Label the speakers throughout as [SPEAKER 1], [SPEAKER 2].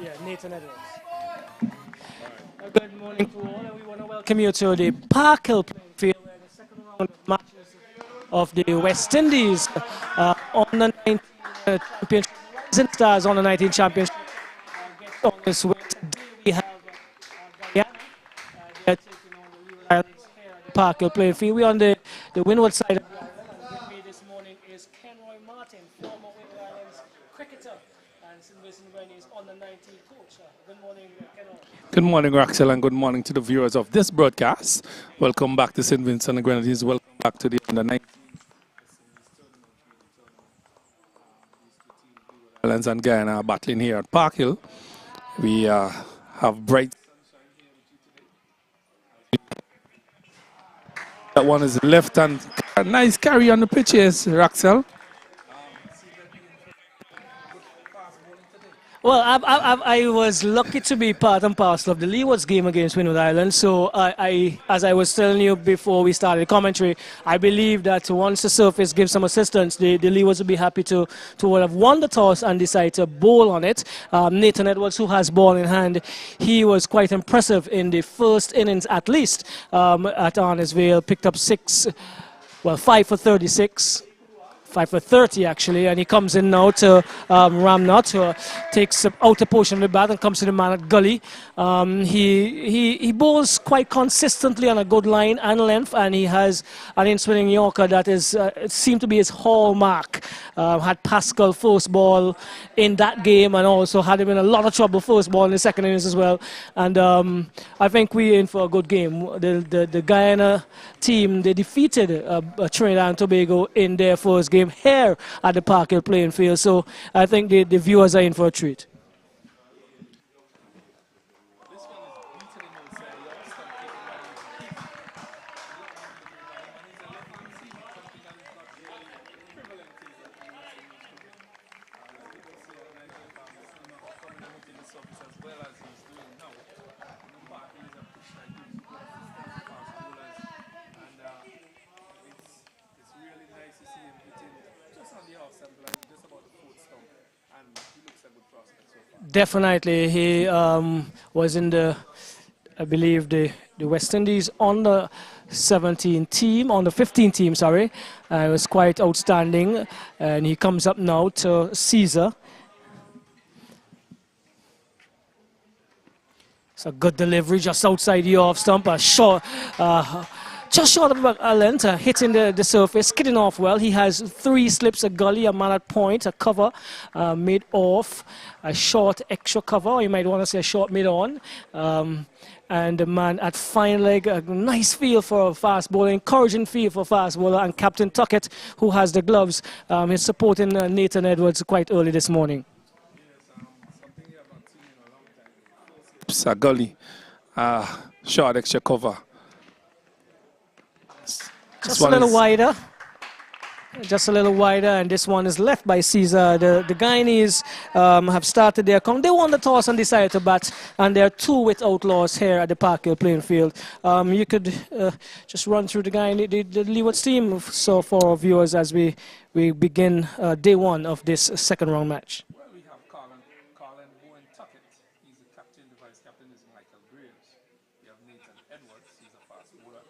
[SPEAKER 1] Yeah, Nathan Edwards. Good morning to all, and we want to welcome you to the Park Hill playing field, where the second round of matches of the West Indies on the 19 championship, Rising Stars on the 19 championship. Gets on this way. Today we have Guyana. They're taking on the Leeward Islands here at the Park Hill playing field. We're on the windward side of the island, and with me this morning is Kenroy Martin, former Windward Islands cricketer, and St. Vincent Windies on the 19 coach. Good morning, Kenroy.
[SPEAKER 2] Good morning, Raxel, and good morning to the viewers of this broadcast. Welcome back to St. Vincent and Grenadines. Welcome back to the Under-19 Islands and Guyana are battling here at Park Hill. We have bright. That one is left and nice carry on the pitches, Raxel.
[SPEAKER 1] Well, I was lucky to be part and parcel of the Leewards game against Windward Islands. So as I was telling you before we started the commentary, I believe that once the surface gives some assistance, the Leewards will be happy to have won the toss and decide to bowl on it. Nathan Edwards, who has ball in hand, he was quite impressive in the first innings at least at Arnesvale. Picked up 5 for 36. 5 for 30 actually, and he comes in now to Ramnot, who takes the outer portion of the bat and comes to the man at gully. He bowls quite consistently on a good line and length, and he has an in-swinging Yorker that is seemed to be his hallmark. Had Pascal first ball in that game, and also had him in a lot of trouble first ball in the second innings as well. And I think we're in for a good game. The Guyana team, they defeated Trinidad and Tobago in their first game here at the Park Hill playing field, so I think the viewers are in for a treat. Definitely, he was in I believe the West Indies on the 15 team, sorry. It was quite outstanding, and he comes up now to Caesar. It's a good delivery just outside the off stump, a short. Just short of a length, hitting the surface, skidding off well. He has 3 slips, a gully, a man at point, a cover mid off, a short extra cover, or you might want to say a short mid on. And the man at fine leg, a nice feel for a fast bowler, encouraging feel for fast bowler. And Captain Tuckett, who has the gloves, is supporting Nathan Edwards quite early this morning.
[SPEAKER 2] A gully, short extra cover.
[SPEAKER 1] Just a little wider. Just a little wider, and this one is left by Caesar. The Guyanese have started their count. They won the toss and decided to bat, and there are 2 with outlaws here at the Park Hill playing field. You could just run through the Leewards team so for our viewers as we begin day 1 of this second round match.
[SPEAKER 2] Well, we have Colin Bowen Tuckett. He's the captain. The vice captain is Michael Graves. We have Nathan Edwards. He's a fast bowler.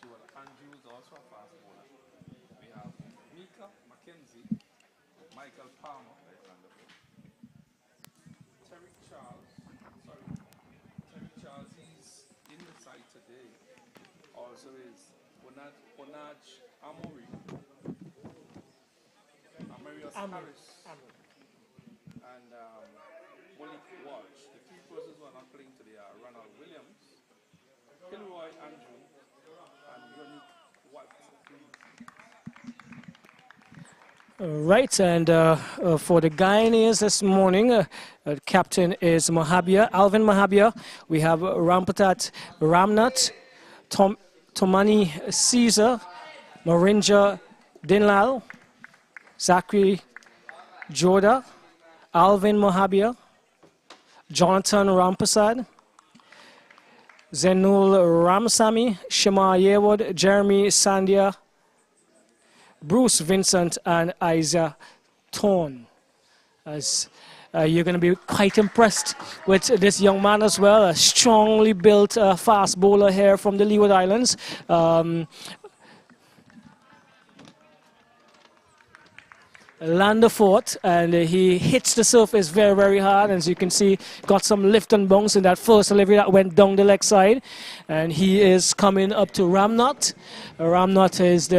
[SPEAKER 2] Joel Andrew is also a fast bowler. We have Mika Mackenzie, Michael Palmer, Terry Charles, he's in the side today. Also is Onaj Amori, Amarius Harris, and Wally Walsh. The 3 persons who are not playing today are Ronald Williams, Kilroy Andrew, and Yonique White.
[SPEAKER 1] Right, and for the Guyanese this morning, the captain is Alvin Mahabia. We have Rampatat Ramnat, Tomani Caesar, Marinja Dinlal, Zachary Joda, Alvin Mahabia, Jonathan Rampasad, Zenul Ramsamy, Shema Yewood, Jeremy Sandhya, Bruce Vincent, and Isaiah Thorne. As you're going to be quite impressed with this young man as well. A strongly built fast bowler here from the Leeward Islands. Lander fought, and he hits the surface very, very hard. As you can see, got some lift and bounce in that first delivery that went down the leg side. And he is coming up to Ramnot. Ramnot is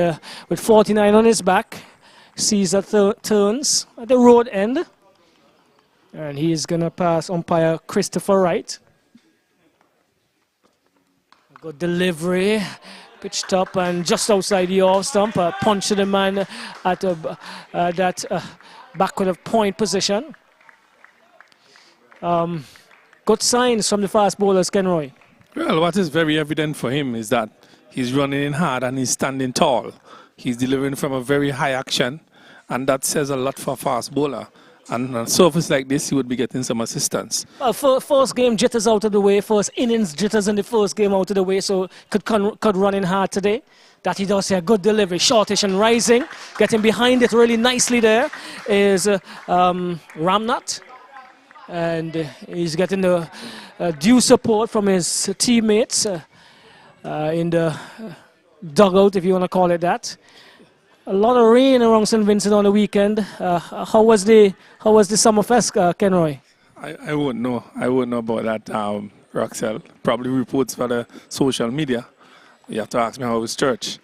[SPEAKER 1] with 49 on his back. Caesar turns at the road end. And he is going to pass umpire Christopher Wright. Good delivery. Pitched up and just outside the off stump, punch to the man at that backward of point position. Good signs from the fast bowlers, Kenroy.
[SPEAKER 2] Well, what is very evident for him is that he's running in hard and he's standing tall. He's delivering from a very high action, and that says a lot for a fast bowler. And on a surface like this, he would be getting some assistance.
[SPEAKER 1] Well, first game jitters out of the way, first innings jitters in the first game out of the way, so could run in hard today. That he does a good delivery, shortish and rising, getting behind it really nicely there is Ramnot. And he's getting the due support from his teammates in the dugout, if you want to call it that. A lot of rain around St. Vincent on the weekend. How was the Summerfest, Kenroy?
[SPEAKER 2] I wouldn't know. I wouldn't know about that, Roxelle. Probably reports for the social media. You have to ask me how it was church.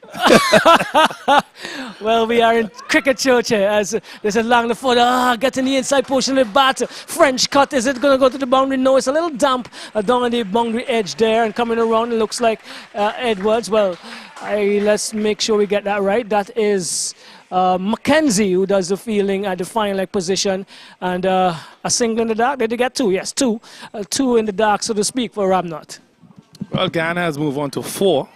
[SPEAKER 1] Well, we are in cricket church here as there's a long foot, getting the inside portion of the bat. French cut, is it going to go to the boundary? No, it's a little damp down on the boundary edge there, and coming around it looks like Edwards. Well, let's make sure we get that right. That is Mackenzie who does the fielding at the fine leg position, and a single in the dark. Did they get two? Yes, two. Two in the dark, so to speak, for Ramnot.
[SPEAKER 2] Well, Guyana has moved on to 4.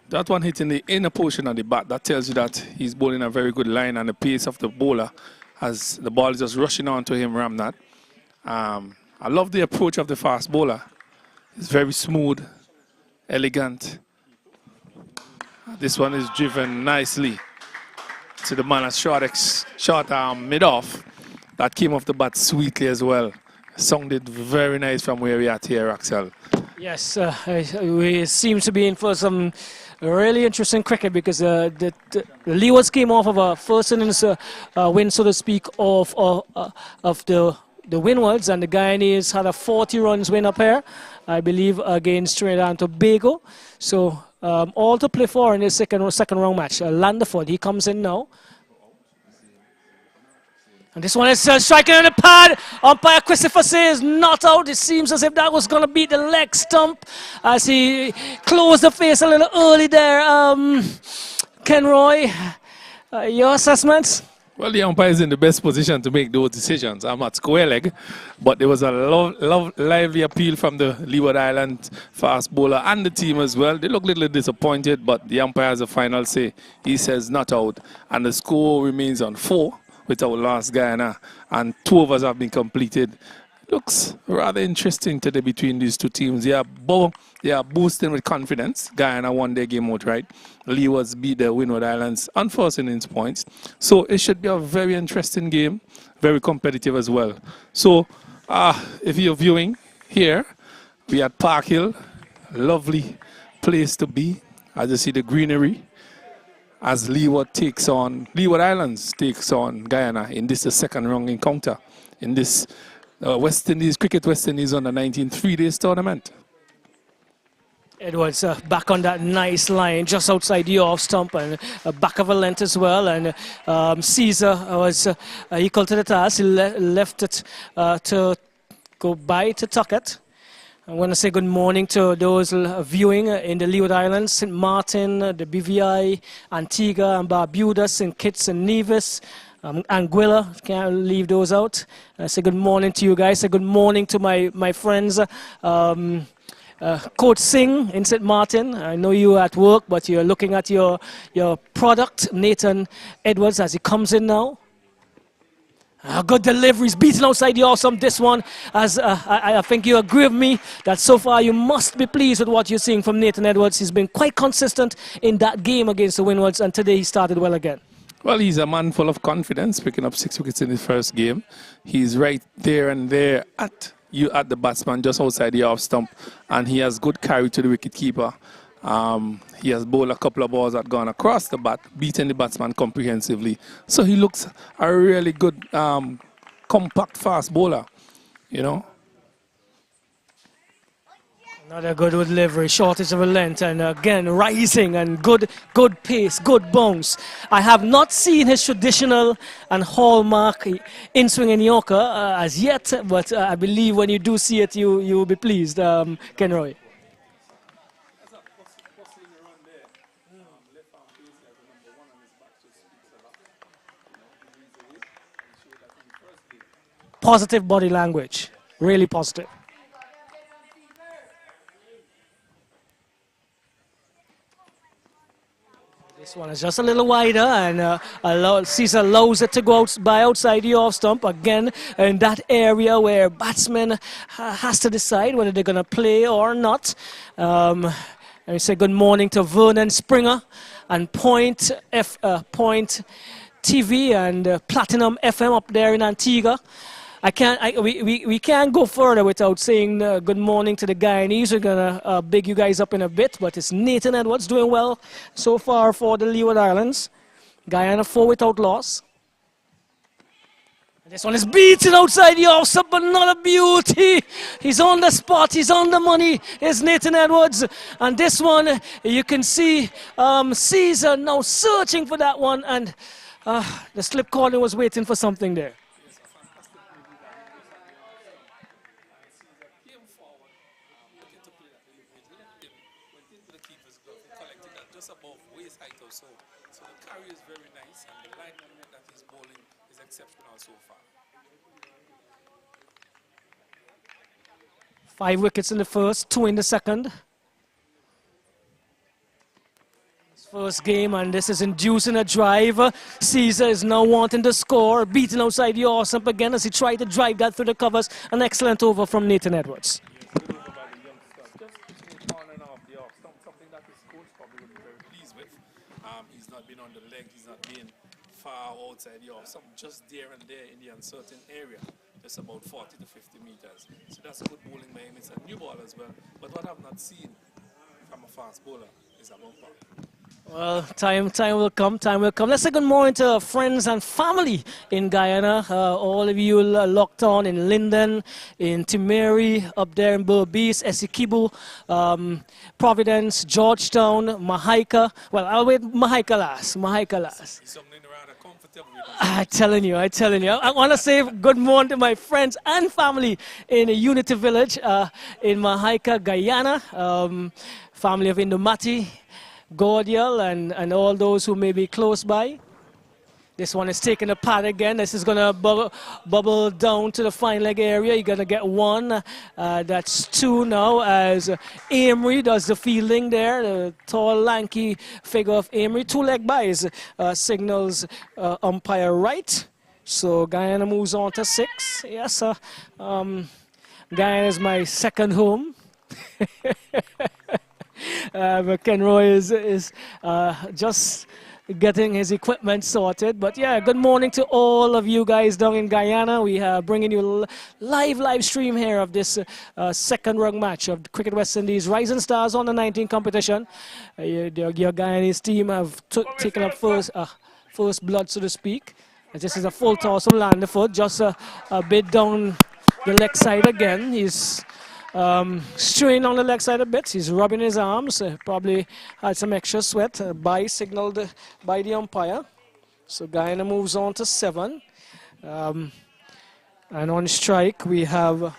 [SPEAKER 2] That one hitting the inner portion of the bat, that tells you that he's bowling a very good line, and the pace of the bowler as the ball is just rushing on to him, Ramnot. I love the approach of the fast bowler. It's very smooth, elegant. This one is driven nicely to the man, a short mid-off. That came off the bat sweetly as well. Sounded very nice from where we are here, Axel.
[SPEAKER 1] Yes, we seem to be in for some really interesting cricket because the Leewards came off of a first innings win, so to speak, of the Windwards, and the Guyanese had a 40 runs win up here, I believe, against Trinidad and Tobago. So all to play for in the second round match. Landerford, he comes in now. And this one is striking on the pad. Umpire Christopher says not out. It seems as if that was going to beat the leg stump as he closed the face a little early there. Kenroy, your assessments?
[SPEAKER 2] Well, the umpire is in the best position to make those decisions. I'm at square leg, but there was a lively appeal from the Leeward Island fast bowler and the team as well. They look a little disappointed, but the umpire has a final say. He says not out, and the score remains on 4. With our last Guyana, and 2 overs have been completed. Looks rather interesting today between these two teams. They are boosting with confidence. Guyana won their game outright. Leewards beat the Windward Islands on first innings points. So it should be a very interesting game, very competitive as well. So if you're viewing here, we at Park Hill, lovely place to be. As you see the greenery. As Leeward Islands takes on Guyana in this second round encounter in this West Indies Cricket West Indies under 19 3-day tournament.
[SPEAKER 1] Edwards back on that nice line just outside the off stump and back of a length as well, and Caesar was equal to the task. He left it to go by to tuck it. I want to say good morning to those viewing in the Leeward Islands, St. Martin, the BVI, Antigua and Barbuda, St. Kitts and Nevis, Anguilla, can't leave those out. I say good morning to you guys. Say good morning to my friends, Coach Singh in St. Martin. I know you're at work, but you're looking at your product, Nathan Edwards, as he comes in now. Good deliveries, beating outside the awesome. This one, as I think you agree with me, that so far you must be pleased with what you're seeing from Nathan Edwards. He's been quite consistent in that game against the Windwards, and today he started well again.
[SPEAKER 2] Well, he's a man full of confidence, picking up 6 wickets in his first game. He's right there and there at the batsman, just outside the off stump, and he has good carry to the wicketkeeper. He has bowled a couple of balls that gone across the bat, beating the batsman comprehensively. So he looks a really good, compact, fast bowler, you know.
[SPEAKER 1] Another good delivery, shortage of a length, and again rising and good pace, good bounce. I have not seen his traditional and hallmark in-swing in Yorker as yet, but I believe when you do see it, you will be pleased, Kenroy. Positive body language, really positive. This one is just a little wider, and Caesar allows it to go outside the off stump again in that area where batsman has to decide whether they're going to play or not. And we say good morning to Vernon Springer and Point TV and Platinum FM up there in Antigua. We can't go further without saying good morning to the Guyanese. We're gonna big you guys up in a bit, but it's Nathan Edwards doing well so far for the Leeward Islands. Guyana 4 without loss. This one is beaten outside the off stump, but not a beauty. He's on the spot, he's on the money. It's Nathan Edwards, and this one you can see Caesar now searching for that one, and the slip corner was waiting for something there.
[SPEAKER 2] So the carry is very nice, and the line that he's bowling is exceptional so far.
[SPEAKER 1] 5 wickets in the first, 2 in the second. First game, and this is inducing a drive. Caesar is now wanting to score, beaten outside the off stump again as he tried to drive that through the covers. An excellent over from Nathan Edwards.
[SPEAKER 2] He's not been on the leg, he's not been far outside the off stump, just there and there in the uncertain area, just about 40 to 50 meters. So that's good bowling by him. It's a new ball as well, but what I've not seen from a fast bowler is a bumper.
[SPEAKER 1] Well, time will come, time will come. Let's say good morning to friends and family in Guyana. All of you locked on in Linden, in Timeri, up there in Berbice, Essequibo, Providence, Georgetown, Mahaika. Well, I'll wait Mahaika last.
[SPEAKER 2] Something rather comfortable.
[SPEAKER 1] I'm telling you. I want to say good morning to my friends and family in Unity Village in Mahaika, Guyana. Family of Indomati, Gordial, and all those who may be close by. This one is taking a pad again. This is going to bubble down to the fine leg area. You're going to get one. That's 2 now as Amory does the fielding there. The tall, lanky figure of Amory. 2 leg buys signals umpire right. So Guyana moves on to 6. Yes, Guyana is my second home. McEnroy is just getting his equipment sorted. But yeah, good morning to all of you guys down in Guyana. We are bringing you live stream here of this second rung match of Cricket West Indies Rising Stars on the 19 competition. Your Guyanese team have taken up first blood, so to speak. This is a full toss from Landerfoot, just a bit down the leg side again. He's straying on the leg side a bit. He's rubbing his arms. Probably had some extra sweat. Bye signaled by the umpire. So Guyana moves on to 7. And on strike we have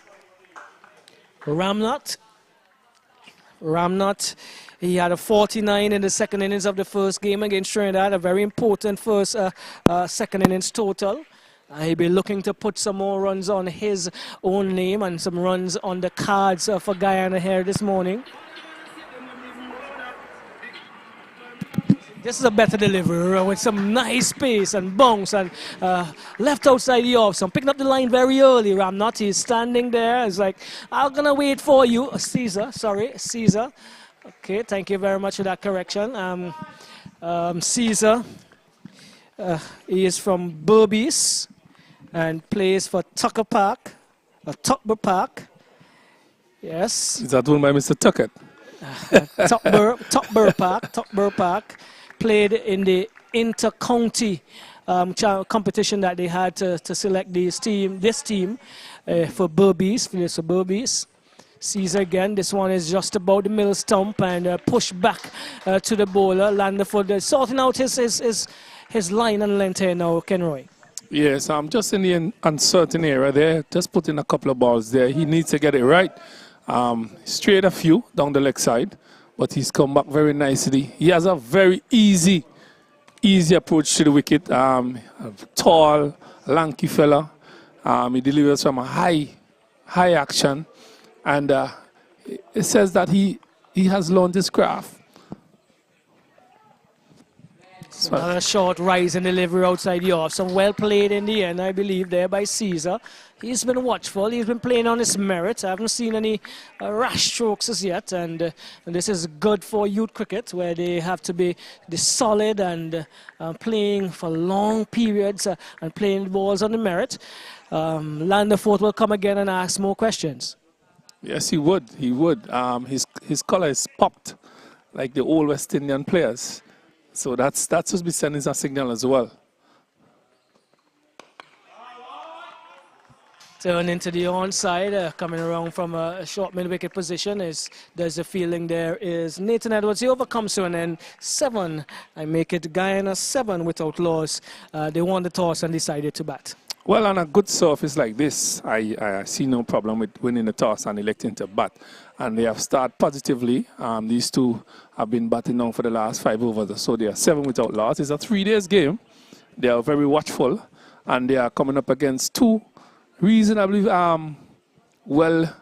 [SPEAKER 1] Ramnath. He had a 49 in the second innings of the first game against Trinidad. A very important second innings total. He'll be looking to put some more runs on his own name and some runs on the cards for Guyana here this morning. This is a better delivery with some nice pace and bounce and left outside the off. So I'm picking up the line very early. Ramnath, he's standing there. He's like, I'm going to wait for you. Caesar. Okay, thank you very much for that correction. Caesar He is from Berbice and plays for Tucker Park, or Tucker Park. Yes.
[SPEAKER 2] Is that owned by Mr. Tuckett?
[SPEAKER 1] Tuckbur Park. Played in the inter-county competition that they had to select this team for Berbice, for Berbice. Caesar again, this one is just about the middle stump and push back to the bowler. Landerford sorting out his line and length here now, Kenroy.
[SPEAKER 2] Yes, I'm just in the uncertain area there. Just put in a couple of balls there. He needs to get it right. Straight a few down the leg side, but he's come back very nicely. He has a very easy approach to the wicket. A tall, lanky fella. He delivers from a high action. And it says that he has learned his craft.
[SPEAKER 1] Another short rise in delivery outside the off. Some well played in the end, I believe, there by Caesar. He's been watchful. He's been playing on his merit. I haven't seen any rash strokes as yet. And this is good for youth cricket, where they have to be solid and playing for long periods and playing balls on the merit. Landerford will come again and ask more questions.
[SPEAKER 2] Yes, he would. He would. His color is popped like the old West Indian players. So that's supposed to be sending a signal as well.
[SPEAKER 1] Turn into the onside, coming around from a short mid-wicket position. There's a feeling there is Nathan Edwards. He overcomes to an end 7. I make it Guyana 7 without loss. They won the toss and decided to bat.
[SPEAKER 2] Well, on a good surface like this, I see no problem with winning the toss and electing to bat. And they have started positively. These two have been batting now for the last 5 overs. So they are 7 without loss. It's a 3-day game. They are very watchful. And they are coming up against 2 reasonably, well,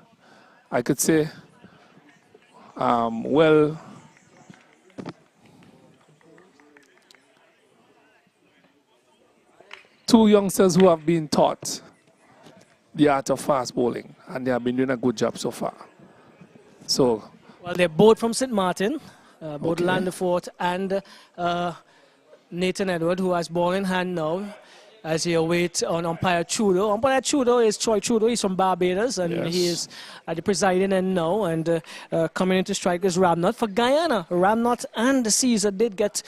[SPEAKER 2] I could say, well, two youngsters who have been taught the art of fast bowling, and they have been doing a good job so far. So,
[SPEAKER 1] well, they're both from St. Martin, both
[SPEAKER 2] okay.
[SPEAKER 1] Landerford and Nathan Edward, who has ball in hand now, as he awaits on umpire Trudeau. Umpire Trudeau is Troy Trudeau. He's from Barbados, and
[SPEAKER 2] yes,
[SPEAKER 1] he is at the presiding end now. And coming into strike is Ramnot for Guyana. Ramnot and Caesar did get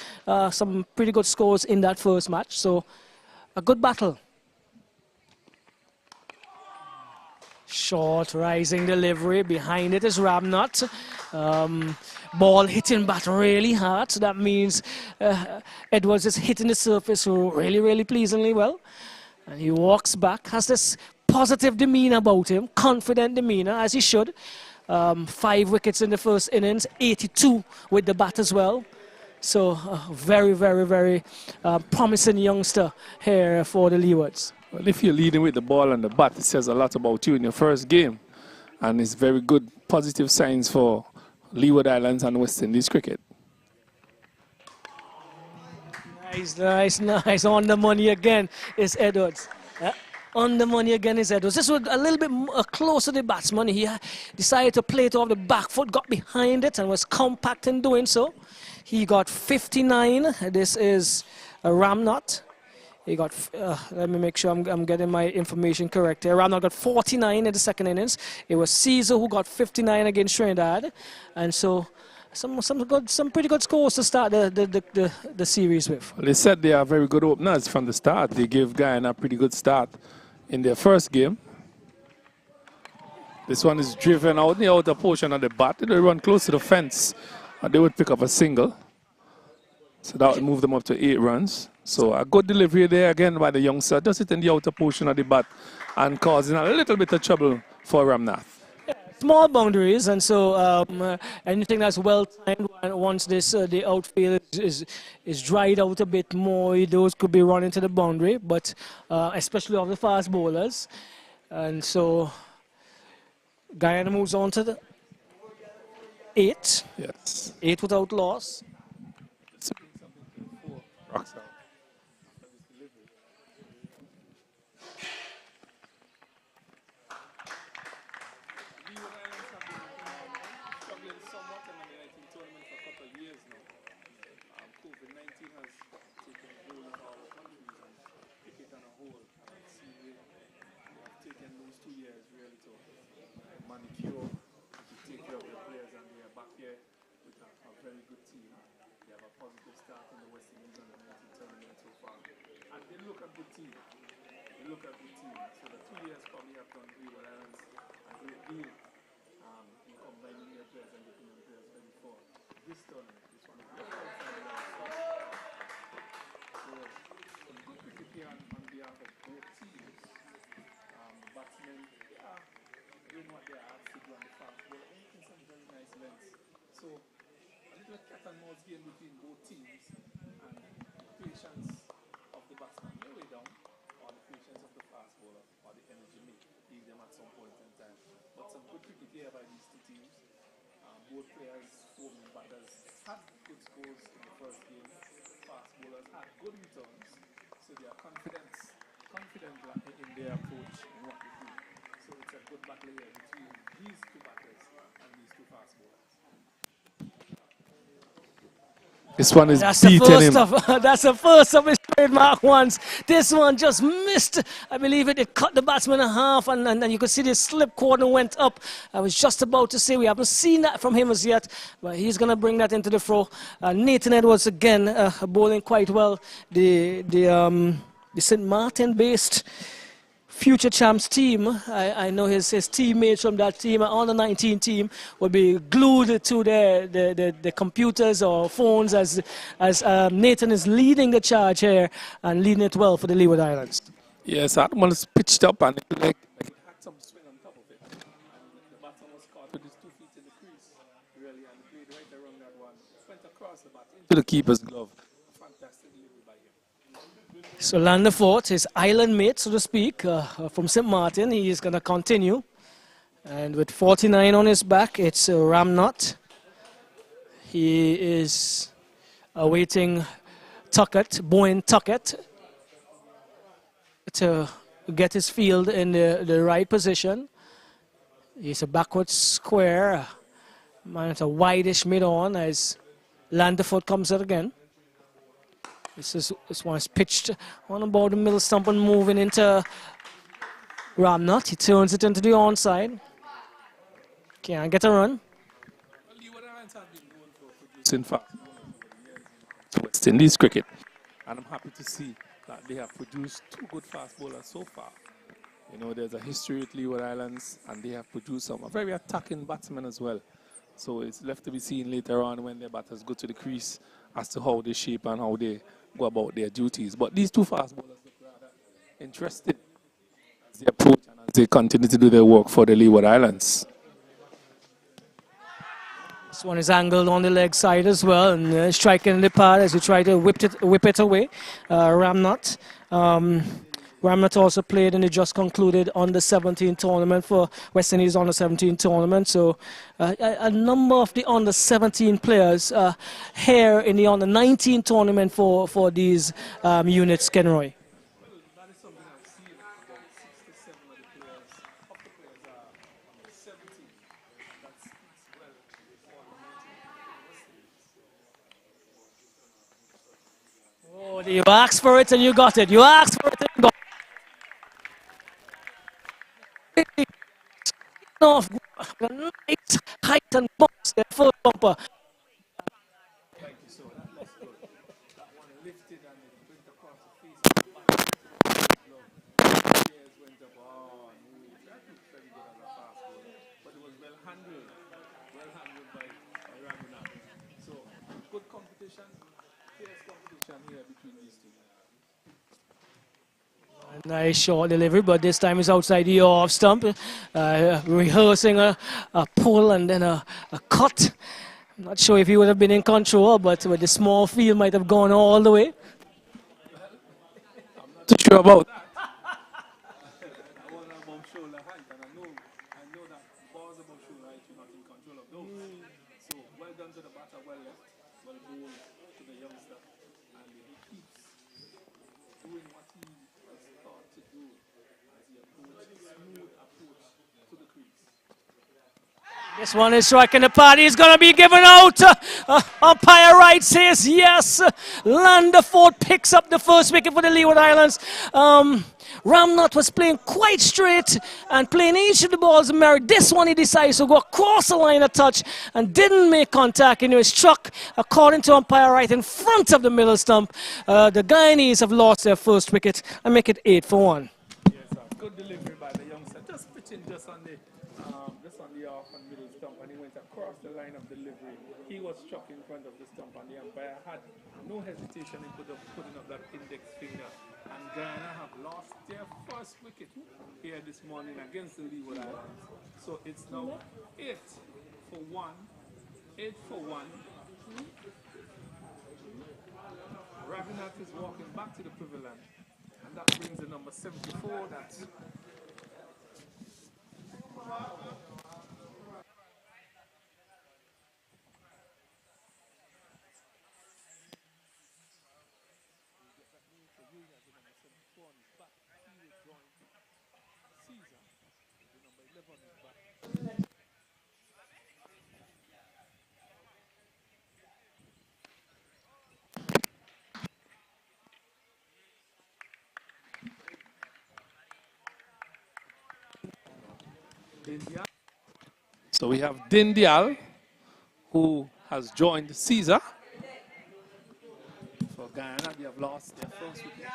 [SPEAKER 1] some pretty good scores in that first match. So, a good battle. Short rising delivery. Behind it is Ramnot. Ball hitting bat really hard. So that means Edwards is hitting the surface really pleasingly well. And he walks back. Has this positive demeanor about him. Confident demeanor, as he should. 5 wickets in the first innings. 82 with the bat as well. So, very promising youngster here for the Leewards.
[SPEAKER 2] well, if you're leading with the ball and the bat, it says a lot about you in your first game. And it's very good, positive signs for Leeward Islands and West Indies cricket.
[SPEAKER 1] Nice. On the money again is Edwards. On the money again is Edwards. This was a little bit closer to the batsman. He decided to play it off the back foot, got behind it and was compact in doing so. He got 59. This is a Ramnot. He got, let me make sure I'm getting my information correct here. Ramnot got 49 in the second innings. It was Caesar who got 59 against Trinidad. And so some pretty good scores to start the series with.
[SPEAKER 2] Well, they said they are very good openers from the start. They gave Guyana a pretty good start in their first game. This one is driven out in the outer portion of the bat. They run close to the fence. They would pick up a single. So that would move them up to 8 runs. So a good delivery there again by the youngster. Just it in the outer portion of the bat and causing a little bit of trouble for Ramnath.
[SPEAKER 1] Yeah, small boundaries, and so anything that's well timed once the outfield is dried out a bit more, those could be run into the boundary, but especially of the fast bowlers. And so Guyana moves on to the 8.
[SPEAKER 2] Yes.
[SPEAKER 1] 8 without loss.
[SPEAKER 2] COVID-19 has taken a toll of our manicure to take care of their players, and they are back here with a very good team. They have a positive start in the West Indies under 19 tournament so far, and they look a good team. They look a good team. So the 2 years probably have done Leeward Islands a great deal in combining their players and getting them players ready for this tournament. This one is the first time they have. So some good cricket here on behalf of both teams. Batsmen, doing what they are asked to do on the fast ball, making some very nice lengths. So a little cat and mouse game between both teams, and the patience of the batsman may way down, or the patience of the fast bowler, or the energy may leave them at some point in time. But some good cricket here by these two teams. Both players, home batters, had good scores in the first game. Fast bowlers had good returns, so they are confident in their approach and what they do. So it's a good battle here between these two batters and these two fast bowlers. This one is beating him.
[SPEAKER 1] That's the first of his trademark ones. This one just missed. I believe it cut the batsman in half, and you could see the slip corner went up. I was just about to say we haven't seen that from him as yet, but he's going to bring that into the throw. Nathan Edwards again bowling quite well. The St. Martin-based future champs team. I know his teammates from that team, on the 19 team, will be glued to the computers or phones as Nathan is leading the charge here and leading it well for the Leeward Islands.
[SPEAKER 2] Yes, that one is pitched up and it like it had some swing on top of it. And the batsman was caught with his 2 feet in the crease, really, and played right around that one. Went across the bat into the keeper's glove. Fantastic delivery by him.
[SPEAKER 1] So Landerford, his island mate, so to speak, from St. Martin, he is going to continue. And with 49 on his back, it's Ramnot. He is awaiting Bowen Tuckett, to get his field in the right position. He's a backward square. It's a wideish mid-on as Landerford comes out again. This one is pitched on about the middle stump and moving into Ramnot. He turns it into the onside. Can't get a run.
[SPEAKER 2] Leeward Islands have been known for producing fast in West Indies cricket, and I'm happy to see that they have produced 2 good fast bowlers so far. You know, there's a history with Leeward Islands, and they have produced some very attacking batsmen as well. So it's left to be seen later on when their batters go to the crease as to how they shape and how they go about their duties. But these 2 fast bowlers look rather interesting as they approach and as they continue to do their work for the Leeward Islands.
[SPEAKER 1] This one is angled on the leg side as well, and striking in the pad as he try to whip it away. Ramnot. Ramnot also played in the just concluded under-17 tournament for West Indies under-17 tournament. So a number of the under-17 players here in the under-19 tournament for these units, Kenroy.
[SPEAKER 2] That is something I've seen. About 6 to 7 of the players are under 17. That speaks well for the West Indies.
[SPEAKER 1] Oh, you asked for it and you got it. You asked for it and you got it. Off nice height and bounce their full bumper.
[SPEAKER 2] Thank you, so that looks good. That one lifted and it went across the face of the back into the glove. The players went up, oh no, that looked very good as a fast bowler. But it was well handled by Ramuna. So good competition, fierce competition here between these two.
[SPEAKER 1] A nice short delivery, but this time it's outside the off stump. Rehearsing a pull and then a cut. I'm not sure if he would have been in control, but with the small field might have gone all the way.
[SPEAKER 2] I'm not too sure about that. I wasn't above shoulder height, and I know that balls above shoulder height, you're not in control of those. So well done to the batter, well left, well bowled to the youngster, and he keeps doing what he has thought to do as he approaches, smooth approach to the crease.
[SPEAKER 1] This one is striking the pad. He's going to be given out. Umpire right says yes. Landerford picks up the first wicket for the Leeward Islands. Ramnot was playing quite straight and playing each of the balls merit. This one he decides to go across the line of touch and didn't make contact, and he was struck, according to umpire, right in front of the middle stump. The Guyanese have lost their first wicket and make it 8 for 1.
[SPEAKER 2] Yes, sir. Good delivery by the youngster. Just pitching just on the off and middle stump, and he went across the line of delivery. He was struck in front of the stump, and the umpire had no hesitation in putting up that index finger. And Guyana have lost their first wicket here this morning against the Leeward Islands. So it's now 8 for 1. 8 for 1. Ravinat is walking back to the pavilion. And that brings the number 74. That's Dindial. So we have Dindial, who has joined Caesar. For Guyana, they have lost their first wicket.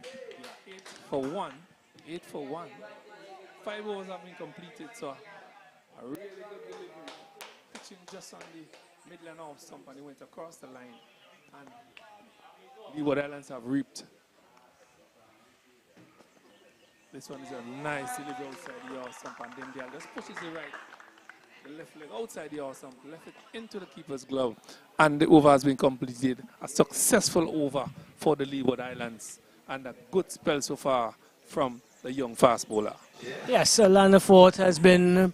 [SPEAKER 2] They are 8 for 1. 8 for 1. 5 overs have been completed, so a really good delivery. Pitching just on the midland off stump, and he went across the line. And Leeward Islands have reaped. This one is a nice delivery outside the off stump, and Dindial just pushes the left leg outside the off stump, left it into the keeper's glove, and the over has been completed. A successful over for the Leeward Islands, and a good spell so far from the young fast bowler.
[SPEAKER 1] Yes, Landefort has been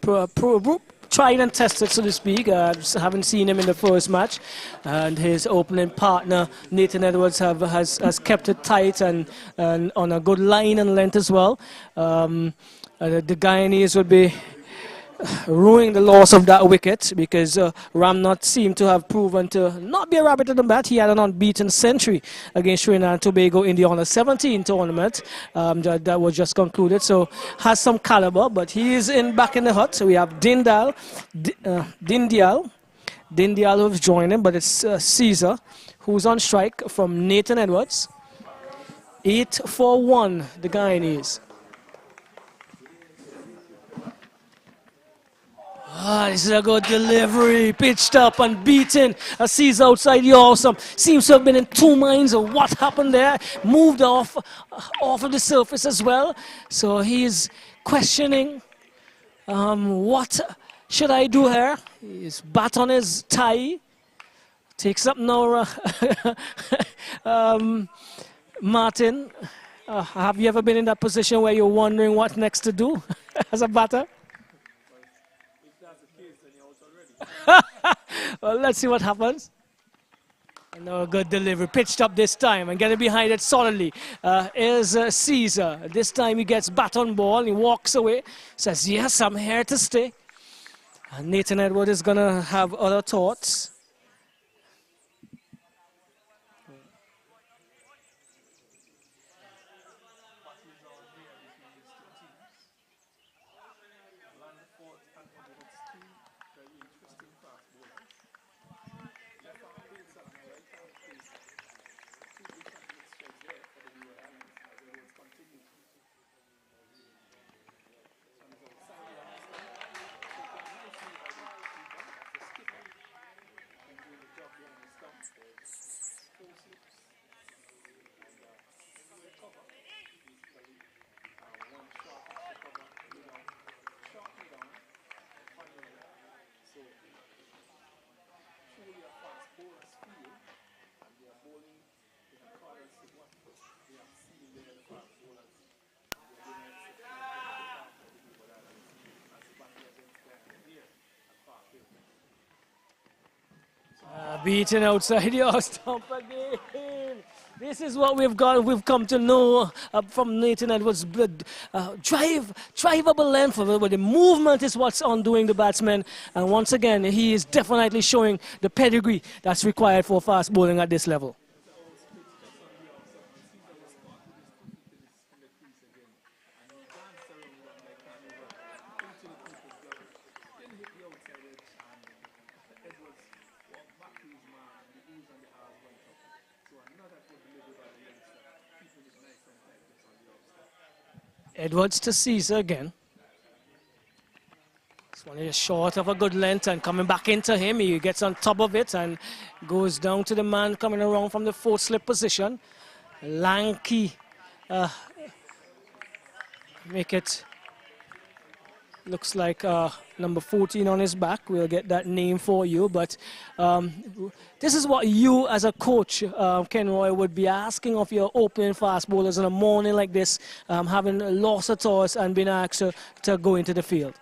[SPEAKER 1] tried and tested, so to speak. Haven't seen him in the first match, and his opening partner Nathan Edwards has kept it tight and on a good line and length as well. The Guyanese would be ruining the loss of that wicket because Ramnot seemed to have proven to not be a rabbit in the bat. He had an unbeaten century against Trinidad and Tobago in the Under-17 tournament that was just concluded. So has some caliber, but he is back in the hut. So we have Dindial who's joined him, but it's Caesar who's on strike from Nathan Edwards. 8 for 1, the Guyanese. This is a good delivery, pitched up and beaten. Caesar outside the awesome. Seems to have been in two minds of what happened there. Moved off of the surface as well. So he's questioning, what should I do here? His bat on his tie. Takes up now. Martin, have you ever been in that position where you're wondering what next to do as a batter? Well, let's see what happens. A good delivery, pitched up this time and getting behind it solidly is Caesar. This time he gets bat on ball, he walks away, says, yes, I'm here to stay. And Nathan Edwards is going to have other thoughts. Beaten outside your stump again. This is what we've come to know from Nathan Edwards. Drivable length of it, but the movement is what's undoing the batsman. And once again, he is definitely showing the pedigree that's required for fast bowling at this level. Edwards to Caesar again. This one is short of a good length and coming back into him. He gets on top of it and goes down to the man coming around from the fourth slip position. Lanky. Make it. Looks like number 14 on his back. We'll get that name for you. But this is what you as a coach, Ken Roy, would be asking of your opening fast bowlers on a morning like this, having lost a toss and being asked to go into the field.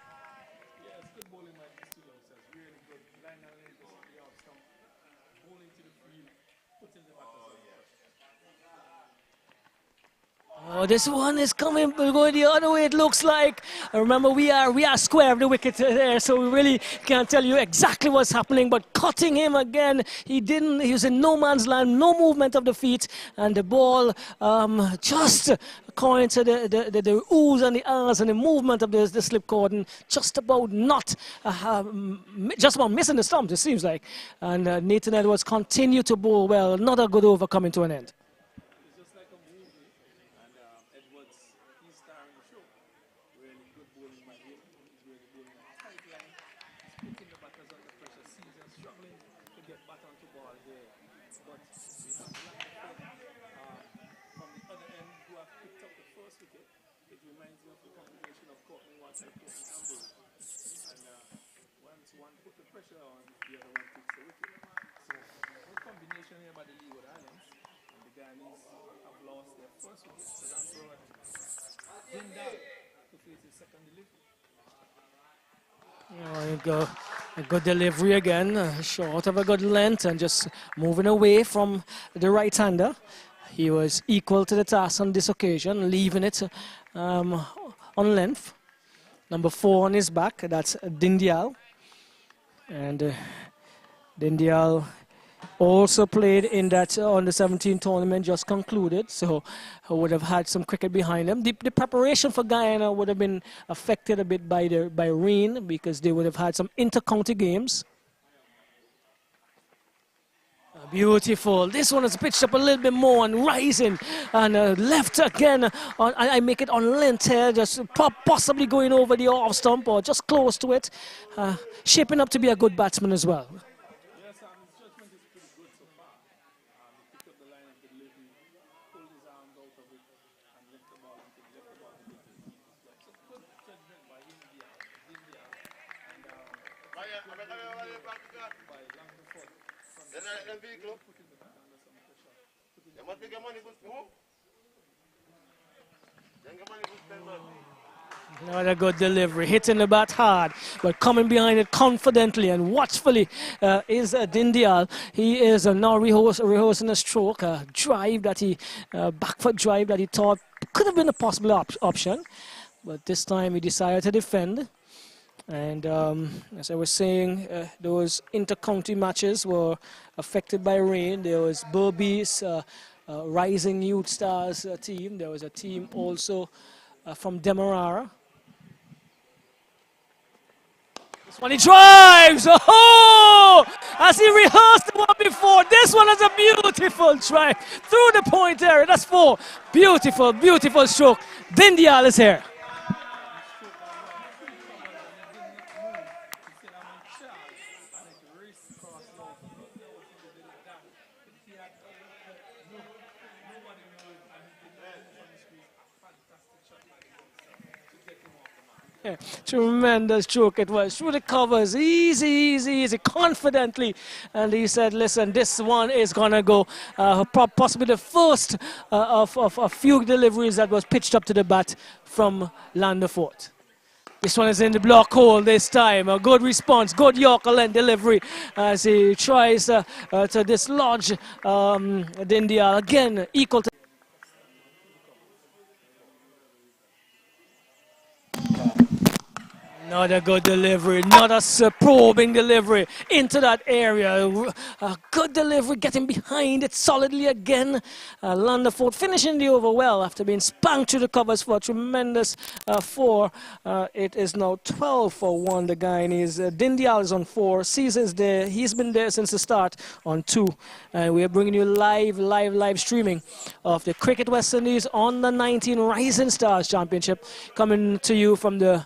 [SPEAKER 1] Oh, this one is coming, going the other way, it looks like. Remember, we are square of the wicket there, so we really can't tell you exactly what's happening, but cutting him again, he was in no man's land, no movement of the feet, and the ball just according to the oohs and the ahs and the movement of the slip cordon, just about missing the stump, it seems like. And Nathan Edwards continued to bowl well, another good over coming to an end.
[SPEAKER 2] One put the pressure on, the other one takes the wicket. So, good combination here by the Leeward Islands. And the Guyanese have lost their first wicket. So that's brought Windies to face his second delivery.
[SPEAKER 1] There you go. A good delivery again, short of a good length and just moving away from the right-hander. He was equal to the task on this occasion, leaving it on length. Number 4 on his back, that's Dindial. And Dindial also played in that under 17 tournament just concluded, so would have had some cricket behind him. The preparation for Guyana would have been affected a bit by rain because they would have had some inter-county games. Beautiful. This one is pitched up a little bit more and rising and left again. I make it on length here, just possibly going over the off stump or just close to it. Shaping up to be a good batsman as well.
[SPEAKER 2] Yes, his judgment is pretty good so far. He picked up the line of the delivery, pulled his arms out of it, and left the ball into the left the ball. It's a good judgment by India. And by Langford.
[SPEAKER 1] Another good delivery, hitting the bat hard, but coming behind it confidently and watchfully is Dindial. He is now rehearsing a stroke, a drive that back foot drive that he thought could have been a possible option, but this time he decided to defend. And as I was saying, those inter-county matches were affected by rain. There was Burbee's Rising Youth Stars team. There was a team also from Demerara. This one he drives! Oh! As he rehearsed the one before, this one is a beautiful drive through the point area. That's 4. Beautiful, beautiful stroke. Dindial is here. Yeah, tremendous stroke it was through the covers, easy, confidently, and he said, listen, this one is gonna go possibly the first of a few deliveries that was pitched up to the bat from Landerford. This one is in the block hole this time. A good response, good Yorker length delivery as he tries to dislodge Dindial again, equal to. Not a good delivery, not a probing delivery into that area. A good delivery, getting behind it solidly again. Lunderford finishing the over well after being spanked through the covers for a tremendous 4. It is now 12 for 1. The Guyanese. Dindial is on 4. Caesar's there. He's been there since the start on 2. And we are bringing you live streaming of the Cricket West Indies on the 19 Rising Stars Championship, coming to you from the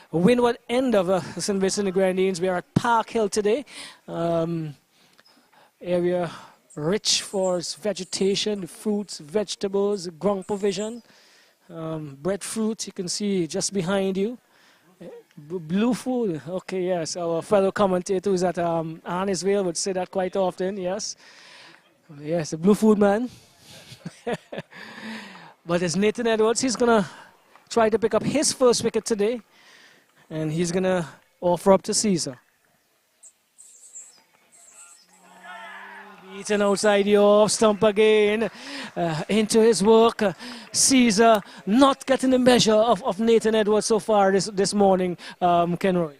[SPEAKER 1] windward end of St. Vincent and the Grenadines. We are at Park Hill today. Area rich for its vegetation, fruits, vegetables, ground provision, breadfruit. You can see just behind you. Blue food. Okay, yes. Our fellow commentator who's at Arnisvale would say that quite often. Yes. Yes, the blue food man. But it's Nathan Edwards. He's going to try to pick up his first wicket today. And he's going to offer up to Caesar. Beaten outside the off stump again. Into his work. Caesar not getting the measure of Nathan Edwards so far this morning, Kenroy.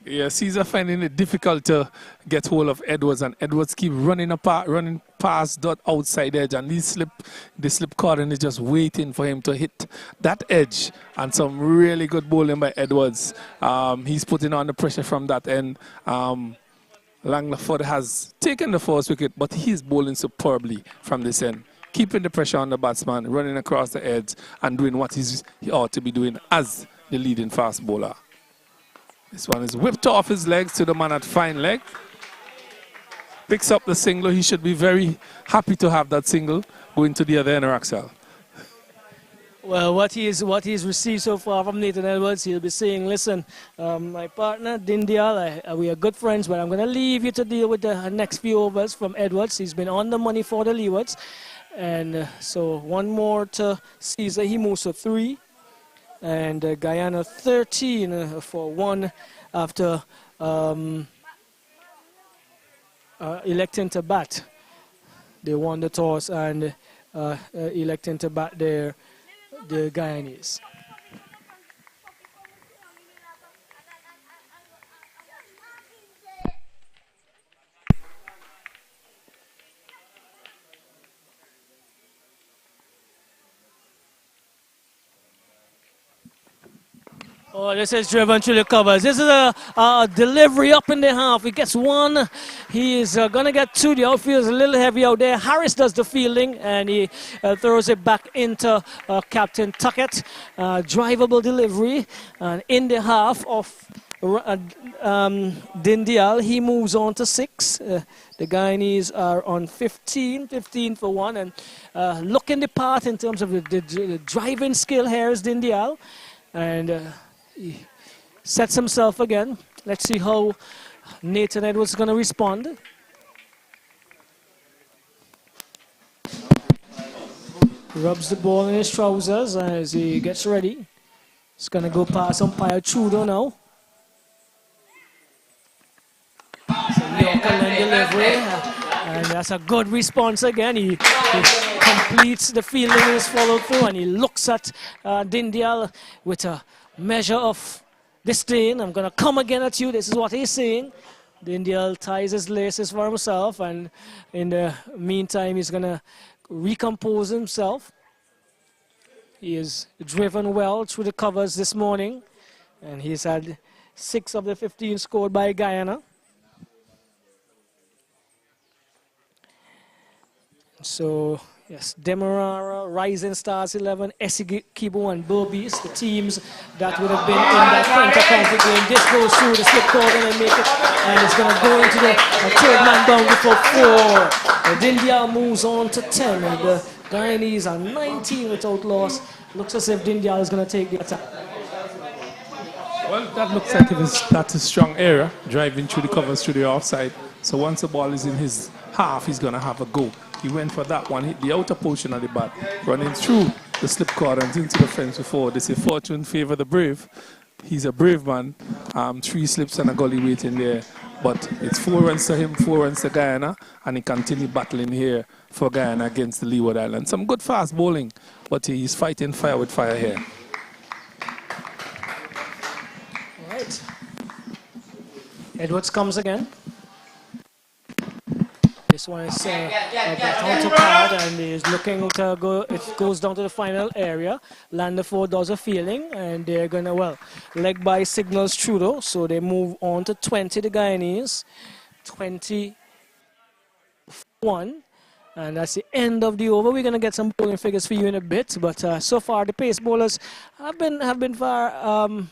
[SPEAKER 2] Yeah, Caesar finding it difficult to get hold of Edwards, and Edwards keep running past that outside edge, and the slip cordon is just waiting for him to hit that edge. And some really good bowling by Edwards. He's putting on the pressure from that end. Langford has taken the first wicket, but he's bowling superbly from this end, keeping the pressure on the batsman, running across the edge and doing what he ought to be doing as the leading fast bowler. This one is whipped off his legs to the man at fine leg. Picks up the single. He should be very happy to have that single going to the other end of Axel.
[SPEAKER 1] Well, what he's received so far from Nathan Edwards, he'll be saying, listen, my partner, Dindial, we are good friends, but I'm going to leave you to deal with the next few overs from Edwards. He's been on the money for the Leewards. And so one more to Caesar. He moves to 3. And Guyana 13 for 1 after electing to bat. They won the toss and electing to bat the Guyanese. Oh, this is driven through the covers. This is a delivery up in the half. He gets 1. He is going to get 2. The outfield is a little heavy out there. Harris does the fielding, and he throws it back into Captain Tuckett. Drivable delivery. And in the half of Dindial, he moves on to 6. The Guyanese are on 15 for 1. And looking the part in terms of the driving skill here is Dindial. And he sets himself again. Let's see how Nathan Edwards is going to respond. Rubs the ball in his trousers as he gets ready. He's going to go past umpire Trudeau now. Delivery, and that's a good response again. He completes the fielding in his follow through, and he looks at Dindial with a measure of disdain. I'm going to come again at you. This is what he's saying. Dindial ties his laces for himself, and in the meantime, he's going to recompose himself. He is driven well through the covers this morning, and he's had 6 of the 15 scored by Guyana. So, yes, Demerara, Rising Stars 11, Essequibo and Burbies, the teams that would have been in that inter-county game. This goes through the slip cordon and make it, and it's going to go into the third man down before 4. Dindial moves on to 10, and the Guyanese are 19 without loss. Looks as if Dindial is going to take the attack.
[SPEAKER 2] Well, that looks like that's a strong area, driving through the covers through the offside. So once the ball is in his half, he's going to have a go. He went for that one, hit the outer portion of the bat, running through the slip cordons into the fence before. They say fortune favor the brave. He's a brave man. 3 slips and a gully waiting there. But it's 4 runs to him, 4 runs to Guyana, and he continued battling here for Guyana against the Leeward Islands. Some good fast bowling, but he's fighting fire with fire here.
[SPEAKER 1] right. Edwards comes again. This one is back onto card and is looking to go. It goes down to the final area. Landerford does a fielding and they're gonna, well, leg by signals Trudeau, so they move on to 20. The Guyanese 21, and that's the end of the over. We're gonna get some bowling figures for you in a bit, but so far the pace bowlers have been far.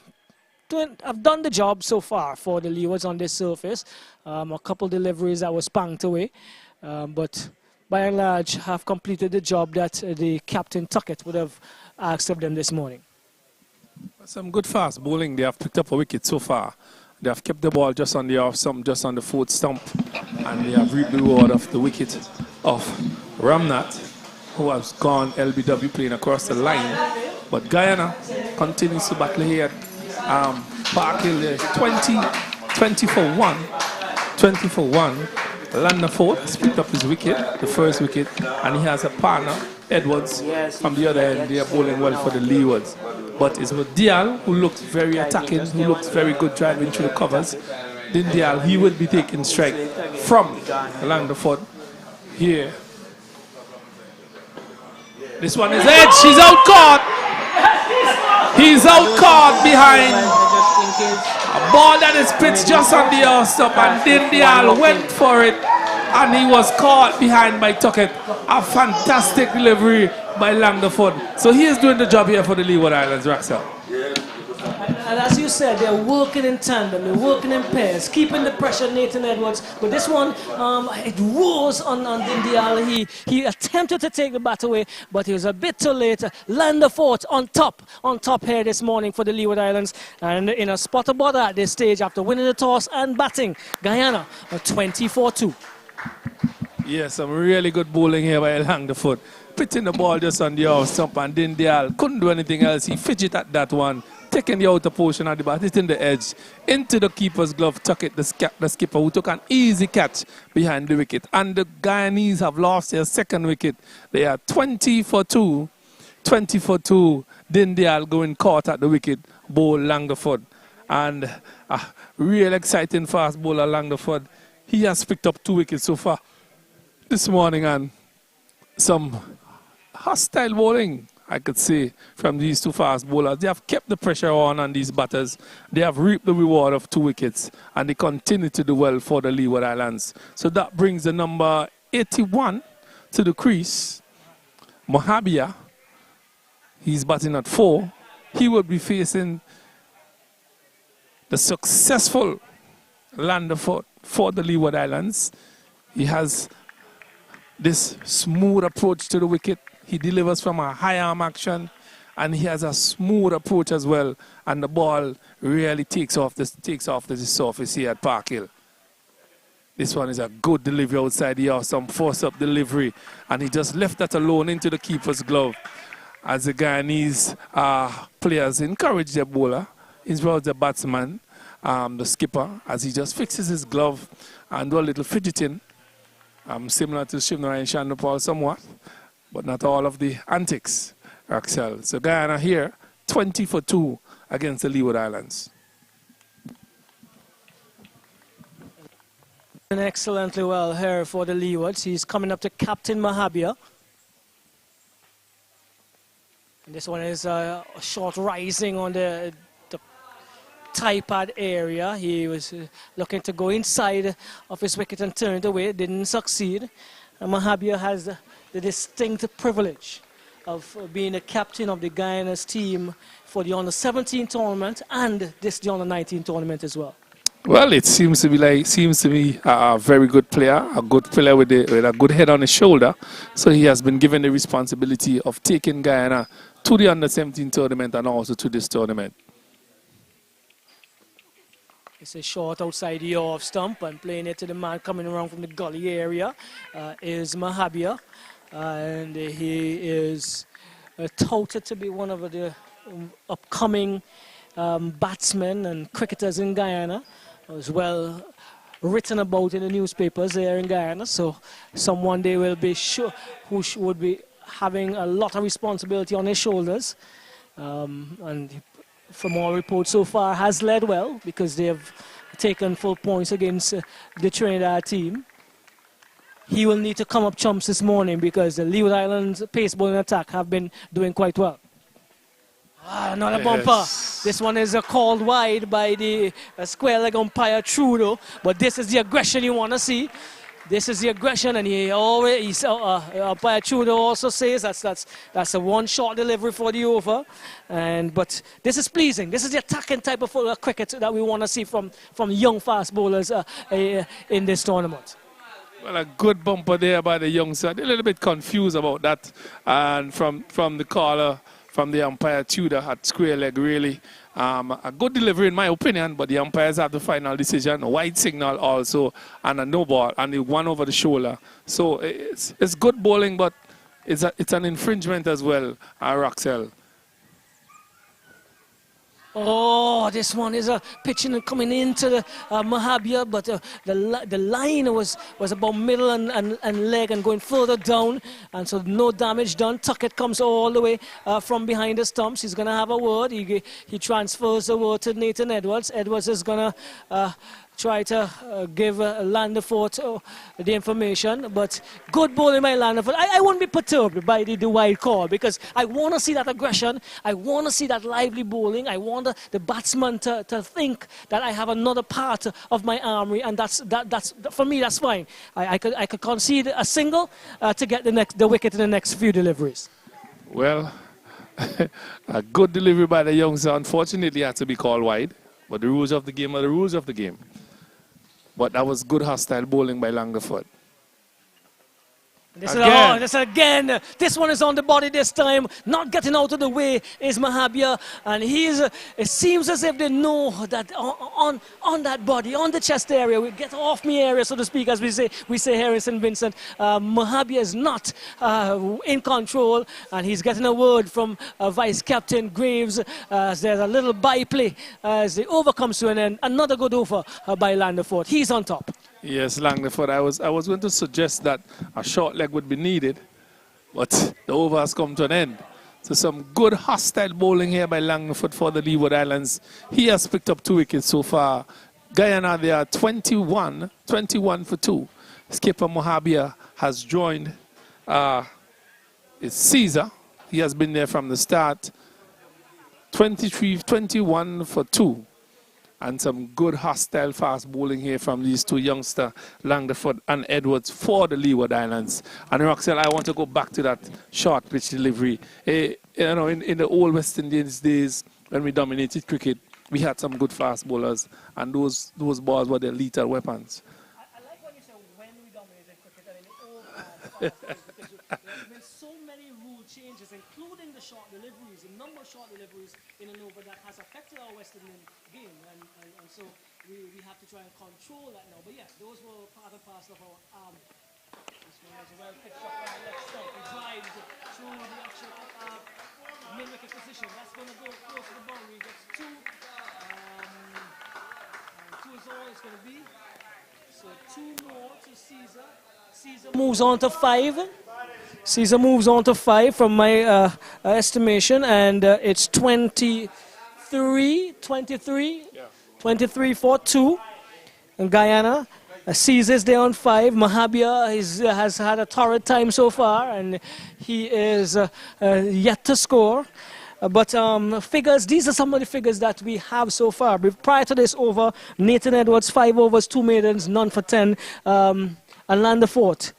[SPEAKER 1] I've done the job so far for the Leewards on this surface. A couple deliveries that was spanked away, but by and large have completed the job that the Captain Tuckett would have asked of them this morning.
[SPEAKER 2] Some good fast bowling. They have picked up a wicket so far. They have kept the ball just on the off stump, just on the fourth stump, and they have reaped the reward of the wicket of Ramnath, who has gone LBW playing across the line. But Guyana continues to battle here. Park Hill there, 20 for 1. Landerford has picked up his wicket, the first wicket, and he has a partner, Edwards, from the other end. They are bowling well for the Leewards. But it's with Dial, who looks very attacking, who looks very good driving through the covers. Then Dial, he will be taking strike from Landerford here. This one is edge, he's out caught. He's out caught behind a ball that is pitched just on the off stump, and Dindial went for it and he was caught behind by Tuckett. A fantastic delivery by Landerford. So he is doing the job here for the Leeward Islands, Raxel.
[SPEAKER 1] And as you said, they're working in tandem, they're working in pairs, keeping the pressure on Nathan Edwards. But this one, it rose on Dindial. He attempted to take the bat away, but he was a bit too late. Landerford on top here this morning for the Leeward Islands. And in a spot of bother at this stage after winning the toss and batting, Guyana 24-2.
[SPEAKER 2] Yes, some really good bowling here by Landerford. Pitching the ball just on the off stump, and Dindial couldn't do anything else. He fidgeted at that one, taking the outer portion of the bat, hitting the edge into the keeper's glove. Tuckett, the skipper, who took an easy catch behind the wicket. And the Guyanese have lost their second wicket. They are 20 for 2. Dindial going caught at the wicket, bowl Landerford. And a real exciting fast bowler Landerford. He has picked up 2 wickets so far this morning, and some hostile bowling, I could say, from these 2 fast bowlers. They have kept the pressure on these batters. They have reaped the reward of 2 wickets, and they continue to do well for the Leeward Islands. So that brings the number 81 to the crease. Mohabia, he's batting at 4. He will be facing the successful Landerford for the Leeward Islands. He has this smooth approach to the wicket. He delivers from a high arm action, and he has a smooth approach as well. And the ball really takes off the surface here at Park Hill. This one is a good delivery outside the house, some force-up delivery, and he just left that alone into the keeper's glove. As the Guyanese players encourage their bowler, encourage the batsman, the skipper, as he just fixes his glove and do a little fidgeting. Similar to Shivnarine Shandapal somewhat, but not all of the antics, Axel. So Guyana here, 20 for 2 against the Leeward Islands.
[SPEAKER 1] And excellently well here for the Leewards. He's coming up to Captain Mohabia. And this one is a short rising on the tie pad area. He was looking to go inside of his wicket and turn it away. Didn't succeed. And Mohabia has the distinct privilege of being the captain of the Guyana's team for the Under-17 tournament and the Under-19 tournament as well.
[SPEAKER 2] Well, it seems to be a very good player, a good player with a good head on his shoulder. So he has been given the responsibility of taking Guyana to the Under-17 tournament and also to this tournament.
[SPEAKER 1] It's a short outside the off stump and playing it to the man coming around from the gully area is Mohabia. And he is touted to be one of the upcoming batsmen and cricketers in Guyana. As well written about in the newspapers there in Guyana. So someone they will be sure who would be having a lot of responsibility on his shoulders. And from our report so far, has led well because they have taken full points against the Trinidad team. He will need to come up chumps this morning because the Leeward Islands pace bowling attack have been doing quite well. Another bumper. This one is called wide by the square leg umpire Trudeau, but this is the aggression you want to see. This is the aggression, and umpire Trudeau also says that's a one-shot delivery for the over. But this is pleasing. This is the attacking type of cricket that we want to see from young fast bowlers in this tournament.
[SPEAKER 2] Well, a good bumper there by the youngster. They're a little bit confused about that, and from the caller, from the umpire Tudor at square leg, really. A good delivery in my opinion, but the umpires have the final decision. A wide signal also, and a no ball, and the one over the shoulder. So it's good bowling, but it's an infringement as well, Roxel.
[SPEAKER 1] Oh, this one is pitching and coming into the Mahabia, but the line was about middle and leg and going further down, and so no damage done. Tuckett comes all the way from behind the stumps. He's going to have a word. He transfers the word to Nathan Edwards. Edwards is going to try to give Landerford the information, but good bowling by Landerford. I won't be perturbed by the wide call because I want to see that aggression. I want to see that lively bowling. I want the batsman to think that I have another part of my armory, and that's for me, that's fine. I could concede a single to get the wicket in the next few deliveries.
[SPEAKER 2] Well, a good delivery by the youngster. Unfortunately, had to be called wide, but the rules of the game are the rules of the game. But that was good hostile bowling by Landerford.
[SPEAKER 1] This again. This one is on the body this time. Not getting out of the way is Mahabia, and it seems as if they know that on that body, on the chest area, we get off me area, so to speak, as we say here in St. Vincent. Mahabia is not in control, and he's getting a word from Vice Captain Graves. There's a little byplay as the over comes to an end. Another good over by Landerford. He's on top.
[SPEAKER 2] Yes, Landerford. I was going to suggest that a short leg would be needed, but the over has come to an end. So some good hostile bowling here by Landerford for the Leeward Islands. He has picked up 2 wickets so far. Guyana, they are 21 for 2. Skipper Mohabia has joined. It's Caesar. He has been there from the start. 21 for 2. And some good hostile fast bowling here from these two youngsters, Landerford and Edwards, for the Leeward Islands. And Roxel, I want to go back to that short pitch delivery. In the old West Indies days, when we dominated cricket, we had some good fast bowlers, and those balls were their lethal weapons.
[SPEAKER 1] I like what you said, when we dominated cricket, and in the old fast days, because there have been so many rule changes, including the short deliveries, the number of short deliveries in an over that has affected our West Indian game, and so we have to try and control that now. But yeah, those were part and parcel of our army. This one is well picked up on the left stump. He drives through the actual mid-wicket position. That's going to go close to the boundary. He gets 2. And 2 is all it's going to be. So 2 more to Caesar. Caesar moves on to 5. Caesar moves on to 5 from my estimation, and it's 23 for 2. And Guyana, Caesar's there on 5. Mahabia has had a torrid time so far, and he is yet to score. But figures, these are some of the figures that we have so far. Prior to this over, Nathan Edwards, 5 overs, 2 maidens, none for 10. And Landerford,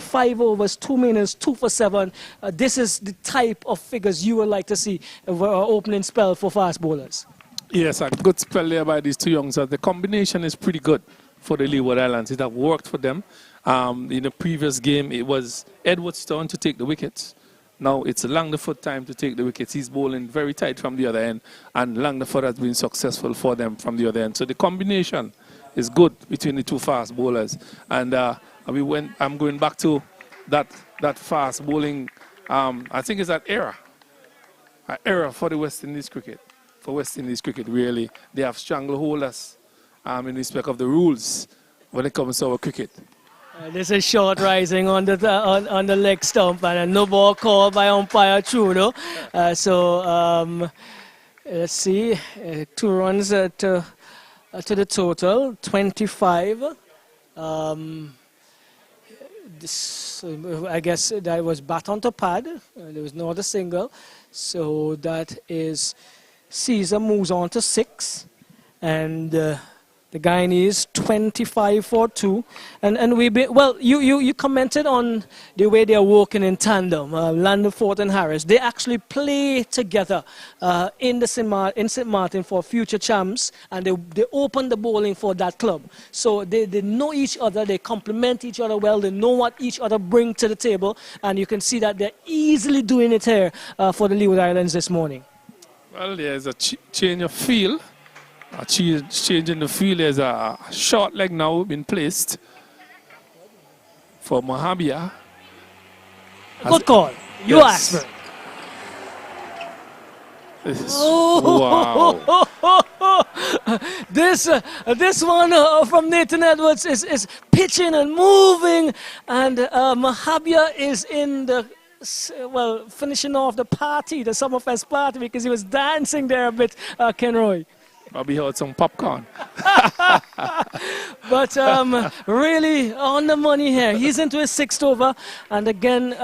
[SPEAKER 1] 5 overs, 2 maidens, 2 for 7. This is the type of figures you would like to see of opening spell for fast bowlers.
[SPEAKER 2] Yes, a good spell there by these two youngsters. The combination is pretty good for the Leeward Islands. It has worked for them. In the previous game, it was Edwards' turn to take the wickets. Now it's Landerford time to take the wickets. He's bowling very tight from the other end, and Landerford has been successful for them from the other end. So the combination is good between the two fast bowlers. And I'm going back to that fast bowling. I think it's an era for the West Indies cricket. For West Indies cricket, really, they have stranglehold us in respect of the rules when it comes to our cricket.
[SPEAKER 1] This is short rising on the leg stump, and a no ball call by umpire Trudeau. Let's see, 2 runs to the total, 25. I guess that was bat onto pad. There was no other single. So that is Caesar moves on to 6. And the Guyanese 25 for 2. And you commented on the way they are working in tandem, Landon Fort and Harris. They actually play together in St. Martin for future champs, and they open the bowling for that club. So they know each other, they complement each other well, they know what each other bring to the table, and you can see that they're easily doing it here for the Leeward Islands this morning.
[SPEAKER 2] Well, there's a change of feel. A change in the field. There's a short leg now been placed for Mahabia.
[SPEAKER 1] Good call. You
[SPEAKER 2] Yes.
[SPEAKER 1] asked for it.
[SPEAKER 2] Wow.
[SPEAKER 1] This one from Nathan Edwards is pitching and moving, and Mahabia is in the finishing off the party, the Summerfest party, because he was dancing there a bit, Kenroy.
[SPEAKER 2] Probably had some popcorn.
[SPEAKER 1] But really on the money here. He's into his 6th over, and again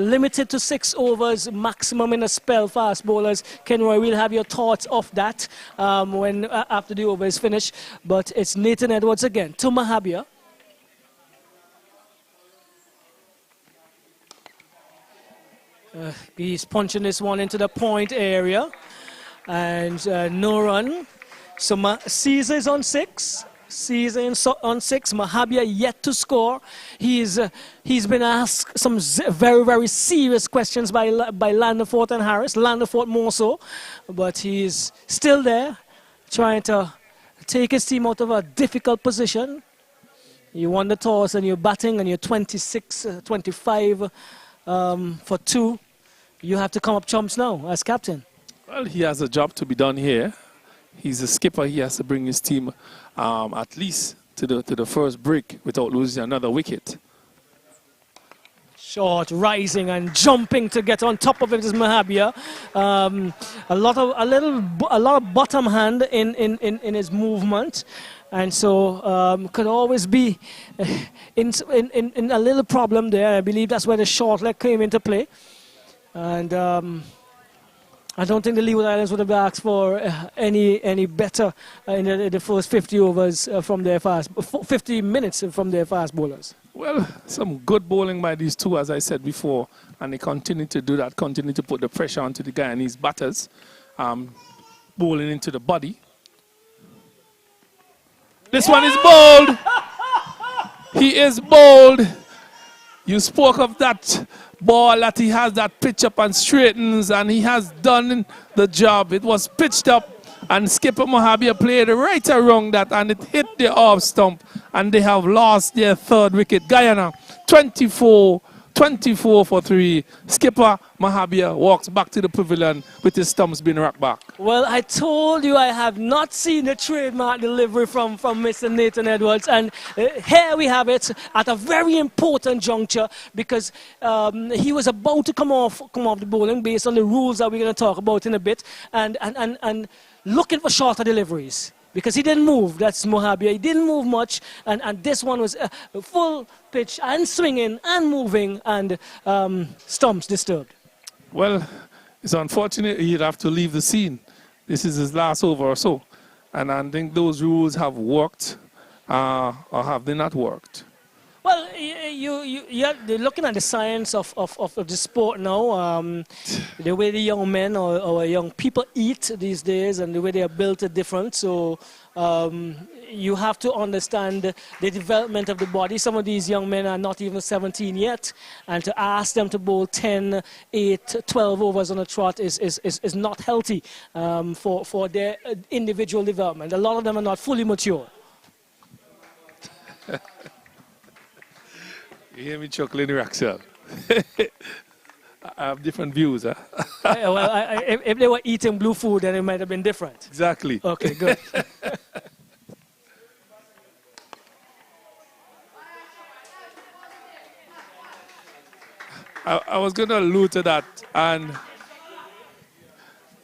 [SPEAKER 1] limited to 6 overs maximum in a spell, fast bowlers. Kenroy, we'll have your thoughts of that when after the over is finished. But it's Nathan Edwards again to Mahabia. He's punching this one into the point area, and no run. So Caesar is on 6. Caesar on 6. Mahabia yet to score. He's been asked some very, very serious questions by Landon Fort and Harris. Landon Fort more so, but he's still there, trying to take his team out of a difficult position. You won the toss and you're batting and you're 26, 25 for 2. You have to come up trumps now as captain.
[SPEAKER 2] Well, he has a job to be done here. He's a skipper. He has to bring his team at least to the first break without losing another wicket.
[SPEAKER 1] Short, rising and jumping to get on top of it is Mahabia. A lot of bottom hand in his movement, and so could always be in a little problem there. I believe that's where the short leg came into play, and. I don't think the Leeward Islands would have asked for any better in the first 50 overs from their 50 minutes from their fast bowlers.
[SPEAKER 2] Well, some good bowling by these two, as I said before, and they continue to do that, continue to put the pressure onto the Guyanese batters, bowling into the body. This one is bold. He is bold. You spoke of that ball that he has that pitch up and straightens, and he has done the job. It was pitched up, and skipper Mahabia played right around that, and it hit the off stump, and they have lost their 3rd wicket. Guyana 24 for 3. Skipper Mahabia walks back to the pavilion with his stumps being racked back.
[SPEAKER 1] Well, I told you I have not seen the trademark delivery from Mr. Nathan Edwards, and here we have it at a very important juncture, because he was about to come off the bowling based on the rules that we're going to talk about in a bit, and looking for shorter deliveries. Because he didn't move, that's Mahabia. He didn't move much, and this one was full pitch and swinging and moving, and stumps disturbed.
[SPEAKER 2] Well, it's unfortunate he'd have to leave the scene. This is his last over or so. And I think those rules have worked, or have they not worked?
[SPEAKER 1] Well, you're looking at the science of the sport now, the way the young men or young people eat these days, and the way they are built are different. So you have to understand the development of the body. Some of these young men are not even 17 yet, and to ask them to bowl 10, 8, 12 overs on a trot is not healthy for their individual development. A lot of them are not fully mature.
[SPEAKER 2] You hear me chuckling, Raxel? I have different views, huh?
[SPEAKER 1] If they were eating blue food, then it might have been different.
[SPEAKER 2] Exactly.
[SPEAKER 1] Okay, good.
[SPEAKER 2] I was going to allude to that, and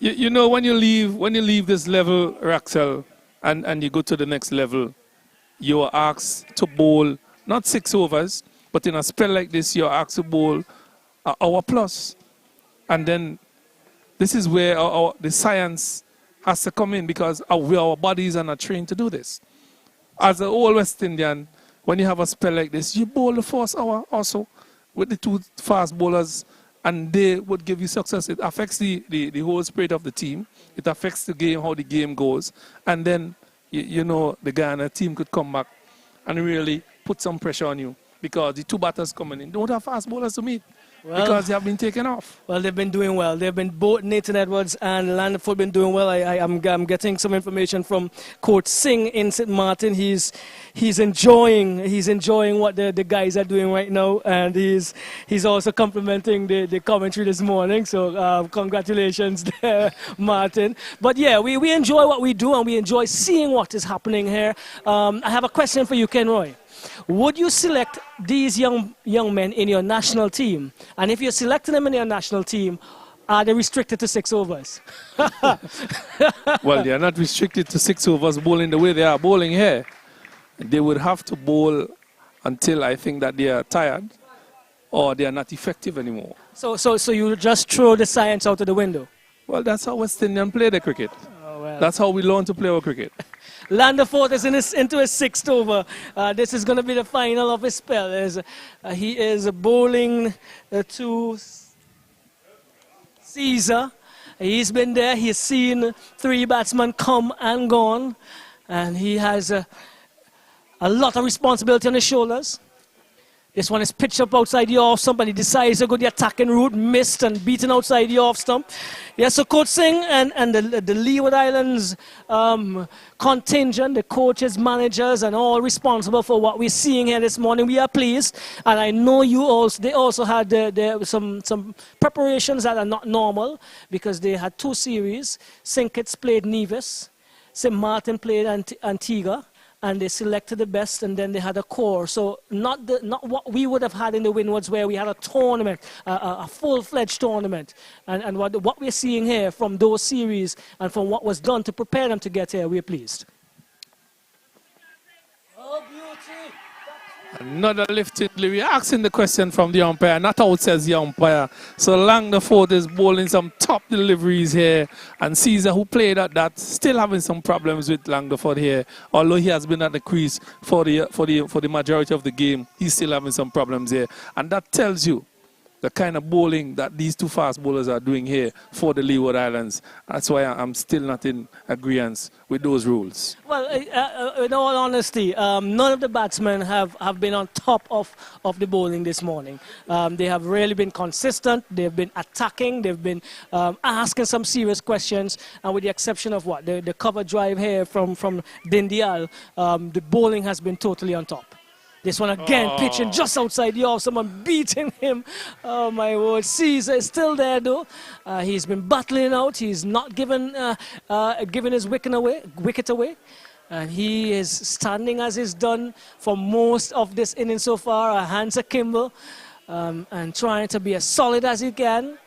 [SPEAKER 2] You know, when you leave this level, Raxel, and you go to the next level, you are asked to bowl not 6 overs, but in a spell like this, you're asked to bowl an hour plus. And then this is where the science has to come in, because our bodies are not trained to do this. As an old West Indian, when you have a spell like this, you bowl the first hour also with the 2 fast bowlers, and they would give you success. It affects the whole spirit of the team. It affects the game, how the game goes. And then, you know, the Guyana team could come back and really put some pressure on you, because the 2 batters coming in don't have fast bowlers to meet. Well, because they have been taken off.
[SPEAKER 1] Well, they've been doing well. They've been both Nathan Edwards and Landford been doing well. I'm getting some information from Coach Singh in St. Martin. He's enjoying what the guys are doing right now, and he's also complimenting the commentary this morning. So congratulations there, Martin. But yeah, we enjoy what we do, and we enjoy seeing what is happening here. I have a question for you, Ken Roy. Would you select these young men in your national team? And if you're selecting them in your national team, are they restricted to 6 overs?
[SPEAKER 2] Well, they are not restricted to 6 overs bowling the way they are bowling here. They would have to bowl until I think that they are tired or they are not effective anymore.
[SPEAKER 1] So you just throw the science out of the window?
[SPEAKER 2] Well, that's how West Indian play their cricket.
[SPEAKER 1] Oh, well.
[SPEAKER 2] That's how we learn to play our cricket.
[SPEAKER 1] Landerford is into his 6th over. This is going to be the final of his spell. He is bowling to Caesar. He's been there. He's seen 3 batsmen come and gone. And he has a lot of responsibility on his shoulders. This one is pitched up outside the off stump, and he decides to go the attacking route, missed and beaten outside the off stump. Yes, so Coach Singh and the Leeward Islands contingent, the coaches, managers, and all responsible for what we're seeing here this morning. We are pleased, and I know they also had some preparations that are not normal, because they had 2 series. St. Kitts played Nevis, St. Martin played Antigua. And they selected the best, and then they had a core. So not what we would have had in the Windwards, where we had a tournament, a full-fledged tournament. And what we're seeing here from those series and from what was done to prepare them to get here, we're pleased. Oh, beauty!
[SPEAKER 2] Another lifted delivery. Asking the question from the umpire, not out says the umpire. So Langford is bowling some top deliveries here, and Caesar, who played at that, still having some problems with Langford here. Although he has been at the crease for the majority of the game, he's still having some problems here, and that tells you the kind of bowling that these 2 fast bowlers are doing here for the Leeward Islands. That's why I'm still not in agreement with those rules.
[SPEAKER 1] Well, in all honesty, none of the batsmen have been on top of the bowling this morning. They have really been consistent. They've been attacking. They've been asking some serious questions. And with the exception of the cover drive here from Dindial, the bowling has been totally on top. This one again, pitching just outside the off, someone beating him. Oh my word, Caesar is still there though. He's been battling out. He's not given his wicket away. And he is standing as he's done for most of this inning so far, hands akimbo, and trying to be as solid as he can.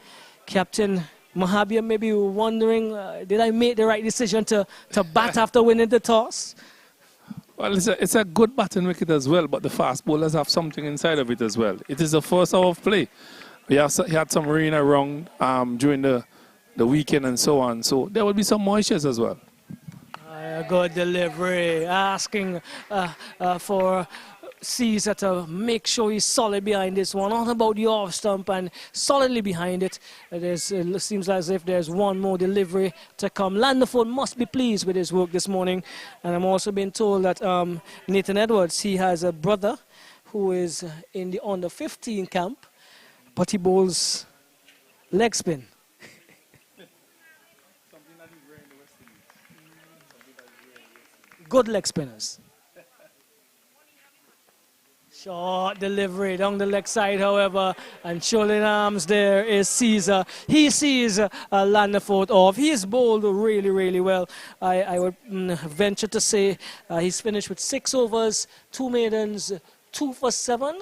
[SPEAKER 1] Captain Mahabir may be wondering, did I make the right decision to bat after winning the toss?
[SPEAKER 2] Well, it's a good batting wicket as well, but the fast bowlers have something inside of it as well. It is the first hour of play. He had some rain around during the weekend and so on, so there will be some moistures as well.
[SPEAKER 1] Good delivery, asking for Caesar to make sure he's solid behind this one, all about the off stump and solidly behind it. It seems as if there's one more delivery to come. Landford must be pleased with his work this morning, and I'm also being told that Nathan Edwards, he has a brother who is in the under 15 camp, but he bowls leg spin. Good leg spinners. Short delivery down the leg side, however, and shouldering arms there is Caesar. He sees Landford off. He is bowled really, really well. I would venture to say he's finished with 6 overs, 2 maidens, 2 for 7.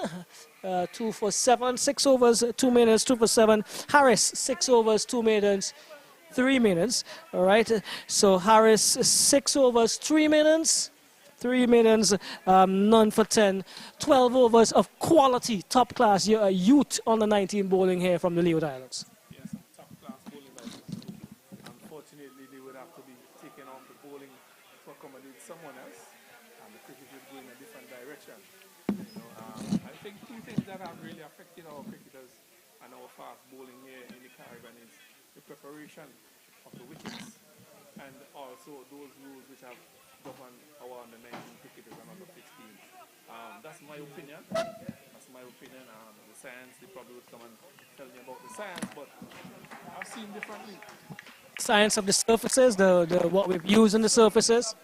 [SPEAKER 1] 6 overs, 2 maidens, 2 for 7. Harris, 6 overs, 2 maidens, 3 minutes. All right. So Harris 6 overs, 3 minutes. 3 minutes, none for 10. 12 overs of quality, top class youth on the 19 bowling here from the Leeward Islands.
[SPEAKER 2] Yes, some top class bowling by these two. Unfortunately, they would have to be taking off the bowling to accommodate someone else, and the cricket would go in a different direction. I think two things that have really affected our cricketers and our fast bowling here in the Caribbean is the preparation of the wickets and also those rules which have governed our under 19 cricketers and under 16s. That's my opinion. That's my opinion. The science, they probably would come and tell me about the science, but I've seen differently.
[SPEAKER 1] Science of the surfaces, the what we've used in the surfaces.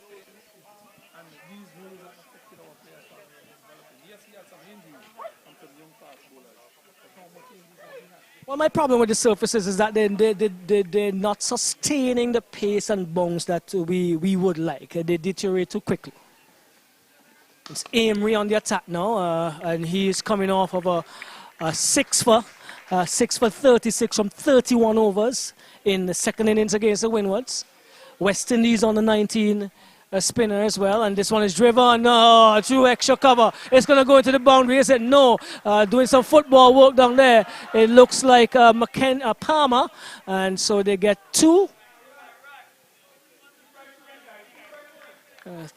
[SPEAKER 2] And these rules have affected our players as they are developing. Yes, we had some injuries from some young fast bowlers, but how much injuries have we had?
[SPEAKER 1] Well, my problem with the surfaces is that they're not sustaining the pace and bounce that we would like. They deteriorate too quickly. It's Amory on the attack now, and he's coming off of a 6 for 36 from 31 overs in the second innings against the Windwards. West Indies on the 19 spinner as well, and this one is driven. No, through extra cover. It's going to go into the boundary. Is it? No. Doing some football work down there. It looks like Palmer, and so they get two.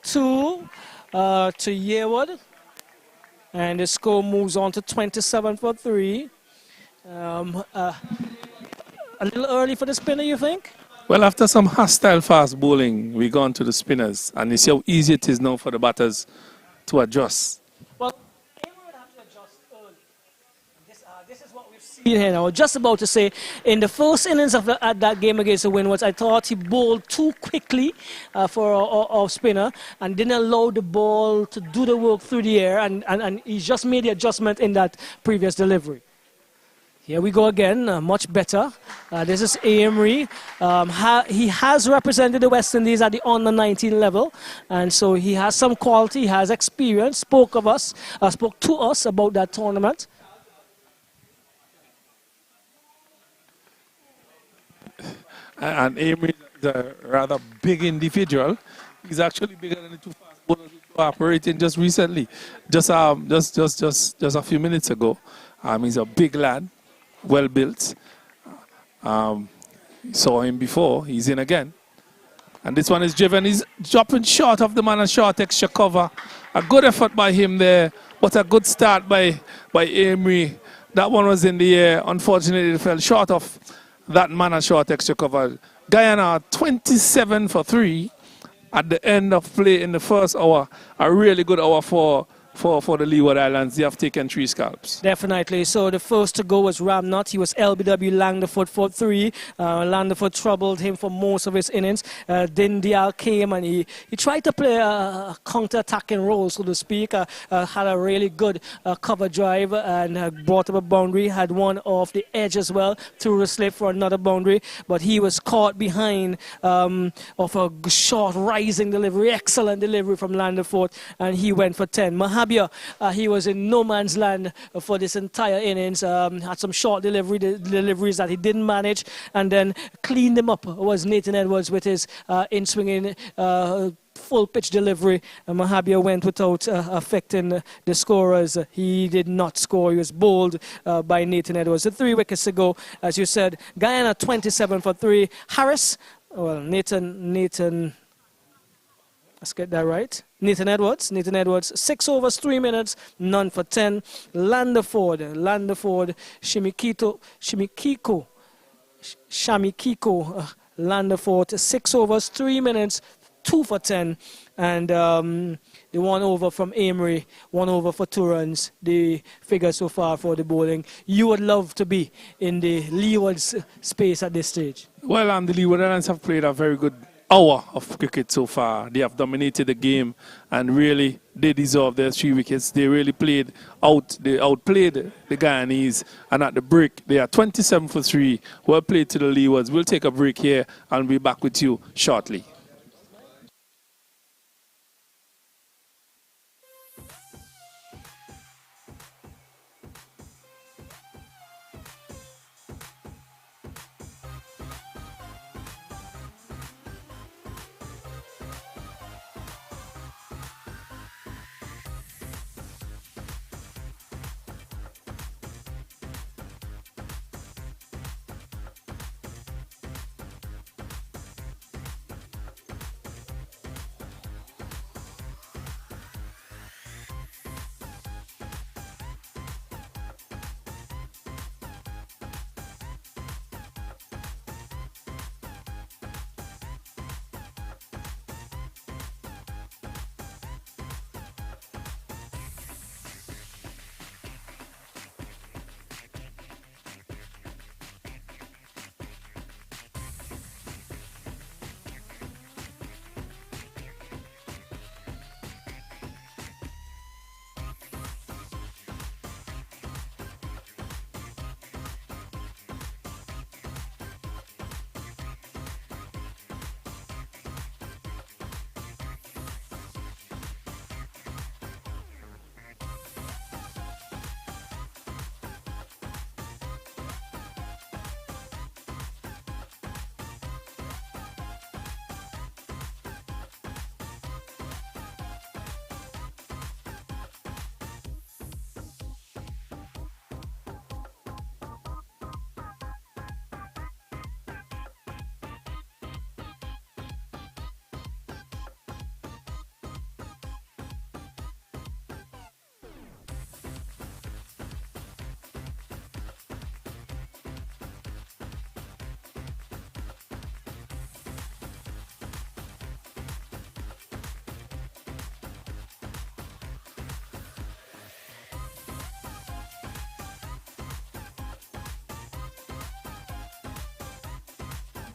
[SPEAKER 1] Two to Yearwood, and the score moves on to 27 for 3. A little early for the spinner, you think?
[SPEAKER 2] Well, after some hostile fast bowling, we gone to the spinners, and you see how easy it is now for the batters to adjust.
[SPEAKER 1] Well, Amory would have to adjust early. This is what we've seen here now. Just about to say, in the first innings of that game against the Windwards, I thought he bowled too quickly for our spinner and didn't allow the ball to do the work through the air, and he just made the adjustment in that previous delivery. Here we go again, much better. This is Amory. He has represented the West Indies at the under 19 level, and so he has some quality, he has experience, spoke to us about that tournament.
[SPEAKER 2] And Amory is a rather big individual. He's actually bigger than the two fast bowlers who were operating just recently, just a few minutes ago. He's a big lad. Well built. Saw him before. He's in again. And this one is driven. He's dropping short of the man and short extra cover. A good effort by him there. What a good start by Amory. That one was in the air. Unfortunately, it fell short of that man and short extra cover. Guyana 27 for 3 at the end of play in the first hour. A really good hour for the Leeward Islands. They have taken 3 scalps.
[SPEAKER 1] Definitely. So the first to go was Ramnot. He was LBW Langderfoot for 3. Langderfoot troubled him for most of his innings. Dindial came and he tried to play a counter-attacking role, so to speak. Had a really good cover drive and brought up a boundary. Had one off the edge as well, threw the slip for another boundary. But he was caught behind of a short rising delivery. Excellent delivery from Langderfoot, and he went for 10. He was in no man's land for this entire innings. Had some short deliveries that he didn't manage, and then cleaned them up was Nathan Edwards with his in-swinging full pitch delivery. Mahabia went without affecting the scorers. He did not score. He was bowled by Nathan Edwards. The 3 wickets to go, as you said. Guyana 27 for 3. Harris, well, Nathan. Let's get that right. Nathan Edwards, 6 overs, 3 minutes, none for 10. Landaford, Shamikiko, Landaford, 6 overs, 3 minutes, 2 for 10. And the 1 over from Amory, 1 over for 2 runs. The figure so far for the bowling. You would love to be in the Leewards space at this stage.
[SPEAKER 2] Well, the Leeward Islands have played a very good hour of cricket so far. They have dominated the game, and really they deserve their 3 wickets. They really played out. They outplayed the Guyanese, and at the break they are 27 for 3. Well played to the Leewards. We'll take a break here and be back with you shortly.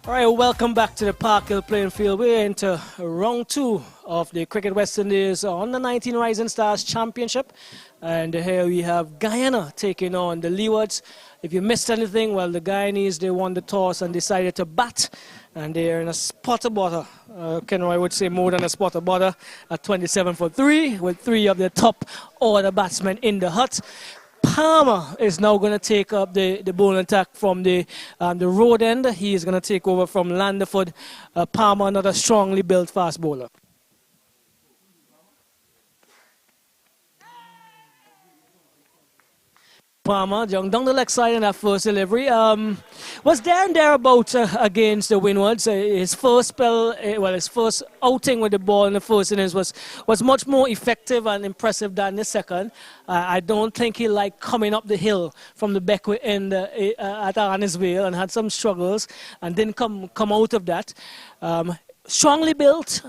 [SPEAKER 1] All right, welcome back to the Park Hill playing field. We're into round 2 of the Cricket West Indies Under 19 Rising Stars Championship. And here we have Guyana taking on the Leewards. If you missed anything, well, the Guyanese, they won the toss and decided to bat. And they're in a spot of butter. Kenroy would say more than a spot of butter at 27 for 3, with 3 of the top order batsmen in the hut. Palmer is now going to take up the bowling attack from the road end. He is going to take over from Landerford. Palmer, another strongly built fast bowler. Palmer, down the leg side in that first delivery. Was there and thereabouts against the Windies. His first spell, his first outing with the ball in the first innings was much more effective and impressive than the second. I don't think he liked coming up the hill from the back end at Arnisvale and had some struggles and didn't come out of that. Strongly built.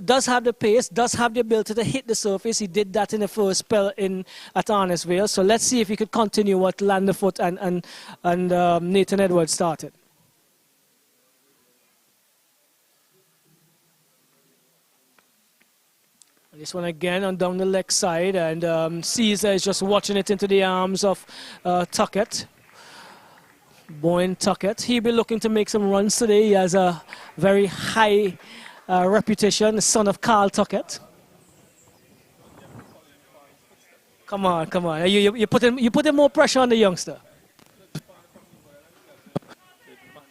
[SPEAKER 1] Does have the pace, does have the ability to hit the surface. He did that in the first spell at Arnisvale. So let's see if he could continue what Landerfoot and Nathan Edwards started. This one again on down the leg side, and Caesar is just watching it into the arms of Tuckett. Boyne Tuckett. He'll be looking to make some runs today. He has a very high reputation, the son of Carl Tuckett. Come on. You put more pressure on the youngster.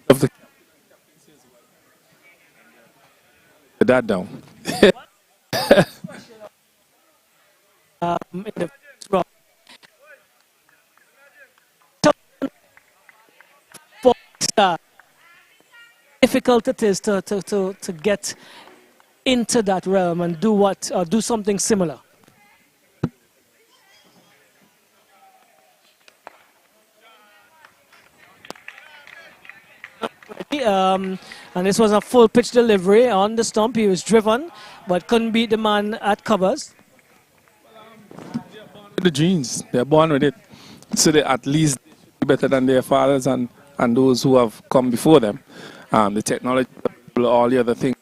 [SPEAKER 2] Of the that down.
[SPEAKER 1] In the round. Difficult it is to get into that realm and do something similar. And this was a full pitch delivery on the stump. He was driven, but couldn't beat the man at covers.
[SPEAKER 2] The genes, they're born with it, so they at least better than their fathers and those who have come before them. The technology, all the other things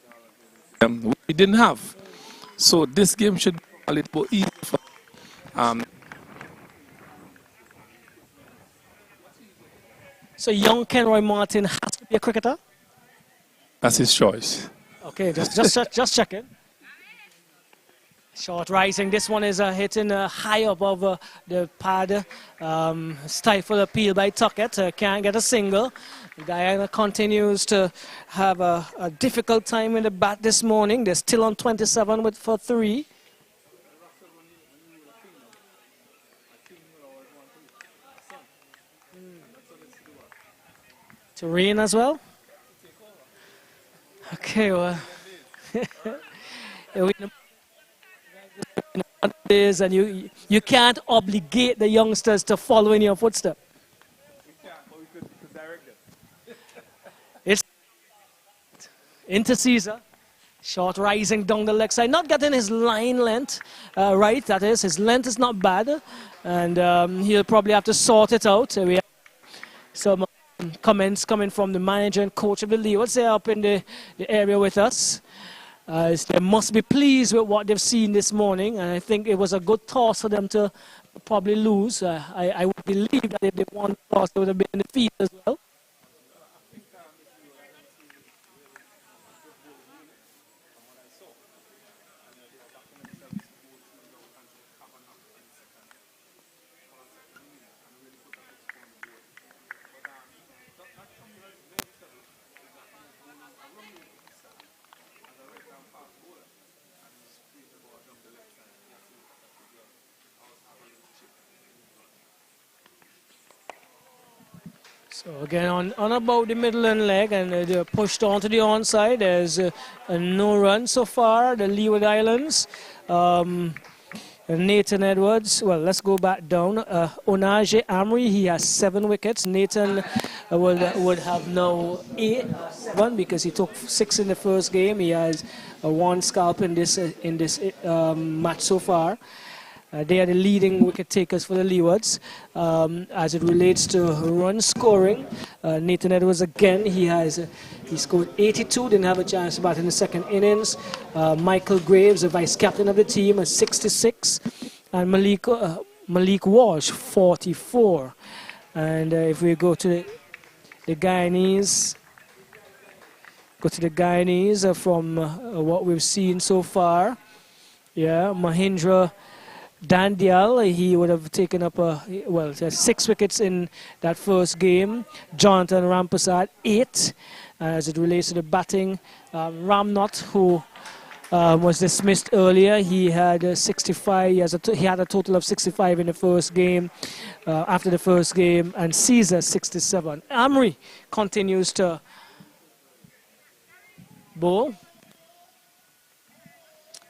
[SPEAKER 2] we didn't have. So this game should be a little easier for
[SPEAKER 1] So young Kenroy Martin has to be a cricketer?
[SPEAKER 2] That's his choice.
[SPEAKER 1] Okay, just checking. Short rising. This one is hitting high above the pad. Stifle appeal by Tuckett. Can't get a single. Guyana continues to have a difficult time in the bat this morning. They're still on 27 for 3. To rain as well. Okay, well. And you can't obligate the youngsters to follow in your footsteps. It's into Caesar. Short rising down the leg side. Not getting his line length right, that is. His length is not bad. And he'll probably have to sort it out. We have some comments coming from the manager and coach of the Leewards. They're up in the area with us. They must be pleased with what they've seen this morning, and I think it was a good toss for them to probably lose. I would believe that if they won the toss, they would have been in the field as well. So again, on about the middle and leg, and they're pushed onto the onside. There's no run so far. The Leeward Islands, Nathan Edwards. Well, let's go back down. Onaje Amri, he has 7 wickets. Nathan would have now 7 because he took 6 in the first game. He has 1 scalp in this match so far. They are the leading wicket takers for the Leewards. As it relates to run scoring, Nathan Edwards again, he scored 82, didn't have a chance to bat in the second innings. Michael Graves, the vice captain of the team, at 66, and Malik Walsh, 44. And if we go to the Guyanese, from what we've seen so far. Yeah, Mahindra Dandial, he would have taken up 6 wickets in that first game. Jonathan Rampasad, 8. As it relates to the batting, Ramnath, who was dismissed earlier, he had 65. He had a total of 65 in the first game. After the first game, and Caesar 67. Amri continues to bowl.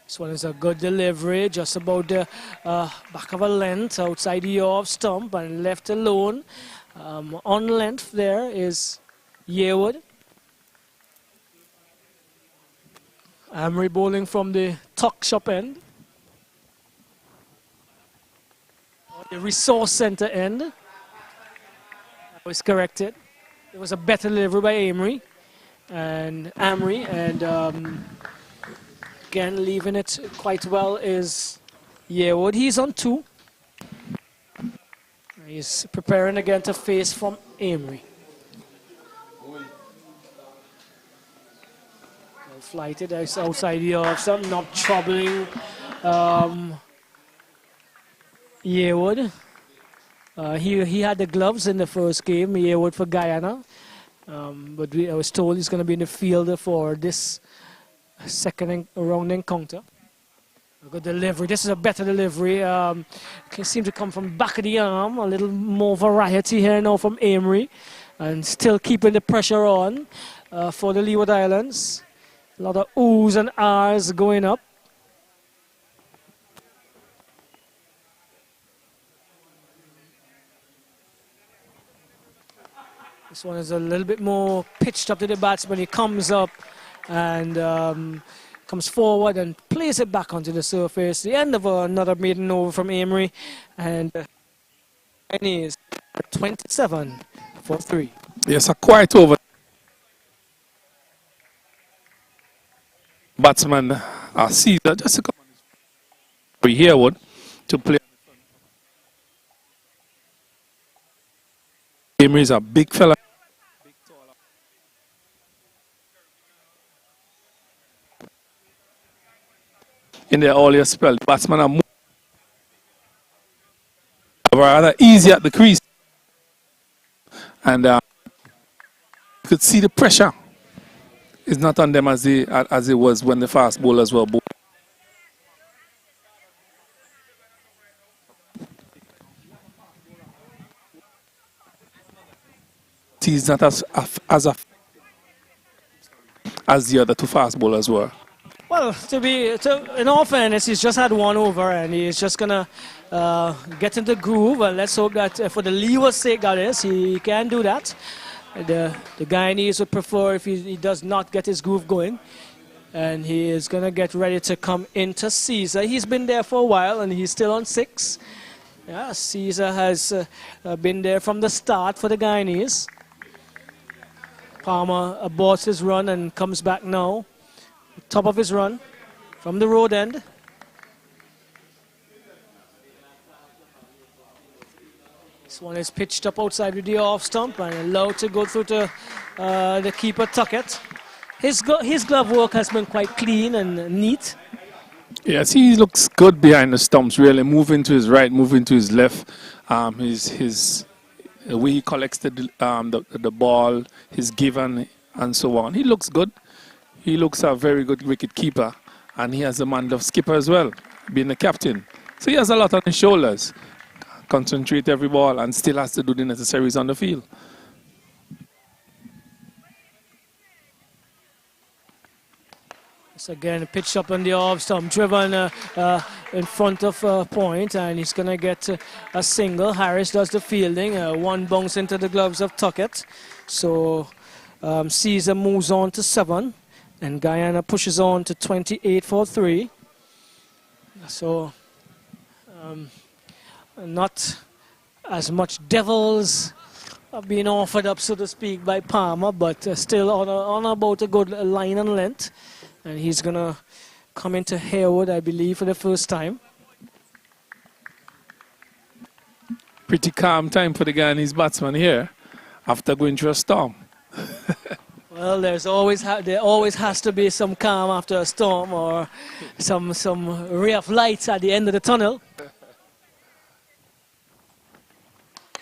[SPEAKER 1] This one is a good delivery, just about the back of a length outside the off stump and left alone. On length there is Yearwood. Amri bowling from the tuck shop end. The resource center end. That was corrected. It was a better delivery by Amri. And again, leaving it quite well is Yearwood. He's on 2. He's preparing again to face from Amri. Well flighted outside the off stump, not troubling Yearwood. He had the gloves in the first game, Yearwood for Guyana. But I was told he's going to be in the field for this second round encounter. A good delivery. This is a better delivery. Can seem to come from back of the arm. A little more variety here now from Amri. And still keeping the pressure on for the Leeward Islands. A lot of oohs and ahs going up. This one is a little bit more pitched up to the batsman. He comes up and comes forward and plays it back onto the surface. The end of another maiden over from Amri. And is 27 for 3.
[SPEAKER 2] Yes, a quiet over. Batsman Caesar just to come on Yearwood to play. Amri is a big fella. In the earlier spell, the batsmen are rather easy at the crease. And you could see the pressure is not on them as it was when the fast bowlers were bowling. He's not as the other 2 fast bowlers were.
[SPEAKER 1] Well, in all fairness, he's just had 1 over and he's just going to get into the groove. And let's hope that for the Leeward's sake, that is, he can do that. The Guyanese would prefer if he does not get his groove going. And he is going to get ready to come into Caesar. He's been there for a while and he's still on 6. Yeah, Caesar has been there from the start for the Guyanese. Palmer aborts his run and comes back now. Top of his run from the road end. This one is pitched up outside with the off stump and allowed to go through to the keeper Tuckett. His glove work has been quite clean and neat.
[SPEAKER 2] Yes, he looks good behind the stumps, really. Moving to his right, moving to his left. The way he collects the ball, his given, and so on. He looks good. He looks a very good wicket keeper. And he has the mind of skipper as well, being the captain. So he has a lot on his shoulders. Concentrate every ball and still has to do the necessaries on the field.
[SPEAKER 1] So again, pitched up on the off stump, driven in front of point, and he's going to get a single. Harris does the fielding, 1 bounce into the gloves of Tuckett. So Caesar moves on to 7, and Guyana pushes on to 28 for 3. So Not as much devils being offered up, so to speak, by Palmer, but still on about a good line and length. And he's going to come into Harewood, I believe, for the first time.
[SPEAKER 2] Pretty calm time for the Guyanese batsman here after going through a storm.
[SPEAKER 1] Well, there always has to be some calm after a storm, or some ray of light at the end of the tunnel.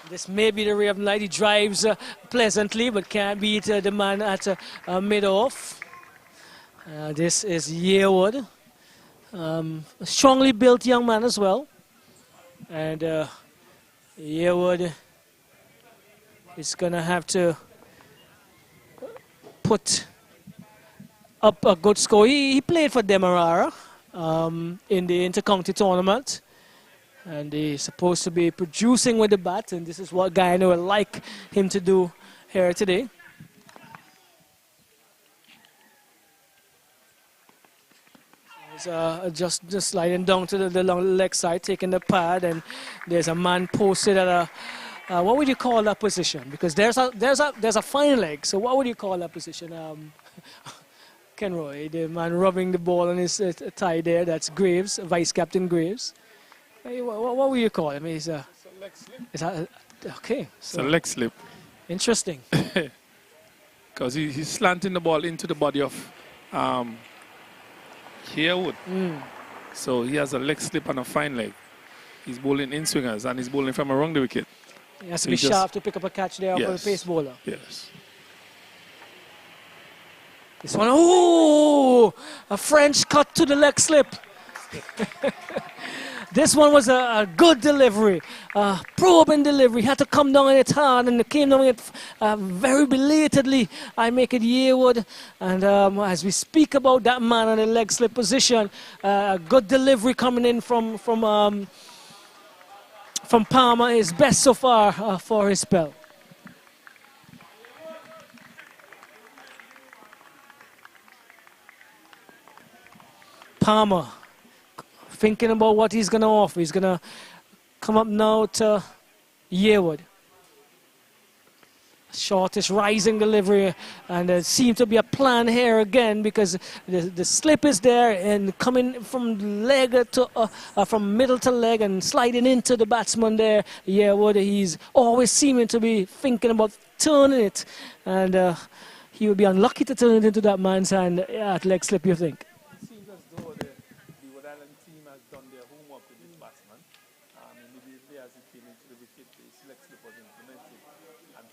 [SPEAKER 1] This may be the ray of light. He drives pleasantly, but can't beat the man at mid-off. This is Yearwood. A strongly built young man as well. And Yearwood is going to have to put up a good score. He played for Demerara in the inter-county tournament. And he's supposed to be producing with the bat, and this is what Guyana would like him to do here today. He's just sliding down to the long leg side, taking the pad, and there's a man posted at a what would you call that position? Because there's a fine leg. So what would you call that position? Kenroy, the man rubbing the ball on his tie there. That's Graves, Vice Captain Graves. What would you call him? It's a leg slip. Okay.
[SPEAKER 2] So, it's a leg slip.
[SPEAKER 1] Interesting.
[SPEAKER 2] Because he's slanting the ball into the body of Harewood. So he has a leg slip and a fine leg. He's bowling in swingers and he's bowling from around the wicket.
[SPEAKER 1] He has to be sharp to pick up a catch there for the pace bowler.
[SPEAKER 2] Yes.
[SPEAKER 1] This one, oh! A French cut to the leg slip. This one was a good delivery, probing delivery. Had to come down on it hard, and it came down on it very belatedly. I make it Yearwood, and as we speak about that man on the leg slip position, a good delivery coming in from Palmer, his best so far for his spell. Palmer thinking about what he's going to offer. He's going to come up now to Yearwood. Shortish rising delivery, and there seems to be a plan here again, because the slip is there and coming from leg to from middle to leg and sliding into the batsman there. Yearwood, he's always seeming to be thinking about turning it, and he would be unlucky to turn it into that man's hand at leg slip, you think?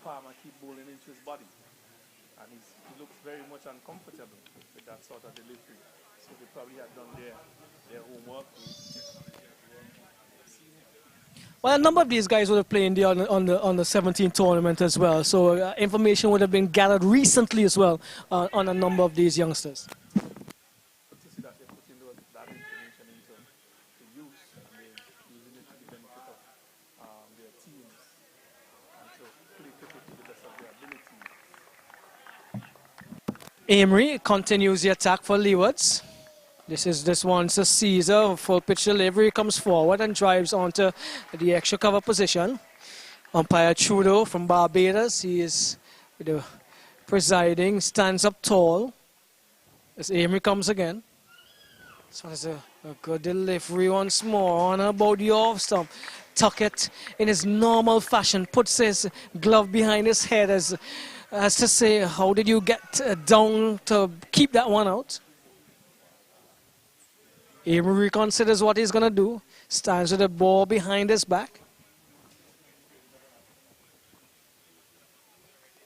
[SPEAKER 2] Palmer keep bowling into his body, and he looks very much uncomfortable with that sort of delivery. So they probably have done their homework.
[SPEAKER 1] Well, a number of these guys would have played on the 17th tournament as well, so information would have been gathered recently as well on a number of these youngsters.
[SPEAKER 2] Good to see that they're putting that information into use, and they're using it to the benefit of their teams.
[SPEAKER 1] Amory continues the attack for Leewards. This one's a Caesar, full pitch delivery, comes forward and drives onto the extra cover position. Umpire Trudeau from Barbados, he is the presiding, stands up tall as Amory comes again. This one is a good delivery once more on about the off stump. Tuckett in his normal fashion puts his glove behind his head as to say, how did you get down to keep that one out? Amory considers what he's going to do. Stands with the ball behind his back.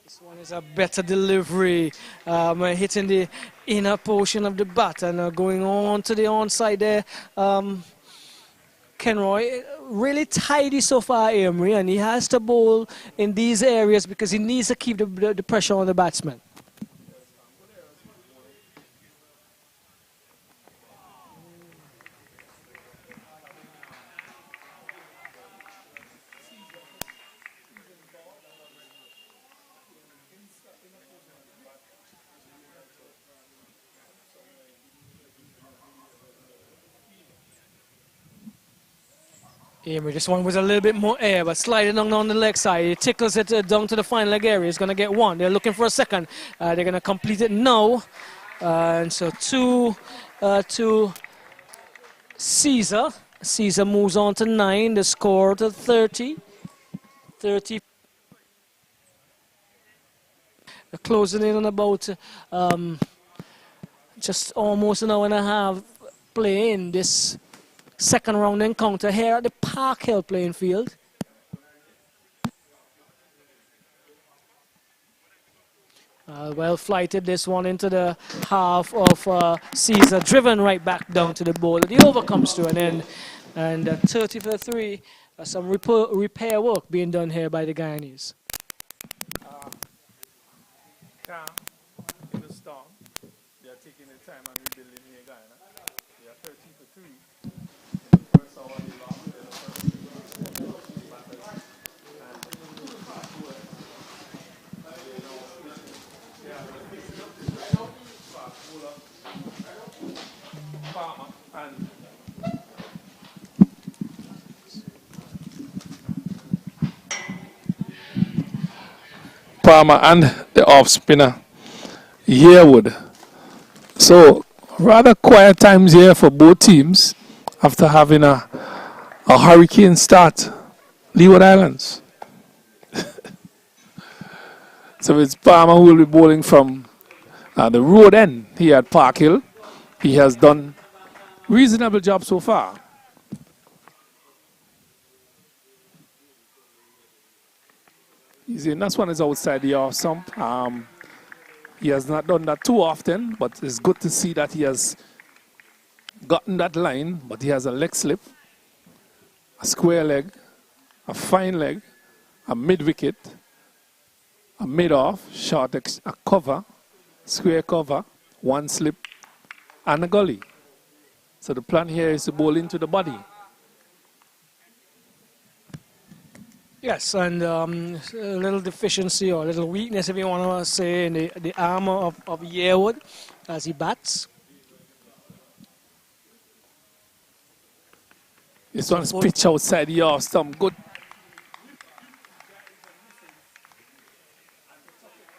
[SPEAKER 1] This one is a better delivery, hitting the inner portion of the bat and going on to the onside there. Kenroy, really tidy so far, Amory, and he has to bowl in these areas because he needs to keep the pressure on the batsman. Amy, this one was a little bit more air, but sliding on the leg side. It tickles it down to the final leg area. It's going to get one. They're looking for a second. They're going to complete it now. And so two to Caesar. Caesar moves on to 9. The score to 30. 30. They're closing in on about just almost an hour and a half playing this second round encounter here at the Park Hill playing field. Well flighted this one into the half of Caesar, driven right back down to the ball. The over comes to an end, and 30 for 3. Some repair work being done here by the Guyanese.
[SPEAKER 2] Calm in the storm. They are taking their time and rebuilding here, Guyana. They are 13 for 3. In the first hour, they lost in the first battle. Farmer and Palmer and the off spinner Yearwood. So rather quiet times here for both teams after having a hurricane start. Leeward Islands. So it's Palmer who will be bowling from the road end here at Park Hill. He has done reasonable job so far. He's in. That's one is outside the off stump. He has not done that too often, but it's good to see that he has gotten that line, but he has a leg slip, a square leg, a fine leg, a mid-wicket, a mid-off, short a cover, square cover, one slip, and a gully. So the plan here is to bowl into the body.
[SPEAKER 1] Yes, and a little deficiency or a little weakness, if you want to say, in the armor of Yearwood as he bats.
[SPEAKER 2] This one's pitch outside the off stump. Good.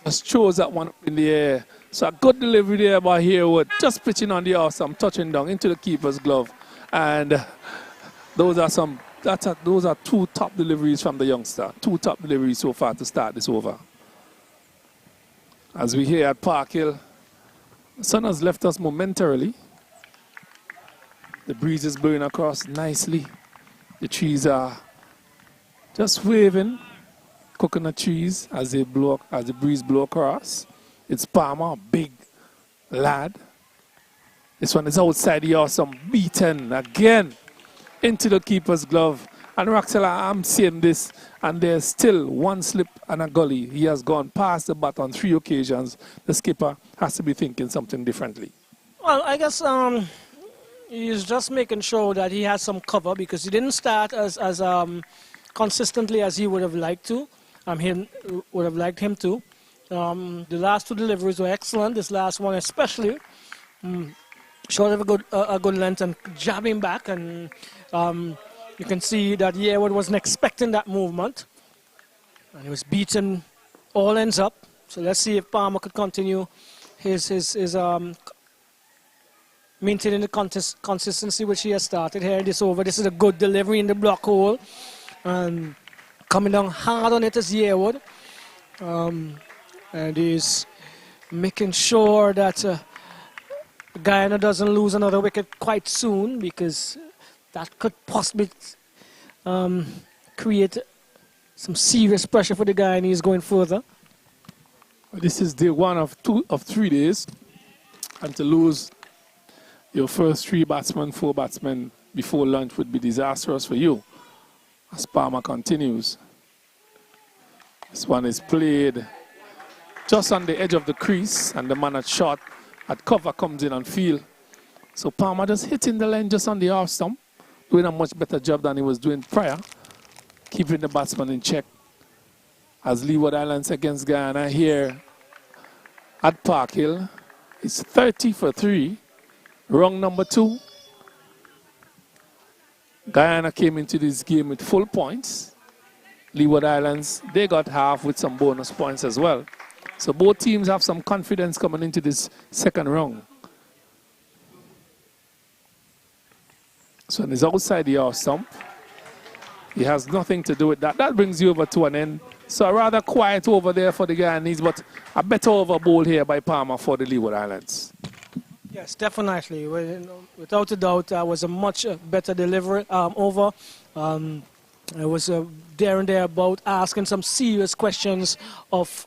[SPEAKER 2] Just throws that one up in the air. So a good delivery there by Yearwood. Just pitching on the off stump, touching down into the keeper's glove. And those are two top deliveries from the youngster. 2 top deliveries so far to start this over. As we hear at Park Hill, the sun has left us momentarily. The breeze is blowing across nicely. The trees are just waving, coconut trees as the breeze blow across. It's Palmer, a big lad. This one is outside the awesome, beaten again into the keeper's glove. And Roxella, I'm seeing this, and there's still one slip and a gully. He has gone past the bat on 3 occasions. The skipper has to be thinking something differently.
[SPEAKER 1] Well, I guess he's just making sure that he has some cover because he didn't start as consistently as he would have liked to. Him would have liked him to. The last 2 deliveries were excellent. This last one especially. Short of a good length and jabbing back, and you can see that Yearwood wasn't expecting that movement, and he was beaten all ends up. So let's see if Palmer could continue his maintaining the consistency which he has started here. This over. This is a good delivery in the block hole, and coming down hard on it is Yearwood, and he's making sure that Guyana doesn't lose another wicket quite soon, because that could possibly create some serious pressure for the Guyanese going further.
[SPEAKER 2] This is day 1 of 3 days, and to lose your first 3 batsmen, 4 batsmen before lunch would be disastrous for you. As Palmer continues, this one is played just on the edge of the crease, and the man at shot at cover comes in and field. So Palmer just hitting the line just on the off stump, doing a much better job than he was doing prior, keeping the batsman in check. As Leeward Islands against Guyana here at Park Hill, it's 30 for 3, rung number 2. Guyana came into this game with full points. Leeward Islands, they got half with some bonus points as well. So both teams have some confidence coming into this second round. So when he's outside the off stump, he has nothing to do with that. That brings you over to an end. So a rather quiet over there for the Guyanese, but a better over bowl here by Palmer for the Leeward Islands.
[SPEAKER 1] Yes, definitely. Without a doubt, was a much better delivery over. I was there and there about asking some serious questions of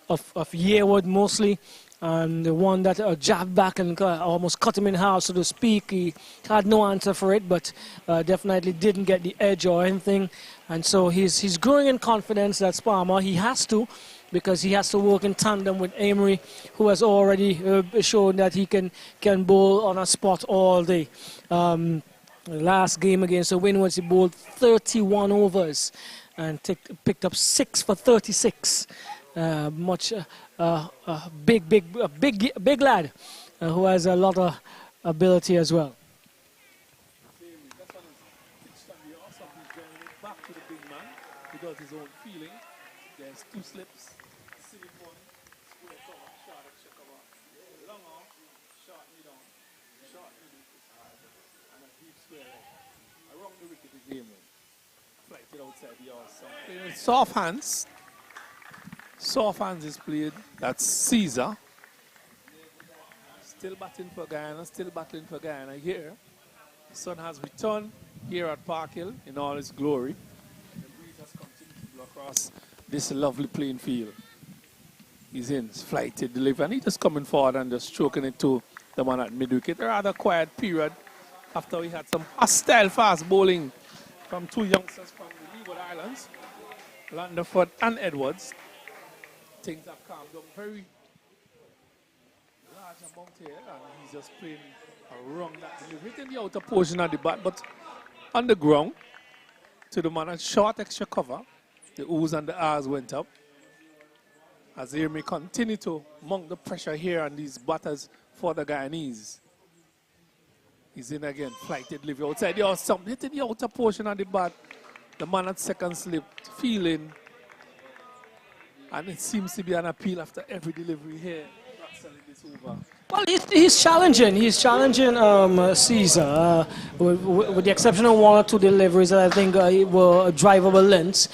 [SPEAKER 1] Yearwood mostly. And the one that jabbed back and almost cut him in half, so to speak. He had no answer for it, but definitely didn't get the edge or anything. And so he's growing in confidence. That's Palmer. He has to, because he has to work in tandem with Amory, who has already shown that he can bowl on a spot all day. Last game against the Windies, he bowled 31 overs and picked up 6 for 36. Big lad who has a lot of ability as well.
[SPEAKER 2] Back to the big man. He does his own feeling. There's 2 slips. Silly one, square cover, short extra cover. Long off, short mid on, short mid and a deep square leg. Around the wicket is game. Flighted outside the yard. So playing with soft hands. Soft hands is played. That's Caesar. Still batting for Guyana, still battling for Guyana here. The sun has returned here at Park Hill in all its glory. The breeze has continued to blow across this lovely playing field. He's in, flighted delivery, and he's just coming forward and just stroking it to the man at mid-wicket. A rather quiet period after we had some hostile fast bowling from 2 youngsters from the Leeward Islands, Landerford and Edwards. Things have calmed down very large amount here, and he's just playing around that delivery. Hitting the outer portion of the bat, but on the ground to the man at short extra cover. The oohs and the ahs went up. As they may continue to mount the pressure here on these batters for the Guyanese. He's in again, flighted delivery outside the off stump, hitting the outer portion of the bat. The man at second slip, feeling. And it seems to be an appeal after every delivery here. Not selling this over.
[SPEAKER 1] Well, he's challenging. He's challenging Caesar, with the exception of 1 or 2 deliveries that I think were drivable lengths.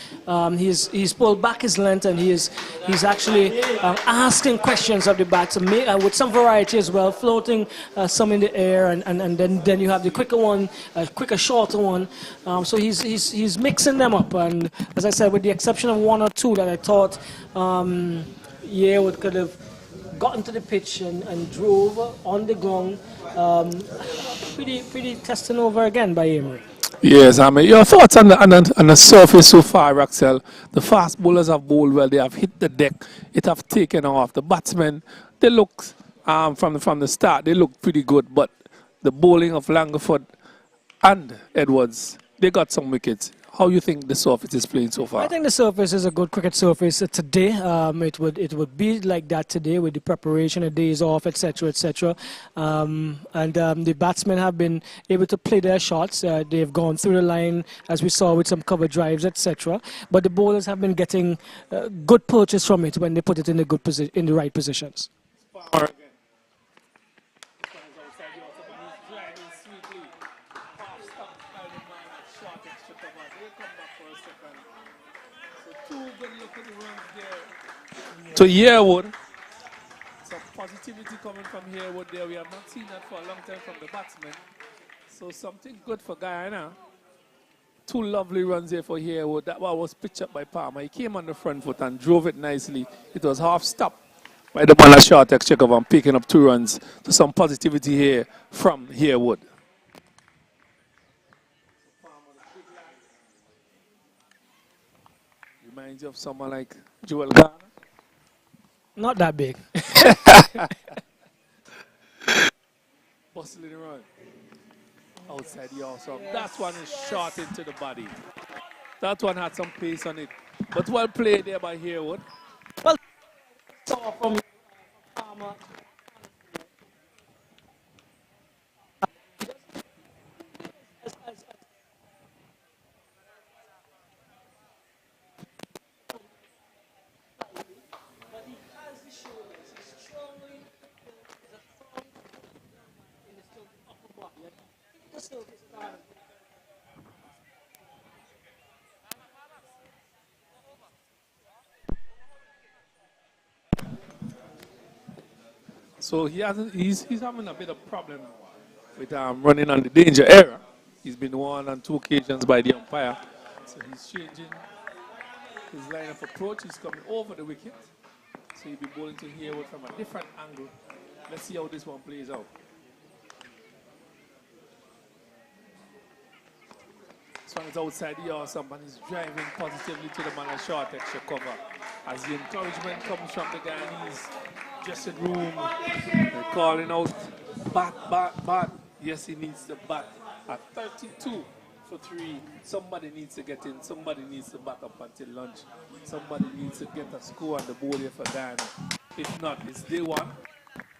[SPEAKER 1] He's pulled back his length, and he's actually asking questions of the bat with some variety as well, floating some in the air, and then you have the quicker one, quicker, shorter one. So he's mixing them up, and as I said, with the exception of 1 or 2 that I thought could have got into the pitch and drove on the ground. Pretty testing over again by Amory.
[SPEAKER 2] Yes, I mean, your thoughts on the surface so far, Raxel? The fast bowlers have bowled well. They have hit the deck. It have taken off. The batsmen, they look from the start, they look pretty good. But the bowling of Langerford and Edwards, they got some wickets. How do you think the surface is playing so far?
[SPEAKER 1] I think the surface is a good cricket surface today. It would be like that today with the preparation, the days off, etc., etc. The batsmen have been able to play their shots. They've gone through the line, as we saw with some cover drives, etc. But the bowlers have been getting good purchase from it when they put it in the right positions.
[SPEAKER 2] So Yearwood, some positivity coming from Yearwood there. We have not seen that for a long time from the batsmen. So something good for Guyana. 2 lovely runs here for Yearwood. That one was pitched up by Palmer. He came on the front foot and drove it nicely. It was half stopped by the man at short extra cover and picking up 2 runs. So some positivity here from Yearwood. Reminds you of someone like Joel Garner.
[SPEAKER 1] Not that big.
[SPEAKER 2] Bustling around. Outside the awesome. That one is short into the body. That one had some pace on it. But well played there by Yearwood.
[SPEAKER 1] Well, saw from Palmer.
[SPEAKER 2] So he's having a bit of problem with running on the danger area. He's been warned on 2 occasions by the umpire. So he's changing his line of approach. He's coming over the wicket. So he'll be bowling to Hayward from a different angle. Let's see how this one plays out. This one is outside the yard. Somebody's driving positively to the man at short extra cover. As the encouragement comes from the Guyanese dressing room, they're calling out, bat, bat, bat. Yes, he needs the bat. At 32 for 3, somebody needs to get in. Somebody needs to bat up until lunch. Somebody needs to get a score on the board here for Guyana. If not, it's day 1,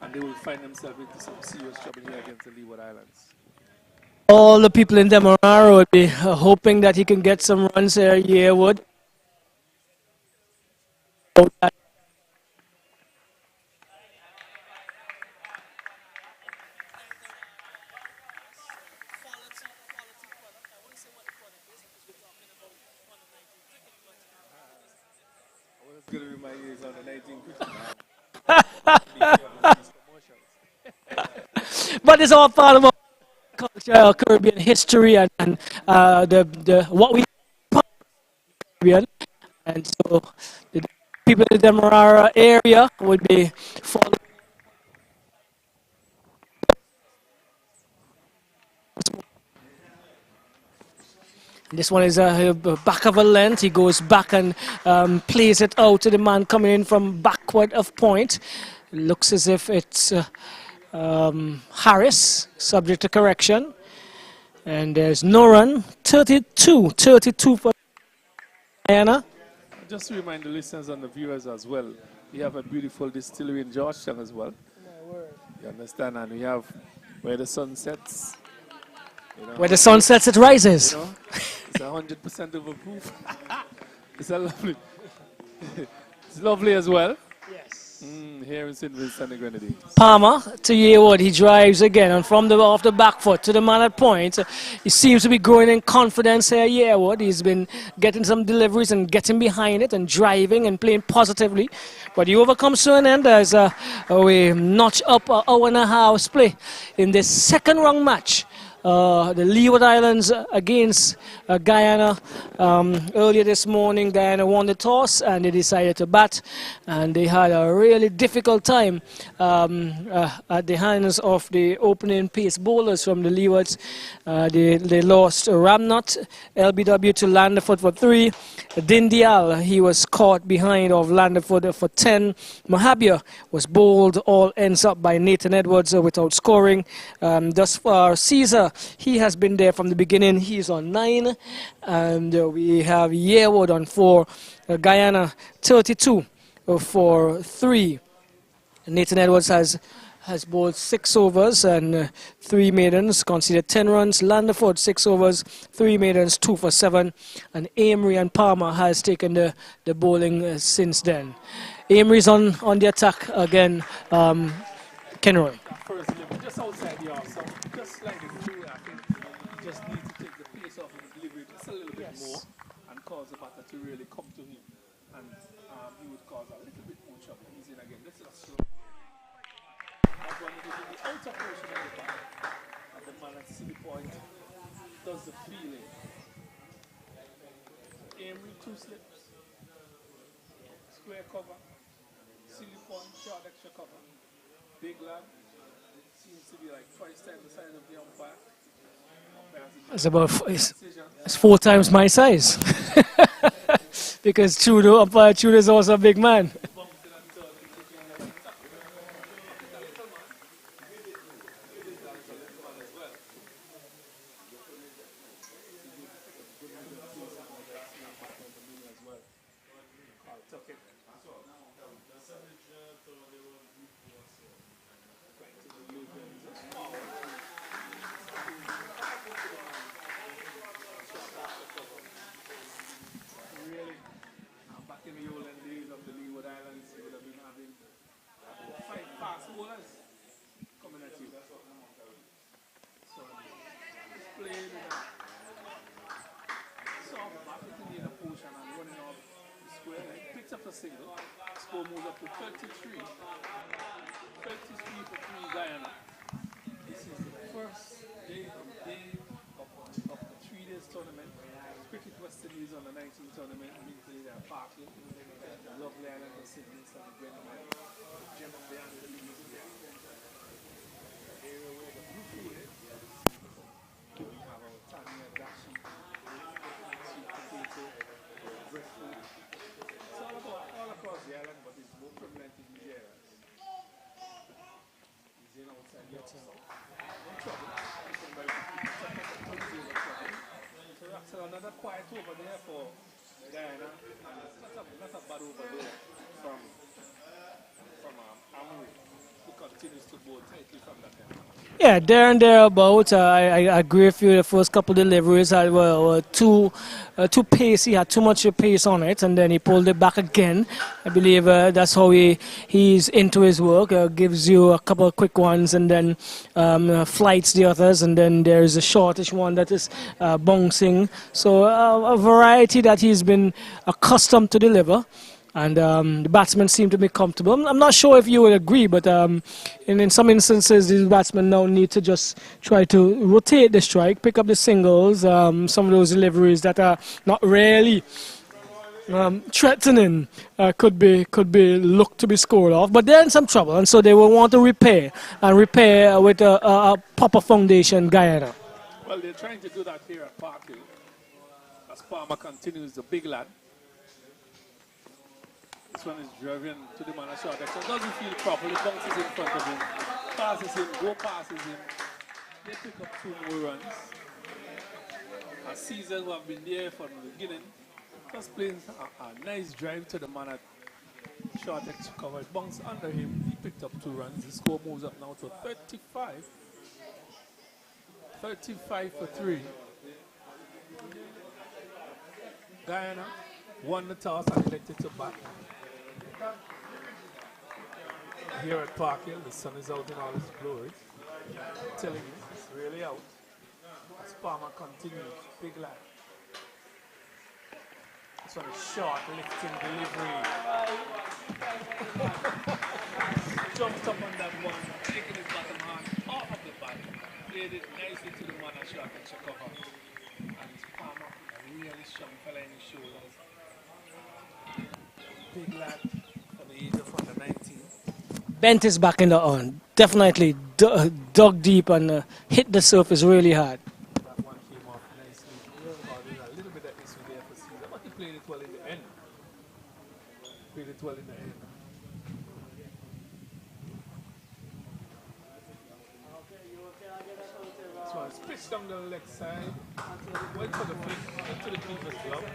[SPEAKER 2] and they will find themselves into some serious trouble here against the Leeward Islands.
[SPEAKER 1] All the people in Demerara would be hoping that he can get some runs here, Yearwood.
[SPEAKER 2] It's going to be my years on the 19
[SPEAKER 1] But it's all part of our culture, Caribbean history, and the what we Caribbean. And so the people in the Demerara area would be following. This one is a back of a length. He goes back and plays it out to the man coming in from backward of point. Looks as if it's Harris, subject to correction. And there's no run. 32 for Guyana.
[SPEAKER 2] Just to remind the listeners and the viewers as well, we have a beautiful distillery in Georgetown as well. You understand? And we have where the sun sets. You know,
[SPEAKER 1] Where the sun sets, it rises.
[SPEAKER 2] You know, it's 100% of a proof. It's a lovely. It's lovely as well.
[SPEAKER 1] Yes.
[SPEAKER 2] Here in St. Vincent and Grenadines.
[SPEAKER 1] Palmer to Yearwood. He drives again, and from the off the back foot to the man at point. He seems to be growing in confidence here, Yearwood. He's been getting some deliveries and getting behind it and driving and playing positively. But he overcomes to an end as we notch up an hour and a half play in this second round match. The Leeward Islands against Guyana. Earlier this morning, Guyana won the toss and they decided to bat, and they had a really difficult time at the hands of the opening pace bowlers from the Leewards. They lost Ramnot, LBW to Landerford for 3. Dindial, he was caught behind of Landerford for 10. Mahabia was bowled all ends up by Nathan Edwards without scoring. Thus far, Caesar, he has been there from the beginning. He's on 9. And we have Yearwood on 4. Guyana 32 for 3. Nathan Edwards has bowled 6 overs and 3 maidens, conceded 10 runs. Landerford 6 overs, 3 maidens, 2 for 7. And Amory and Palmer has taken the bowling since then. Amory's on the attack again. Kenroy.
[SPEAKER 2] First delivery, just outside the off, so just slightly through, I think he just needs to take the pace off of the delivery just a little bit more and cause the batter to really come to him. And he would cause a little bit more trouble. He's in again. This is a slow. That one is in the outer portion of the bat. And the man at City Point does the feeling. Amory 2 slips. Square cover. City Point, short extra cover. Big lad. Seems to be like twice times the size of the umpire.
[SPEAKER 1] It's 4 times my size. Because umpire Trudeau is also a big man.
[SPEAKER 2] Back in the olden days of the Leeward Islands. another single. Score moves up to 33. 33 for 3 Guyana. This is the first day of the 3 days tournament. Cricket West Indies on the 19th tournament. Being played at Parkhill. The lovely island of Sydney and the Glen Mile. The gem of the island of Leewards. The area where the blue food is. We have our Tanya Dashi, sweet potato, breadfruit. It's all across the island, but it's more prevalent in these areas. He's in outside the outside. No trouble. So that's another quiet over there for Guyana. And not a bad over there from Amory, who continues to bowl tightly from that end.
[SPEAKER 1] Yeah, there and thereabouts. I agree with you. The first couple deliveries were too pacey. Had too much pace on it, and then he pulled it back again. I believe that's how he's into his work. Gives you a couple of quick ones, and then flights the others, and then there's a shortish one that is bouncing. So a variety that he's been accustomed to deliver. And the batsmen seem to be comfortable. I'm not sure if you would agree, but in some instances, these batsmen now need to just try to rotate the strike, pick up the singles, some of those deliveries that are not really threatening could be looked to be scored off. But they're in some trouble, and so they will want to repair with a proper foundation, Guyana.
[SPEAKER 2] Well, they're trying to do that here at Parkhill. As Palmer continues, the big lad. This one is driven to the man a short extra. Doesn't feel properly, bounces in front of him, passes him, passes him. They pick up 2 more runs. As Caesar, who have been there from the beginning, just playing a nice drive to the man at short extra cover. It bounced under him. He picked up 2 runs. The score moves up now to 35. 35 for 3. Guyana won the toss and elected to bat. Here at Parkhill, the sun is out in all its glory. I'm telling you, it's really out. As Palmer continues, big lad. This one is short, lifting delivery. Jumped up on that one, taking his bottom hand off of the bat. Played it nicely to the man at short extra cover. And it's Palmer, a really strong fella in his shoulders. Big lad for the age of under 19.
[SPEAKER 1] Bent his back in the on. Definitely dug deep and hit the surface really hard.
[SPEAKER 2] That one came off nicely. There's a little bit of issue there for Caesar, but he played it well in the end. Played it well in the end. This one is pitched down the leg side. Went for the flick, into the keeper's glove.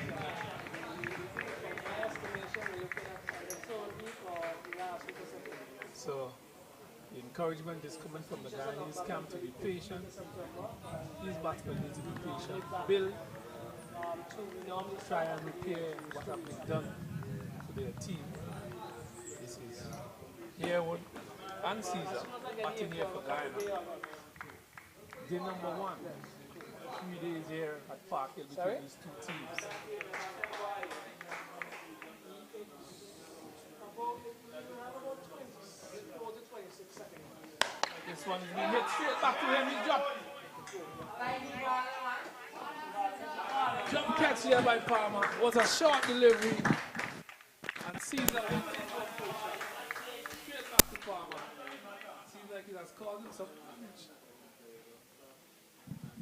[SPEAKER 2] So the encouragement is coming from the Guyanese camp to be patient. These batsmen need to be patient. Build, try and repair what has been done to their team. This is Leewards and Caesar batting here for Guyana. Day number 1. 3 days here at Parkhill between these 2 teams. This one is being hit straight back to him. He dropped. Jump catch here by Palmer. Was a short delivery. And Caesar went into a push. Straight back to Palmer. Seems like it has caused him some damage.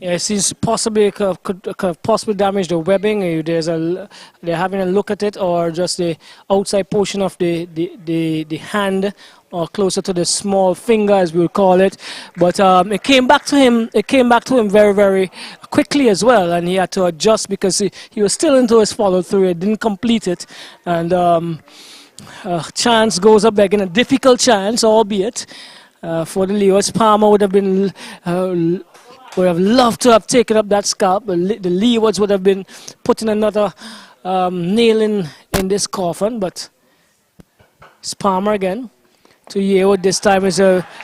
[SPEAKER 1] Yeah, it seems possibly could possibly damage the webbing. They're having a look at it, or just the outside portion of the hand, or closer to the small finger, as we would call it. But it came back to him. It came back to him very, very quickly as well, and he had to adjust because he was still into his follow through. He didn't complete it, and chance goes up begging, a difficult chance, albeit for the Leewards. Palmer would have been. Would have loved to have taken up that scalp. The Leewards would have been putting another nail in this coffin, but it's Palmer again. To Yearwood, this time is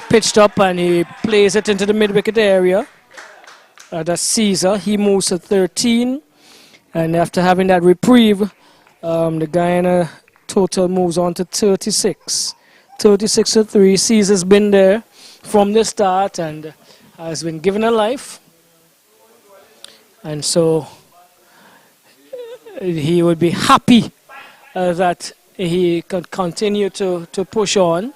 [SPEAKER 1] pitched up and he plays it into the mid-wicket area. That's Caesar. He moves to 13. And after having that reprieve, the Guyana total moves on to 36. 36 to 3. Caesar's been there from the start and has been given a life. And so he would be happy that he could continue to push on.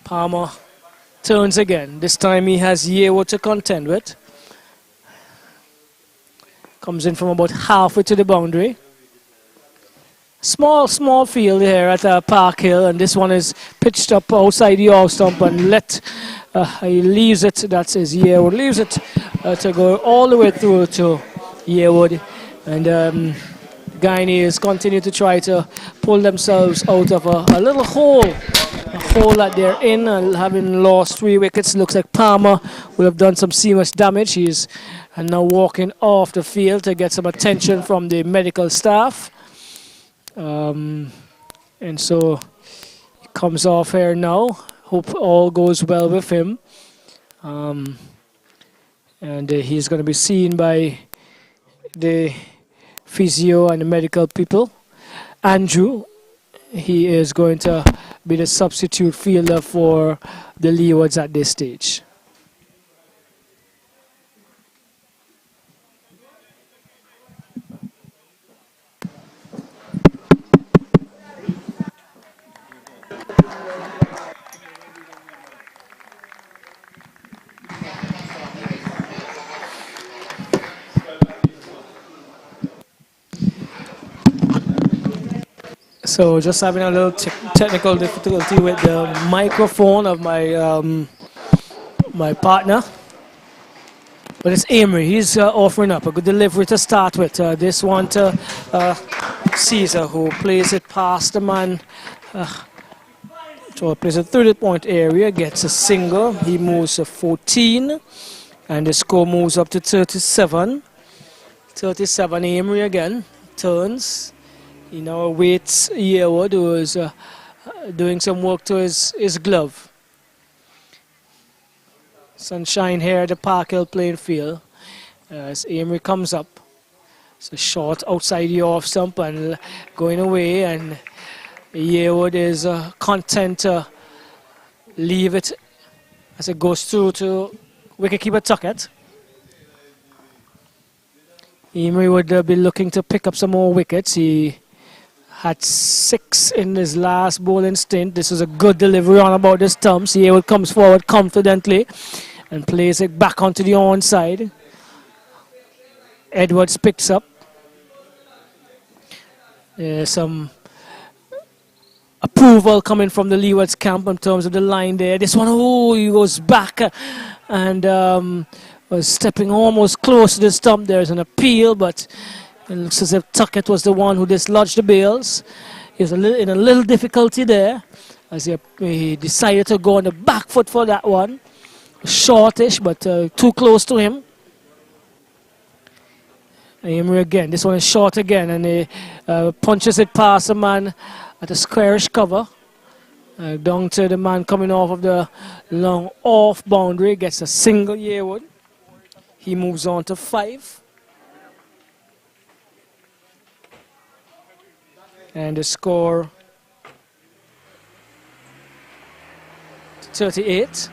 [SPEAKER 1] Palmer turns again. This time he has Yearwood to contend with. Comes in from about halfway to the boundary. Small field here at Park Hill, and this one is pitched up outside the off stump and he leaves it, that's his Yearwood, leaves it to go all the way through to Yearwood. And Guyanese continue to try to pull themselves out of a little hole. A hole that they're in, and having lost 3 wickets. Looks like Palmer will have done some serious damage. He's now walking off the field to get some attention from the medical staff. And so he comes off here now. Hope all goes well with him. And he's going to be seen by the physio and the medical people. Andrew, he is going to be the substitute fielder for the Leewards at this stage. So just having a little technical difficulty with the microphone of my my partner. But it's Amory. He's offering up a good delivery to start with. This one to Caesar, who plays it past the man. So plays it through the point area, gets a single. He moves to 14, and the score moves up to 37. 37, Amory again turns. He now awaits Yearwood, who is doing some work to his glove. Sunshine here at the Park Hill playing field as Amory comes up. It's a shot outside the off stump and going away, and Yearwood is content to leave it as it goes through to wicketkeeper Tuckett. Amory would be looking to pick up some more wickets. He had 6 in his last bowling stint. This was a good delivery on about the stumps. Yearwood comes forward confidently and plays it back onto the onside. Edwards picks up. There's some approval coming from the Leewards camp in terms of the line there. This one, oh, he goes back and was stepping almost close to the stump. There's an appeal, but it looks as if Tuckett was the one who dislodged the bails. He was in a little difficulty there as he decided to go on the back foot for that one. Shortish, but too close to him. Amory again. This one is short again, and he punches it past the man at a squarish cover. Down to the man coming off of the long off boundary. Gets a single Yearwood. He moves on to 5. And the score 38.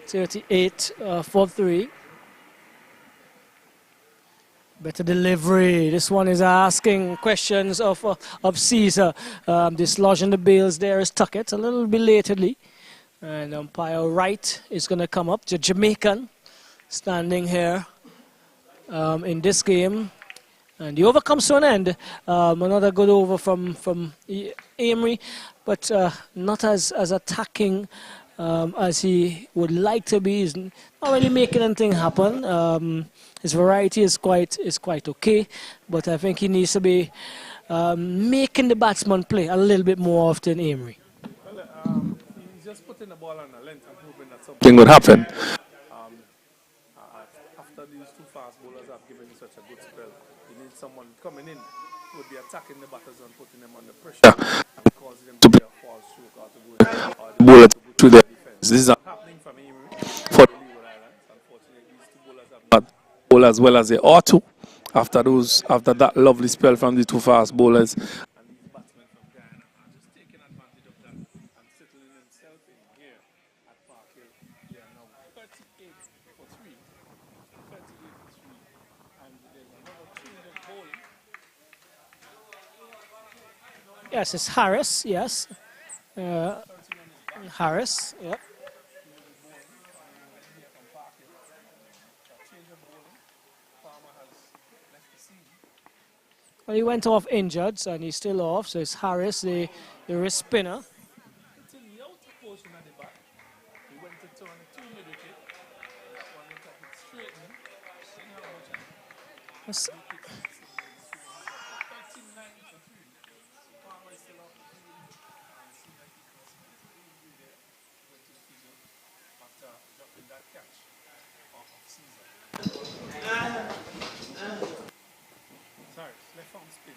[SPEAKER 1] 38 for 3. Better delivery. This one is asking questions of Caesar. Dislodging the bails there is Tuckett a little belatedly. And umpire Wright is going to come up. The Jamaican standing here in this game. And the over comes to an end. Another good over from Amory, but not as attacking as he would like to be. He's not really making anything happen. His variety is quite okay, but I think he needs to be making the batsman play a little bit more often, Amory.
[SPEAKER 2] Well, he's just putting the ball on the length and hoping that something would happen. After these 2 fast bowlers have given you such a good spell, you need someone coming in who would be attacking the batters and putting them under pressure and causing them to play a false stroke or the bowler to go through their defense. This is not happening for me for the Leeward Islands. Unfortunately, these 2 bowlers have not bowled as well as they ought to, after that lovely spell from the two fast bowlers. And these batsmen from Guyana are just taking advantage of that and settling themselves in here at Park Hill. They are now 38 for 3. 38 for 3. And there's another change of bowling.
[SPEAKER 1] Yes, it's Harris. Yes, Harris. Yep. Well, he went off injured, so and he's still off. So it's Harris, the wrist spinner.
[SPEAKER 2] Until the outer portion at the back, he went to turn a 2 middle kick. That one looked like it's straight in. See how much
[SPEAKER 1] That's-
[SPEAKER 2] 39 for 3. Palmer is still off the field. And it seemed like he was injury there. He went to the physio after dropping that catch off of Caesar. Sorry, left arm spin.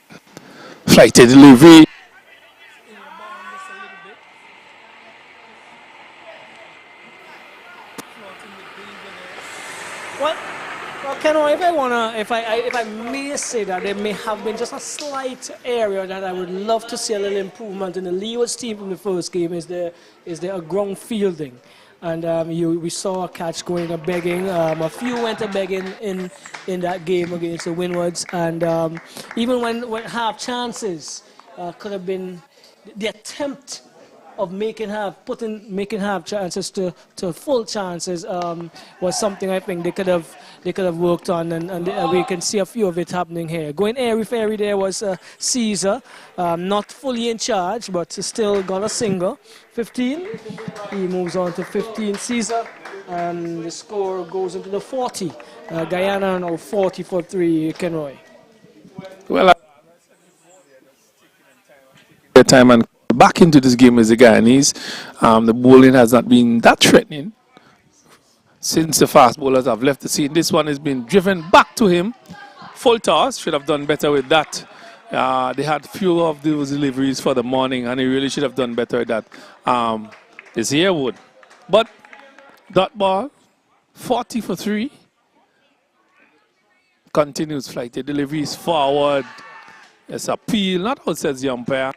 [SPEAKER 2] Flighted delivery. In the ball just a little bit. Floating with danger there.
[SPEAKER 1] well, Ken, if I may say that there may have been just a slight area that I would love to see a little improvement in the Leewards team from the first game is their ground fielding. And we saw a catch going to begging. A few went to begging in that game against the Windies. And even when half chances could have been the attempt of making half chances to full chances was something I think they could have worked on, and we can see a few of it happening here. Going airy-fairy there was Caesar, not fully in charge, but still got a single. 15, he moves on to 15 Caesar, and the score goes into the 40. Guyana now 40 for 3, Kenroy.
[SPEAKER 2] Well, their time and back into this game as the Guyanese. The bowling has not been that threatening since the fast bowlers have left the scene. This one has been driven back to him. Full toss, should have done better with that. They had fewer of those deliveries for the morning, and he really should have done better with that. This Yearwood. But that ball, 40 for 3. Continues flighted deliveries forward. It's a peel, not out, says the umpire.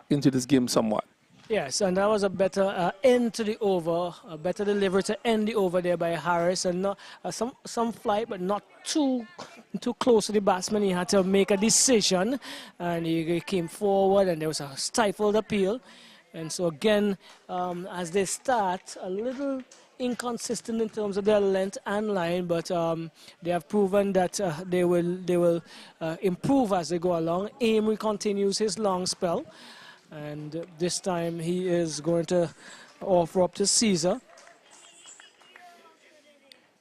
[SPEAKER 2] Into this game somewhat.
[SPEAKER 1] Yes, and that was a better end to the over, a better delivery to end the over there by Harris, and not some flight, but not too close to the batsman. He had to make a decision, and he came forward, and there was a stifled appeal. And so again, as they start, a little inconsistent in terms of their length and line, but they have proven that they will improve as they go along. Amory continues his long spell. And this time he is going to offer up to Caesar.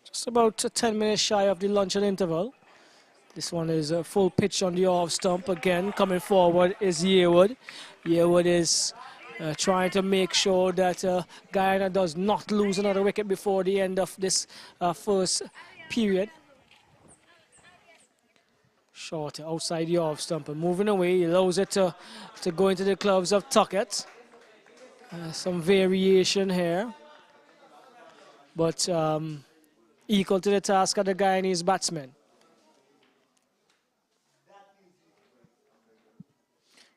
[SPEAKER 1] Just about 10 minutes shy of the luncheon interval. This one is a full pitch on the off stump. Again, coming forward is Yearwood. Yearwood is trying to make sure that Guyana does not lose another wicket before the end of this first period. Short outside the off stump and moving away. He allows it to go into the gloves of Tuckett. Some variation here, but equal to the task of the Guyanese batsmen.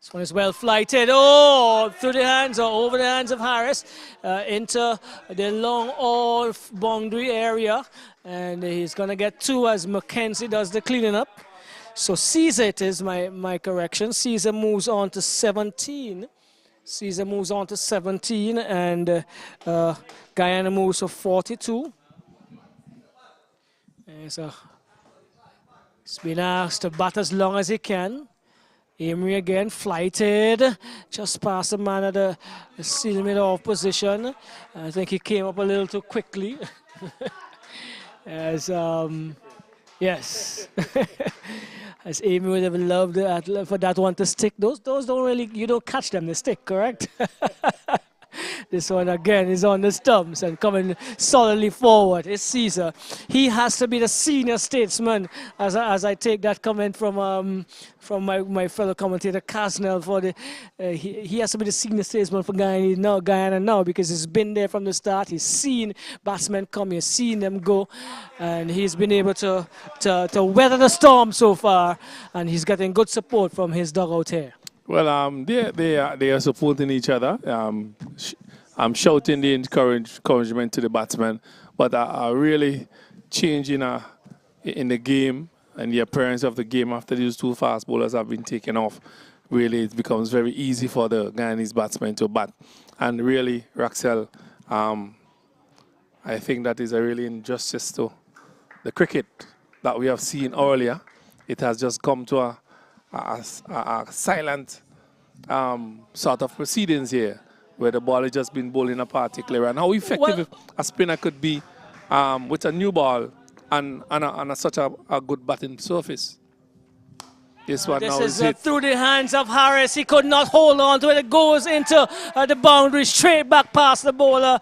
[SPEAKER 1] This one is well flighted. Oh, through the hands or over the hands of Harris into the long off boundary area, and he's going to get 2 as Mackenzie does the cleaning up. So Caesar, it is my correction. Caesar moves on to 17. Caesar moves on to 17, and Guyana moves to 42. And so it's been asked to bat as long as he can. Amory again, flighted, just past the man at the seal mid-off position. I think he came up a little too quickly. As yes. As Amy would have loved for that one to stick. Those don't really, you don't catch them, they stick, correct? This one again is on the stumps and coming solidly forward. It's Caesar. He has to be the senior statesman, as I take that comment from my fellow commentator Casnell. For the he has to be the senior statesman for Guyana now, because he's been there from the start. He's seen batsmen come, he's seen them go, and he's been able to weather the storm so far, and he's getting good support from his dugout here.
[SPEAKER 2] Well, they are supporting each other. I'm shouting the encouragement to the batsmen, but are really changing in the game and the appearance of the game after these two fast bowlers have been taken off. Really, it becomes very easy for the Guyanese batsmen to bat. And really, Raxel, I think that is a really injustice to the cricket that we have seen earlier. It has just come to a silent sort of proceedings here, where the ball has just been bowling a particular, and how effective a spinner could be with a new ball and such a good batting surface. This one now
[SPEAKER 1] is
[SPEAKER 2] hit.
[SPEAKER 1] Through the hands of Harris. He could not hold on to it. It goes into the boundary, straight back past the bowler.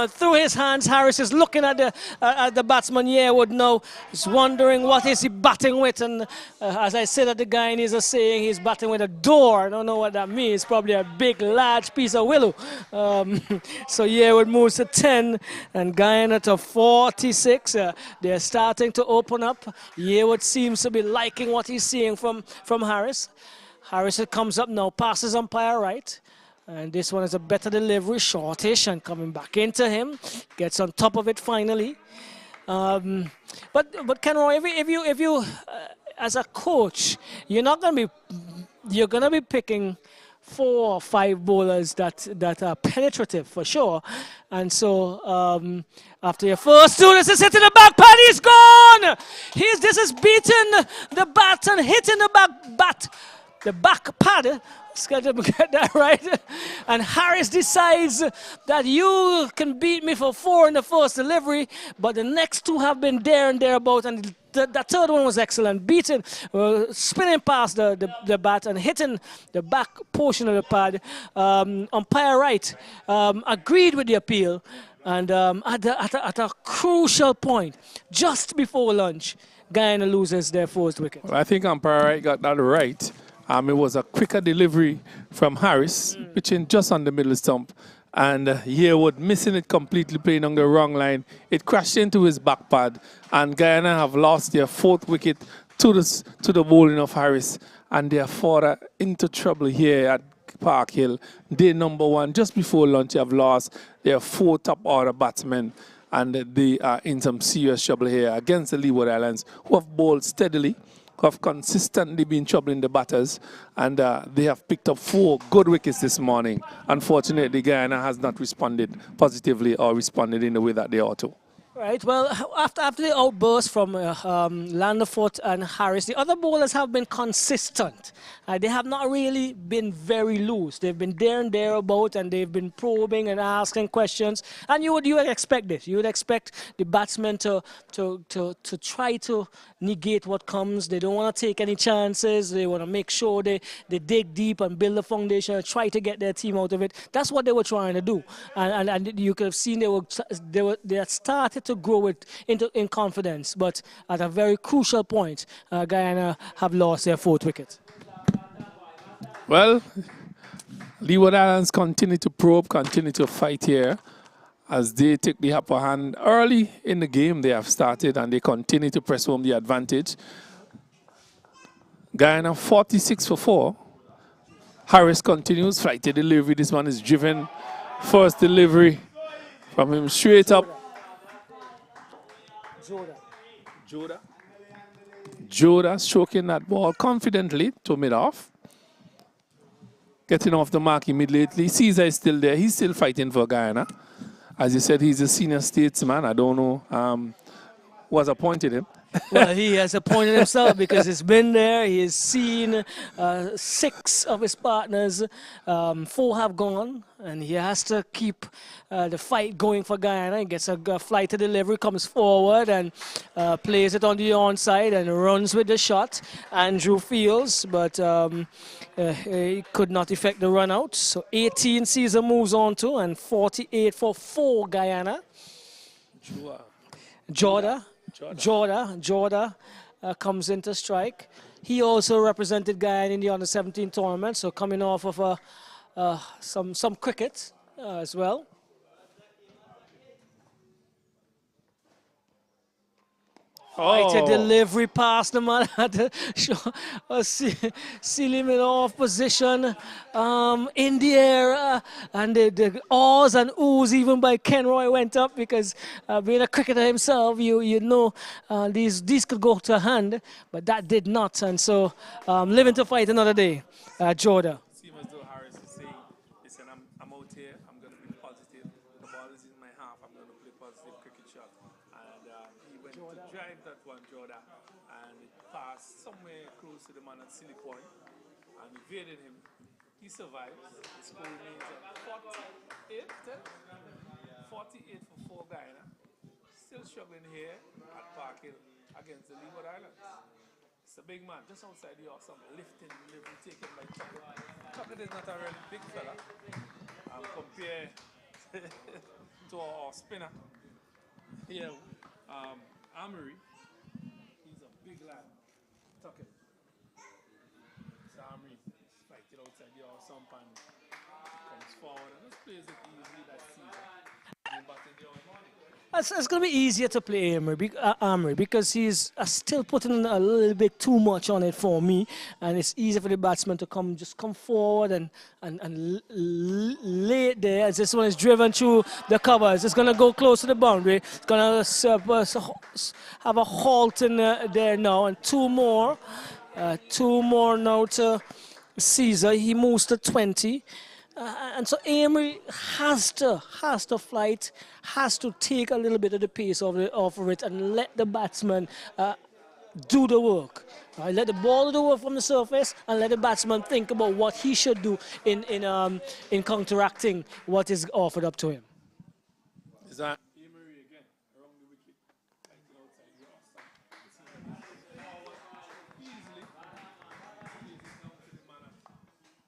[SPEAKER 1] Through his hands, Harris is looking at the batsman Yearwood now. He's wondering what is he batting with. And as I said, that the Guyanese are saying he's batting with a door. I don't know what that means. Probably a big, large piece of willow. So Yearwood moves to 10 and Guyana to 46. They're starting to open up. Yearwood seems to be liking what he's seeing from Harris. Harris comes up now, passes umpire right. And this one is a better delivery, shortish, and coming back into him. Gets on top of it finally. But Kenroy, if you as a coach, you're gonna be picking 4 or 5 bowlers that are penetrative for sure. And so after your first 2, this is hitting the back pad, he's gone! This is beating the bat and hitting the back pad. Let's get that right. And Harris decides that you can beat me for 4 in the first delivery, but the next 2 have been there and thereabout, and the third one was excellent, beating, spinning past the bat and hitting the back portion of the pad. Umpire right agreed with the appeal, and at a crucial point, just before lunch, Guyana loses their first wicket.
[SPEAKER 2] Well, I think umpire right got that right. It was a quicker delivery from Harris, pitching just on the middle stump. And Yearwood missing it completely, playing on the wrong line. It crashed into his back pad. And Guyana have lost their 4th wicket to the bowling of Harris. And they are further into trouble here at Park Hill. Day number 1, just before lunch, they have lost their 4 top order batsmen. And they are in some serious trouble here against the Leeward Islands, who have bowled steadily, have consistently been troubling the batters, and they have picked up 4 good wickets this morning. Unfortunately, Guyana has not responded positively or responded in the way that they ought to.
[SPEAKER 1] Right, well, after the outburst from Landerfoot and Harris, the other bowlers have been consistent. They have not really been very loose. They've been there and thereabout, and they've been probing and asking questions. And you would expect this. You would expect the batsmen to try to negate what comes. They don't want to take any chances. They want to make sure they dig deep and build a foundation and try to get their team out of it. That's what they were trying to do. And you could have seen they had started to grow in confidence, but at a very crucial point, Guyana have lost their 4th wicket.
[SPEAKER 2] Well, Leeward Islands continue to probe, continue to fight here as they take the upper hand. Early in the game they have started and they continue to press home the advantage. Guyana 46 for 4. Harris continues, flighty delivery. This one is driven. First delivery from him straight up. Joda stroking that ball confidently to mid-off. Getting off the mark immediately. Caesar is still there. He's still fighting for Guyana. As you said, he's a senior statesman. I don't know who has appointed him.
[SPEAKER 1] Well, he has appointed himself because he's been there. He has seen 6 of his partners. 4 have gone, and he has to keep the fight going for Guyana. He gets a flight to delivery, comes forward and plays it on the onside and runs with the shot. Andrew Fields, but he could not effect the run out. So 18 Caesar moves on to, and 48 for 4 Guyana.
[SPEAKER 2] Jua.
[SPEAKER 1] Jorda,
[SPEAKER 2] Jorda.
[SPEAKER 1] Jorda comes into strike. He also represented Guyana in the under-17 tournament, so coming off of some cricket as well. Right, a delivery pass, the man had to seal him in off position in the air, and the ahs and oohs even by Kenroy went up because being a cricketer himself, you know these could go to hand, but that did not, and so living to fight another day, Jordan.
[SPEAKER 2] Seems as though Harris is saying, listen, I'm out here, I'm going to be positive. The ball is in my half, I'm going to play positive cricket shot. And he went to drive that one, Jordan, and it passed somewhere close to the man at Silly Point and evaded him. He survives. The score remains at 48 for 4 Guyana. Still struggling here at Park Hill against the Leeward Islands. It's a big man, just outside the awesome, lifting, taken by Tuckett. Tuckett is not a really big fella compared to our spinner. Here, Amory, he's a big lad. Tuckett. So Amory spiked it outside the awesome and comes forward and just plays it easily that season. But in the morning.
[SPEAKER 1] It's going to be easier to play Amory because he's still putting a little bit too much on it for me, and it's easy for the batsman to come forward and lay it there as this one is driven through the covers. It's going to go close to the boundary. It's going to have a halt in there now, and 2 more. 2 more now to Caesar. He moves to 20. And so Amory has to fight, has to take a little bit of the pace off of it and let the batsman do the work. Right? Let the ball do the work from the surface and let the batsman think about what he should do in counteracting what is offered up to him.
[SPEAKER 2] Is that Amory again around the wicket? Outside the awesome. Easily.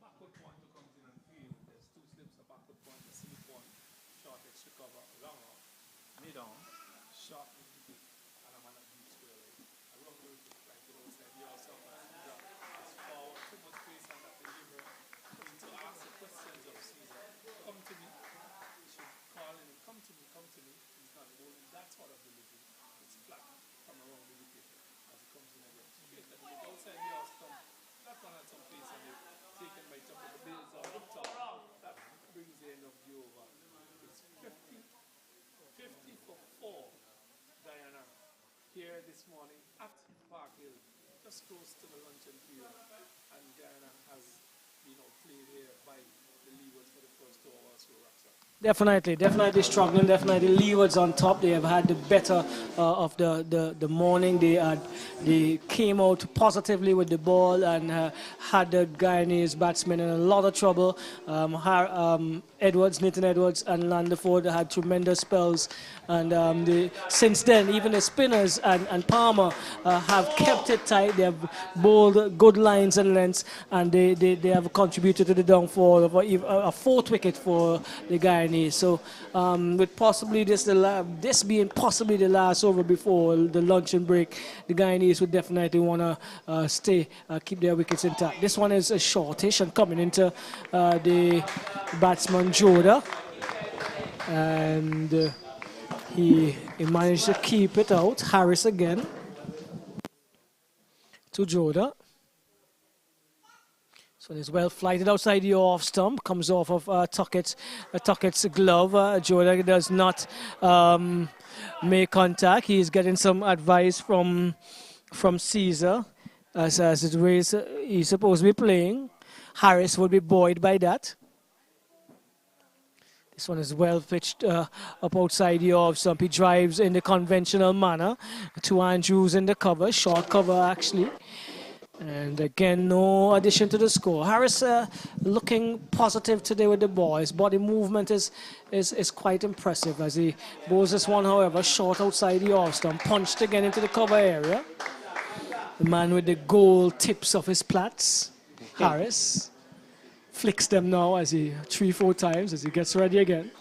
[SPEAKER 2] Backward point to comes in and field. There's 2 slips of backward point, a silly point, short extra cover, long on, mid on, short wicket, and a man at deep square leg. Around the wicket, right to the outside the awesome. It's forward, too much space on that delivery. To ask the questions of Caesar. Come to me. You should call him, come to me, come to me. He's not holding that sort of delivery. It's flat from around the wicket as it comes in again. Straight at the wicket, outside the awesome. That one had some pace on it. Taken by top of the bills or up top. That brings the end of the over. It's 50 for 4 Guyana here this morning at Park Hill, just close to the luncheon period. And Guyana has been outplayed here by the Leewards for the first 2 hours who wraps up.
[SPEAKER 1] Definitely struggling. Definitely Leewards on top. They have had the better of the morning. They came out positively with the ball and had the Guyanese batsmen in a lot of trouble. Nathan Edwards and Landford had tremendous spells, and since then even the spinners and Palmer have kept it tight. They have bowled good lines and lengths, and they have contributed to the downfall of a 4th wicket for the Guyanese. So with possibly this being possibly the last over before the luncheon break, the Guyanese would definitely want to keep their wickets intact. This one is a shortish and coming into the batsman Joda, and he managed to keep it out. Harris again to Joda. So it's well flighted outside the off stump, comes off of Tuckett's glove. Joda does not make contact. He's getting some advice from Caesar as it ways he's supposed to be playing. Harris would be buoyed by that. This one is well pitched up outside the off stump. He drives in the conventional manner. To Andrews in the cover, short cover actually. And again, no addition to the score. Harris looking positive today with the ball. His body movement is quite impressive as he bowls this one, however, short outside the off stump. Punched again into the cover area. The man with the gold tips of his plats, Harris, flicks them now as he 3-4 times as he gets ready again.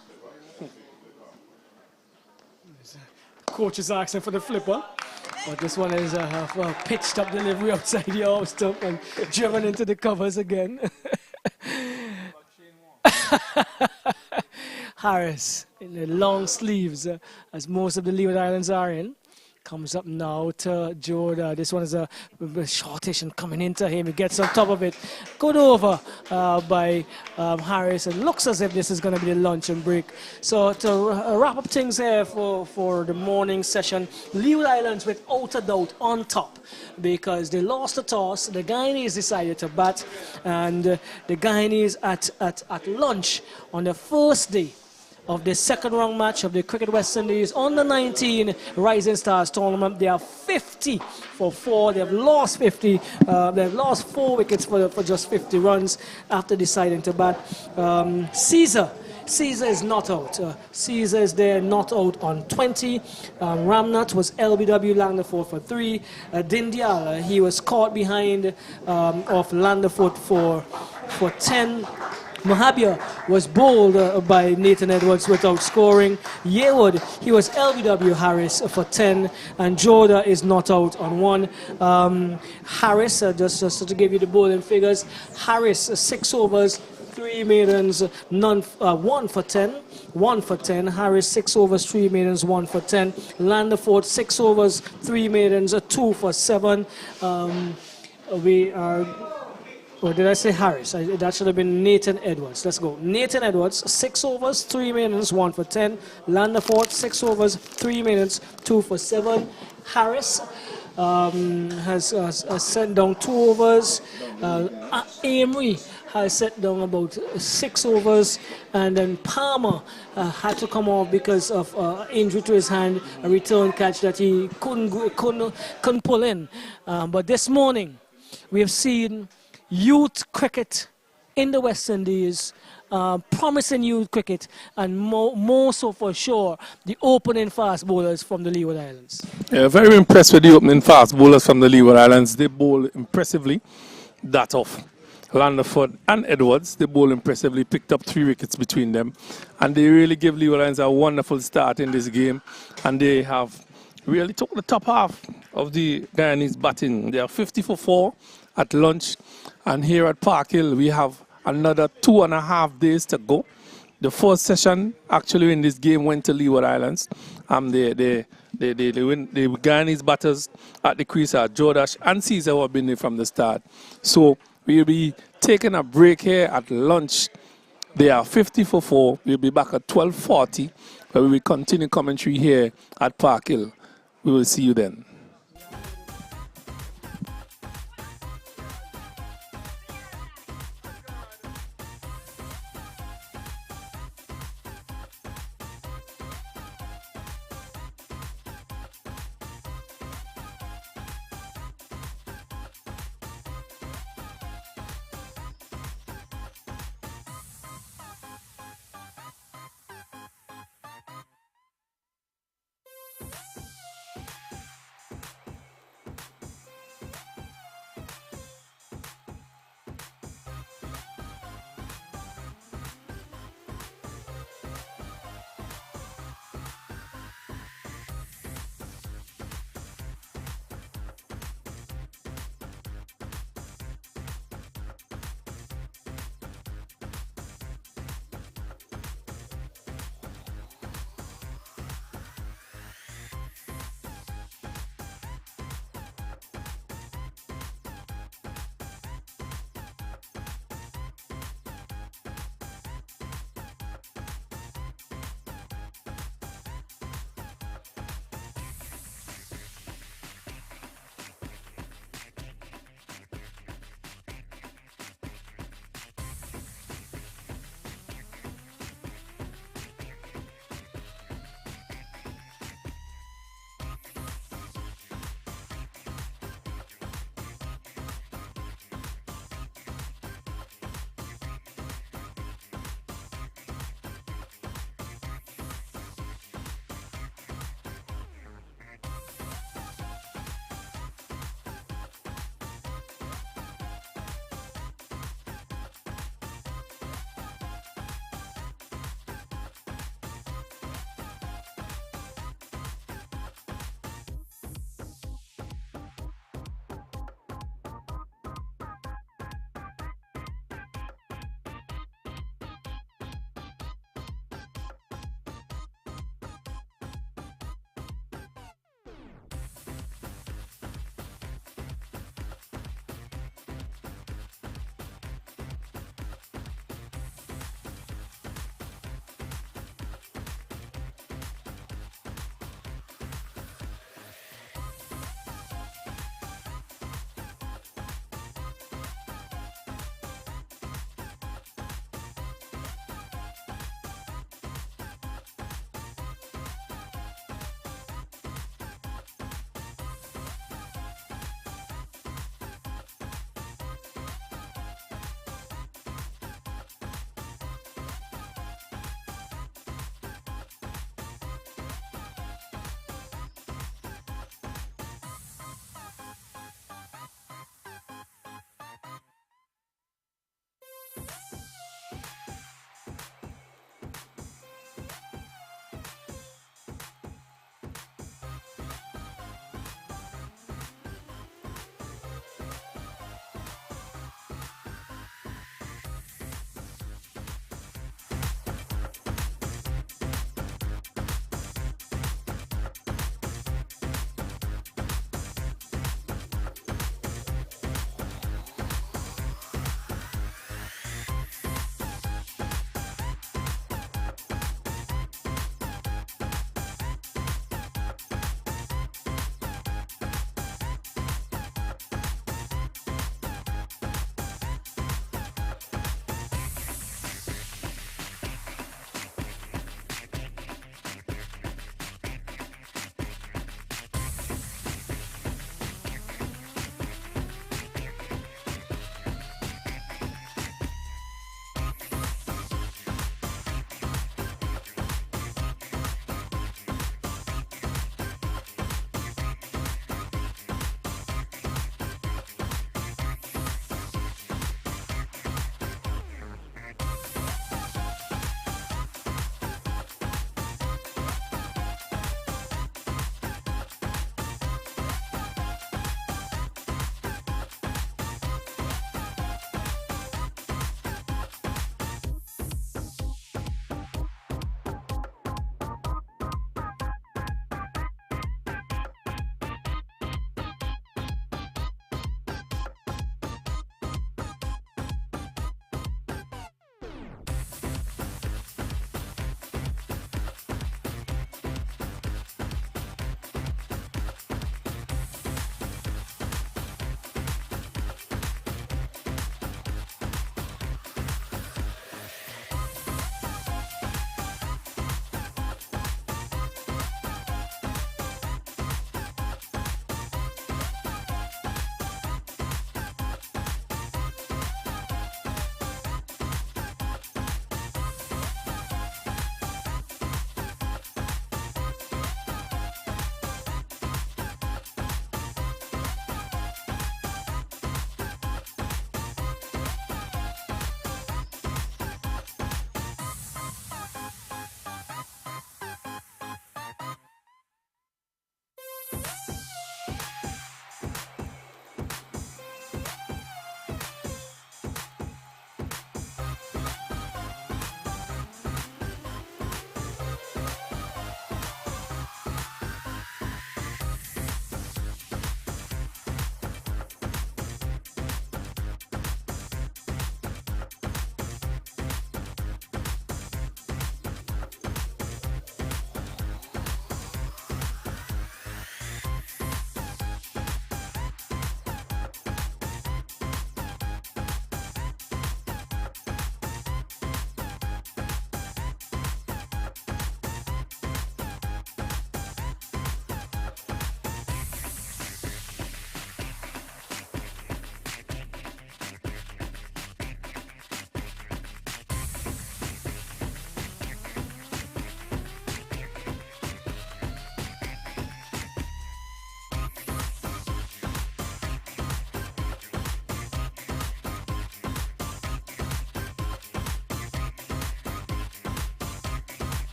[SPEAKER 1] Coach is asking for the flipper. But this one is a pitched up delivery outside the off stump and driven into the covers again. Harris in the long sleeves, as most of the Leeward Islands are in. Comes up now to Jordan. This one is a shortish and coming into him. He gets on top of it. Good over by Harris. It looks as if this is going to be the lunch and break. So to wrap up things here for the morning session, Leeward Islands without a doubt on top because they lost the toss. The Guyanese decided to bat, and the Guyanese at lunch on the first day of the second round match of the Cricket West Indies under 19 Rising Stars tournament. They are 50 for 4. They have lost 50. They've lost 4 wickets for just 50 runs after deciding to bat. Caesar is not out. Caesar is there, not out on 20. Ramnath was LBW, Landerford for 3. Dindiala, he was caught behind of Landerford for 10. Mahabir was bowled by Nathan Edwards without scoring. Yearwood, he was LBW Harris for 10, and Jordan is not out on 1. Harris, just to give you the bowling figures, Harris 6 overs, 3 maidens, 1 for 10. 1 for 10. Harris 6 overs, 3 maidens, 1 for 10. Landerford 6 overs, 3 maidens, 2 for 7. We are. Or did I say Harris? That should have been Nathan Edwards. Let's go. Nathan Edwards, 6 overs, 3 minutes, 1 for 10. Landerford, 6 overs, 3 minutes, 2 for 7. Harris has sent down 2 overs. Amory has set down about 6 overs. And then Palmer had to come off because of injury to his hand, a return catch that he couldn't pull in. But this morning, we have seen youth cricket in the West Indies, promising youth cricket, and more so for sure, the opening fast bowlers from the Leeward Islands.
[SPEAKER 2] Yeah, very impressed with the opening fast bowlers from the Leeward Islands. They bowl impressively. That of Landerford and Edwards, they bowl impressively, picked up 3 wickets between them. And they really give Leeward Islands a wonderful start in this game. And they have really took the top half of the Guyanese batting. They are 50 for 4 at lunch. And here at Park Hill, we have another 2.5 days to go. The first session, actually, in this game went to Leeward Islands. The Guyanese batters at the crease are Jordash and Caesar, who have been there from the start. So we'll be taking a break here at lunch. They are 50 for 4. We'll be back at 12:40, where we will continue commentary here at Park Hill. We will see you then.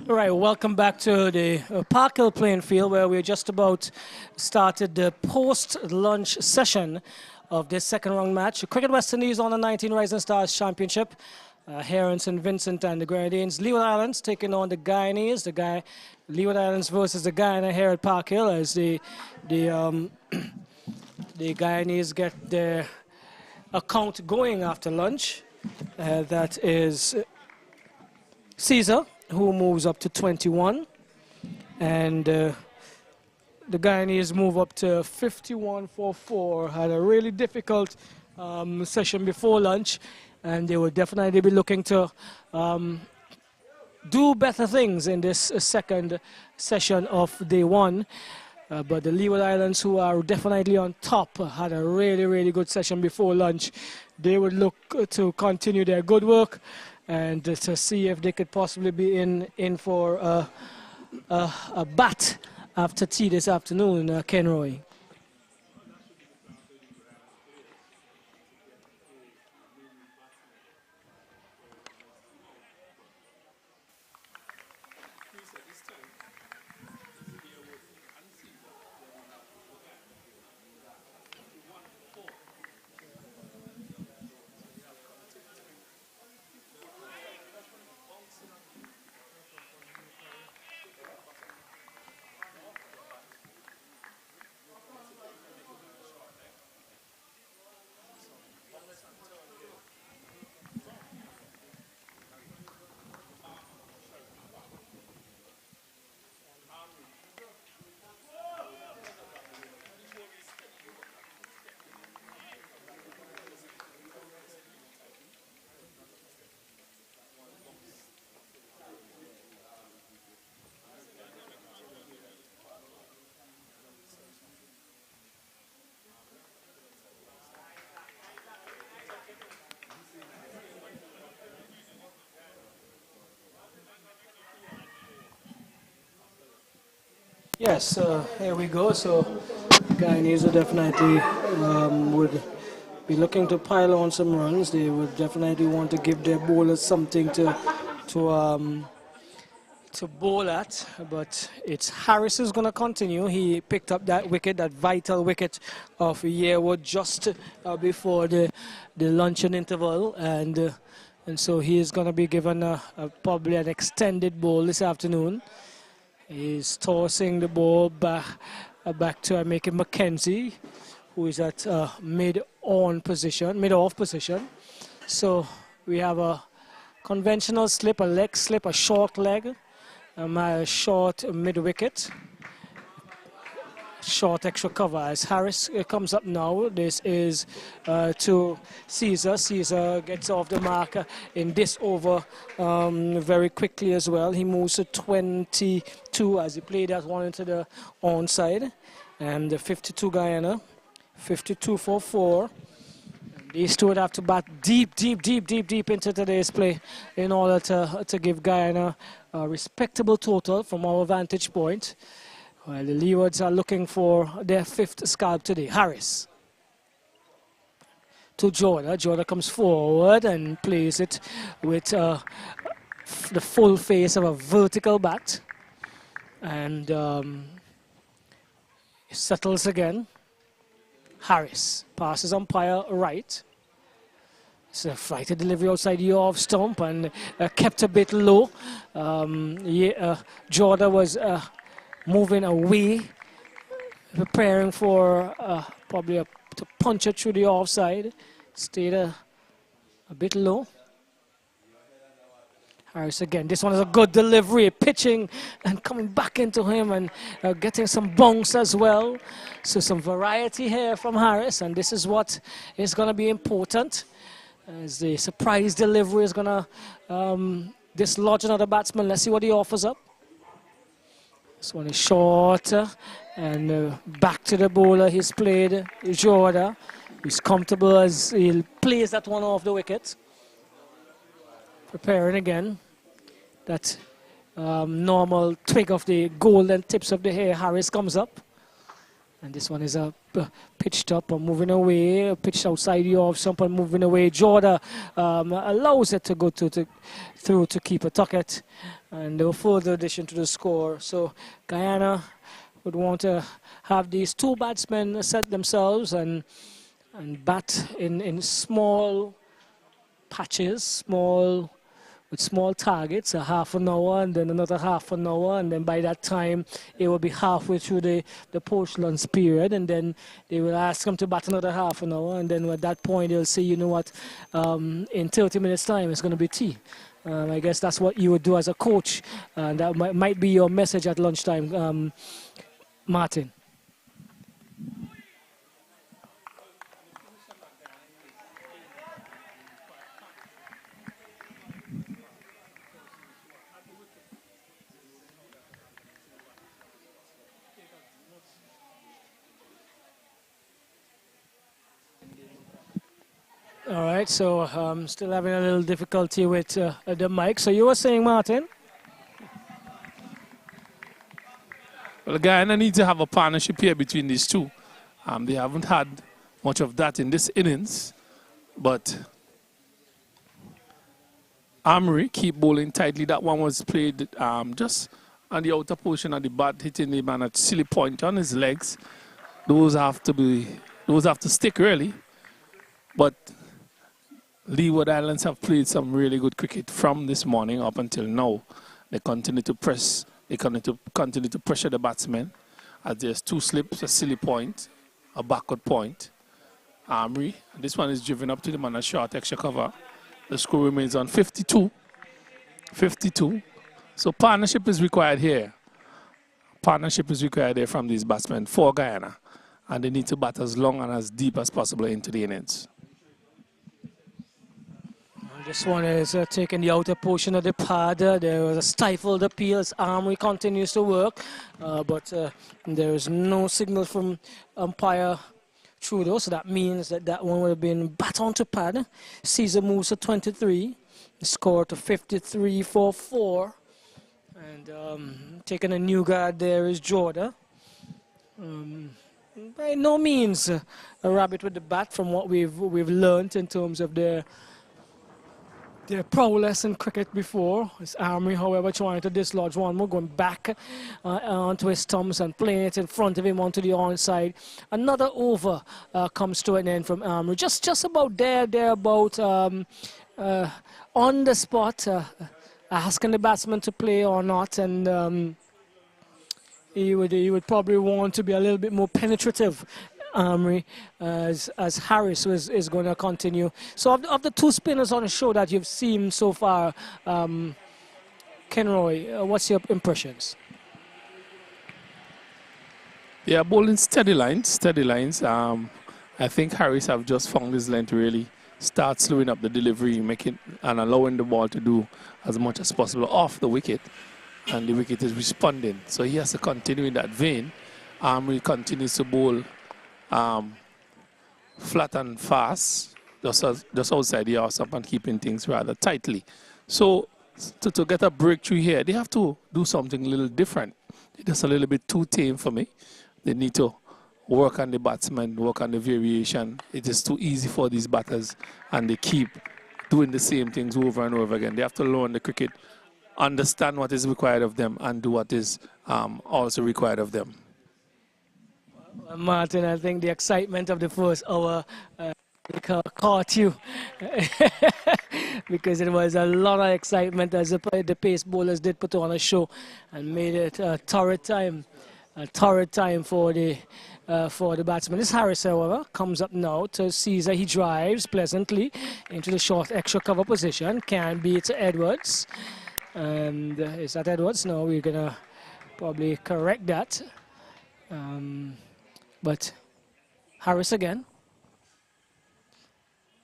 [SPEAKER 1] All right, welcome back to the Park Hill playing field where we're just about started the post-lunch session of this second round match. Cricket West Indies on the 19 Rising Stars Championship. Herons and Vincent and the Grenadines. Leeward Islands taking on the Guyanese. Leeward Islands versus the Guyana here at Park Hill as the Guyanese get their account going after lunch. That is Caesar, who moves up to 21, and the Guyanese move up to 51 for 4. Had a really difficult session before lunch, and they will definitely be looking to do better things in this second session of day one. But the Leeward Islands, who are definitely on top, had a really good session before lunch. They would look to continue their good work and to see if they could possibly be in for a bat after tea this afternoon, Kenroy. Yes, here we go. So Guyanese will definitely would be looking to pile on some runs. They would definitely want to give their bowlers something to bowl at. But it's Harris who's going to continue. He picked up that wicket, that vital wicket of Yearwood just before the luncheon interval, and so he is going to be given probably an extended bowl this afternoon. He's tossing the ball back to making Mackenzie, who is at mid-off position. So we have a conventional slip, a leg slip, a short leg, a short mid-wicket, short extra cover. As Harris comes up now, this is to Caesar. Caesar gets off the mark in this over very quickly as well. He moves to 22 as he played that one into the onside. And the 52 Guyana, 52 for 4. These two would have to bat deep into today's play in order to give Guyana a respectable total from our vantage point. Well, the Leewards are looking for their 5th scalp today. Harris to Jordan. Jordan comes forward and plays it with the full face of a vertical bat. And settles again. Harris passes umpire right. It's a fighter delivery outside the off stump and kept a bit low. Jordan was moving away, preparing for probably to punch it through the offside. Stayed a bit low. Harris again. This one is a good delivery, pitching and coming back into him and getting some bounce as well. So some variety here from Harris, and this is what is going to be important. As the surprise delivery is going to dislodge another batsman. Let's see what he offers up. This one is shorter and back to the bowler. He's played Jordan. He's comfortable as he plays that one off the wicket. Preparing again. That normal twig of the golden tips of the hair. Harris comes up And this one is pitched up or moving away, pitched outside the off stump and moving away. Jordan allows it to go through to keep a tucket, and a further addition to the score. So Guyana would want to have these two batsmen set themselves and bat in small patches, with small targets, a half an hour and then another half an hour, and then by that time it will be halfway through the post-lunch period, and then they will ask them to bat another half an hour, and then at that point they'll say, you know what, in 30 minutes time it's going to be tea. I guess that's what you would do as a coach, and that might be your message at lunchtime, Martin. All right, so still having a little difficulty with the mic. So you were saying, Martin?
[SPEAKER 2] Well, Guyana needs to have a partnership here between these two. They haven't had much of that in this innings, but Armory keep bowling tightly. That one was played just on the outer portion of the bat, hitting the man at silly point on his legs. Those have to stick really, but Leeward Islands have played some really good cricket from this morning up until now. They continue to press. They continue to pressure the batsmen. As there's two slips, a silly point, a backward point. Armory. This one is driven up to the man, a short extra cover. The score remains on 52. 52. So partnership is required here. Partnership is required here from these batsmen for Guyana. And they need to bat as long and as deep as possible into the innings.
[SPEAKER 1] This one is taking the outer portion of the pad. There was a stifled appeal as Armory continues to work, but there is no signal from umpire Trudeau, so that means that one would have been bat onto pad. Caesar moves to 23, the score to 53 for 4. And taking a new guard there is Jordan. By no means a rabbit with the bat from what we've learned in terms of their prowess in cricket before. It's Armory, however, trying to dislodge one more, going back onto his thumbs and playing it in front of him onto the onside. Another over comes to an end from Armory. Just about thereabout on the spot, asking the batsman to play or not, and he would probably want to be a little bit more penetrative, Armory, as Harris is going to continue. So of the two spinners on the show that you've seen so far, Kenroy, what's your impressions?
[SPEAKER 2] Yeah, bowling steady lines. I think Harris have just found his line to really start slowing up the delivery, making and allowing the ball to do as much as possible off the wicket, and the wicket is responding. So he has to continue in that vein. Armory continues to bowl flat and fast, just outside the arse and keeping things rather tightly. So to get a breakthrough here, they have to do something a little different. It's just a little bit too tame for me. They need to work on the batsmen, work on the variation. It is too easy for these batters, and they keep doing the same things over and over again. They have to learn the cricket, understand what is required of them, and do what is also required of them.
[SPEAKER 1] Martin, I think the excitement of the first hour caught you because it was a lot of excitement as the pace bowlers did put on a show and made it a torrid time for the batsman. This Harris, however, comes up now to Caesar. He drives pleasantly into the short extra cover position. Can be to Edwards. And is that Edwards? No, we're going to probably correct that. But Harris again.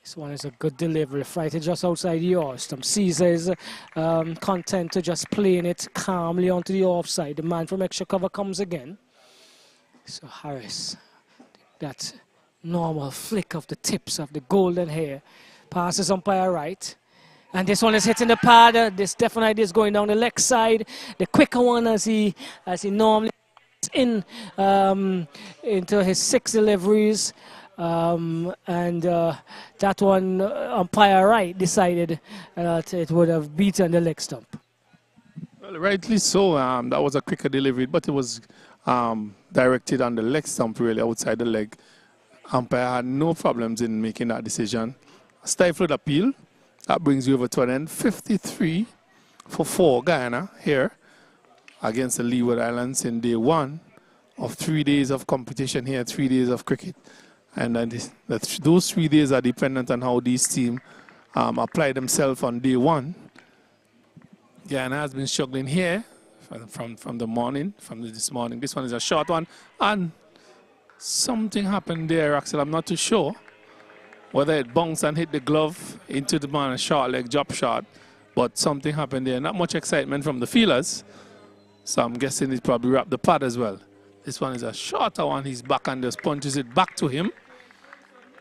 [SPEAKER 1] This one is a good delivery. Flighted just outside the off-stump. Caesar is content to just playing it calmly onto the offside. The man from extra cover comes again. So Harris, that normal flick of the tips of the golden hair, passes umpire right. And this one is hitting the pad. This definitely is going down the leg side. The quicker one as he normally. into his 6 deliveries. And that one, umpire Wright decided that it would have beaten the leg stump.
[SPEAKER 2] Well, rightly so. That was a quicker delivery, but it was directed on the leg stump, really, outside the leg. Umpire had no problems in making that decision. Stifled appeal. That brings you over to an end. 53 for 4 Guyana here against the Leeward Islands in day 1 of 3 days of competition here, 3 days of cricket. And those 3 days are dependent on how these teams apply themselves on day 1. Guyana has been struggling here from the morning, this morning. This one is a short one. And something happened there, Axel. I'm not too sure whether it bounced and hit the glove into the man, a short leg drop shot. But something happened there. Not much excitement from the fielders. So I'm guessing it probably wrapped the pad as well. This one is a shorter one. He's back and just punches it back to him.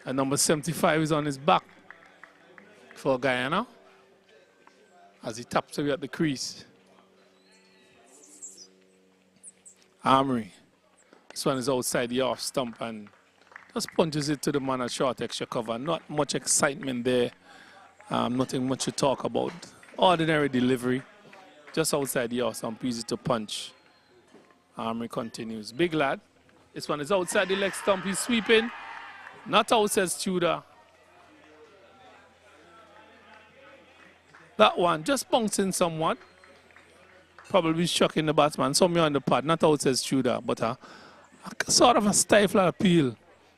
[SPEAKER 2] And number 75 is on his back for Guyana as he taps away at the crease. Armory. This one is outside the off stump and just punches it to the man at short extra cover. Not much excitement there. Nothing much to talk about. Ordinary delivery. Just outside the off stump. Easy to punch. Armory continues. Big lad. This one is outside the leg stump. He's sweeping. Not out, says Tudor. That one just bouncing somewhat. Probably shocking the batsman. Somewhere on the pad. Not out, says Tudor. But a sort of a stifle appeal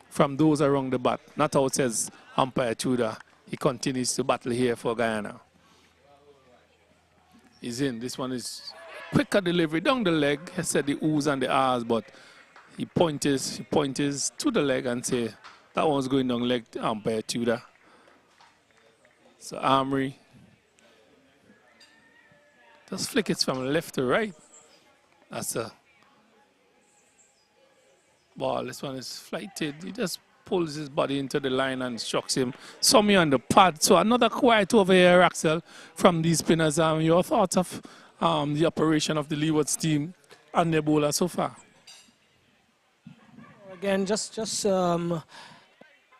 [SPEAKER 2] from those around the bat. Not out, says umpire Tudor. He continues to battle here for Guyana. He's in. This one is quicker delivery down the leg. He said the oohs and the ahs, but he points to the leg and say that one's going down leg, umpire Tudor. So Armory just flick it from left to right. That's a ball. This one is flighted. He just pulls his body into the line and shocks him. Somewhere on the pad. So another quiet over here, Axel, from these spinners. Your thoughts of the operation of the Leewards team and their bowler so far?
[SPEAKER 1] Again, just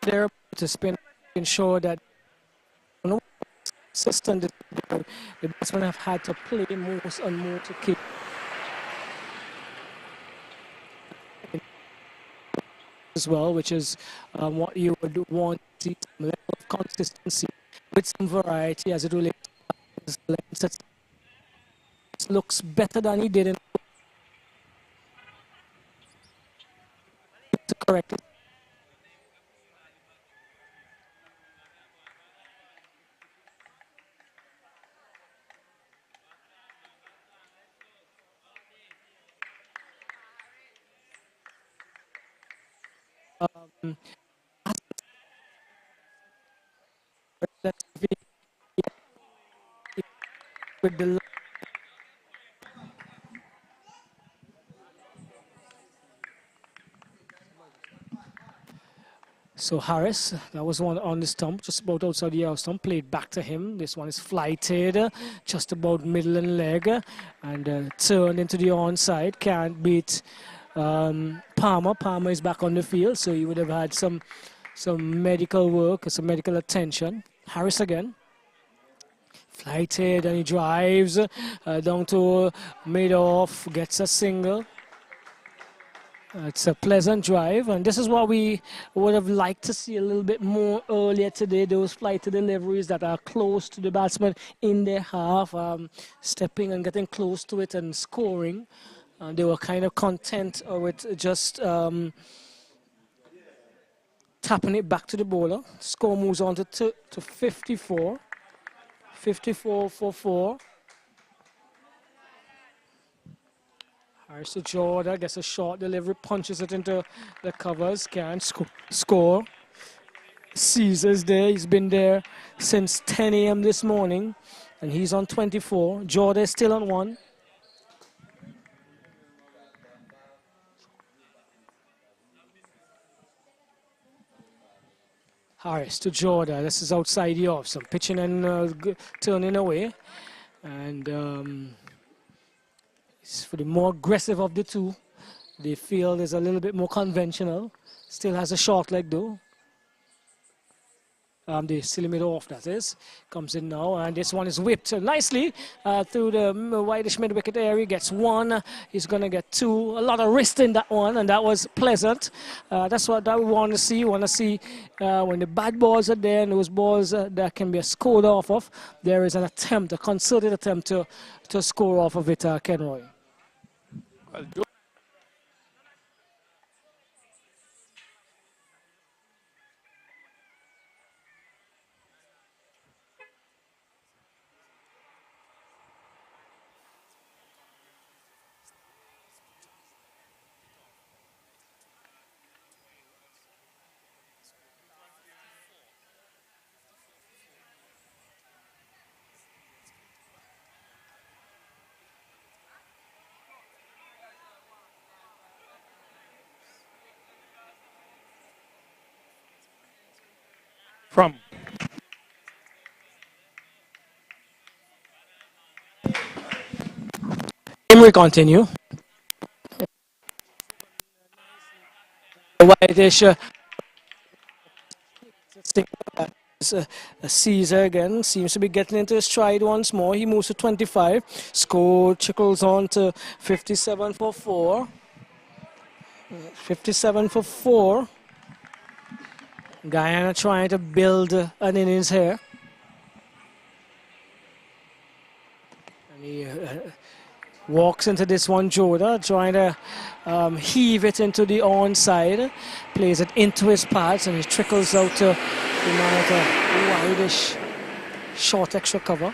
[SPEAKER 1] there to spin, ensure that consistent. The batsmen have had to play more and more to keep as well, which is what you would want to see, some level of consistency with some variety as it relates to lengths. It looks better than he did in to correct it. With the so Harris, that was one on the stump, just about outside the out stump, played back to him. This one is flighted, just about middle and leg, and turned into the onside. Can't beat Palmer. Palmer is back on the field, so he would have had some medical work, some medical attention. Harris again. Flighted and he drives down to mid-off, gets a single. It's a pleasant drive, and this is what we would have liked to see a little bit more earlier today. Those flighted deliveries that are close to the batsman in their half, stepping and getting close to it and scoring. They were kind of content with just tapping it back to the bowler. Score moves on to 54. 54 for 4. Harris to Jordan, gets a short delivery, punches it into the covers, can't score. Caesar's there, he's been there since 10 a.m. this morning, and he's on 24. Jordan is still on 1. Harris to Jordan. This is outside the off. Some pitching and turning away. And it's for the more aggressive of the two. The field is a little bit more conventional. Still has a short leg though. The silly mid off, that is, comes in now, and this one is whipped nicely through the wideish mid wicket area. Gets one, he's gonna get two. A lot of wrist in that one, and that was pleasant. That's what we want to see. We want to see when the bad balls are there and those balls that can be scored off of. There is an attempt, a concerted attempt to score off of it, Kenroy.
[SPEAKER 2] Well, from
[SPEAKER 1] We continue. Whitish Caesar again seems to be getting into his stride once more. He moves to 25. Score trickles on to 57 for 4. 57 for 4. Guyana trying to build an innings here. And he walks into this one, Joda, trying to heave it into the onside. Plays it into his pads, and he trickles out to the wideish short extra cover.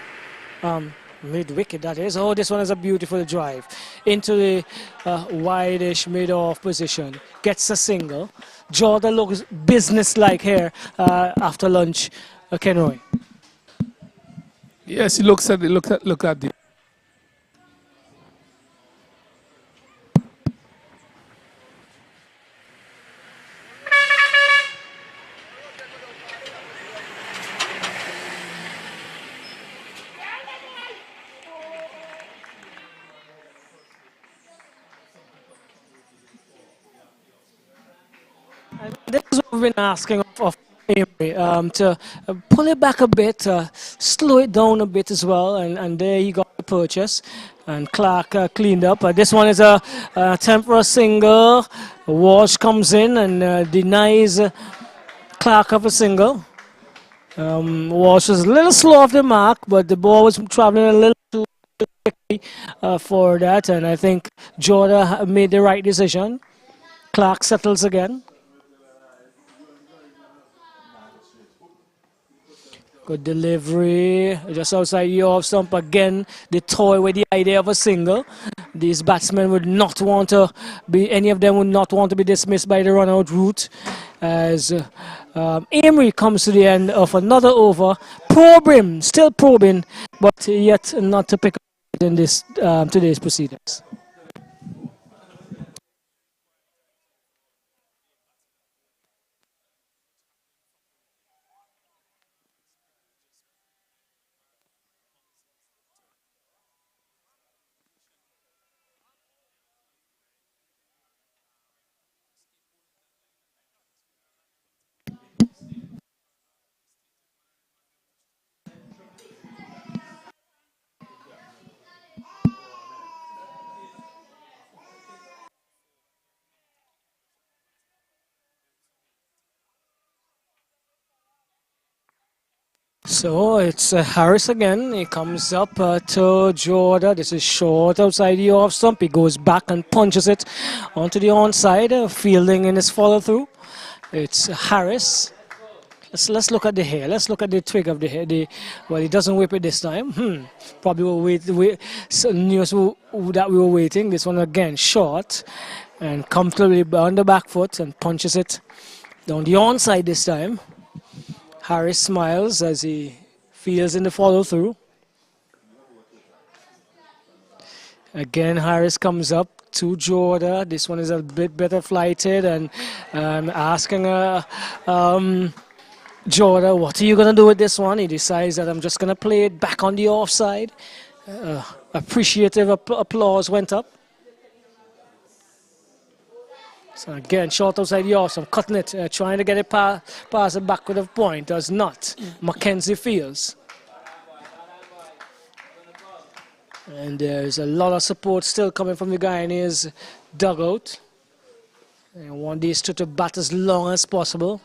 [SPEAKER 1] Mid-wicket, that is. Oh, this one is a beautiful drive into the wideish mid-off position. Gets a single. Jordan looks business-like here after lunch, Kenroy.
[SPEAKER 2] yes, he looks at the
[SPEAKER 1] This is what we've been asking of Emery, to pull it back a bit, slow it down a bit as well, and there he got the purchase. And Clark cleaned up. This one is a temporary single. Walsh comes in and denies Clark of a single. Walsh was a little slow off the mark, but the ball was traveling a little too quickly for that, and I think Jordan made the right decision. Clark settles again. Good delivery, just outside your off stump again. The toy with the idea of a single. These batsmen would not want to be, any of them would not want to be dismissed by the run out route. As Emery comes to the end of another over, probing, still probing, but yet not to pick up in this today's proceedings. So it's Harris again. He comes up to Jordan. This is short outside the off stump. He goes back and punches it onto the onside, fielding in his follow through. It's Harris. Let's look at the hair. Let's look at the twig of the hair. Well, he doesn't whip it this time. Probably we'll wait so news that we were waiting. This one again short and comfortably on the back foot and punches it down the onside this time. Harris smiles as he feels in the follow through. Again, Harris comes up to Jordan. This one is a bit better flighted and asking Jordan, what are you going to do with this one? He decides that I'm just going to play it back on the offside. Appreciative applause went up. So again, short outside the awesome, cutting it, trying to get it past the back with a point. Does not. Mackenzie Fields. And there's a lot of support still coming from the Guyanese dugout. They want these two to bat as long as possible.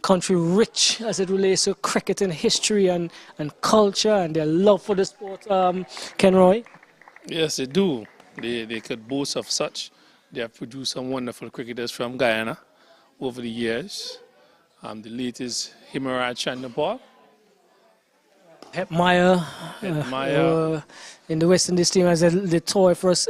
[SPEAKER 1] Country rich as it relates to cricket and history and culture and their love for the sport, Kenroy.
[SPEAKER 2] Yes, they do. They could boast of such. They have produced some wonderful cricketers from Guyana over the years. The latest Himaraj Chandapal.
[SPEAKER 1] Meyer in the West Indies team as the toy for us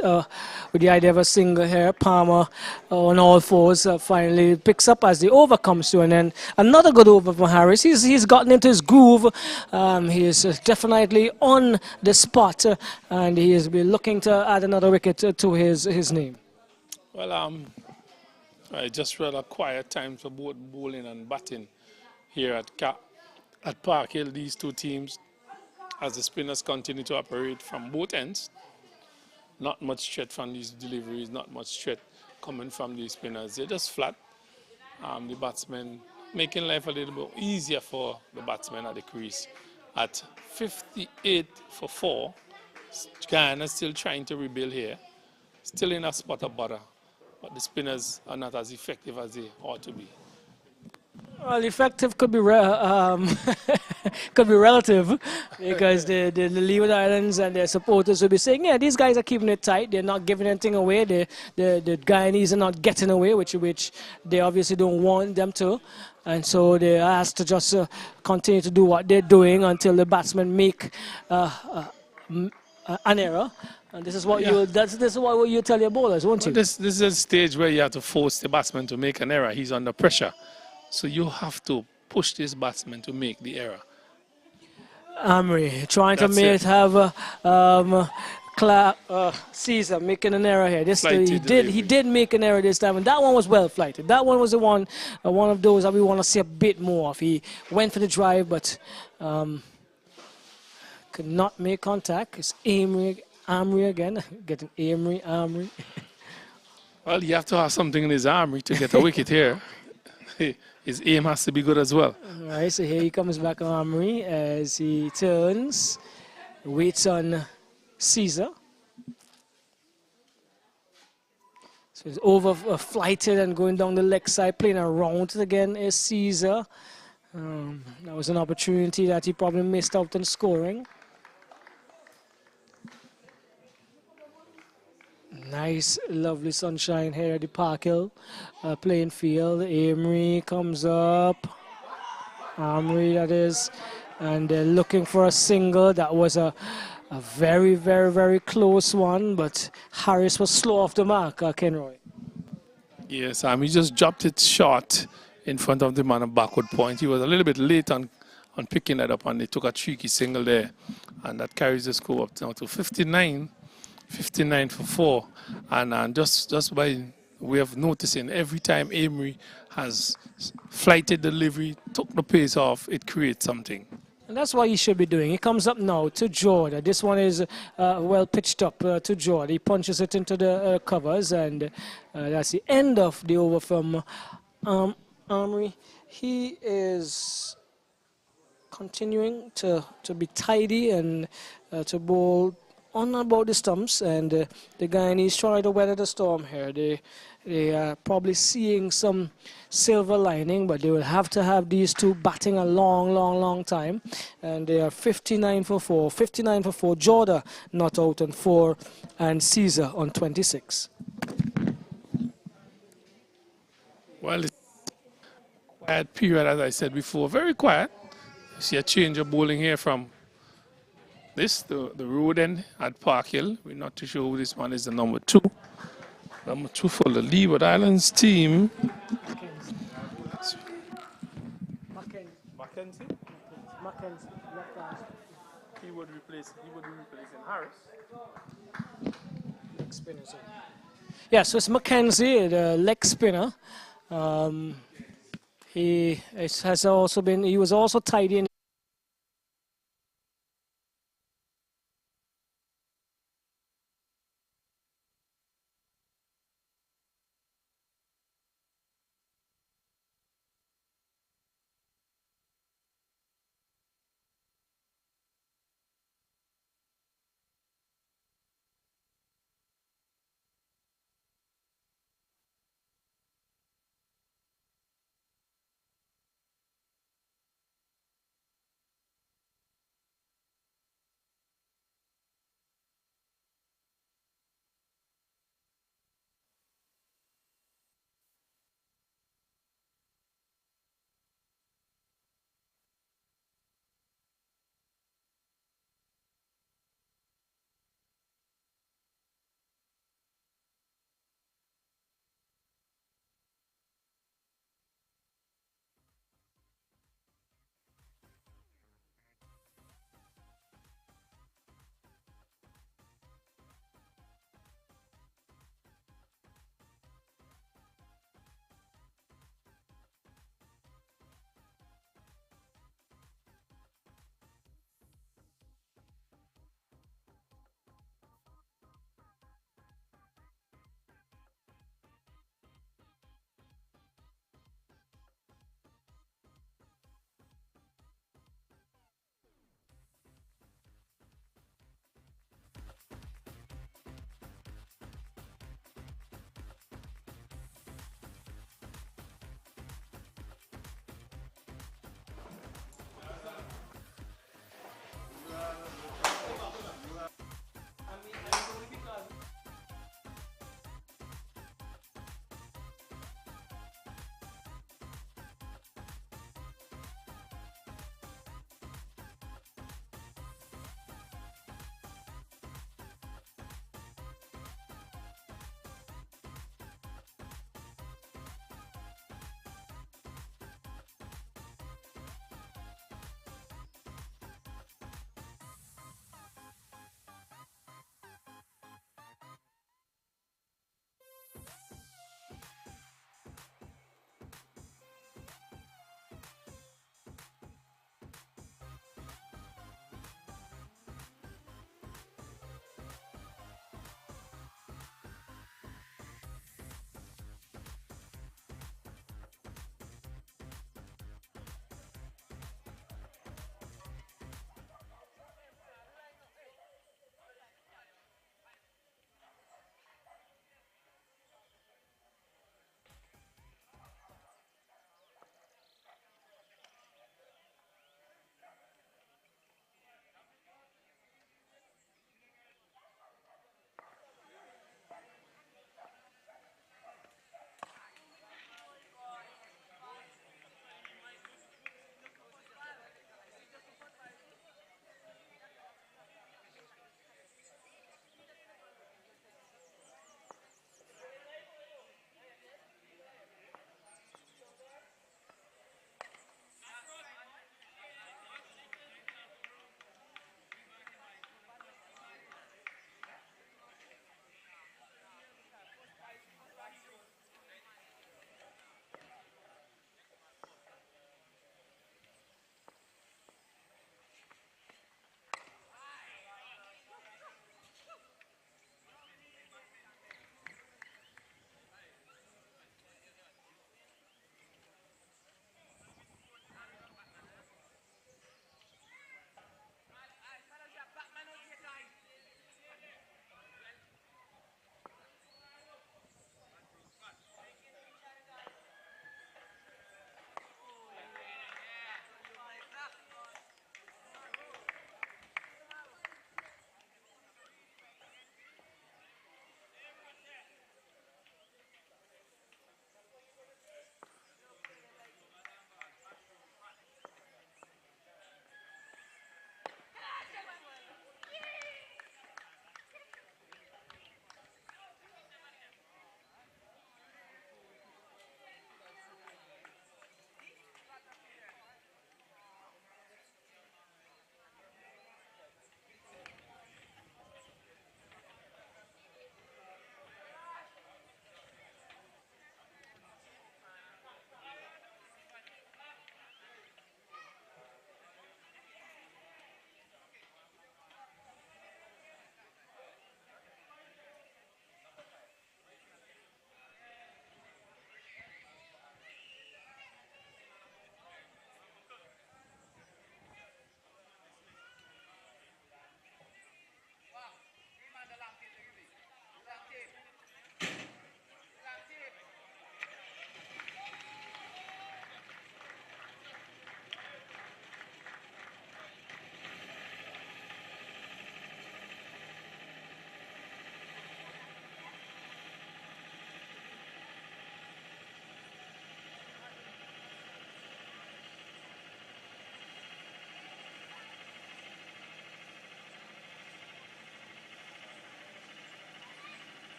[SPEAKER 1] with the idea of a single here. Palmer on all fours finally picks up as the over comes to an end. Another good over from Harris. He's gotten into his groove. He is definitely on the spot and he is looking to add another wicket to his name.
[SPEAKER 2] Well, I just read a quiet time for both bowling and batting here at Park Hill. These two teams, as the spinners continue to operate from both ends, not much threat from these deliveries, not much threat coming from these spinners. They're just flat. The batsmen making life a little bit easier for the batsmen at the crease. At 58 for 4, Guyana still trying to rebuild here, still in a spot of bother, but the spinners are not as effective as they ought to be.
[SPEAKER 1] Well, effective could be could be relative because the Leeward Islands and their supporters will be saying, yeah, these guys are keeping it tight. They're not giving anything away. The Guyanese are not getting away, which they obviously don't want them to. And so they're asked to just continue to do what they're doing until the batsmen make an error. And this is what this is what you tell your bowlers, won't you?
[SPEAKER 2] This is a stage where you have to force the batsman to make an error. He's under pressure. So you have to push this batsman to make the error.
[SPEAKER 1] Amri trying to have Caesar making an error here. He did make an error this time, and that one was well flighted. That one was the one of those that we want to see a bit more of. He went for the drive, but could not make contact. It's Amri again, getting Amri.
[SPEAKER 2] Well, you have to have something in his armory to get a wicket here. His aim has to be good as well.
[SPEAKER 1] All right, so here he comes back on Amri as he turns, waits on Caesar. So he's over flighted and going down the leg side, playing around it again is Caesar. That was an opportunity that he probably missed out on scoring. Nice, lovely sunshine here at the Park Hill playing field. Amri comes up. Amri, that is. And they're looking for a single. That was a very, very, very close one. But Harris was slow off the mark, Kenroy.
[SPEAKER 2] Yes, he just dropped it short in front of the man at backward point. He was a little bit late on picking that up, and they took a tricky single there. And that carries the score up now to 59 for 4, and just by way of noticing, every time Amri has flighted delivery, took the pace off, it creates something.
[SPEAKER 1] And that's what he should be doing. He comes up now to Jordan. This one is well pitched up to Jordan. He punches it into the covers, and that's the end of the over from Amri. He is continuing to be tidy and to bowl on about the stumps, and the Guyanese trying to weather the storm here. They are probably seeing some silver lining, but they will have to have these two batting a long time. And they are 59 for 4. 59 for 4. Jordan not out on 4, and Caesar on 26.
[SPEAKER 2] Well, it's a quiet period, as I said before, very quiet. You see a change of bowling here from the road end at Park Hill. We're not too sure who this one is, the number 2. Number 2 for the Leeward Islands team. Mackenzie? He would be replacing Harris.
[SPEAKER 1] Leg spinner. Yeah, so it's Mackenzie, the leg spinner. He was also tidy in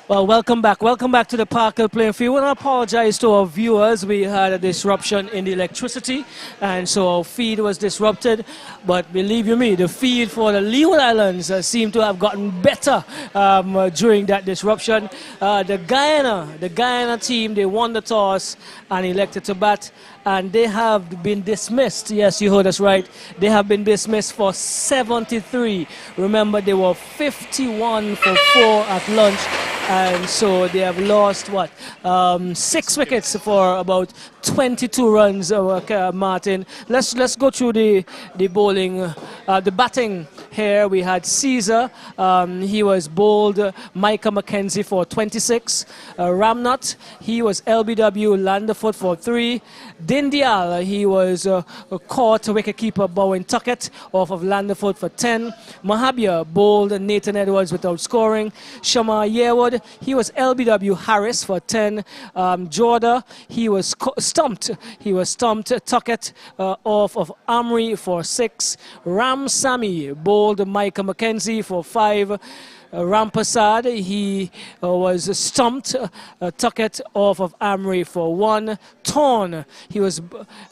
[SPEAKER 1] Well, welcome back. Welcome back to the Parkhill playing field. We want to apologize to our viewers. We had a disruption in the electricity, and so our feed was disrupted. But believe you me, the feed for the Leeward Islands seemed to have gotten better during that disruption. The Guyana team, they won the toss and elected to bat, and they have been dismissed. Yes, you heard us right. They have been dismissed for 73. Remember, they were 51 for 4 at lunch. And so they have lost, 6 wickets for about 22 runs, Martin. Let's go through the bowling, the batting here. We had Caesar. He was bowled Micah McKenzie for 26. Ramnut, he was LBW Landerfoot for 3. Dindial, he was caught wicketkeeper Bowen Tuckett off of Landerfoot for 10. Mahabia bowled Nathan Edwards without scoring. Shamar Yearwood, he was LBW Harris for 10. Jorda, he was stumped. He was stumped. Tuckett off of Amri for 6. Ram Sami bowled Micah McKenzie for 5. Rampasad, he was stumped. Tuckett off of Amri for 1. Torn, he was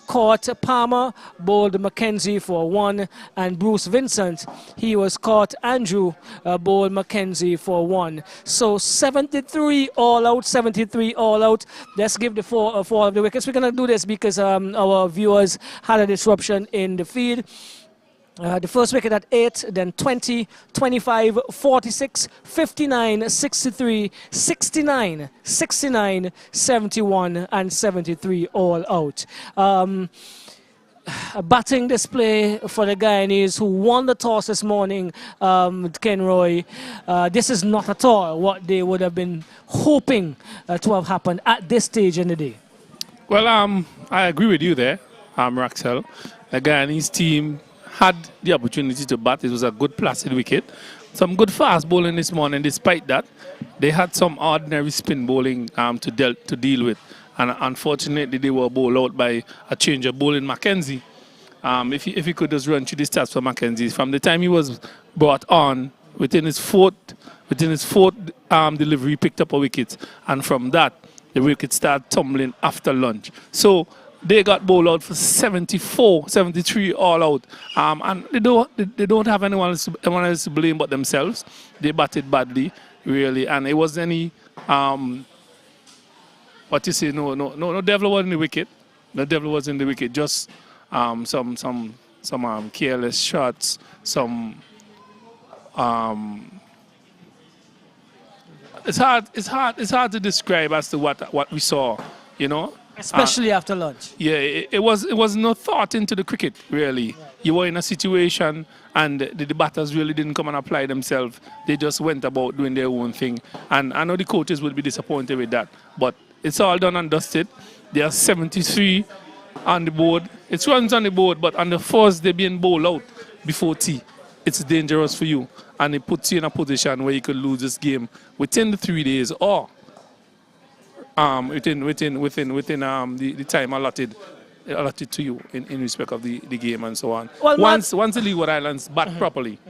[SPEAKER 1] caught. Palmer bowled Mackenzie for 1. And Bruce Vincent, he was caught. Andrew bowled Mackenzie for 1. So 73 all out, 73 all out. Let's give the four of the wickets. We're going to do this because our viewers had a disruption in the feed. The first wicket at 8, then 20, 25, 46, 59, 63, 69, 69, 71, and 73 all out. A batting display for the Guyanese who won the toss this morning, Ken Roy. This is not at all what they would have been hoping to have happened at this stage in the day.
[SPEAKER 2] Well, I agree with you there, Raxel. The Guyanese team had the opportunity to bat. It was a good placid wicket. Some good fast bowling this morning. Despite that, they had some ordinary spin bowling to deal with. And unfortunately, they were bowled out by a change of bowling, Mackenzie. If he could just run through the stats for Mackenzie, from the time he was brought on, within his fourth delivery, he picked up a wicket. And from that, the wicket started tumbling after lunch. So they got bowled out for 74, 73 all out. And they don't have anyone else to blame but themselves. They batted badly, really. And it wasn't any, no devil was in the wicket. The devil was in the wicket. Just some careless shots, some... It's hard to describe as to what we saw, you know.
[SPEAKER 1] Especially after lunch.
[SPEAKER 2] Yeah, it was no thought into the cricket, really. Right. You were in a situation and the batters really didn't come and apply themselves. They just went about doing their own thing. And I know the coaches will be disappointed with that. But it's all done and dusted. There are 73 on the board. It's runs on the board, but on the first they're being bowled out before tea. It's dangerous for you. And it puts you in a position where you could lose this game within the 3 days or within the time allotted to you in respect of the game and so on. Well, once the Leeward Islands bat properly,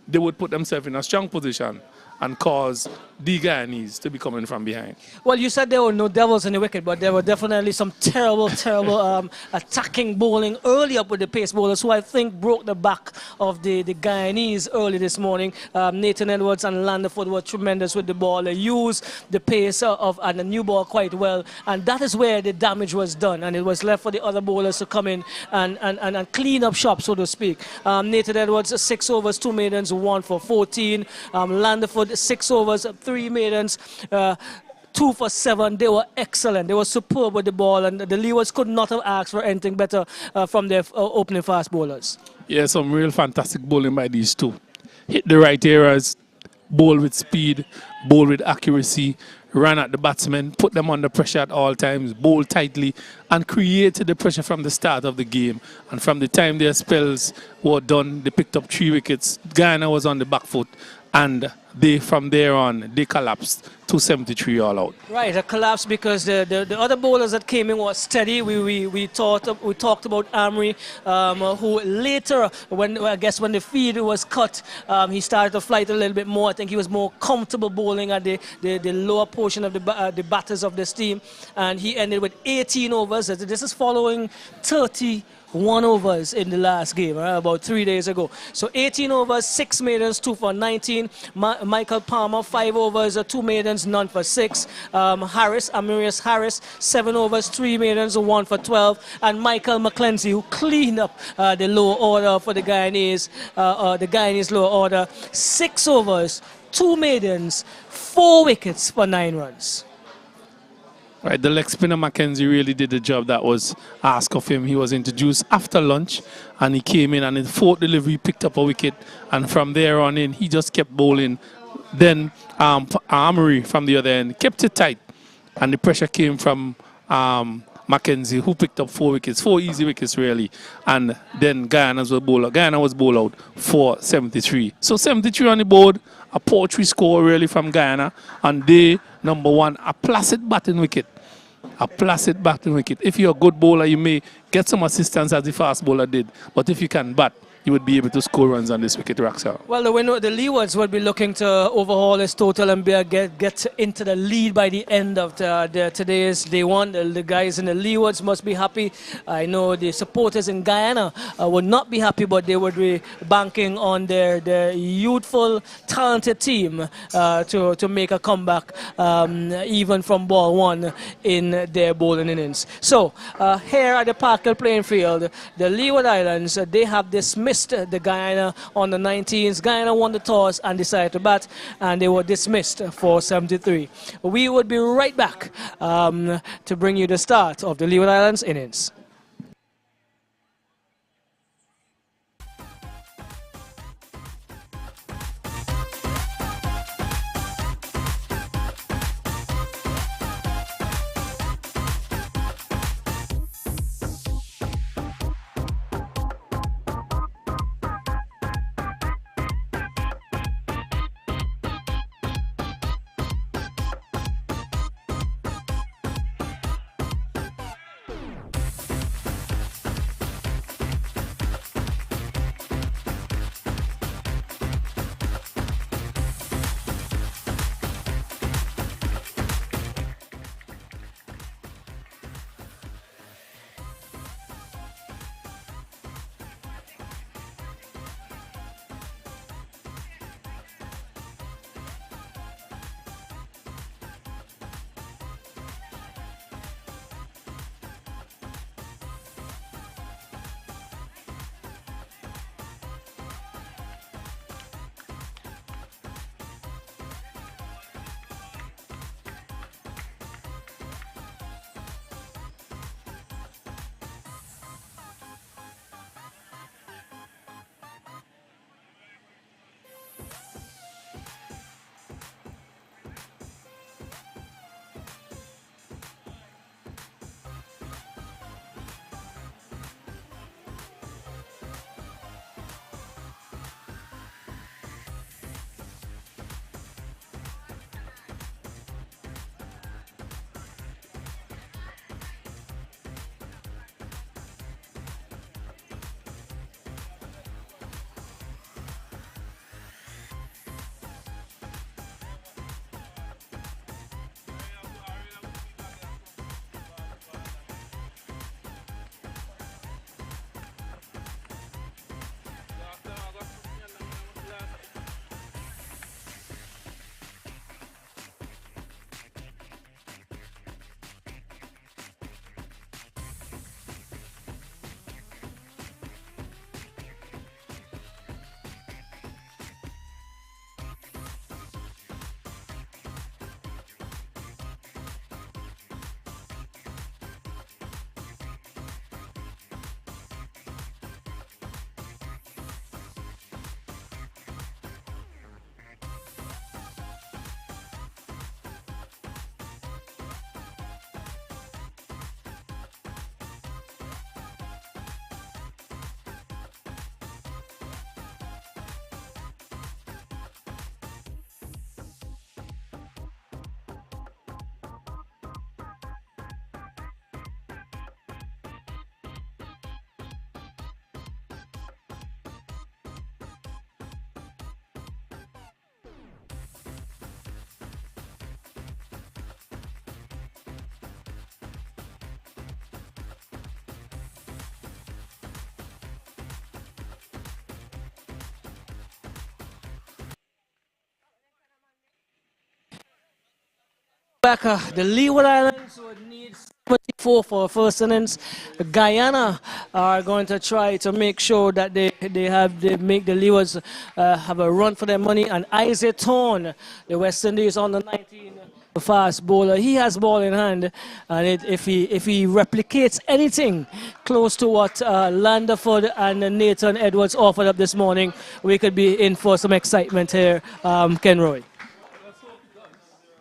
[SPEAKER 2] they would put themselves in a strong position and cause the Guyanese to be coming from behind.
[SPEAKER 1] Well, you said there were no devils in the wicket, but there were definitely some terrible attacking bowling early up with the pace bowlers, who I think broke the back of the Guyanese early this morning. Nathan Edwards and Landerfoot were tremendous with the ball. They used the pace and the new ball quite well, and that is where the damage was done, and it was left for the other bowlers to come in and clean up shop, so to speak. Nathan Edwards, 6 overs, 2 maidens, 1 for 14. Landerfoot, 6 overs, 3 maidens, 2 for 7. They were excellent. They were superb with the ball, and the Leewards could not have asked for anything better from their opening fast bowlers.
[SPEAKER 2] Yeah, some real fantastic bowling by these two. Hit the right areas, bowl with speed, bowl with accuracy, ran at the batsmen, put them under pressure at all times, bowl tightly, and created the pressure from the start of the game. And from the time their spells were done, they picked up 3 wickets. Guyana was on the back foot, and from there on, they collapsed. 273 all out.
[SPEAKER 1] Right, a collapse because the other bowlers that came in was steady. We talked about Amri, who later, when the feed was cut, he started to flight a little bit more. I think he was more comfortable bowling at the lower portion of the batters of this team, and he ended with 18 overs. This is following 31 overs in the last game, about 3 days ago. So 18 overs, 6 maidens, 2 for 19. Michael Palmer, 5 overs, 2 maidens, none for 6. Amirius Harris, 7 overs, 3 maidens, 1 for 12. And Michael McClenzie, who cleaned up the lower order for the Guyanese lower order, 6 overs, 2 maidens, 4 wickets for 9 runs.
[SPEAKER 2] Right, the leg spinner Mackenzie really did the job that was asked of him. He was introduced after lunch, and he came in, and in the 4th delivery picked up a wicket, and from there on in he just kept bowling. Then Amory from the other end kept it tight, and the pressure came from Mackenzie, who picked up 4 wickets, 4 easy wickets really, and then Guyana was bowled out for 73. So 73 on the board, a poetry score really from Guyana, and day number 1, a placid batting wicket. A placid batting wicket. If you're a good bowler, you may get some assistance as the fast bowler did, but if you can bat, you would be able to score runs on this wicket, Raxel.
[SPEAKER 1] Well, the Leewards would be looking to overhaul his total and get into the lead by the end of today's day 1. The guys in the Leewards must be happy. I know the supporters in Guyana would not be happy, but they would be banking on their youthful, talented team to make a comeback, even from ball 1 in their bowling innings. So here at the Parkhill playing field, the Leeward Islands, they have dismissed the Guyana on the 19th. Guyana won the toss and decided to bat, and they were dismissed for 73. We would be right back to bring you the start of the Leeward Islands innings. Back, the Leeward Islands would need 74 for first innings. Guyana are going to try to make sure that they make the Leewards have a run for their money. And Isaac Thorne, the West Indies on the 19 fast bowler, he has ball in hand, and if he replicates anything close to what Landerford and Nathan Edwards offered up this morning, we could be in for some excitement here, Ken Roy.
[SPEAKER 2] Let's hope it does. And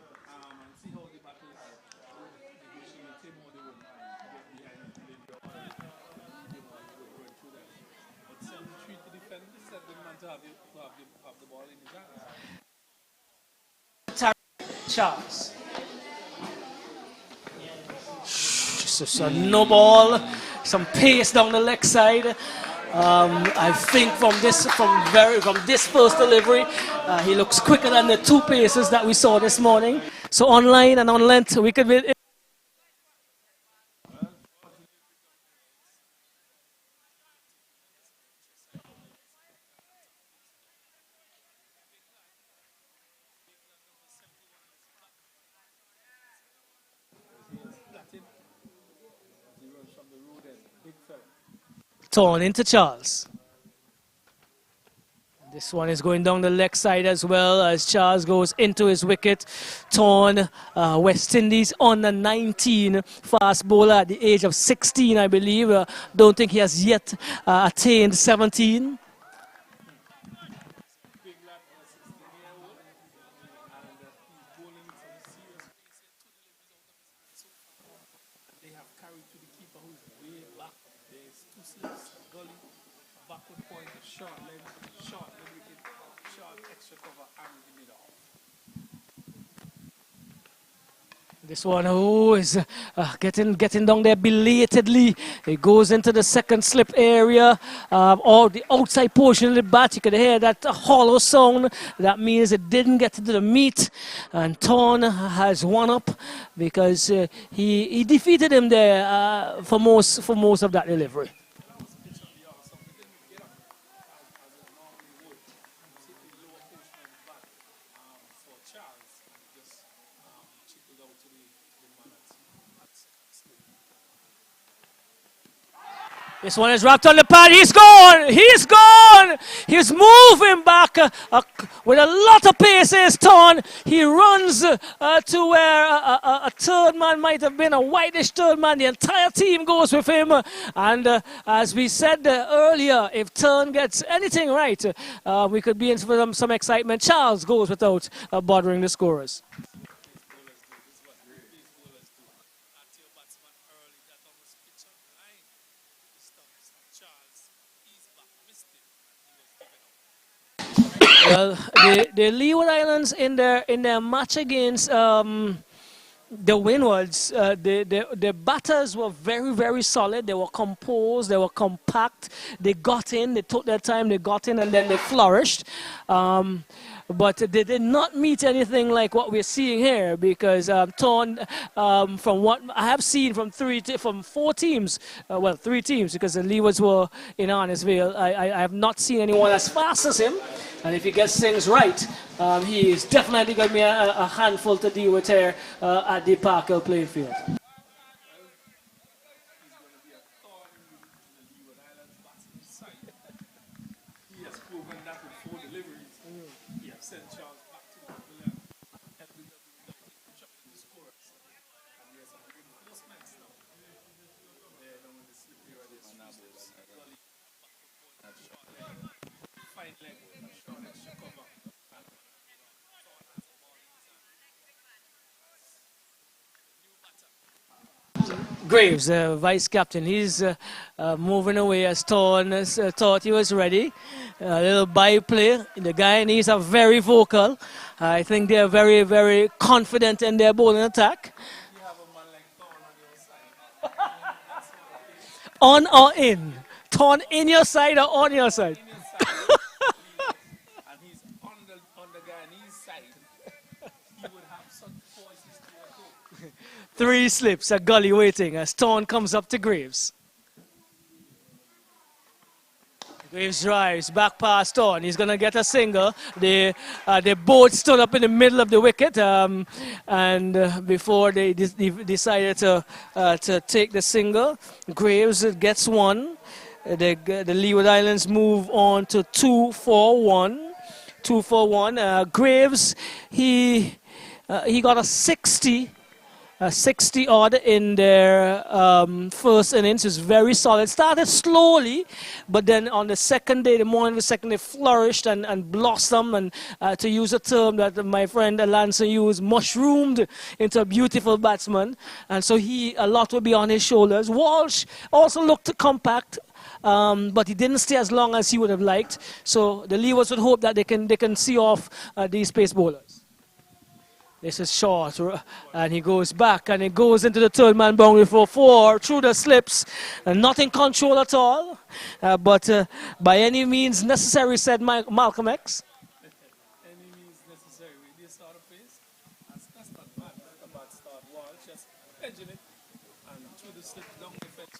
[SPEAKER 2] see how the battles negotiate him, how they would get behind maybe or run through them. But 73 to defend, set the man to have the ball in his hands.
[SPEAKER 1] Charles. Just a no ball, some pace down the leg side. I think from this first delivery, he looks quicker than the two paces that we saw this morning. So on line and on length, we could be. Torn into Charles. This one is going down the leg side as well as Charles goes into his wicket. Torn, West Indies on the 19, fast bowler at the age of 16, I believe. Don't think he has yet attained 17. This one, is getting down there belatedly. It goes into the second slip area, or the outside portion of the bat. You could hear that hollow sound. That means it didn't get into the meat. And Torn has one up because he defeated him there for most of that delivery. This one is wrapped on the pad. He's gone. He's gone. He's moving back with a lot of pace. Torn. He runs to where a third man might have been, a whitish third man. The entire team goes with him. And as we said earlier, if Turn gets anything right, we could be in for some excitement. Charles goes without bothering the scorers. Well, the Leeward Islands in their match against the Windies, the batters were very, very solid. They were composed, they were compact. They got in, they took their time, they got in, and then they flourished. But they did not meet anything like what we're seeing here because Torn, from what I have seen from four teams, well, three teams because the Leewards were in Arnisvale, I have not seen anyone as fast as him. And if he gets things right, he is definitely going to be a handful to deal with here at the Parker playing field. Graves, vice captain, he's moving away as Torn thought he was ready. A little byplay. The Guyanese are very vocal. I think they're very, very confident in their bowling attack. On or in? Torn in your side or on your side?
[SPEAKER 2] And he's on the Guyanese side. He would have such forces to go.
[SPEAKER 1] Three slips, a gully waiting as Torn comes up to Graves. Graves drives, back pass on. He's going to get a single. They both stood up in the middle of the wicket, and before they decided to take the single, Graves gets one. The Leeward Islands move on to 2-4-1. 2-4-1. Graves, he got a 60 odd in their first innings. Is very solid. Started slowly, but then on the second day, the morning of the second day, flourished and blossomed, and to use a term that my friend Alanson used, mushroomed into a beautiful batsman. And so a lot will be on his shoulders. Walsh also looked compact. But he didn't stay as long as he would have liked. So the Leewards would hope that they can see off these pace bowlers. This is short, and he goes back, and he goes into the third man boundary for 4 through the slips, and not in control at all. But by any means necessary, said Malcolm X.
[SPEAKER 2] Any means necessary with this sort of pace. That's not bad. That's a bad start. Walsh just edging it and through the slip down the fetch.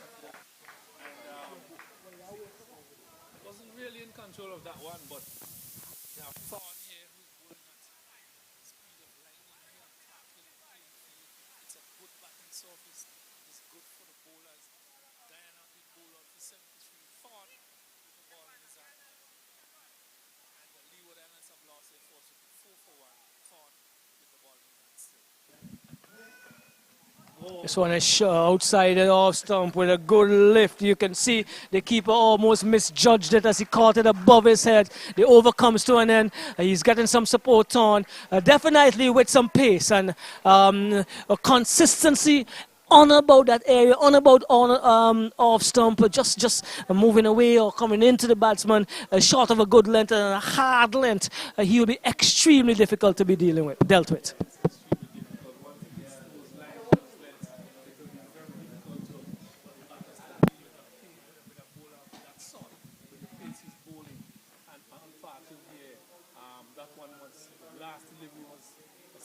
[SPEAKER 2] Wasn't really in control of that one, but you have Thorn here who's bowling at speed of lightning here, tackling playing field. It's a good batting surface. It's good for the bowlers. Guyana been bowled out for 73. Thorn with the ball in his hand. And the Leeward Islands have lost their force with 4-for-1. Thorn with the ball in his hand still.
[SPEAKER 1] This one is outside the off stump with a good lift. You can see the keeper almost misjudged it as he caught it above his head. The over comes to an end. He's getting some support on. Definitely with some pace and a consistency on about that area, on about off stump, just moving away or coming into the batsman, short of a good length and a hard length. He will be extremely difficult to be dealt with.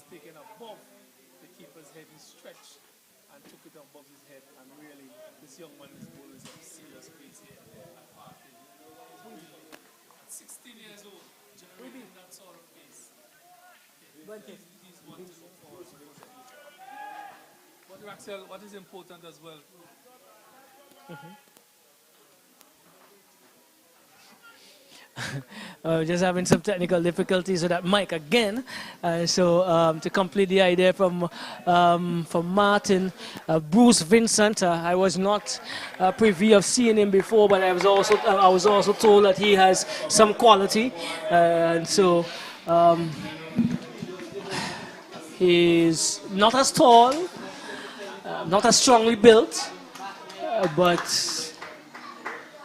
[SPEAKER 2] Taken above the keeper's head. He stretched and took it above his head, and really this young man is bowling some serious pace here. At 16 years old, generating that sort of pace. He's one to look forward to. But Raxel, what is important as well?
[SPEAKER 1] Just having some technical difficulties with that mic again. So to complete the idea from Martin, Bruce Vincent, I was not privy of seeing him before, but I was also told that he has some quality, and so he's not as tall, not as strongly built, but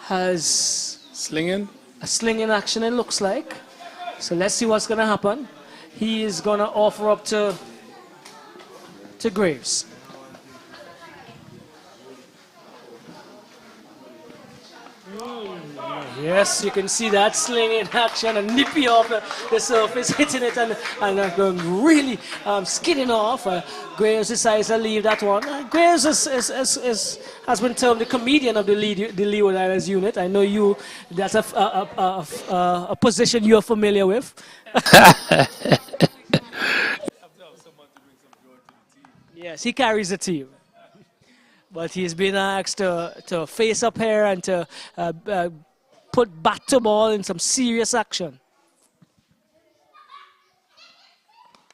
[SPEAKER 1] has
[SPEAKER 2] Slinging?
[SPEAKER 1] a slinging action, it looks like. So let's see what's going to happen. He is going to offer up to Graves. Yes, you can see that slinging action and nippy off the surface, hitting it and really skidding off. Graves decides to leave that one. Graves has been termed the comedian of the Leeward Islands unit. I know that's a position you're familiar with. Yes, he carries the team. But he's been asked to face up here and to put bat to ball in some serious action.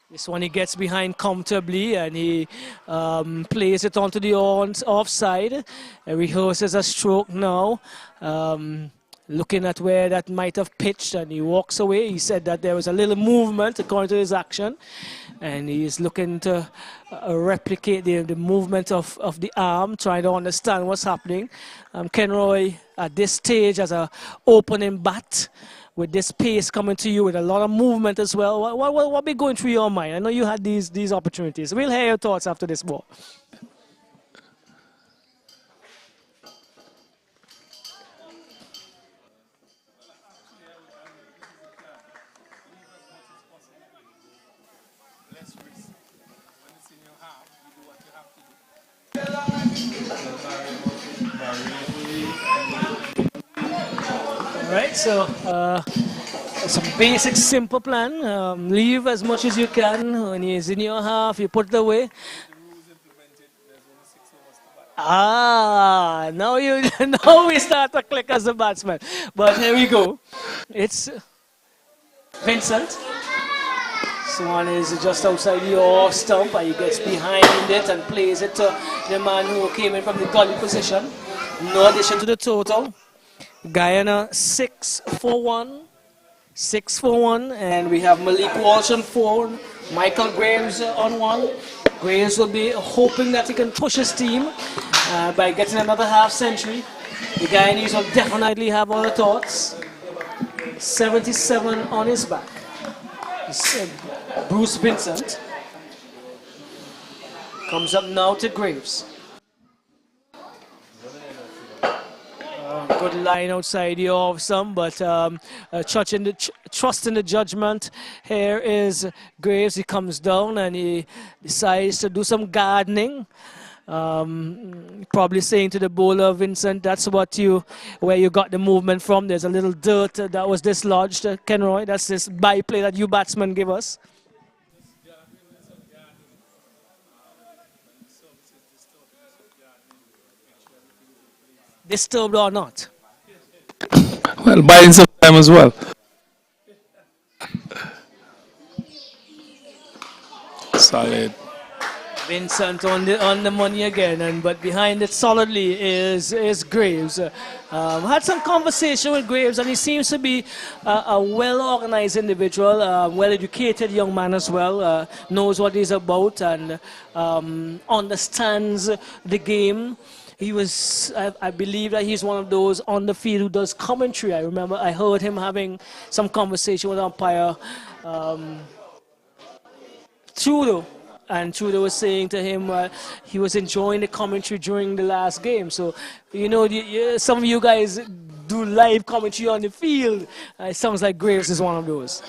[SPEAKER 1] This one he gets behind comfortably and he plays it onto the offside. He rehearses a stroke now, looking at where that might have pitched, and he walks away. He said that there was a little movement according to his action, and he's looking to replicate the movement of the arm, trying to understand what's happening. Kenroy, at this stage, as an opening bat, with this pace coming to you with a lot of movement as well, what be going through your mind? I know you had these opportunities. We'll hear your thoughts after this ball. Right, so it's a basic, simple plan. Leave as much as you can. When he's in your half, you put it away.
[SPEAKER 2] With the rules implemented, there's only 6 overs to bat.
[SPEAKER 1] Now you now we start to click as a batsman. But here we go. It's Vincent. Swan is just outside your stump and he gets behind it and plays it to the man who came in from the gully position. No addition to the total. Guyana 6-4-1. 6-4-1, and we have Malik Walsh on 4, Michael Graves on 1. Graves will be hoping that he can push his team by getting another half century. The Guyanese will definitely have other thoughts. 77 on his back. Bruce Vincent comes up now to Graves. Good line outside the off some, but trust in the judgment. Here is Graves. He comes down and he decides to do some gardening. Probably saying to the bowler, Vincent, that's where you got the movement from. There's a little dirt that was dislodged, Kenroy. That's this byplay that you batsmen give us. Disturbed or not?
[SPEAKER 2] Well, buying some time as well. Solid.
[SPEAKER 1] Vincent on the money again, but behind it solidly is Graves. Had some conversation with Graves, and he seems to be a well-organized individual, well-educated young man as well. Knows what he's about and understands the game. I believe that he's one of those on the field who does commentary. I remember I heard him having some conversation with umpire Trudeau. And Trudeau was saying to him he was enjoying the commentary during the last game. So, some of you guys do live commentary on the field. It sounds like Graves is one of those.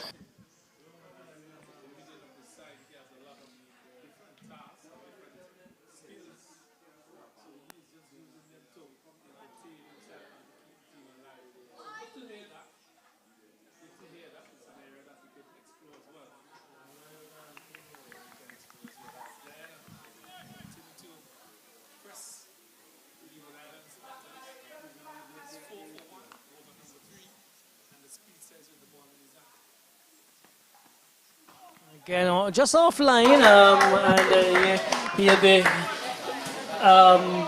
[SPEAKER 1] Again, just offline, and he'll be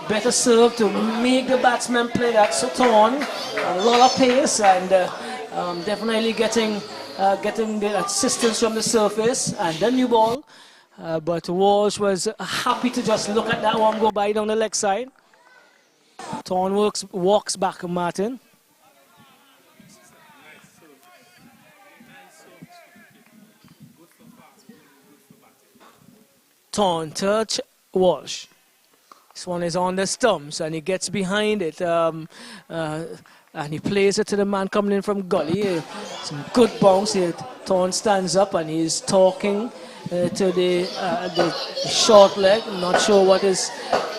[SPEAKER 1] better served to make the batsman play that Sutton. A lot of pace and definitely getting the assistance from the surface and the new ball. But Walsh was happy to just look at that one go by down the leg side. Thorn walks back Martin. Thorn touch Walsh. This one is on the stumps and he gets behind it and he plays it to the man coming in from gully. Some good bounce here. Thorn stands up and he's talking to the short leg. I'm not sure what is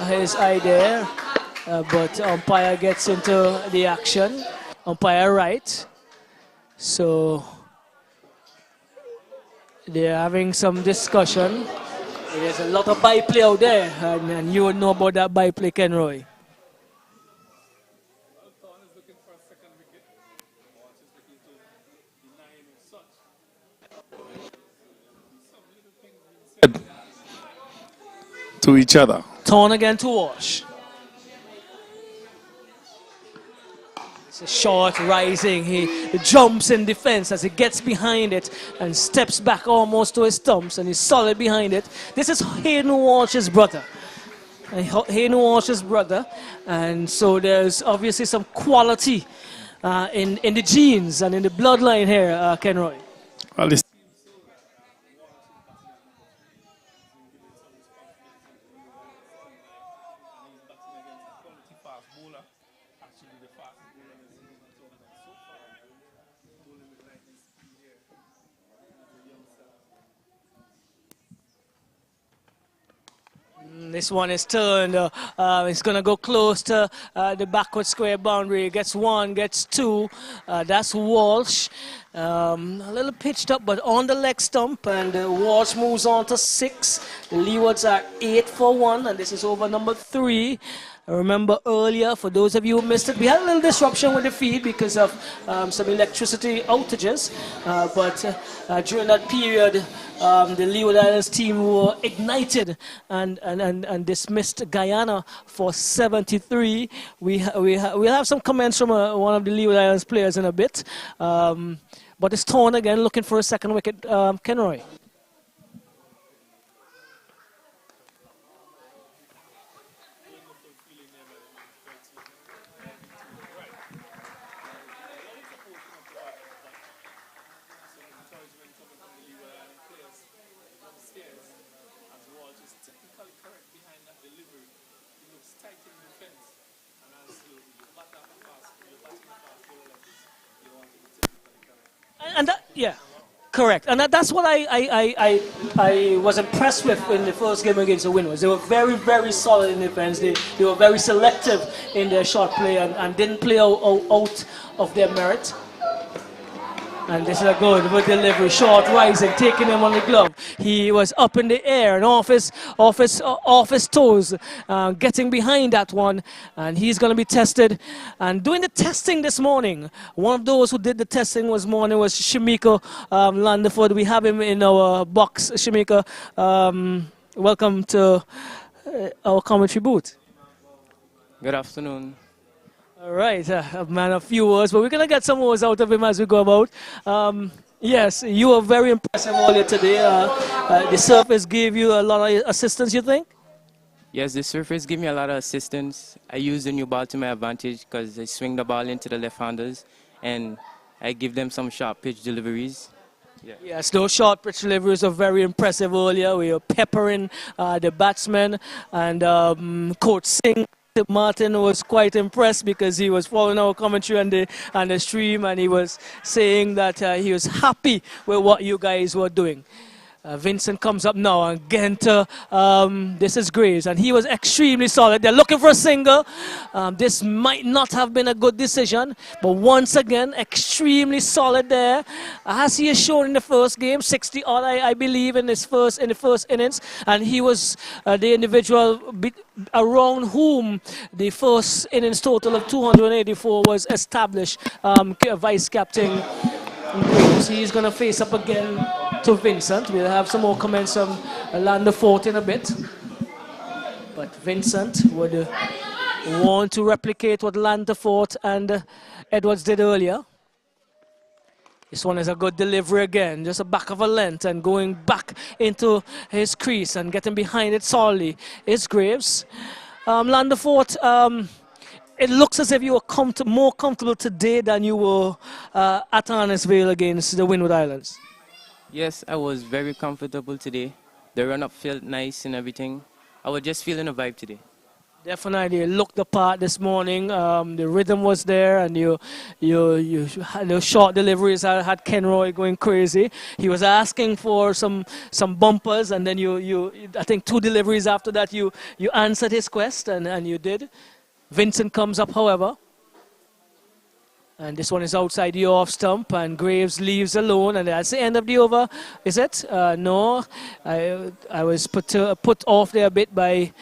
[SPEAKER 1] his idea, but umpire gets into the action. Umpire right. So they're having some discussion. There's a lot of byplay out there, and you would know about that byplay, Kenroy.
[SPEAKER 2] To each other.
[SPEAKER 1] Thorn again to Walsh. It's a short rising. He jumps in defense as he gets behind it and steps back almost to his stumps, and he's solid behind it. This is Hayden Walsh's brother. Hayden Walsh's brother, and so there's obviously some quality in the genes and in the bloodline here, Kenroy.
[SPEAKER 2] Well, this
[SPEAKER 1] This one is turned. It's going to go close to the backward square boundary. Gets one, gets two. That's Walsh. A little pitched up, but on the leg stump. And Walsh moves on to 6. The Leewards are 8 for 1. And this is over number 3. I remember earlier, for those of you who missed it, we had a little disruption with the feed because of some electricity outages. But during that period, the Leeward Islands team were ignited and dismissed Guyana for 73. We'll have some comments from one of the Leeward Islands players in a bit. But it's torn again, looking for a second wicket, Kenroy. And that, yeah, correct. And that's what I was impressed with in the first game against the Windies. They were very, very solid in defense. They were very selective in their shot play and didn't play out of their merit. And this is a good delivery, short rising, taking him on the glove. He was up in the air and off his toes, getting behind that one. And he's going to be tested. And doing the testing this morning, one of those who did the testing was Shamika Landeford. We have him in our box. Shamika, welcome to our commentary booth.
[SPEAKER 3] Good afternoon.
[SPEAKER 1] All right, a man of few words, but we're going to get some words out of him as we go about. Yes, you were very impressive earlier today. The surface gave you a lot of assistance, you think?
[SPEAKER 3] Yes, the surface gave me a lot of assistance. I use the new ball to my advantage because I swing the ball into the left-handers and I give them some sharp pitch deliveries. Yeah.
[SPEAKER 1] Yes, those short pitch deliveries are very impressive earlier. We were peppering the batsmen, and Coach Singh Martin was quite impressed because he was following our commentary on the stream, and he was saying that he was happy with what you guys were doing. Vincent comes up now and get into, this is Graves, and he was extremely solid. They're looking for a single. This might not have been a good decision, but once again, extremely solid there. As he has shown in the first game, 60 odd, I believe, in the first innings, and he was the individual around whom the first innings total of 284 was established. Vice captain Graves, he's going to face up again to Vincent. We'll have some more comments on Landeford in a bit. But Vincent would want to replicate what Landeford and Edwards did earlier. This one is a good delivery again, just a back of a length and going back into his crease and getting behind it solidly is Graves. Landeford, it looks as if you were more comfortable today than you were at Arnesville against the Windward Islands.
[SPEAKER 3] Yes, I was very comfortable today. The run-up felt nice and everything. I was just feeling a vibe today.
[SPEAKER 1] Definitely, you looked the part this morning. The rhythm was there, and you had those short deliveries. I had Kenroy going crazy. He was asking for some bumpers, and then I think 2 deliveries after that, you answered his quest, and you did. Vincent comes up, however. And this one is outside the off stump, and Graves leaves alone, and that's the end of the over. Is it? No. I was put off there a bit by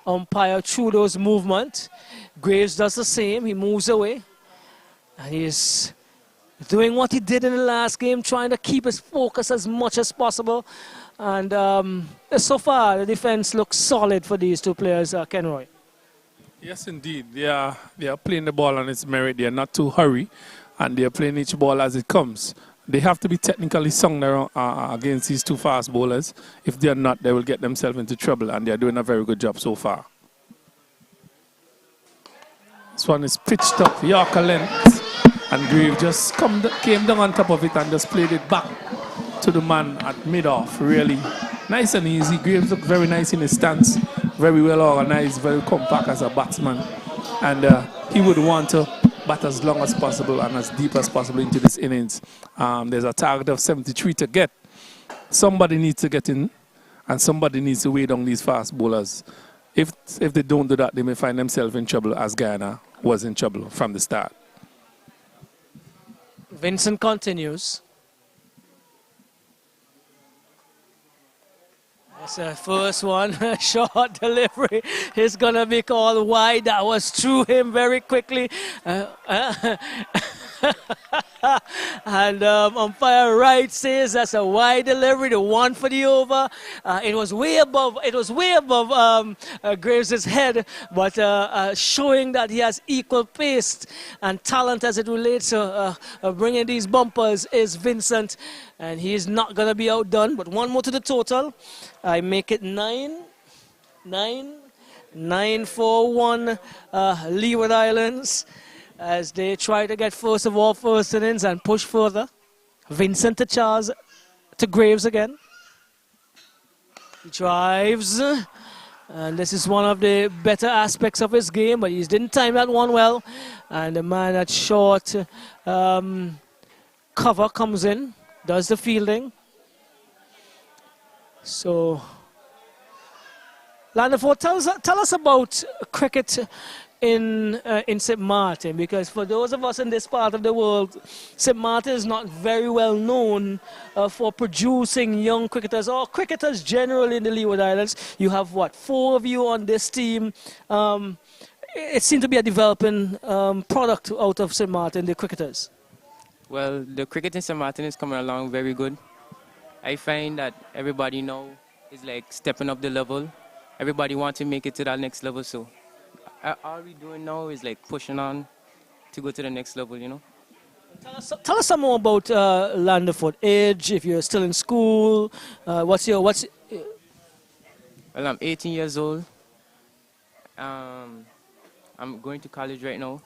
[SPEAKER 1] umpire Trudeau's movement. Graves does the same. He moves away. And he's doing what he did in the last game, trying to keep his focus as much as possible. And so far, the defense looks solid for these two players, Kenroy.
[SPEAKER 2] Yes, indeed. They are playing the ball on its merit. They are not too hurry, and they are playing each ball as it comes. They have to be technically sound against these two fast bowlers. If they are not, they will get themselves into trouble, and they are doing a very good job so far. This one is pitched up, Yorker length, and Graves just came down on top of it and just played it back to the man at mid-off. Really nice and easy. Graves looked very nice in his stance, very well organized, very compact as a batsman, and he would want to bat as long as possible and as deep as possible into this innings. There's a target of 73 to get. Somebody needs to get in, and somebody needs to weigh down these fast bowlers. If they don't do that, they may find themselves in trouble, as Guyana was in trouble from the start.
[SPEAKER 1] Vincent continues. That's the first one. Short delivery is going to be called wide. That was through him very quickly. And umpire Wright says that's a wide delivery, the one for the over. It was way above. It was way above Graves' head, but showing that he has equal pace and talent as it relates to bringing these bumpers is Vincent, and he is not going to be outdone. But one more to the total. I make it 9-4-1 Leeward Islands, as they try to get first innings and push further. Vincent to Charles, to Graves again. He drives, and this is one of the better aspects of his game, but he didn't time that one well. And the man at short cover comes in, does the fielding. So, Landiford, tell us about cricket in St. Martin, because for those of us in this part of the world, St. Martin is not very well known for producing young cricketers or cricketers generally in the Leeward Islands. You have, what, 4 of you on this team. It seemed to be a developing product out of St. Martin, the cricketers.
[SPEAKER 3] Well, the cricket in St. Martin is coming along very good. I find that everybody now is like stepping up the level. Everybody wants to make it to that next level, so all we're doing now is like pushing on to go to the next level, you know.
[SPEAKER 1] Tell us some more about Landiford age, if you're still in school. Well,
[SPEAKER 3] I'm 18 years old. I'm going to college right now.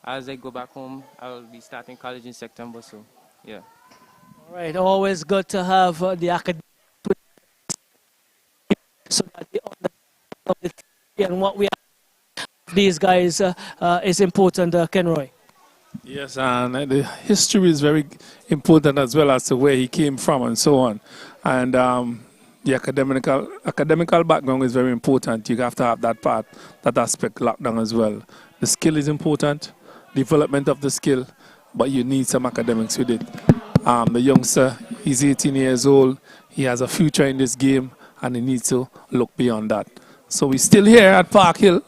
[SPEAKER 3] As I go back home, I'll be starting college in September, so yeah.
[SPEAKER 1] All right, always good to have the academic, so that the and what we have these guys is important, Kenroy.
[SPEAKER 2] Yes, and the history is very important as well as to where he came from and so on. And the academical background is very important. You have to have that part, that aspect locked down as well. The skill is important, development of the skill, but you need some academics with it. The youngster, he's 18 years old. He has a future in this game, and he needs to look beyond that. So we're still here at Park Hill.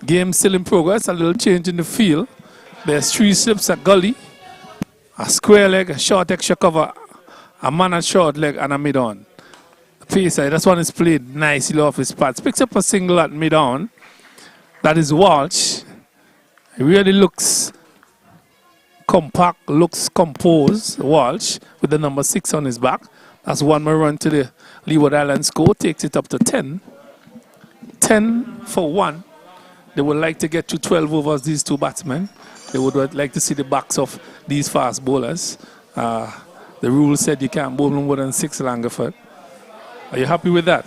[SPEAKER 2] Game still in progress. A little change in the field. There's 3 slips at gully, a square leg, a short extra cover, a man at short leg, and a mid-on. Pacer, this one is played nicely off his pads. Picks up a single at mid-on. That is Walsh. It really looks compact, looks composed, Walsh, with the number 6 on his back. That's one more run to the Leeward Islands score, takes it up to 10. 10 for 1. They would like to get to 12 overs, these 2 batsmen. They would like to see the backs of these fast bowlers. The rule said you can't bowl more than 6 Langford. Are you happy with that?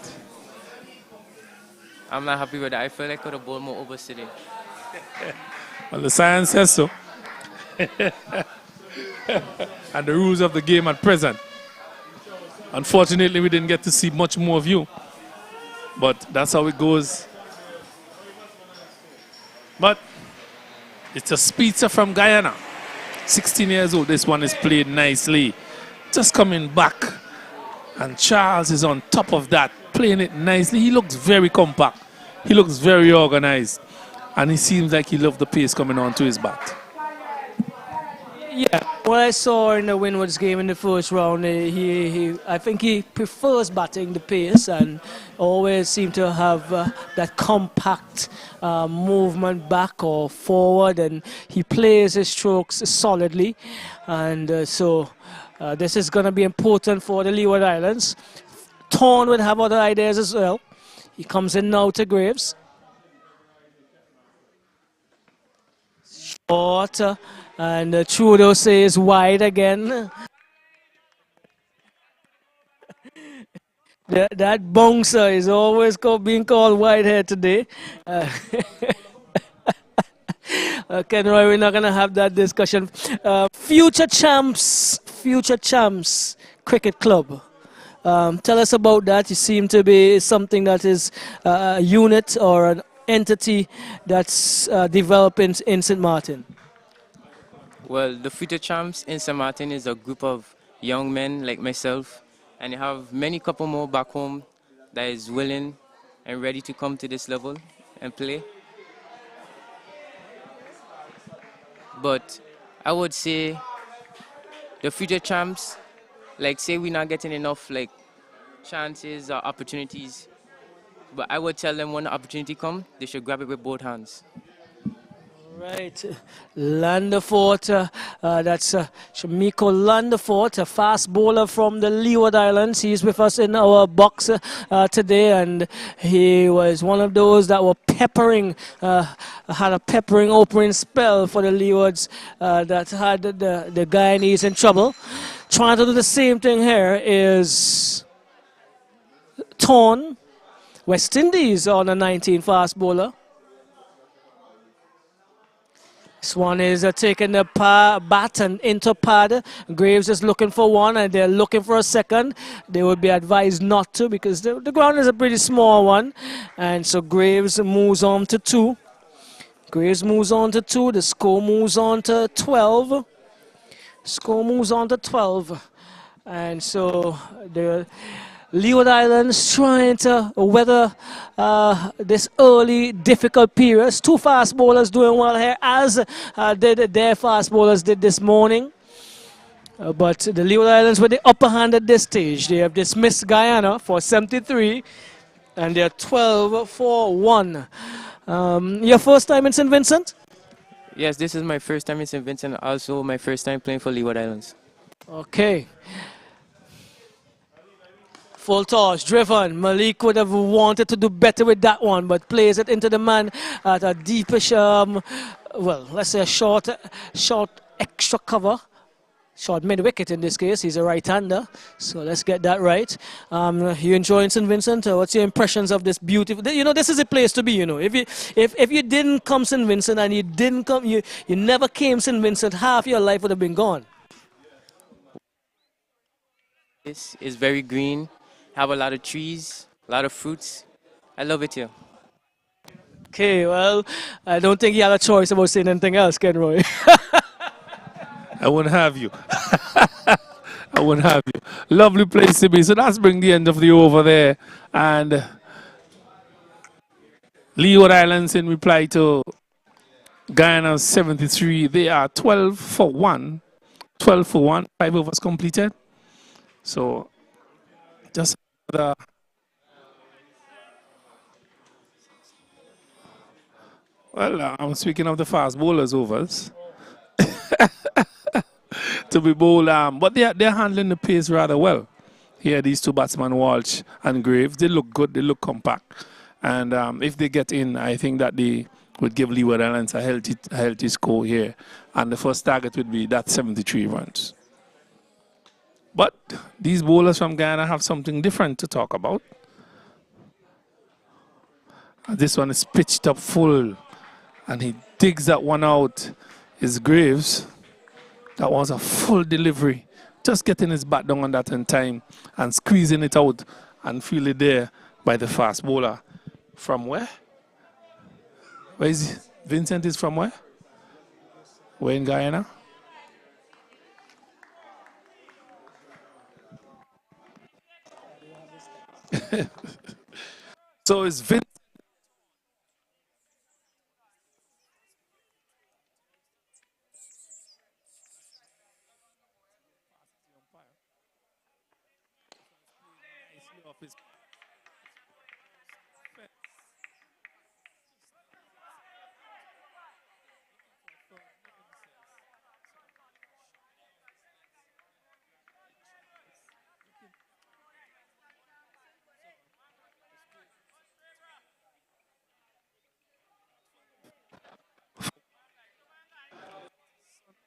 [SPEAKER 3] I'm not happy with that. I feel like I could have bowled more overs today.
[SPEAKER 2] Well, the science says so. And the rules of the game at present. Unfortunately, we didn't get to see much more of you. But that's how it goes. But it's a speedster from Guyana. 16 years old. This one is played nicely. Just coming back. And Charles is on top of that, playing it nicely. He looks very compact. He looks very organized. And he seems like he loved the pace coming on to his bat.
[SPEAKER 1] Yeah, what I saw in the Windies game in the first round, I think he prefers batting the pace and always seemed to have that compact movement back or forward, and he plays his strokes solidly. And so this is going to be important for the Leeward Islands. Thorne would have other ideas as well. He comes in now to Graves. Short. And Trudeau says wide again. That bouncer is always being called wide here today. Kenroy, we're not going to have that discussion. Future Champs Cricket Club. Tell us about that. You seem to be something that is a unit or an entity that's developing in St. Martin.
[SPEAKER 3] Well, the Future Champs in St. Martin is a group of young men like myself, and you have many couple more back home that is willing and ready to come to this level and play. But I would say the Future Champs, like say we're not getting enough like chances or opportunities, but I would tell them when the opportunity comes, they should grab it with both hands.
[SPEAKER 1] Right, Landefort, that's Shamiko Landefort, a fast bowler from the Leeward Islands. He's with us in our box today, and he was one of those that were had a peppering opening spell for the Leewards that had the Guyanese in trouble. Trying to do the same thing here is Torn, West Indies on a 19 fast bowler. This one is taking the bat and into pad. Graves is looking for one and they're looking for a second. They would be advised not to because the ground is a pretty small one. And so Graves moves on to 2. Graves moves on to 2. The score moves on to 12. Score moves on to 12. And so the Leeward Islands trying to weather this early difficult periods. 2 fast bowlers doing well here, as did their fast bowlers did this morning. But the Leeward Islands with the upper hand at this stage. They have dismissed Guyana for 73, and they're 12 for 1. Your first time in St. Vincent?
[SPEAKER 3] Yes, this is my first time in St. Vincent, also my first time playing for Leeward Islands.
[SPEAKER 1] Okay. Full toss, driven. Malik would have wanted to do better with that one, but plays it into the man at a deepish, well, let's say a short extra cover. Short mid-wicket in this case. He's a right-hander, so let's get that right. You enjoying St. Vincent? What's your impressions of this beautiful? You know, this is a place to be. You know, if you didn't come St. Vincent and you never came St. Vincent, half your life would have been gone.
[SPEAKER 3] This is very green, have a lot of trees, a lot of fruits. I love it here.
[SPEAKER 1] Okay, well, I don't think you had a choice about saying anything else, Ken Roy.
[SPEAKER 2] I wouldn't have you. I wouldn't have you. Lovely place to be. So that's bring the end of the over there. And Leeward Islands in reply to Guyana 73. They are 12 for 1. 12 for 1. 5 overs completed. So just the well, I'm speaking of the fast bowlers overs. To be bowled, but they're handling the pace rather well. Here, these 2 batsmen, Walsh and Graves, they look good, they look compact. And if they get in, I think that they would give Leeward Islands a healthy score here. And the first target would be that 73 runs. But these bowlers from Guyana have something different to talk about. This one is pitched up full, and he digs that one out. Is Graves. That was a full delivery. Just getting his bat down on that in time and squeezing it out and feel it there by the fast bowler. From where? Where is he? Vincent is from where? Where in Guyana? So it's Vincent.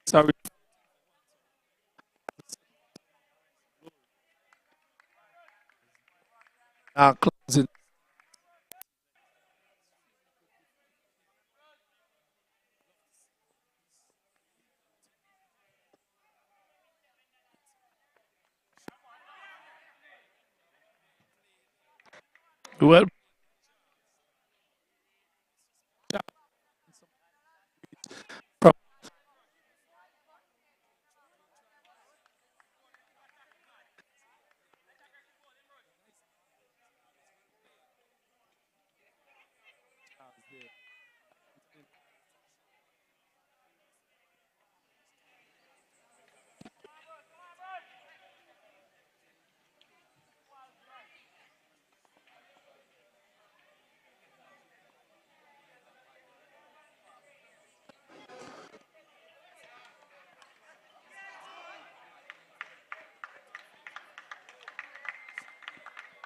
[SPEAKER 2] Sorry. Closing. Well,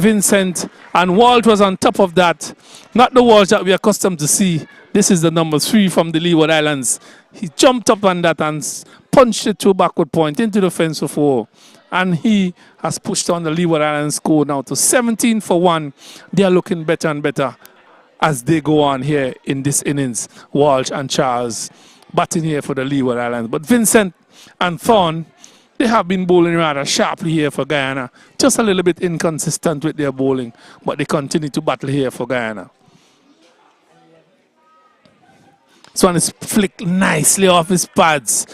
[SPEAKER 2] Vincent and Walt was on top of that. Not the Walt that we're accustomed to see. This is the number 3 from the Leeward Islands. He jumped up on that and punched it to a backward point into the fence for 4. And he has pushed on the Leeward Islands score now to 17 for 1. They are looking better and better as they go on here in this innings. Walsh and Charles batting here for the Leeward Islands. But Vincent and Thorne, they have been bowling rather sharply here for Guyana. Just a little bit inconsistent with their bowling, but they continue to battle here for Guyana. This one is flicked nicely off his pads.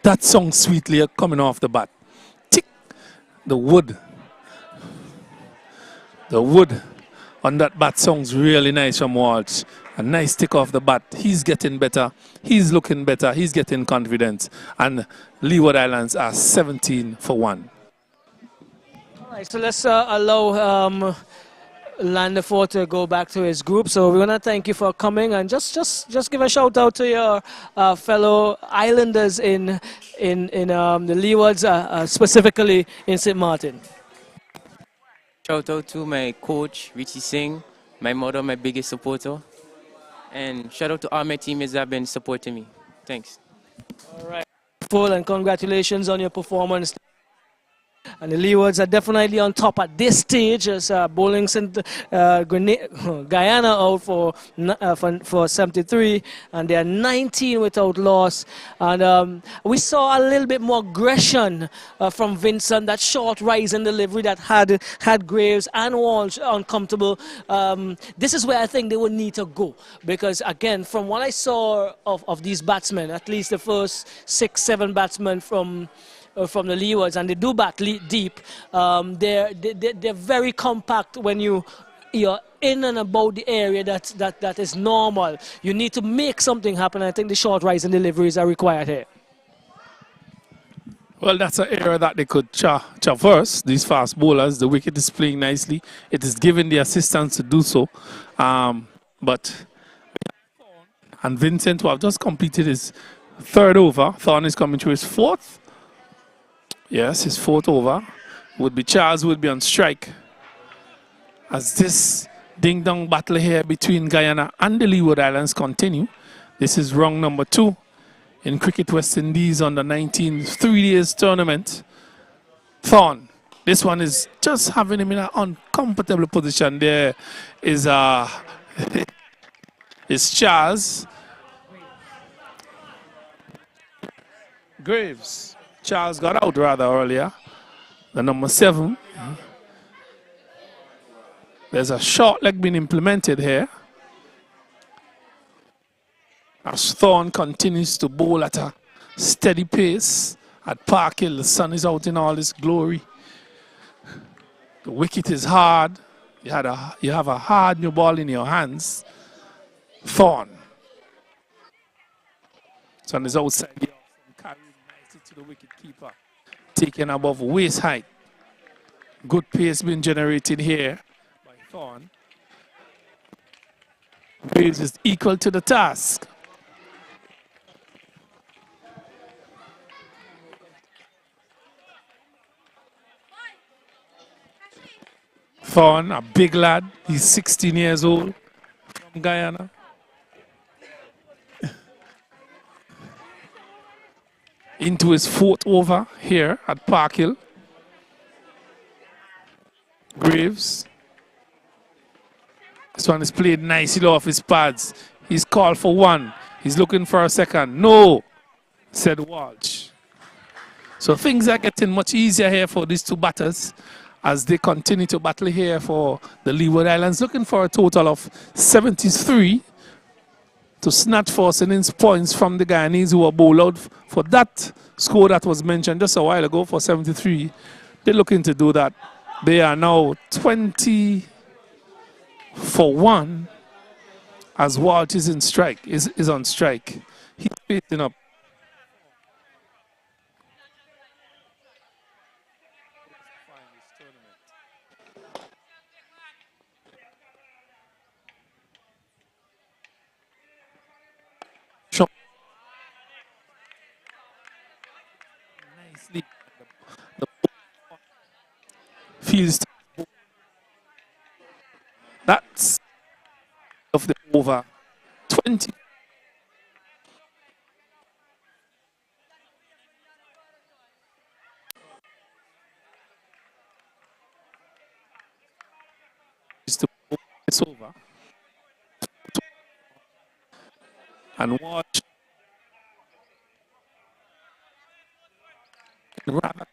[SPEAKER 2] That song sweetly coming off the bat. Tick. The wood on that bat sounds really nice from Walsh. A nice tick off the bat. He's getting better. He's looking better. He's getting confidence. And Leeward Islands are 17 for 1.
[SPEAKER 1] All right, so let's allow Landeford to go back to his group. So we want to thank you for coming, and just give a shout out to your fellow islanders in the Leewards, specifically in St. Martin.
[SPEAKER 3] Shout out to my coach, Richie Singh, my mother, my biggest supporter. And shout out to all my teammates that have been supporting me. Thanks.
[SPEAKER 1] All right. Full and congratulations on your performance. And the Leewards are definitely on top at this stage as bowling Guyana out for 73, and they are 19 without loss. And we saw a little bit more aggression from Vincent, that short rise and delivery that had Graves and Walsh uncomfortable. This is where I think they would need to go, because again, from what I saw of these batsmen, at least the first 6-7 batsmen from the Leewards, and they do bat deep. They're very compact when you're in and about the area that is normal. You need to make something happen. I think the short rise and deliveries are required here.
[SPEAKER 2] Well, that's an area that they could traverse, these fast bowlers. The wicket is playing nicely. It is giving the assistance to do so. But and Vincent, who have just completed his 3rd over, Thorne is coming to his 4th. Yes, his 4th over. Charles would be on strike. As this ding-dong battle here between Guyana and the Leeward Islands continue. This is round number 2 in Cricket West Indies on the 19 3-days tournament. Thorne, this one is just having him in an uncomfortable position. There is Charles. Graves. Charles got out rather earlier. The number 7. There's a short leg being implemented here. As Thorne continues to bowl at a steady pace at Park Hill. The sun is out in all its glory. The wicket is hard. You have a hard new ball in your hands. Thorne. Sun is outside the off, carrying nicely to the wicket keeper. Taken above waist height. Good pace being generated here by Thorne. Graves is equal to the task. Thorne, a big lad. He's 16 years old from Guyana. Into his 4th over here at Park Hill. Graves. This one is played nicely off his pads. He's called for 1. He's looking for a 2nd. No, said Walsh. So things are getting much easier here for these 2 batters. as they continue to battle here for the Leeward Islands, looking for a total of 73 to snatch Forcenins points from the Guyanese, who were bowled out for that score that was mentioned just a while ago for 73. They're looking to do that. They are now 20 for 1 as Walt is in strike, is on strike. He's facing up. Nicely. The fields. That's of the over 20. To it's over and watch rather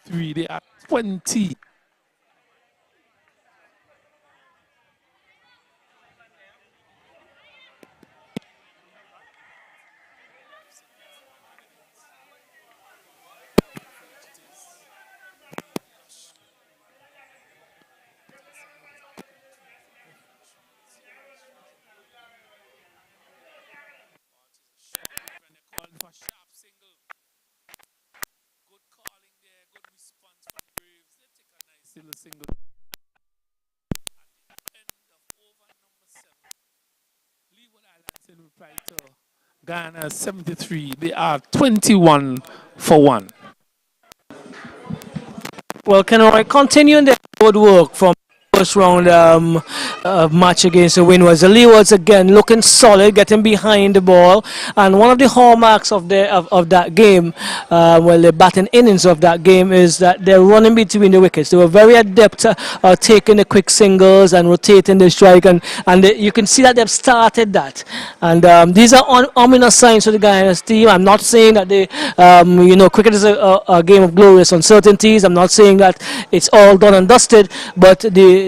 [SPEAKER 2] 3. They are 20. Still a single at the end of over number 7. Leeward Islands in reply to Ghana 73. They are 21 for 1.
[SPEAKER 1] Well, Kenroy, continuing the good work from first round match against the Windies. The Leewards again looking solid, getting behind the ball, and one of the hallmarks of that game, well, the batting innings of that game, is that they're running between the wickets. They were very adept at taking the quick singles and rotating the strike, and you can see that they've started that. And these are ominous signs for the Guyana's team. I'm not saying that they, cricket is a game of glorious uncertainties. I'm not saying that it's all done and dusted, but the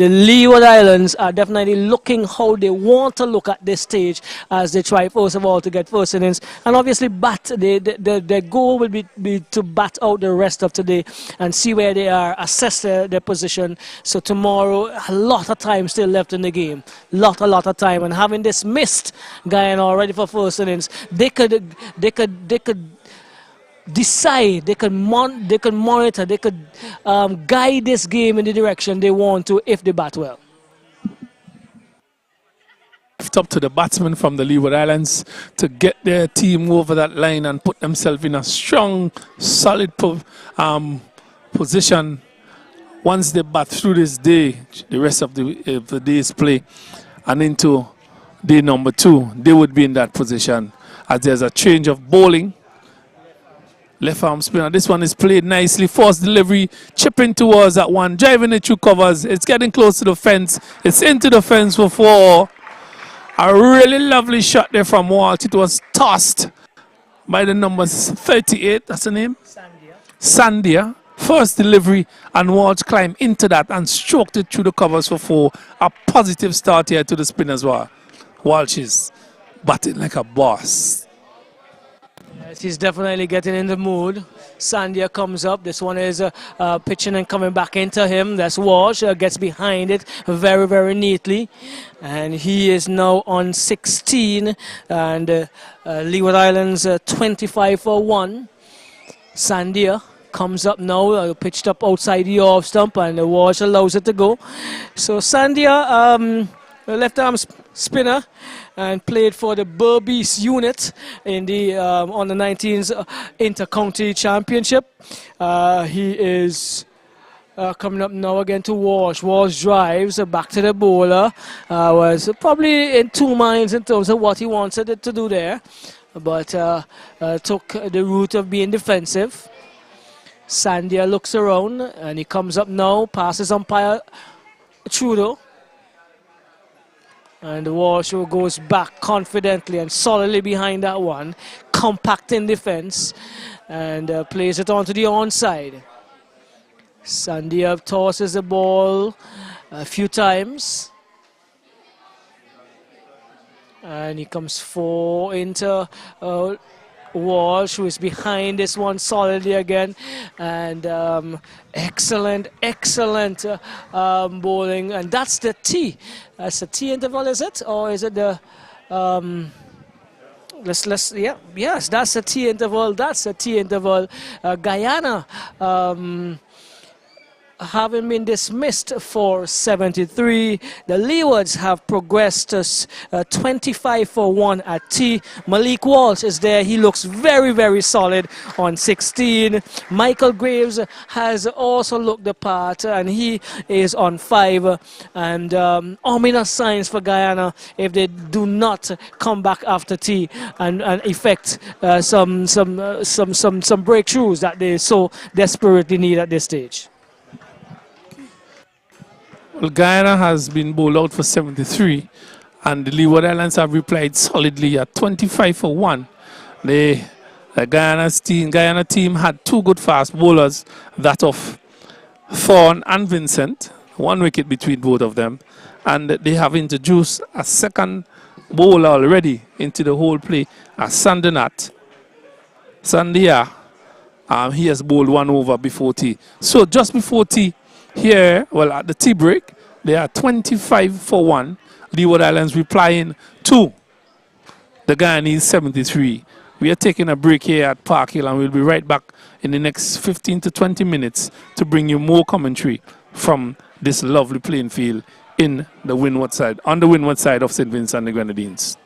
[SPEAKER 1] Leeward Islands are definitely looking how they want to look at this stage as they try first of all to get first innings and obviously bat. Their goal will be to bat out the rest of today and see where they are, assess their position. So tomorrow, a lot of time still left in the game, a lot of time, and having this missed Guyana already for first innings, they could decide, they could monitor, they could guide this game in the direction they want to if they bat well.
[SPEAKER 2] Left up to the batsmen from the Leeward Islands to get their team over that line and put themselves in a strong, solid position. Once they bat through this day, the rest of the day's play, and into day number 2, they would be in that position as there's a change of bowling. Left arm spinner. This one is played nicely. Forced delivery, chipping towards that one, driving it through covers. It's getting close to the fence. It's into the fence for 4. A really lovely shot there from Walt. It was tossed by the number 38. That's the name? Sandia. First delivery, and Walt climbed into that and stroked it through the covers for 4. A positive start here to the spin as well. Walsh is batting like a boss.
[SPEAKER 1] Yes, he's definitely getting in the mood. Sandia comes up. This one is pitching and coming back into him. That's Walsh. Gets behind it very, very neatly. And he is now on 16. And Leeward Islands 25 for 1. Sandia comes up now, pitched up outside the off stump, and the Walsh allows it to go. So Sandia, left arm spinner, and played for the Berbice unit in the under 19s Inter-County Championship. He is Coming up now again to Walsh. Walsh drives back to the bowler. Was probably in two minds in terms of what he wanted it to do there, but took the route of being defensive. Sandia looks around and he comes up now, passes umpire Trudeau. And Walsh goes back confidently and solidly behind that one, compact in defense, and plays it onto the onside. Sandia tosses the ball a few times. And he comes into Walsh, who is behind this one solidly again. And excellent bowling. And that's the T. That's the T interval, is it? Or is it the... yes, that's the T interval. That's the T interval. Guyana having been dismissed for 73. The Leewards have progressed to 25 for 1 at T. Malik Walsh is there. He looks very solid on 16. Michael Graves has also looked the part and he is on 5. And ominous signs for Guyana if they do not come back after T and effect some breakthroughs that they so desperately need at this stage.
[SPEAKER 2] Well, Guyana has been bowled out for 73, and the Leeward Islands have replied solidly at 25 for 1. The Guyana team had 2 good fast bowlers, that of Thorne and Vincent, 1 wicket between both of them, and they have introduced a second bowler already into the whole play, as Sandia. He has bowled 1 over before tea. So just before tea, here, well, at the tea break, they are 25 for 1. Leeward Islands replying to the Guyanese 73. We are taking a break here at Park Hill, and we'll be right back in the next 15 to 20 minutes to bring you more commentary from this lovely playing field in the windward side, on the windward side of St. Vincent and the Grenadines.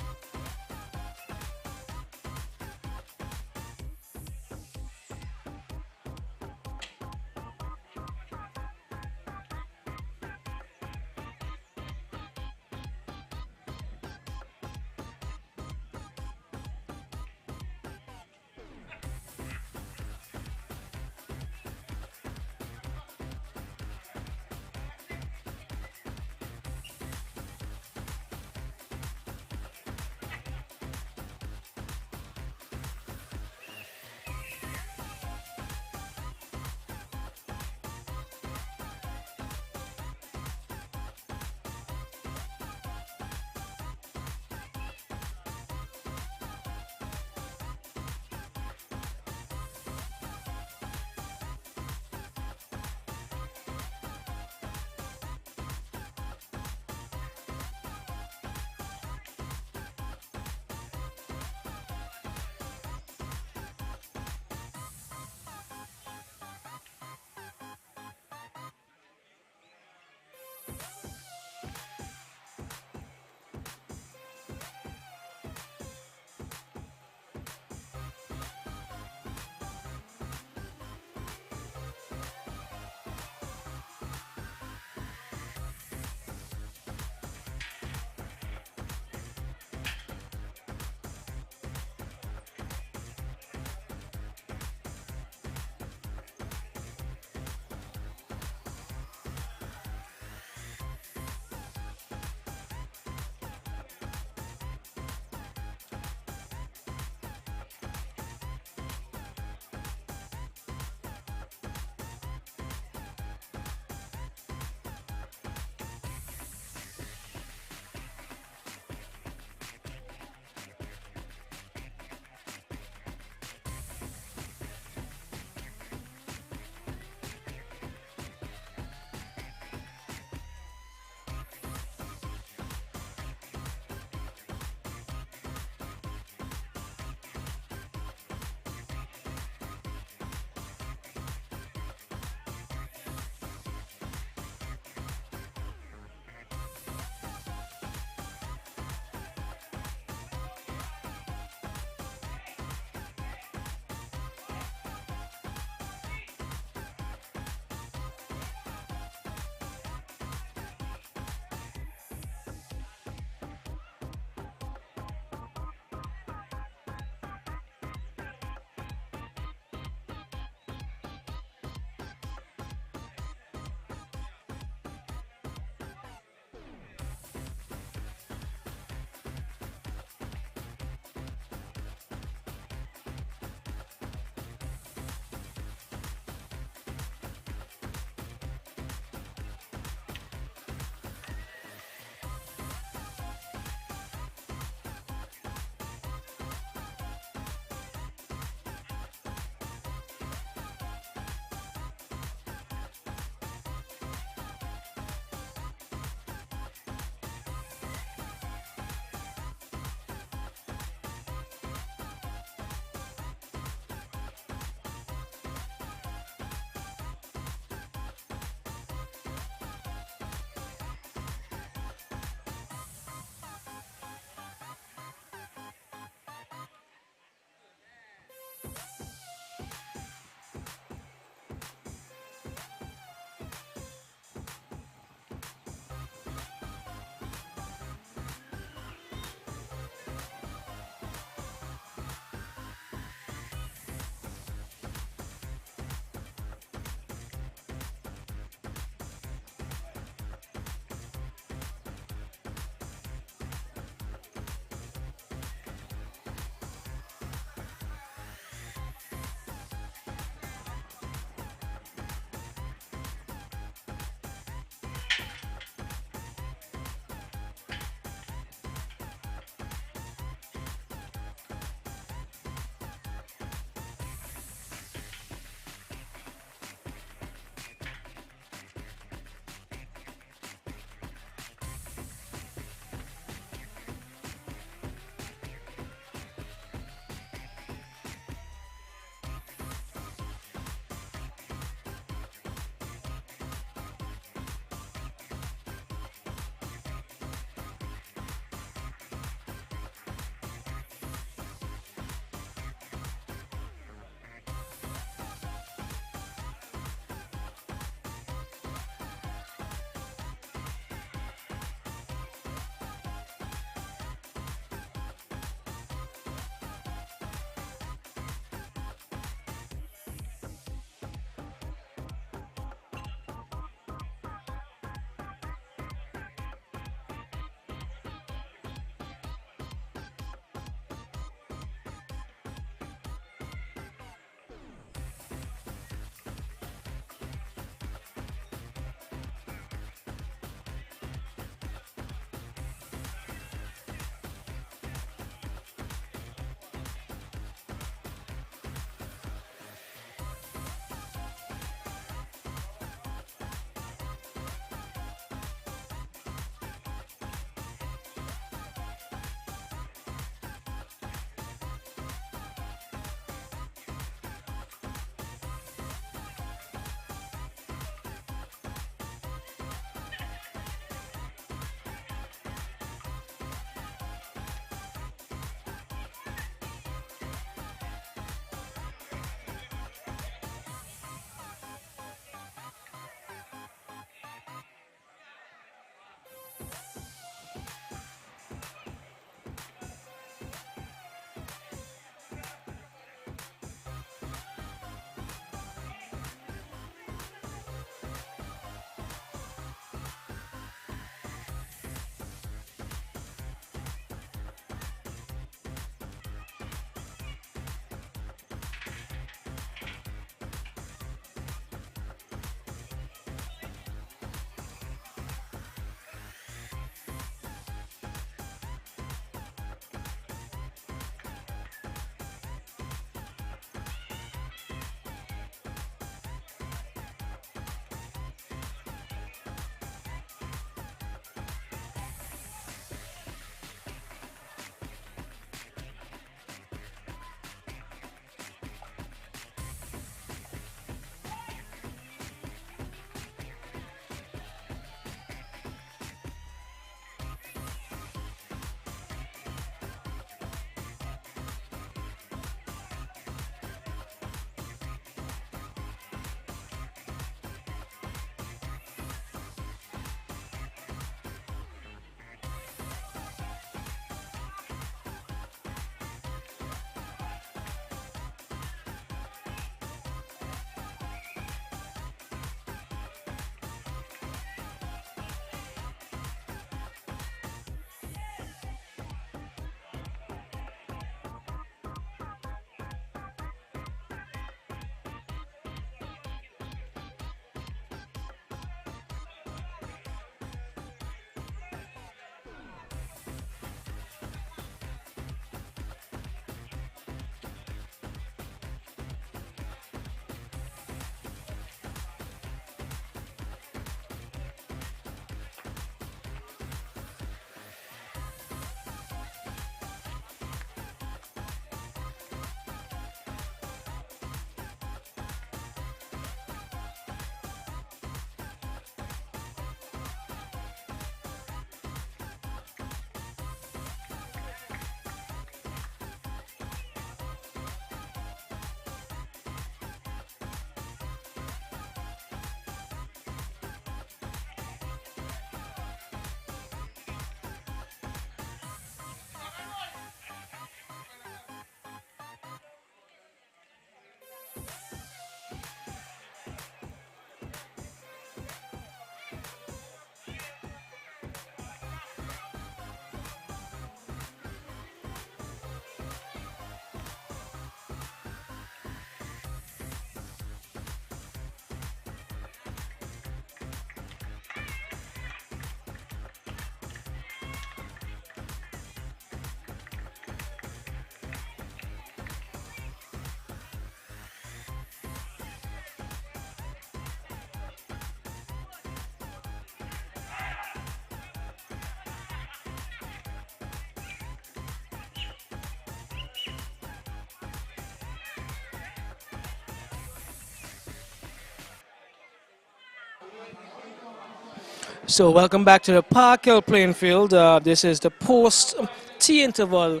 [SPEAKER 1] So welcome back to the Park Hill playing field. This is the post-tea interval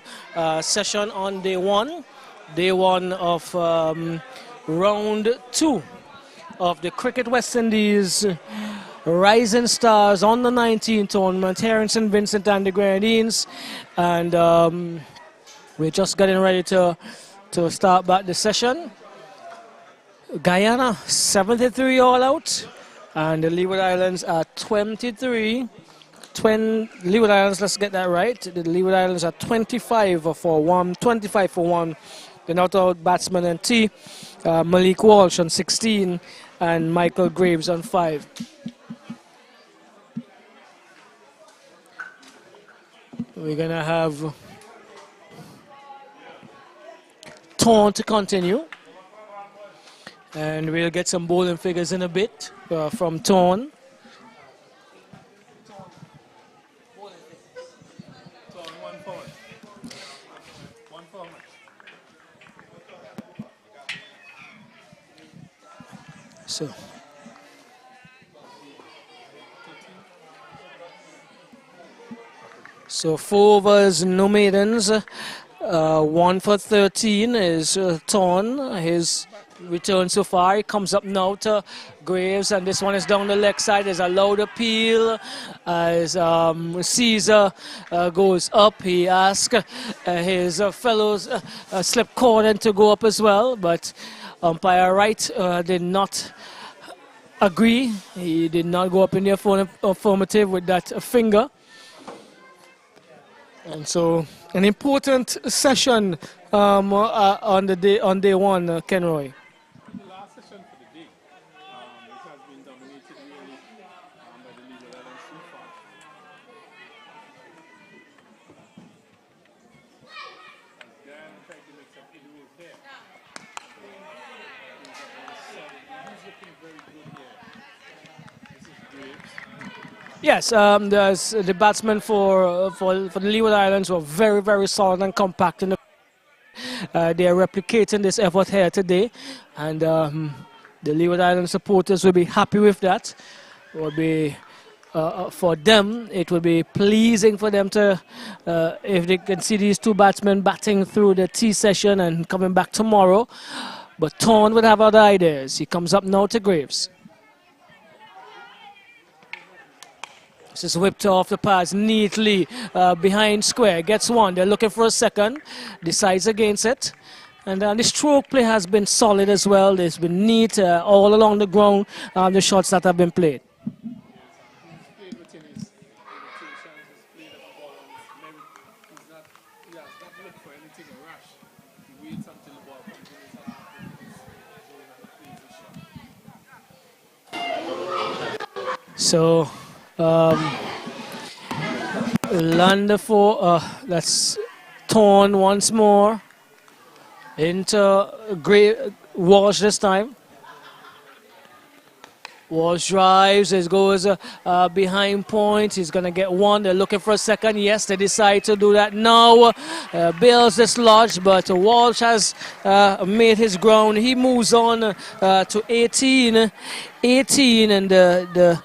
[SPEAKER 1] session on day one of round 2 of the Cricket West Indies Rising Stars on the 19 tournament here in St. Vincent and the Grenadines. And we're just getting ready to start back the session. Guyana 73 all out. And the Leeward Islands are 23. Leeward Islands, let's get that right. The Leeward Islands are 25 for 1. 25 for 1. The not-out batsman and T. Malik Walsh on 16 and Michael Graves on 5. We're going to have Torn to continue. And we'll get some bowling figures in a bit from Torn. So 4 overs, no maidens. 1 for 13 is Torn. His return so far. He comes up now to Graves, and this one is down the leg side. There's a loud appeal as Caesar goes up. He asks his fellows slip cord to go up as well, but umpire Wright did not agree. He did not go up in the affirmative with that finger. And so an important session on day one, Kenroy.
[SPEAKER 2] The last session for the day, it has been dominated really by the Leeward Islands so far. Guyana tried to make some inroads there. He's looking very good here. This is Graves.
[SPEAKER 1] Yes, the batsmen for the Leeward Islands were very, very solid and compact in the they are replicating this effort here today, and the Leeward Island supporters will be happy with that. It will be for them, it will be pleasing for them to if they can see these 2 batsmen batting through the tea session and coming back tomorrow. But Torn would have other ideas. He comes up now to Graves. This is whipped off the pass neatly behind square. Gets one. They're looking for a second. Decides against it. And the stroke play has been solid as well. There's been neat all along the ground, the shots that have been played. So Lander for that's Torn once more into Walsh this time. Walsh drives, it goes behind point. He's going to get one. They're looking for a second. Yes, they decide to do that now. Bales dislodged, but Walsh has made his ground. He moves on to 18. 18, and the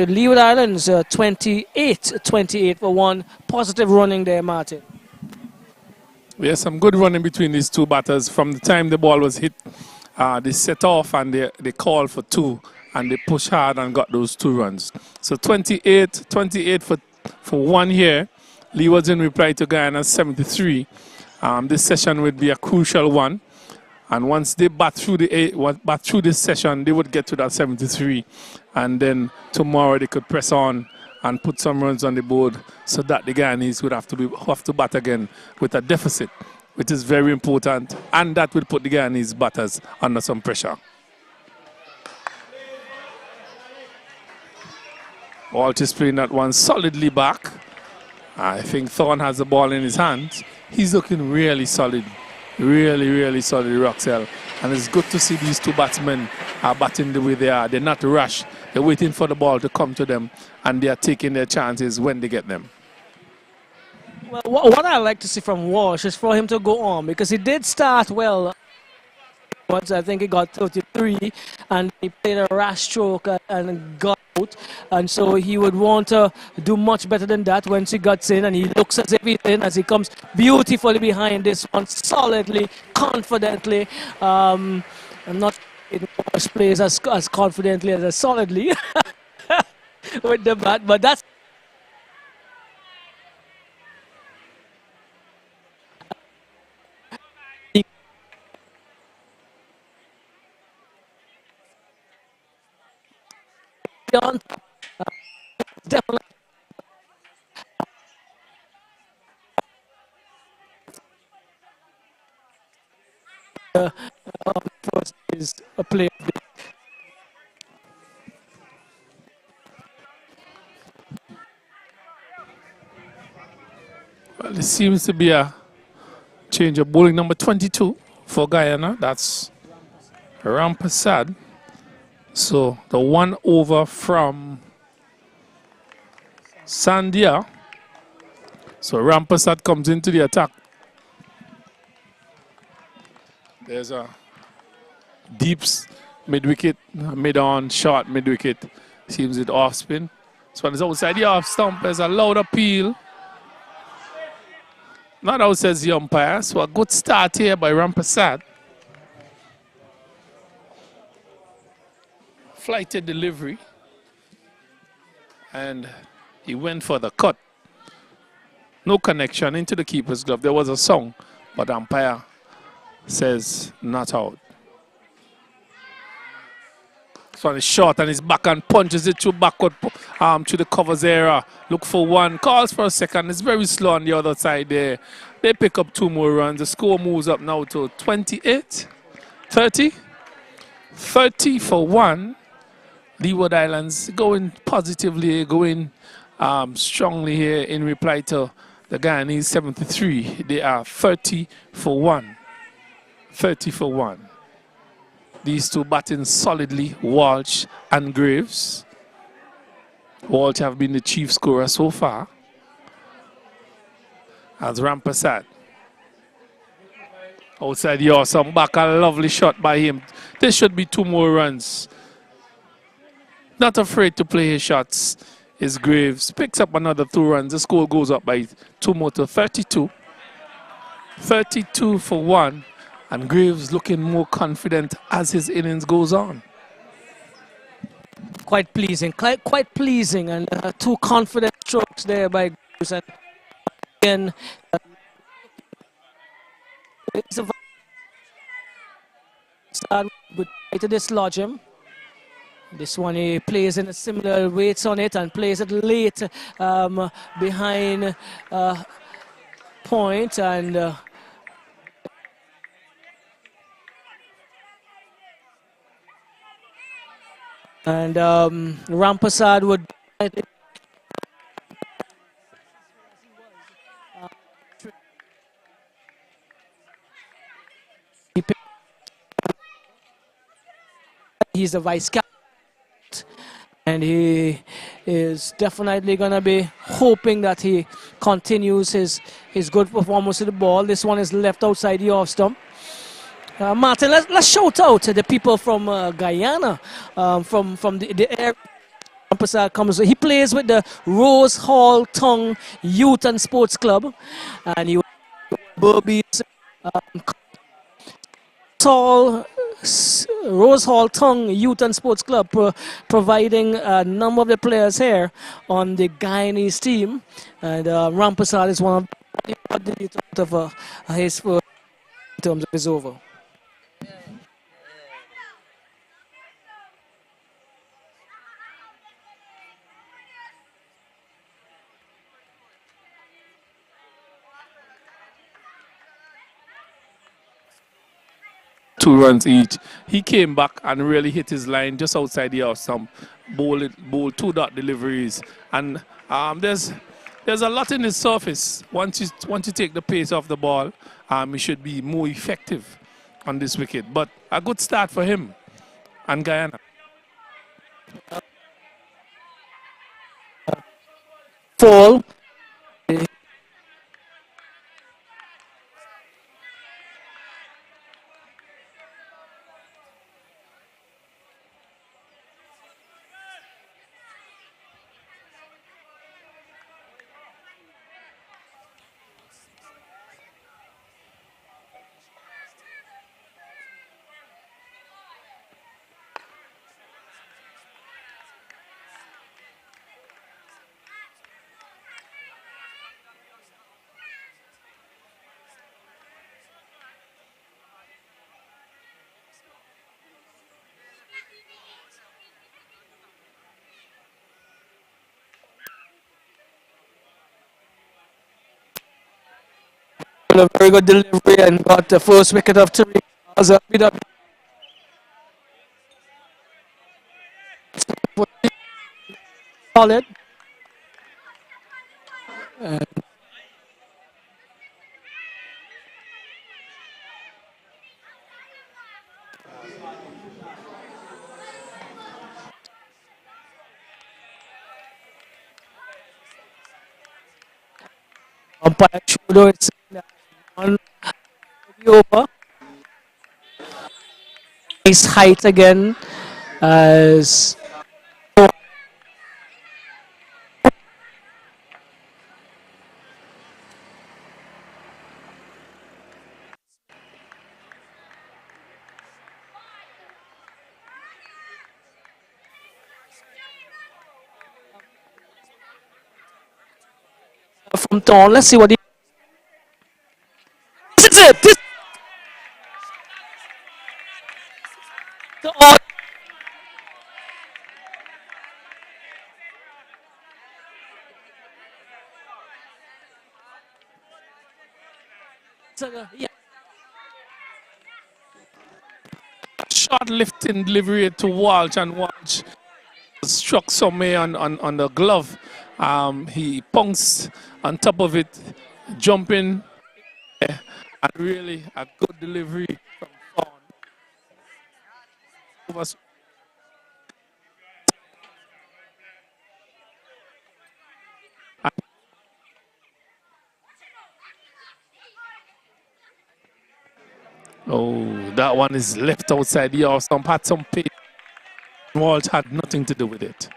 [SPEAKER 1] Leeward Islands 28 for 1. Positive running there, Martin.
[SPEAKER 2] Yes, some good running between these 2 batters. From the time the ball was hit, they set off and they called for 2. And they push hard and got those 2 runs. So 28 for 1 here. Leewards in reply to Guyana 73. This session would be a crucial one. And once they bat through this session, they would get to that 73. And then tomorrow they could press on and put some runs on the board so that the Guyanese would have to bat again with a deficit, which is very important. And that will put the Guyanese batters under some pressure. Walsh is playing that one solidly back. I think Thorne has the ball in his hands. He's looking really solid. Really solid, Roxell. And it's good to see these 2 batsmen are batting the way they are. They're not rushed. They're waiting for the ball to come to them. And they are taking their chances when they get them.
[SPEAKER 1] Well, what I like to see from Walsh is for him to go on, because he did start well. once. I think he got 33, and he played a rash stroke and got out. And so he would want to do much better than that once he gets in, and he looks as if he's in as he comes beautifully behind this one, solidly, confidently. I'm not plays as confidently as solidly with the bat, but that's on definitely first is a play.
[SPEAKER 2] Well, it seems to be a change of bowling number 22 for Guyana. That's Rampasad. So the one over from Sandia. So Rampasad comes into the attack. There's a deep mid-wicket, mid-on, short mid-wicket. Seems it off spin. This one is outside the off stump. There's a loud appeal. Not out, says the umpire. So a good start here by Rampasad. Flighted delivery. And he went for the cut. No connection into the keeper's glove. There was a song, but umpire says not out. This one is short and his backhand punches it through backward to the covers area. Look for one, calls for a second. It's very slow on the other side there. They pick up 2 more runs. The score moves up now to 28, 30, 30 for 1. Leeward Islands going positively, going strongly here in reply to the Guyanese 73. They are 30 for 1. 30 for 1. These two batting solidly, Walsh and Graves. Walsh have been the chief scorer so far. As Rampasad. Outside the awesome back, a lovely shot by him. There should be 2 more runs. Not afraid to play his shots is Graves. Picks up another 2 runs. The score goes up by 2 more to 32. 32 for 1. And Graves looking more confident as his innings goes on.
[SPEAKER 1] Quite pleasing, quite pleasing, and 2 confident strokes there by Graves. And again, it's a start would try to dislodge him. This one he plays in a similar weights on it and plays it late behind point and. And Rampasad would he's the vice captain, and he is definitely going to be hoping that he continues his good performance with the ball. This one is left outside the off stump. Martin, let's shout out to the people from Guyana, from the area. Comes. He plays with the Rose Hall Tongue Youth and Sports Club, and he Burbee's tall Rose Hall Tongue Youth and Sports Club, providing a number of the players here on the Guyanese team, and Rampasad is one of his first in terms of his over.
[SPEAKER 2] 2 runs each. He came back and really hit his line just outside the house. Some bowl 2-dot deliveries, and there's a lot in his surface. Once you take the pace off the ball, he should be more effective on this wicket. But a good start for him and Guyana.
[SPEAKER 1] Fall. with a very good delivery and got the first wicket of Tariq. As a bit of solid. Umpire Shudo is on the over. Nice height again as from Thorn. Let's see what he. This is it. This is all. Yeah.
[SPEAKER 2] Short lifting delivery to Walsh, and Walsh struck somewhere on the glove. He pounced on top of it, jumping, and really a good delivery from Thorn. Oh, that one is left outside the off stump. Had some pace. Walsh had nothing to do with it.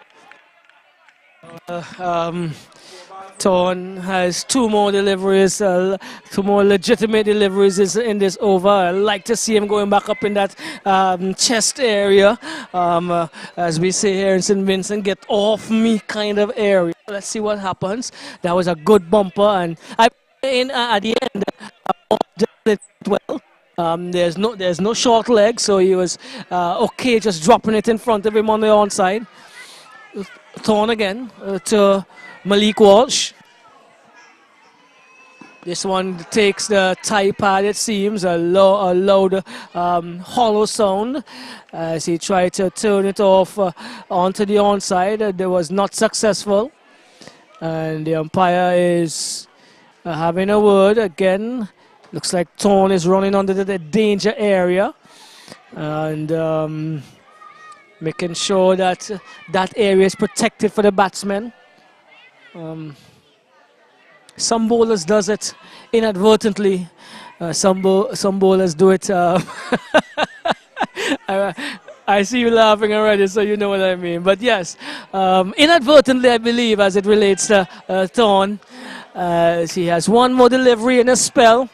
[SPEAKER 1] Thorn has two more deliveries, two more legitimate deliveries in this over. I like to see him going back up in that chest area, as we say here in St. Vincent, get off me kind of area. Let's see what happens. That was a good bumper, and at the end, did it well. There's no short leg, so he was okay just dropping it in front of him on the onside. Thorn again to Malik Walsh. This one takes the tie pad, it seems, a loud hollow sound as he tried to turn it off onto the onside. That was not successful. And the umpire is having a word again. Looks like Thorn is running under the danger area. And making sure that that area is protected for the batsmen. Some bowlers does it inadvertently. Some bowlers do it. I see you laughing already, so you know what I mean. But yes, inadvertently, I believe, as it relates to Thorn. He has one more delivery in a spell.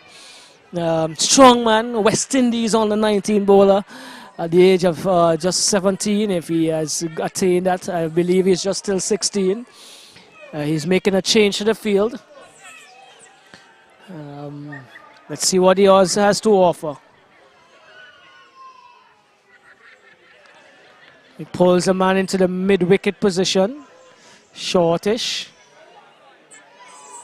[SPEAKER 1] Strong man, West Indies on the 19 bowler. At the age of just 17, if he has attained that, I believe he's just still 16. He's making a change to the field. Let's see what he also has to offer. He pulls the man into the mid-wicket position. Shortish.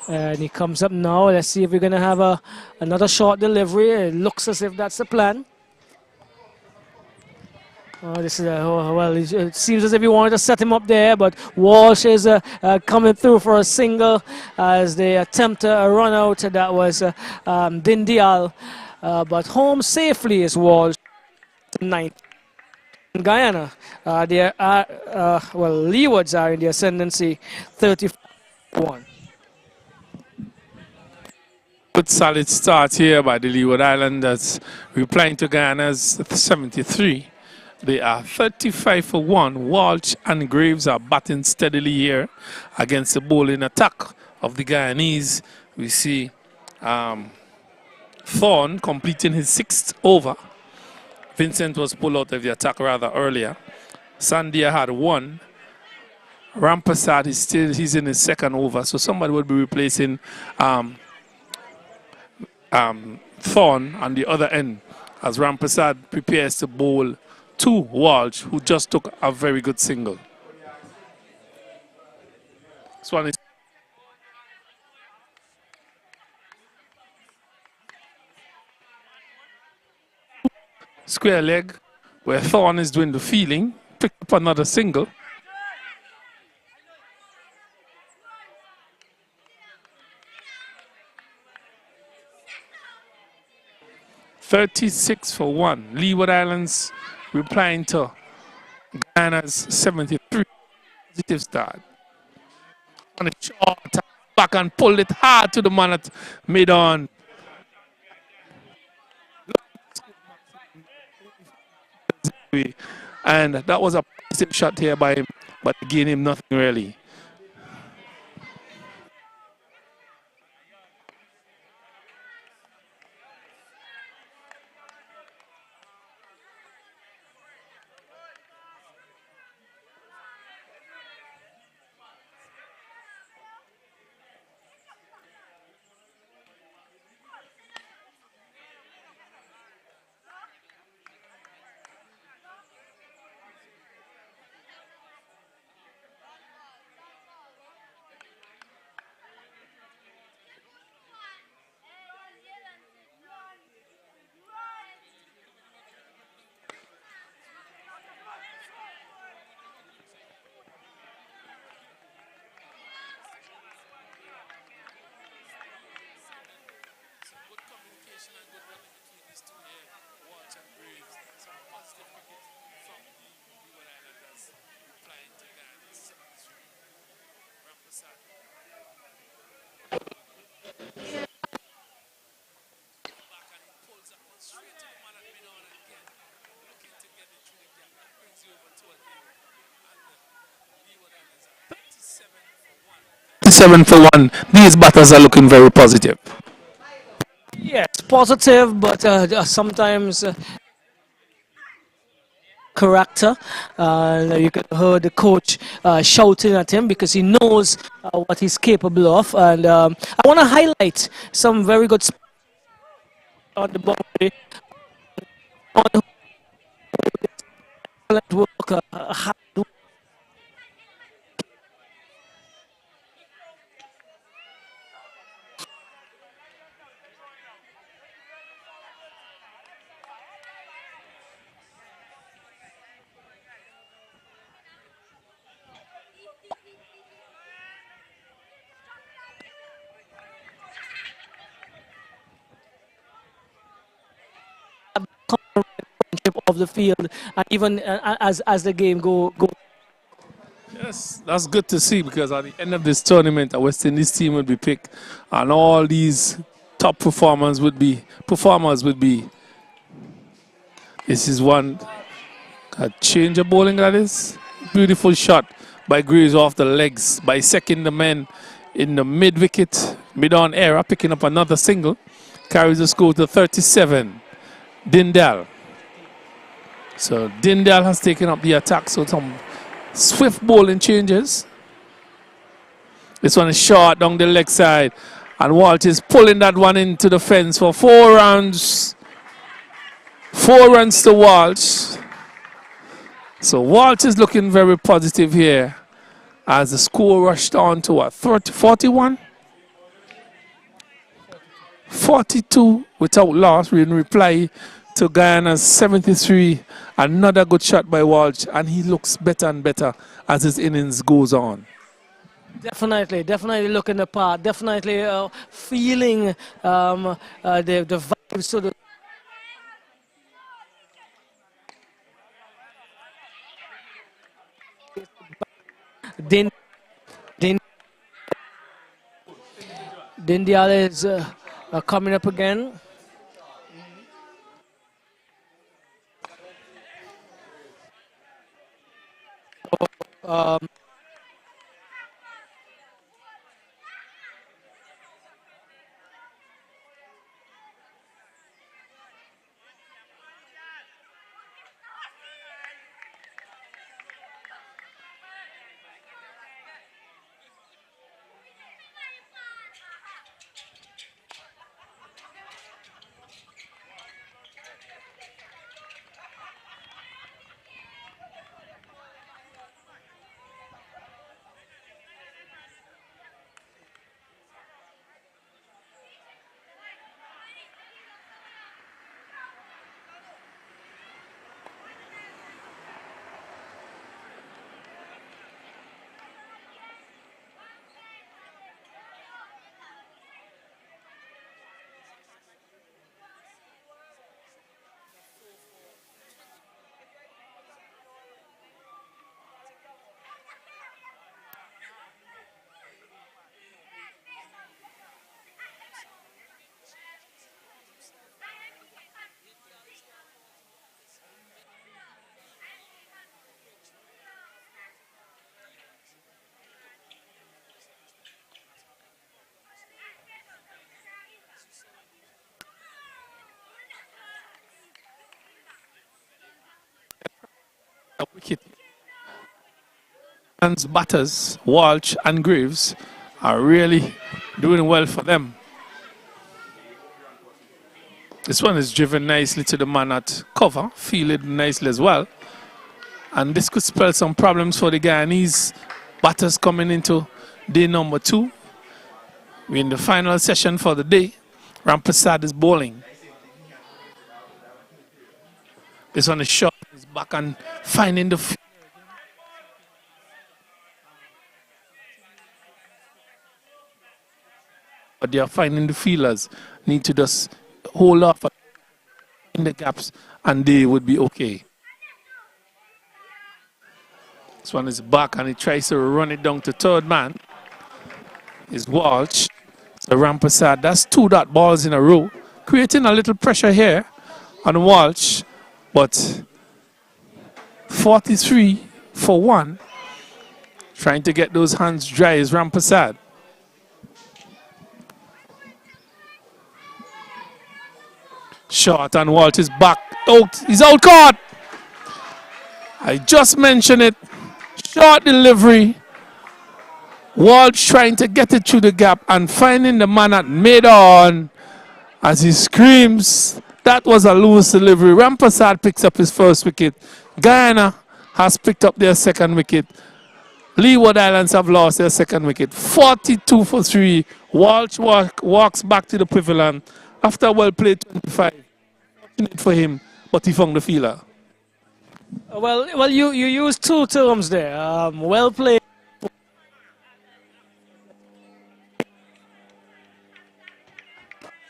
[SPEAKER 1] And he comes up now. Let's see if we're going to have another short delivery. It looks as if that's the plan. Oh, this is well. It seems as if he wanted to set him up there, but Walsh is coming through for a single as they attempt a run out. That was Dindial, but home safely is Walsh tonight. In Guyana, Leewards are in the ascendancy, 31.
[SPEAKER 2] Good solid start here by the Leeward Islanders, replying to Guyana's 73. They are 35 for 1. Walsh and Graves are batting steadily here against the bowling attack of the Guyanese. We see Thorn completing his 6th over. Vincent was pulled out of the attack rather earlier. Sandia had 1. Rampasad he's in his 2nd over, so somebody would be replacing Thorn on the other end as Rampasad prepares to bowl to Walsh, who just took a very good single. This one is Square leg, where Thorne is doing the feeling. Picked up another single. 36 for 1. Leeward Islands replying to Guyana's 73. Positive start. On a short back and pulled it hard to the man at mid-on. And that was a positive shot here by him, but again, him nothing really. Seven for 1. These batters are looking very positive.
[SPEAKER 1] Yes, positive, but sometimes character. You could hear the coach shouting at him because he knows what he's capable of. And I want to highlight some very good on the boundary, on excellent work, hard work. Of the field, and even as the game go.
[SPEAKER 2] Yes, that's good to see because at the end of this tournament, a West Indies team would be picked, and all these top performers would be. This is one a change of bowling that is. Beautiful shot by Greaves off the legs, bisecting the men in the mid wicket, mid on era, picking up another single. Carries the score to 37. Dindal. So Dindal has taken up the attack, so some swift bowling changes. This one is short down the leg side. And Walt is pulling that one into the fence for 4 runs. 4 runs to Walt. So Walt is looking very positive here as the score rushed on to what, 41? 42 without loss in reply to Guyana's 73. Another good shot by Walsh, and he looks better and better as his innings goes on.
[SPEAKER 1] Definitely looking the part. Definitely feeling the vibes. So Din Din Dindial is coming up again. Um,
[SPEAKER 2] wicket. And batters, Walsh and Graves, are really doing well for them. This one is driven nicely to the man at cover, fielded nicely as well. And this could spell some problems for the Guyanese batters coming into day number 2. We're in the final session for the day. Ramprasad is bowling. This one is short. He's back and finding the field. But they are finding the fielders. Need to just hold off in the gaps and they would be okay. This one is back and he tries to run it down to third man. Is Walsh. So Ramprasad, that's 2 dot balls in a row, creating a little pressure here on Walsh, but 43 for 1, trying to get those hands dry is Ramprasad. Short and Walsh is back, out, he's out caught. I just mentioned it, short delivery. Walsh trying to get it through the gap and finding the man at mid-on as he screams. That was a loose delivery. Ramprasad picks up his first wicket. Guyana has picked up their second wicket. Leeward Islands have lost their second wicket. 42 for 3. Walsh walks back to the pavilion after a well-played 25. Fortunate for him, but he found the fielder.
[SPEAKER 1] Well, you used 2 terms there. Well played.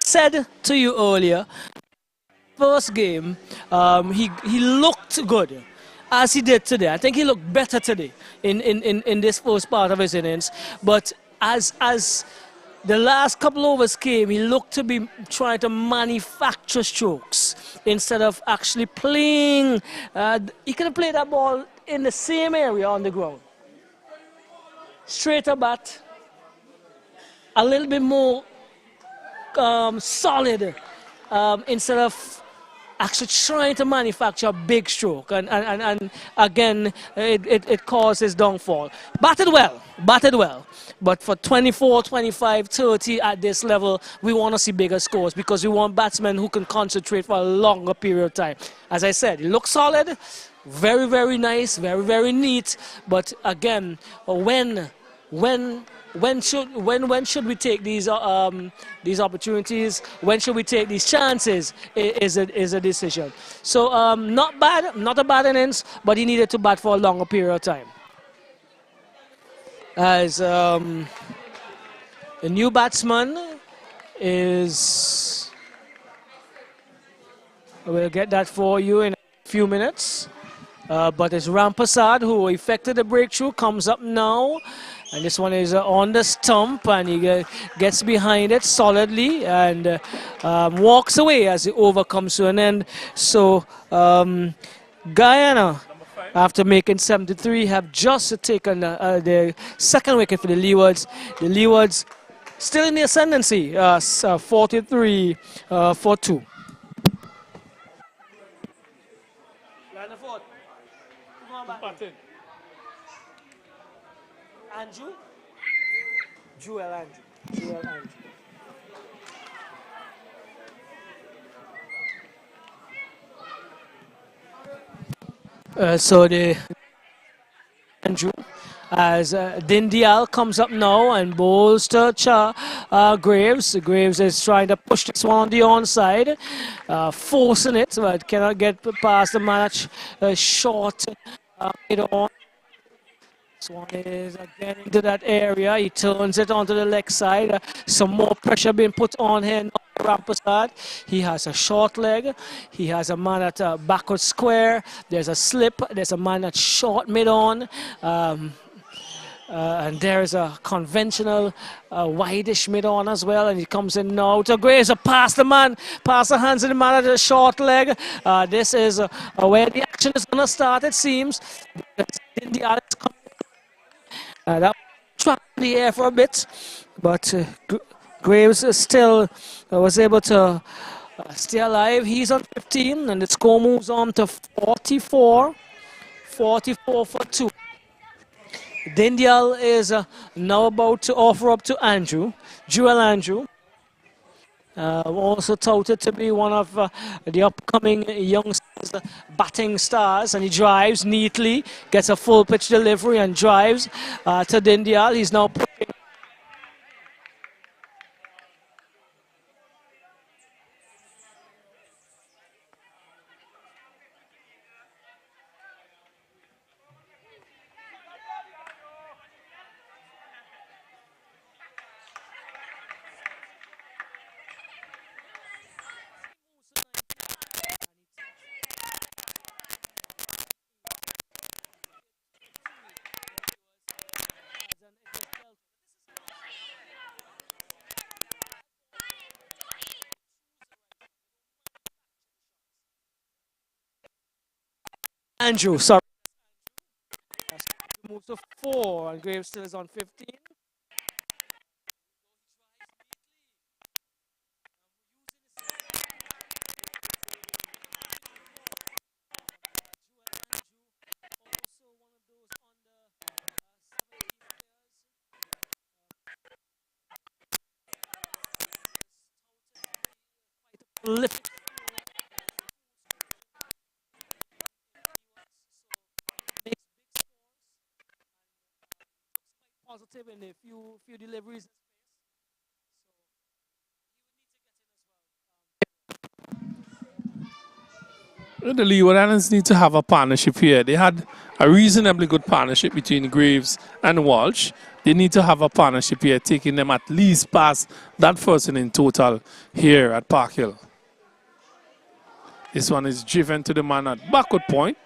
[SPEAKER 1] Said to you earlier, first game, he looked good as he did today. I think he looked better today in this first part of his innings. But as the last couple overs came, he looked to be trying to manufacture strokes instead of actually playing. He could have played that ball in the same area on the ground. Straighter bat, a little bit more solid instead of actually trying to manufacture a big stroke, and again it caused his downfall. Batted well, but for 24, 25, 30 at this level, we want to see bigger scores because we want batsmen who can concentrate for a longer period of time. As I said, he looks solid, very, very nice, very, very neat, but again, when should we take these opportunities? When should we take these chances? Is a decision. So not bad, not a bad innings, but he needed to bat for a longer period of time. As the new batsman is, we'll get that for you in a few minutes. But it's Ramprasad who effected the breakthrough, comes up now. And this one is on the stump, and he gets behind it solidly and walks away as the over comes to an end. So Guyana, after making 73, have just taken their second wicket for the Leewards. The Leewards still in the ascendancy, 43 for 2. Andrew? Jewel Andrew. So the Andrew, as Dindial comes up now and bowls to Graves. Graves is trying to push this one on the onside, forcing it, but cannot get past the match. Short on. This one is again into that area. He turns it onto the leg side. Some more pressure being put on him. Ramprasad. He has a short leg. He has a man at a backward square. There's a slip. There's a man at short mid-on. And there is a conventional wideish mid-on as well. And he comes in now to Graves. Past the man. Past the hands of the man at the short leg. This is where the action is going to start, it seems. That trapped in the air for a bit, but Graves still was able to stay alive. He's on 15, and the score moves on to 44 44 for 2. Dindial is now about to offer up to Andrew, Joel Andrew. Also touted to be one of the upcoming youngsters, batting stars, and he drives neatly, gets a full pitch delivery and drives to Dindial. He's now pushing. Andrew, sorry. Moves to 4, and Graves still is on 15. Lift. Positive in a few deliveries.
[SPEAKER 2] The Leeward Islands need to have a partnership here. They had a reasonably good partnership between Graves and Walsh. They need to have a partnership here, taking them at least past that first inning total here at Park Hill. This one is driven to the man at backward point.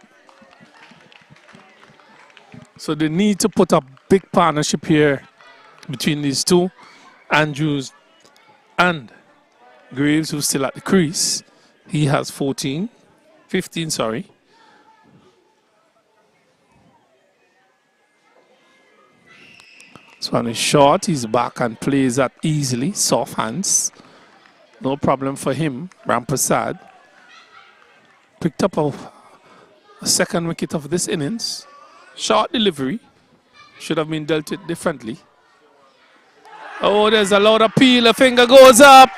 [SPEAKER 2] So they need to put a big partnership here between these two. Andrews and Graves, who's still at the crease. He has 15, sorry. This one is short. He's back and plays that easily. Soft hands. No problem for him. Ramprasad picked up a second wicket of this innings. Short delivery. Should have been dealt with differently. Oh, there's a loud appeal. A finger goes up.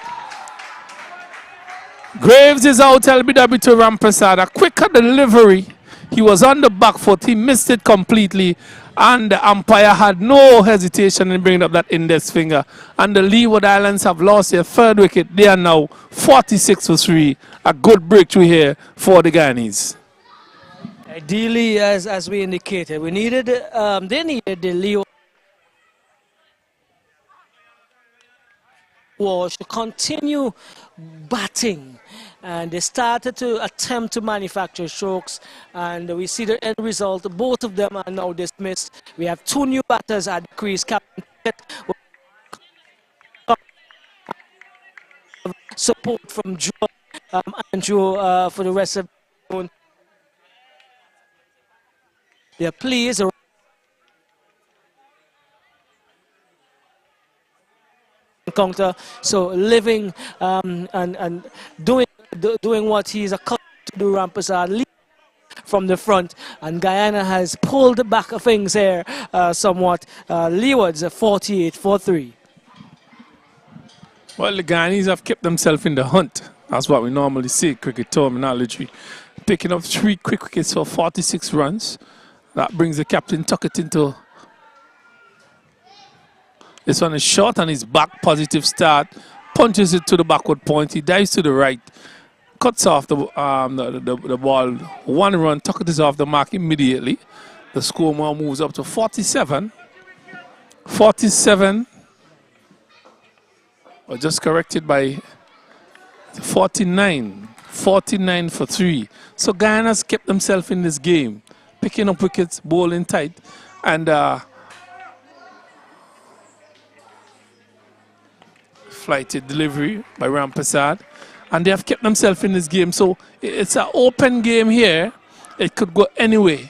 [SPEAKER 2] Graves is out. LBW to Ramprasad. A quicker delivery. He was on the back foot. He missed it completely. And the umpire had no hesitation in bringing up that index finger. And the Leeward Islands have lost their third wicket. They are now 46 for 3. A good breakthrough here for the Guyanese.
[SPEAKER 1] Ideally, as we indicated, they needed the Leo Walsh to continue batting, and they started to attempt to manufacture strokes, and we see the end result. Both of them are now dismissed. We have 2 new batters at the crease. Captain support from Andrew for the rest of the afternoon. Yeah, please. Encounter, so living and doing what he's accustomed to do. Ramprasad from the front, and Guyana has pulled back things here somewhat. Leewards 48 for 3.
[SPEAKER 2] Well, the Guyanese have kept themselves in the hunt. That's what we normally say, cricket terminology. Picking up 3 quick wickets for 46 runs. That brings the captain Tuckett into. This one is short and his back, positive start. Punches it to the backward point. He dives to the right. Cuts off the ball. 1 run. Tuckett is off the mark immediately. The score now moves up to 47. 47. Or just corrected by 49. 49 for 3. So Guyana's kept themselves in this game. Picking up wickets, bowling tight. And flighted delivery by Ramprasad, and they have kept themselves in this game. So it's an open game here. It could go anyway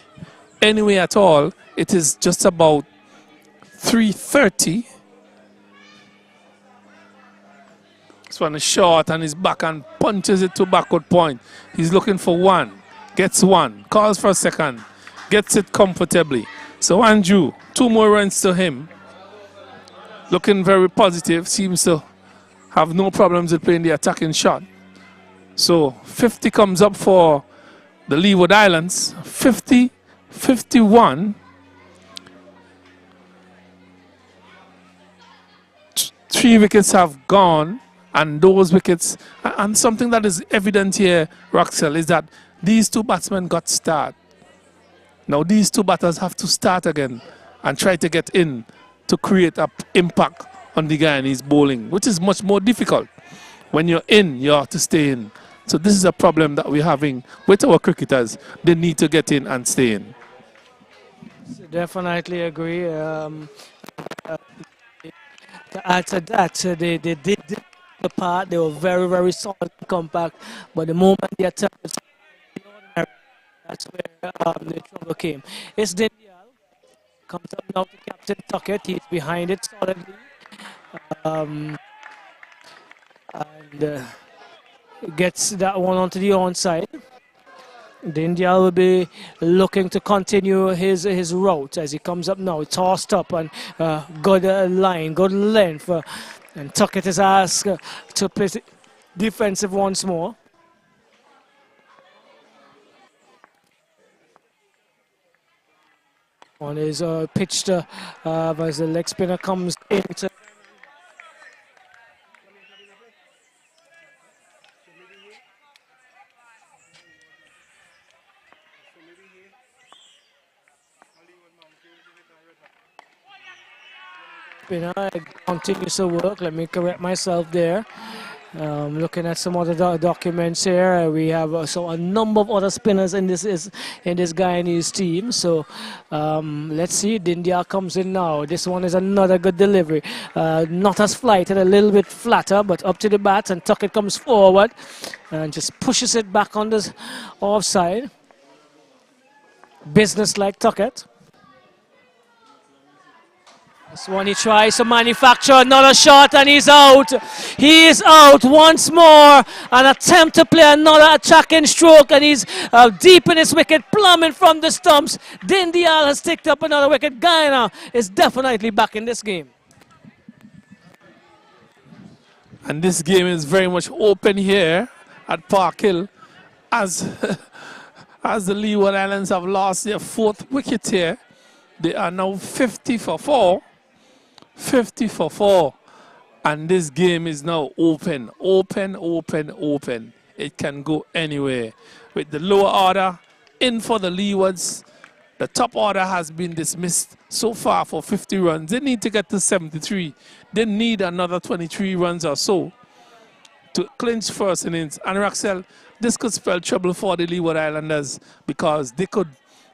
[SPEAKER 2] at all. It is just about 3:30. This one is short and he's back and punches it to backward point. He's looking for 1, gets 1, calls for a second. gets it comfortably. So Andrew, 2 more runs to him. Looking very positive, seems to have no problems with playing the attacking shot. So 50 comes up for the Leeward Islands. 50, 51. 3 wickets have gone, and those wickets, and something that is evident here, Roxel, is that these 2 batsmen got start. Now these 2 batters have to start again and try to get in to create an impact on the Guyanese bowling, which is much more difficult. When you're in, you have to stay in. So this is a problem that we're having with our cricketers. They need to get in and stay in.
[SPEAKER 1] Definitely agree. To add to that, they did the part. They were very, very solid and compact. But the moment they attacked, that's where the trouble came. It's Dindial. Comes up now to Captain Tuckett. He's behind it solidly. And gets that one onto the onside. Dindial will be looking to continue his route as he comes up now, tossed up and good line, good length. And Tuckett is asked to play defensive once more. On his pitch to, as the leg spinner comes into. Spinner continues to work. Let me correct myself there. Looking at some other documents here, we have a number of other spinners in this Guyanese team. So let's see. Dindial comes in now. This one is another good delivery. Not as flighted, a little bit flatter, but up to the bat, and Tuckett comes forward and just pushes it back on the offside. Business like Tuckett. This one he tries to manufacture another shot and he's out. He is out once more. An attempt to play another attacking stroke and he's deep in his wicket, plumbing from the stumps. Dindial has ticked up another wicket. Guyana is definitely back in this game.
[SPEAKER 2] And this game is very much open here at Park Hill as, as the Leeward Islands have lost their 4th wicket here. They are now 50 for 4. 50 for 4, and this game is now open. It can go anywhere. With the lower order in for the Leewards, the top order has been dismissed so far for 50 runs. They need to get to 73. They need another 23 runs or so to clinch first innings. And Roxel, this could spell trouble for the Leeward Islanders because they could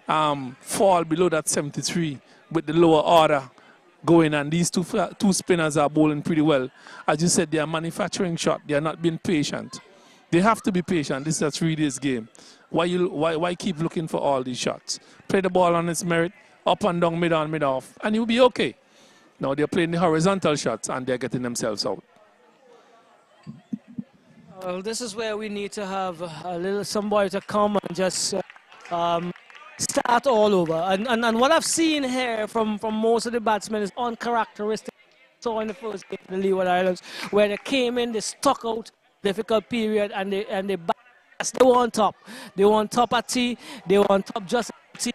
[SPEAKER 2] fall below that 73 with the lower order going, and these two spinners are bowling pretty well. As you said, they are manufacturing shot. They are not being patient. They have to be patient. This is a 3 days game. Why keep looking for all these shots? Play the ball on its merit, up and down, mid on, mid off, and you'll be okay. Now they're playing the horizontal shots and they're getting themselves out.
[SPEAKER 1] Well, this is where we need to have a little somebody to come and just start all over. And what I've seen here from most of the batsmen is uncharacteristic. So in the first game, the Leeward Islands, where they came in, they stuck out difficult period, and they were on top. They were on top at tea. They were on top just at tea.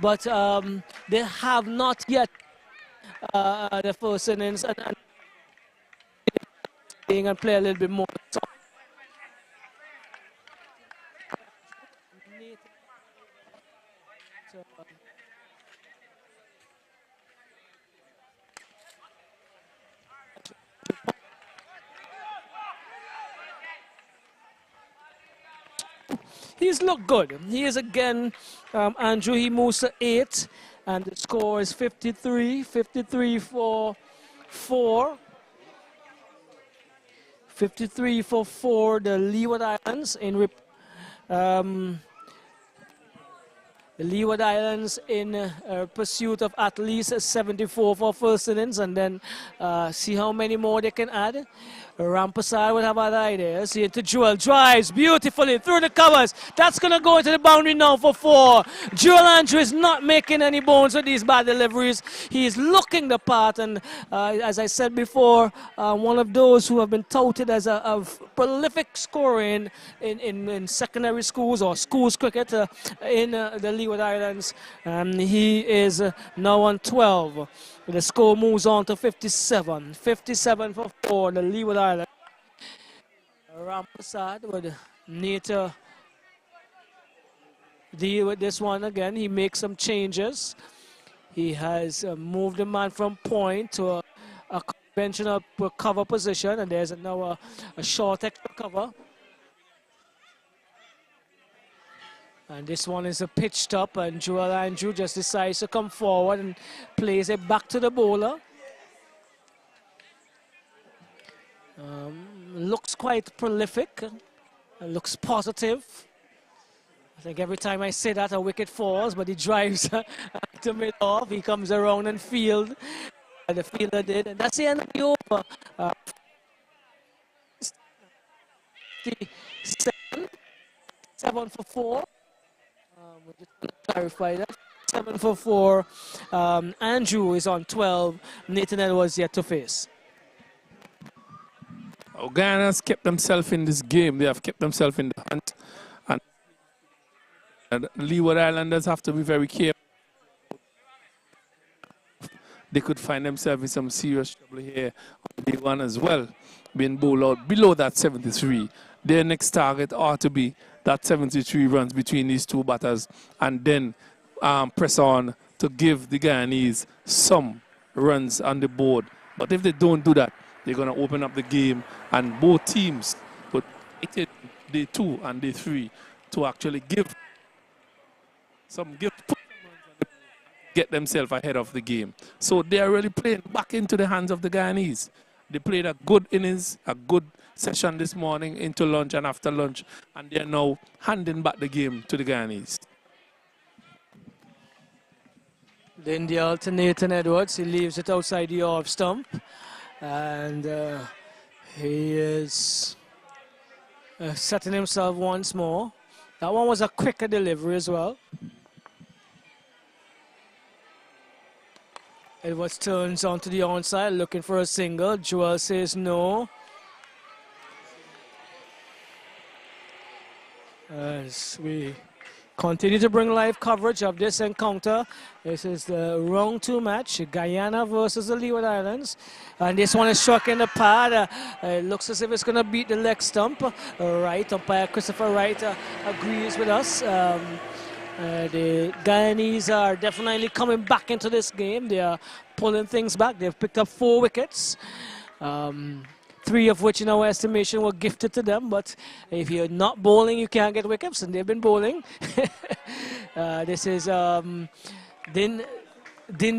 [SPEAKER 1] But they have not yet the first innings and play a little bit more. He's looked good. He is again, Andrew, he moves to 8, and the score is 53. 53 for 4. 53 for 4, the Leeward Islands the Leeward Islands in pursuit of at least 74 for first innings, and then see how many more they can add. Rampasad would have other ideas. Here to Joel, drives beautifully through the covers. That's going to go into the boundary now for 4. Joel Andrew is not making any bones with these bad deliveries. He is looking the part, and as I said before, one of those who have been touted as a prolific scorer in secondary schools or schools cricket in the Leeward Islands. He is now on 12. The score moves on to 57. 57 for 4, the Leeward Islands. Rampasad would need to deal with this one again. He makes some changes. He has moved the man from point to a conventional cover position, and there's now a short extra cover. And this one is a pitched up, and Joel Andrew just decides to come forward and plays it back to the bowler. Looks quite prolific, looks positive. I think every time I say that, a wicket falls, but he drives to mid off. He comes around and field. The fielder did, and that's the end of the over. 7 for 4. We'll just clarify that. 7 for 4. Andrew is on 12. Nathan Edwards yet to face.
[SPEAKER 2] Guyana has kept themselves in this game. They have kept themselves in the hunt. And Leeward Islanders have to be very careful. They could find themselves in some serious trouble here on day 1 as well, being bowled out below that 73. Their next target ought to be that 73 runs between these two batters, and then press on to give the Guyanese some runs on the board. But if they don't do that, they're going to open up the game, and both teams would hit it day 2 and day 3 to actually get themselves ahead of the game. So they are really playing back into the hands of the Guyanese. They played a good innings, a good session this morning into lunch and after lunch, and they're now handing back the game to the Guyanese.
[SPEAKER 1] Then the alternating Edwards, he leaves it outside the off stump, and he is setting himself once more. That one was a quicker delivery as well. Edwards turns onto the onside, looking for a single. Joel says no. As we continue to bring live coverage of this encounter. This is the round 2 match, Guyana versus the Leeward Islands. And this one is struck in the pad. It looks as if it's going to beat the leg stump. Right, umpire Christopher Wright agrees with us. The Guyanese are definitely coming back into this game. They are pulling things back. They've picked up 4 wickets. 3 of which in our estimation were gifted to them, but if you're not bowling, you can't get wickets, and they've been bowling. This is Din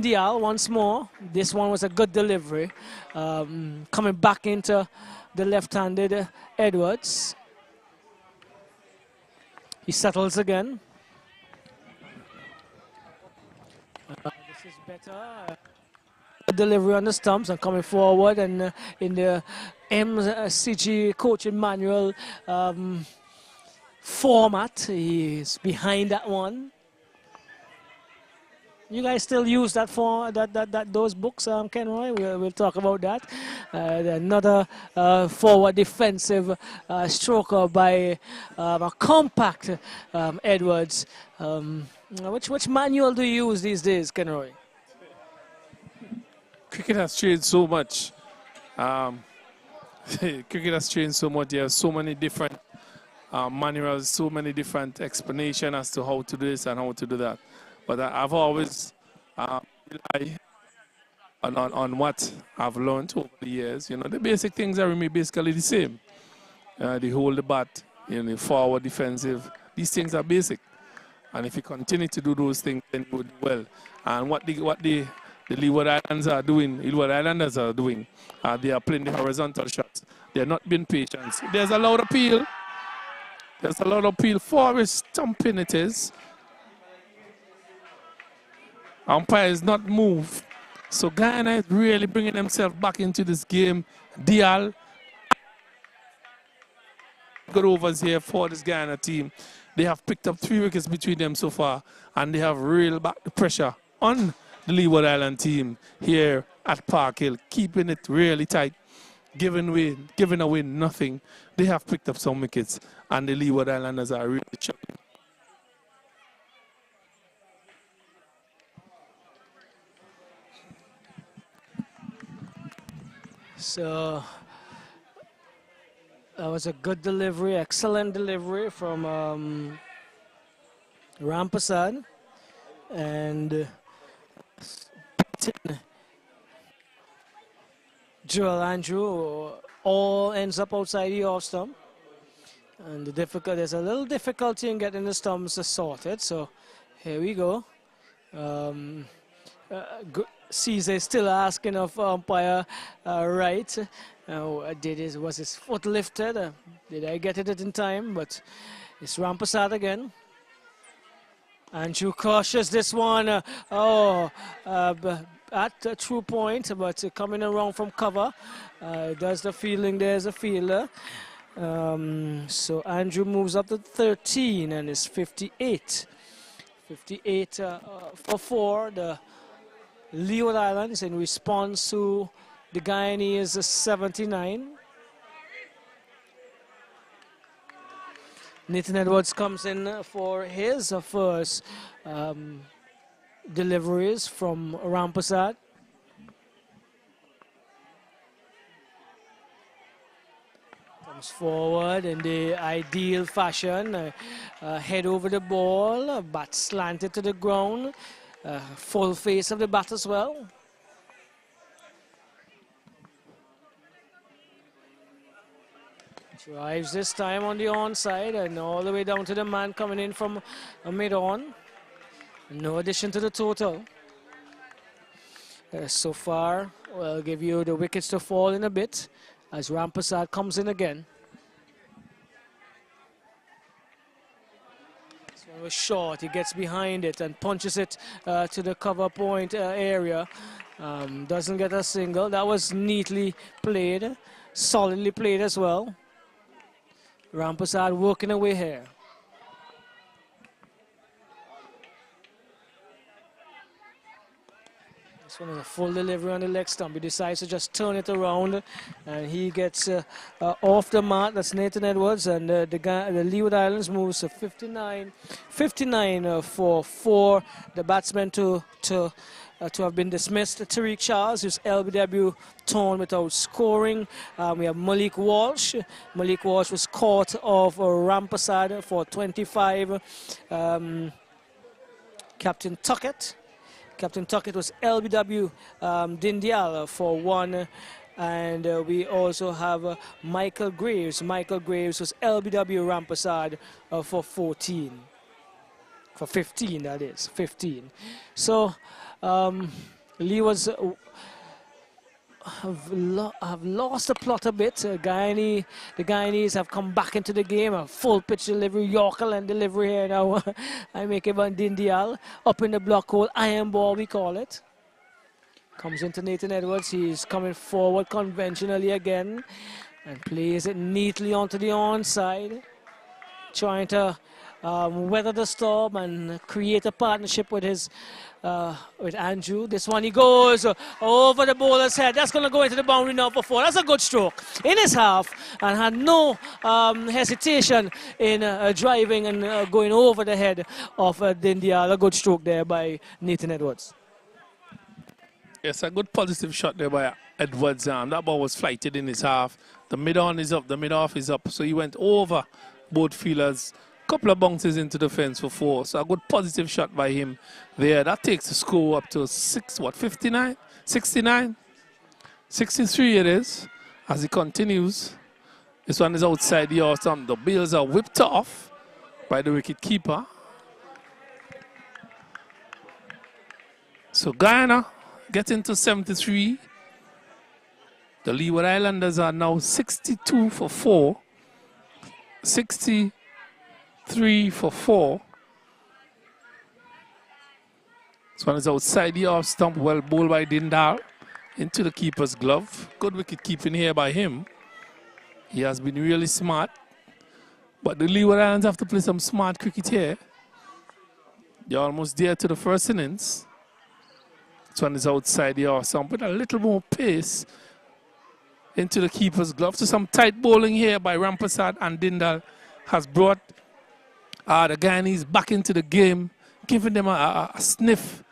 [SPEAKER 1] Dial once more. This one was a good delivery. Coming back into the left-handed Edwards. He settles again. This is better. Delivery on the stumps and coming forward, and in the MCG coaching manual format, he's behind that one. You guys still use that for those books, Kenroy? We'll talk about that. Another forward defensive stroker by a compact Edwards. Which manual do you use these days, Kenroy?
[SPEAKER 2] Cricket has changed so much. Cricket has changed so much. There are so many different manuals, so many different explanations as to how to do this and how to do that. But I've always relied on what I've learned over the years. You know, the basic things are basically the same. The hold the bat, you know, forward, defensive. These things are basic. And if you continue to do those things, then you will do well. And what the Leeward Islanders are doing, they are playing the horizontal shots. They're not being patient. There's a loud appeal. There's a loud appeal. Forest stumping it is. Umpire is not moved. So Guyana is really bringing themselves back into this game. Dial good overs here for this Guyana team. They have picked up 3 wickets between them so far, and they have reeled back the pressure on the Leeward Island team here at Park Hill, keeping it really tight, giving away nothing. They have picked up some wickets, and the Leeward Islanders are really chuckling.
[SPEAKER 1] So that was a good delivery, excellent delivery from Rampasad, and Joel Andrew all ends up outside the off stump, and there's a little difficulty in getting the stumps sorted. So here we go. Caesar is still asking of umpire Wright. Was his foot lifted? Did I get it in time? But it's Rampasad again. Andrew cautious this one. At a true point, but coming around from cover. Does the fielding, there's a fielder. So Andrew moves up to 13 and is 58. 58 for 4. The Leeward Islands in response to the Guyanese 79. Nathan Edwards comes in for his first deliveries from Rampasad. Comes forward in the ideal fashion, head over the ball, bat slanted to the ground, full face of the bat as well. Drives this time on the onside and all the way down to the man coming in from mid-on. No addition to the total. So far, I'll give you the wickets to fall in a bit as Rampasad comes in again. This one was short. He gets behind it and punches it to the cover point area. Doesn't get a single. That was neatly played, solidly played as well. Rampasad working away here. This one is a full delivery on the leg stump. He decides to just turn it around, and he gets off the mat. That's Nathan Edwards, and the Leeward Islands moves to 59 for 4. The batsman to have been dismissed. Tariq Charles, whose LBW torn without scoring. We have Malik Walsh. Malik Walsh was caught off Rampasad for 25. Captain Tuckett. Captain Tuckett was LBW Dindial for 1. And we also have Michael Graves. Michael Graves was LBW Rampasad for 14. For 15, that is, 15. So, Leewards have lost the plot a bit. The Guyanese have come back into the game. A full pitch delivery, Yorker and delivery here now. I make it on Dindial. Up in the block hole, iron ball we call it. Comes into Nathan Edwards. He's coming forward conventionally again and plays it neatly onto the onside. Trying to weather the storm and create a partnership with his with Andrew. This one he goes over the bowler's head. That's going to go into the boundary now for 4. That's a good stroke in his half and had no hesitation in driving and going over the head of Dindial. A good stroke there by Nathan Edwards.
[SPEAKER 2] Yes, a good positive shot there by Edwards. That ball was flighted in his half. The mid-on is up, the mid-off is up. So he went over both fielders. Couple of bounces into the fence for 4. So a good positive shot by him there. That takes the score up to 59? 69? 63 it is. As he continues. This one is outside the off stump. The bails are whipped off by the wicket keeper. So Guyana getting to 73. The Leeward Islanders are now 62 for 4. 63 for 4. This one is outside the off stump. Well bowled by Dindal into the keeper's glove. Good wicket keeping here by him. He has been really smart. But the Leeward Islands have to play some smart cricket here. They're almost there to the first innings. This one is outside the arm. So put a little more pace into the keeper's glove. So some tight bowling here by Rampasad, and Dindal has brought the Guyanese back into the game, giving them a sniff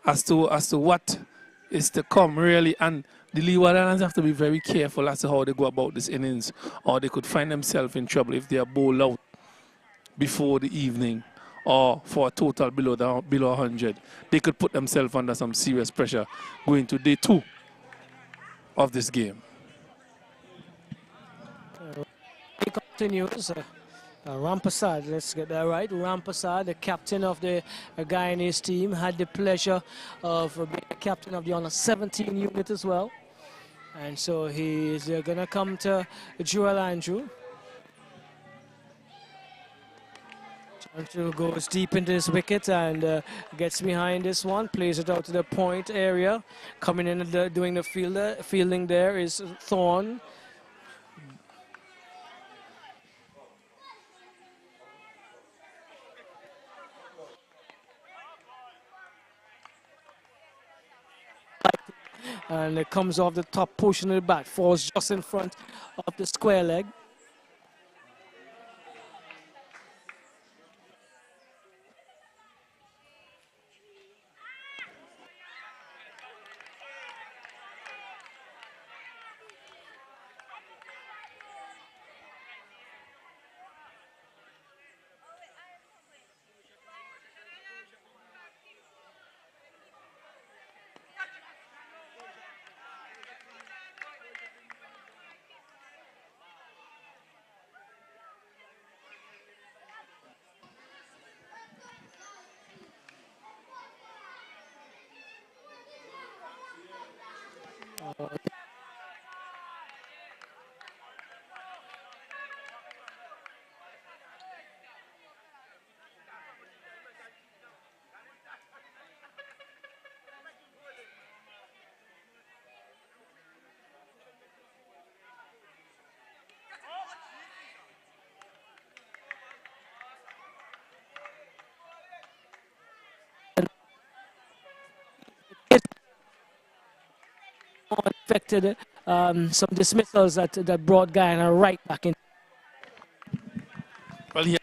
[SPEAKER 2] as to what is to come, really. And the Leeward Islands have to be very careful as to how they go about this innings, or they could find themselves in trouble if they are bowled out before the evening or for a total below 100. They could put themselves under some serious pressure going to day 2 of this game.
[SPEAKER 1] It continues. Rampasad, let's get that right. Rampasad, the captain of the Guyanese team, had the pleasure of being the captain of the under-17 unit as well. And so he is going to come to Joel Andrew. Andrew goes deep into his wicket and gets behind this one, plays it out to the point area. Coming in and doing the fielding there is Thorne. And it comes off the top portion of the bat, falls just in front of the square leg. Affected some dismissals that brought Guyana right back in.
[SPEAKER 2] Well, he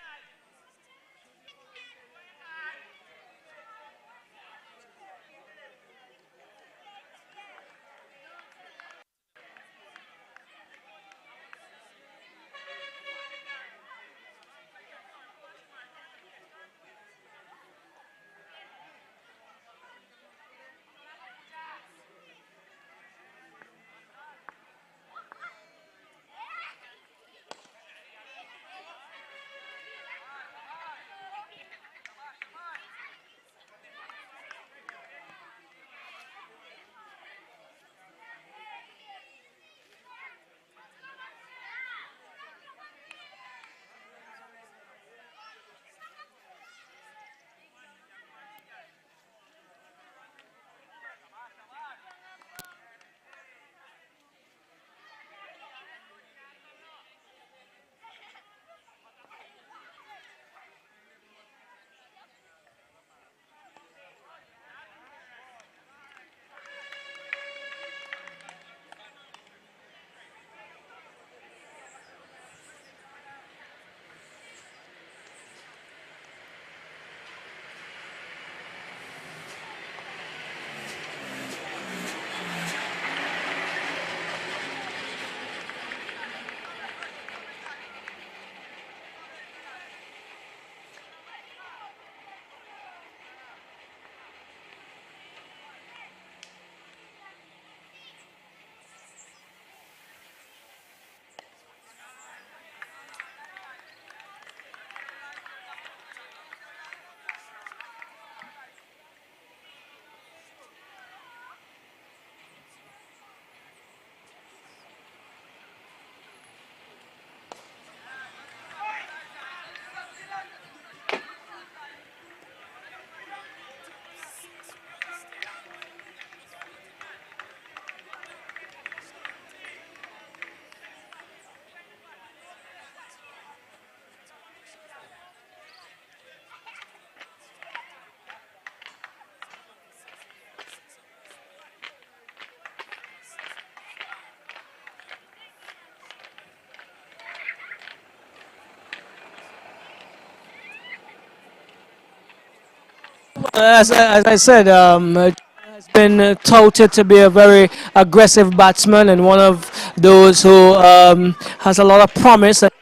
[SPEAKER 1] as I said, has been touted to be a very aggressive batsman and one of those who has a lot of promise. And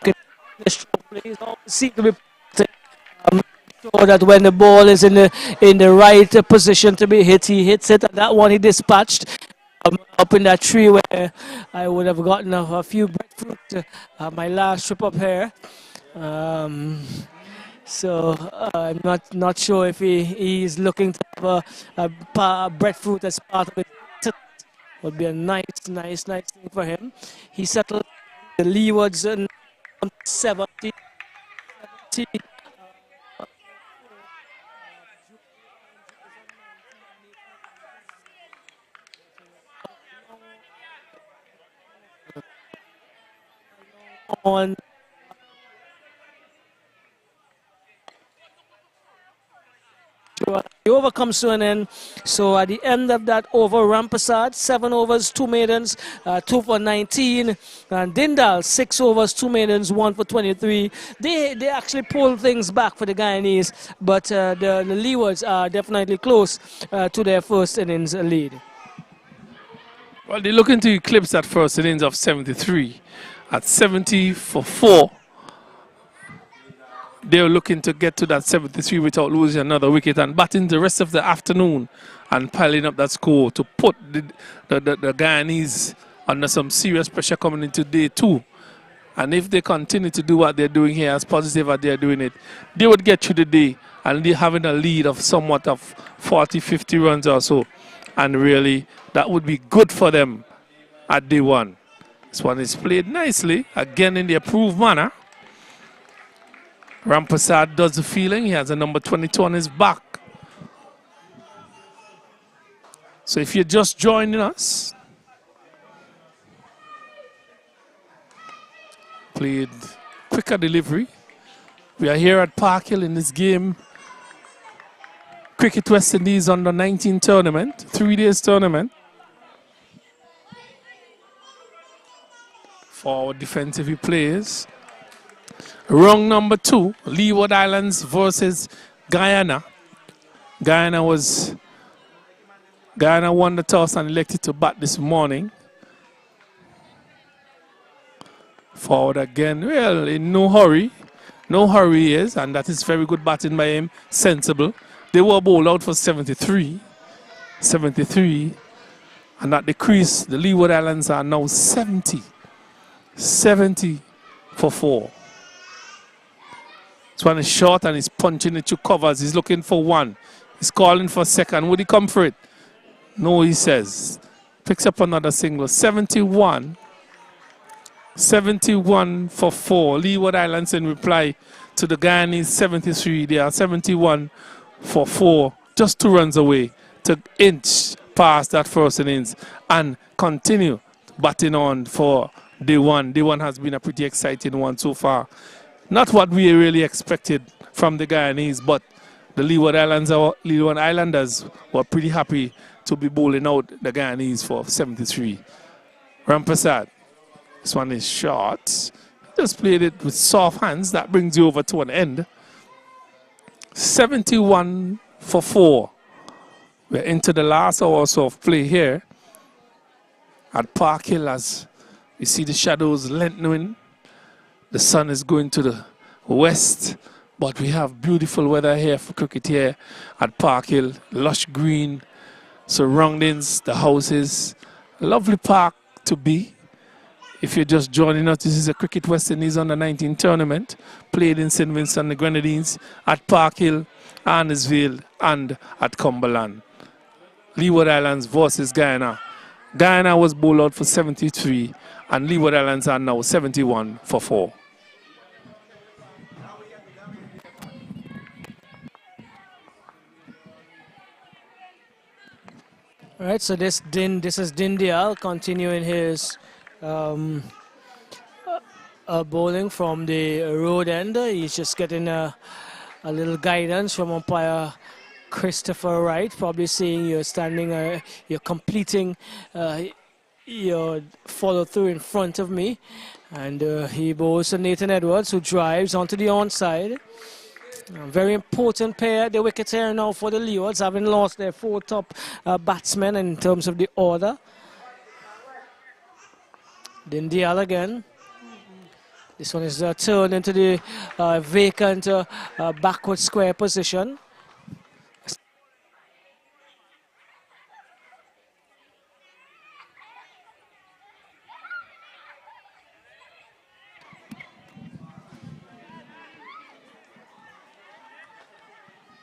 [SPEAKER 1] plays always seem to be sure that when the ball is in the right position to be hit, he hits it. And that one he dispatched up in that tree where I would have gotten a few breadfruit my last trip up here. Um, so I'm not sure if he's looking to have a breadfruit as part of it. Would be a nice thing for him. He settled the Leewards on 70. On the over comes to an end. So at the end of that over, Rampasad 7 overs, 2 maidens, 2 for 19, and Dindal 6 overs, 2 maidens, 1 for 23. They actually pulled things back for the Guyanese, but the Leewards are definitely close to their first innings lead.
[SPEAKER 2] Well, they're looking to eclipse that first innings of 73 at 70 for 4. They're looking to get to that 73 without losing another wicket and batting the rest of the afternoon and piling up that score to put the Guyanese under some serious pressure coming into day 2. And if they continue to do what they're doing here, as positive as they're doing it, they would get through the day and they're having a lead of somewhat of 40, 50 runs or so. And really, that would be good for them at day 1. This one is played nicely, again in the approved manner. Rampasad does the feeling. He has a number 22 on his back. So if you're just joining us, played quicker delivery. We are here at Park Hill in this game. Cricket West Indies under 19 tournament, 3 days tournament. For our defensive players. Wrong number 2, Leeward Islands versus Guyana. Guyana won the toss and elected to bat this morning. Forward again, well, in no hurry. No hurry he is, and that is very good batting by him, sensible. They were bowled out for 73. 73. And at the crease, the Leeward Islands are now 70. 70 for 4. This one is short and he's punching it to covers. He's looking for 1. He's calling for 2nd. Would he come for it? No, he says. Picks up another single. 71. 71 for 4. Leeward Islands in reply to the Guyanese 73. They are 71 for 4. Just 2 runs away to inch past that first innings and continue batting on for day 1. Day 1 has been a pretty exciting one so far. Not what we really expected from the Guyanese, but the Leeward Islanders were pretty happy to be bowling out the Guyanese for 73. Rampasad. This one is short. Just played it with soft hands. That brings you over to an end. 71 for 4. We're into the last hour or so of play here at Park Hill as you see the shadows lengthening. The sun is going to the west, but we have beautiful weather here for cricket here at Park Hill. Lush green surroundings, the houses. A lovely park to be. If you're just joining us, this is a Cricket West Indies under 19 tournament played in St. Vincent and the Grenadines at Park Hill, Arnesville, and at Cumberland. Leeward Islands versus Guyana. Guyana was bowled out for 73, and Leeward Islands are now 71 for 4.
[SPEAKER 1] All right, so this is Dindial continuing his bowling from the road end. He's just getting a little guidance from umpire Christopher Wright, probably seeing you're standing, you're completing your follow through in front of me. And he bowls to Nathan Edwards, who drives onto the onside. A very important pair, the wicket here now for the Leewards, having lost their 4 top batsmen in terms of the order. Dindial again. This one is turned into the vacant backward square position.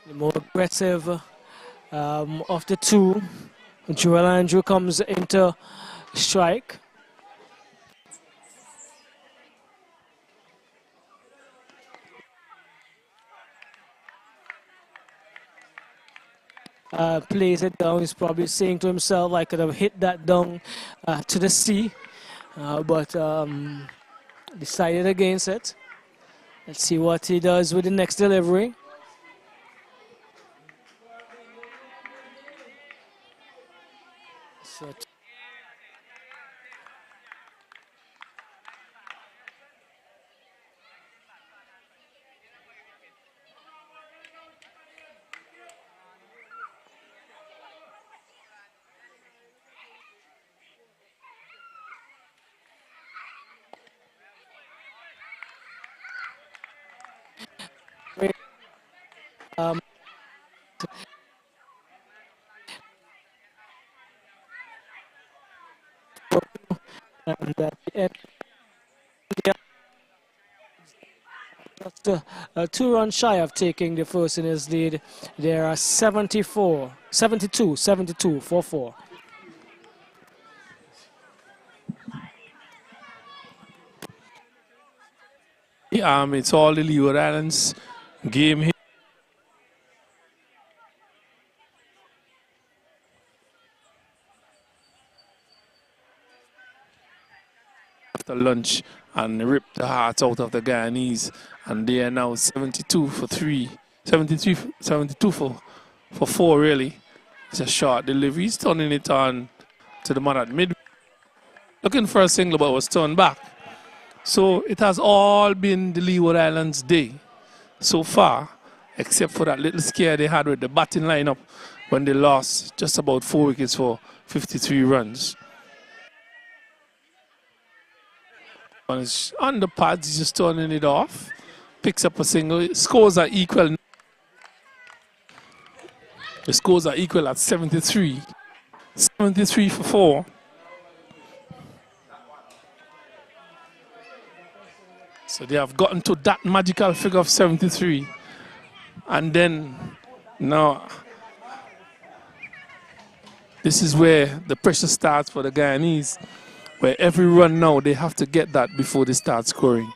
[SPEAKER 1] The more aggressive of the two, Joel Andrew comes into strike. Plays it down. He's probably saying to himself, I could have hit that down to the sea, but decided against it. Let's see what he does with the next delivery. So um, and at the end, just 2 runs shy of taking the first innings lead. There are 72, 4-4.
[SPEAKER 2] It's all the Leeward Islands game here. After lunch and ripped the hearts out of the Guyanese, and they are now 72 for 3, 72 for 4 really. It's a short delivery. He's turning it on to the man at mid, looking for a single, but was turned back. So it has all been the Leeward Islands' day so far, except for that little scare they had with the batting lineup when they lost just about 4 wickets for 53 runs. On the pads, he's just turning it off, picks up a single. Scores are equal. The scores are equal at 73. 73 for 4. So they have gotten to that magical figure of 73. And then now, this is where the pressure starts for the Guyanese, where every run now they have to get that before they start scoring.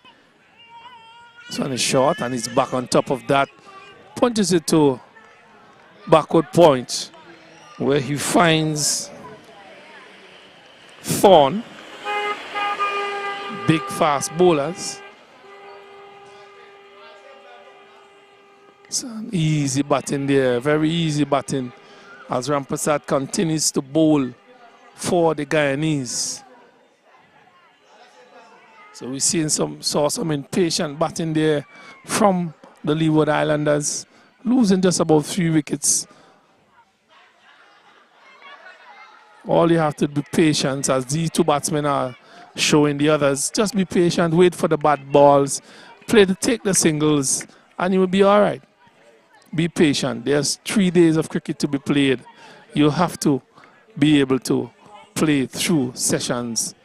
[SPEAKER 2] This one is short and he's back on top of that. Punches it to backward point where he finds Thorn. Big fast bowlers. It's an easy batting there, very easy batting as Rampasad continues to bowl for the Guyanese. So we're seeing saw some impatient batting there from the Leeward Islanders, losing just about 3 wickets. All you have to be patient, as these 2 batsmen are showing the others. Just be patient, wait for the bad balls, take the singles, and you will be all right. Be patient. There's 3 days of cricket to be played. You have to be able to play through sessions.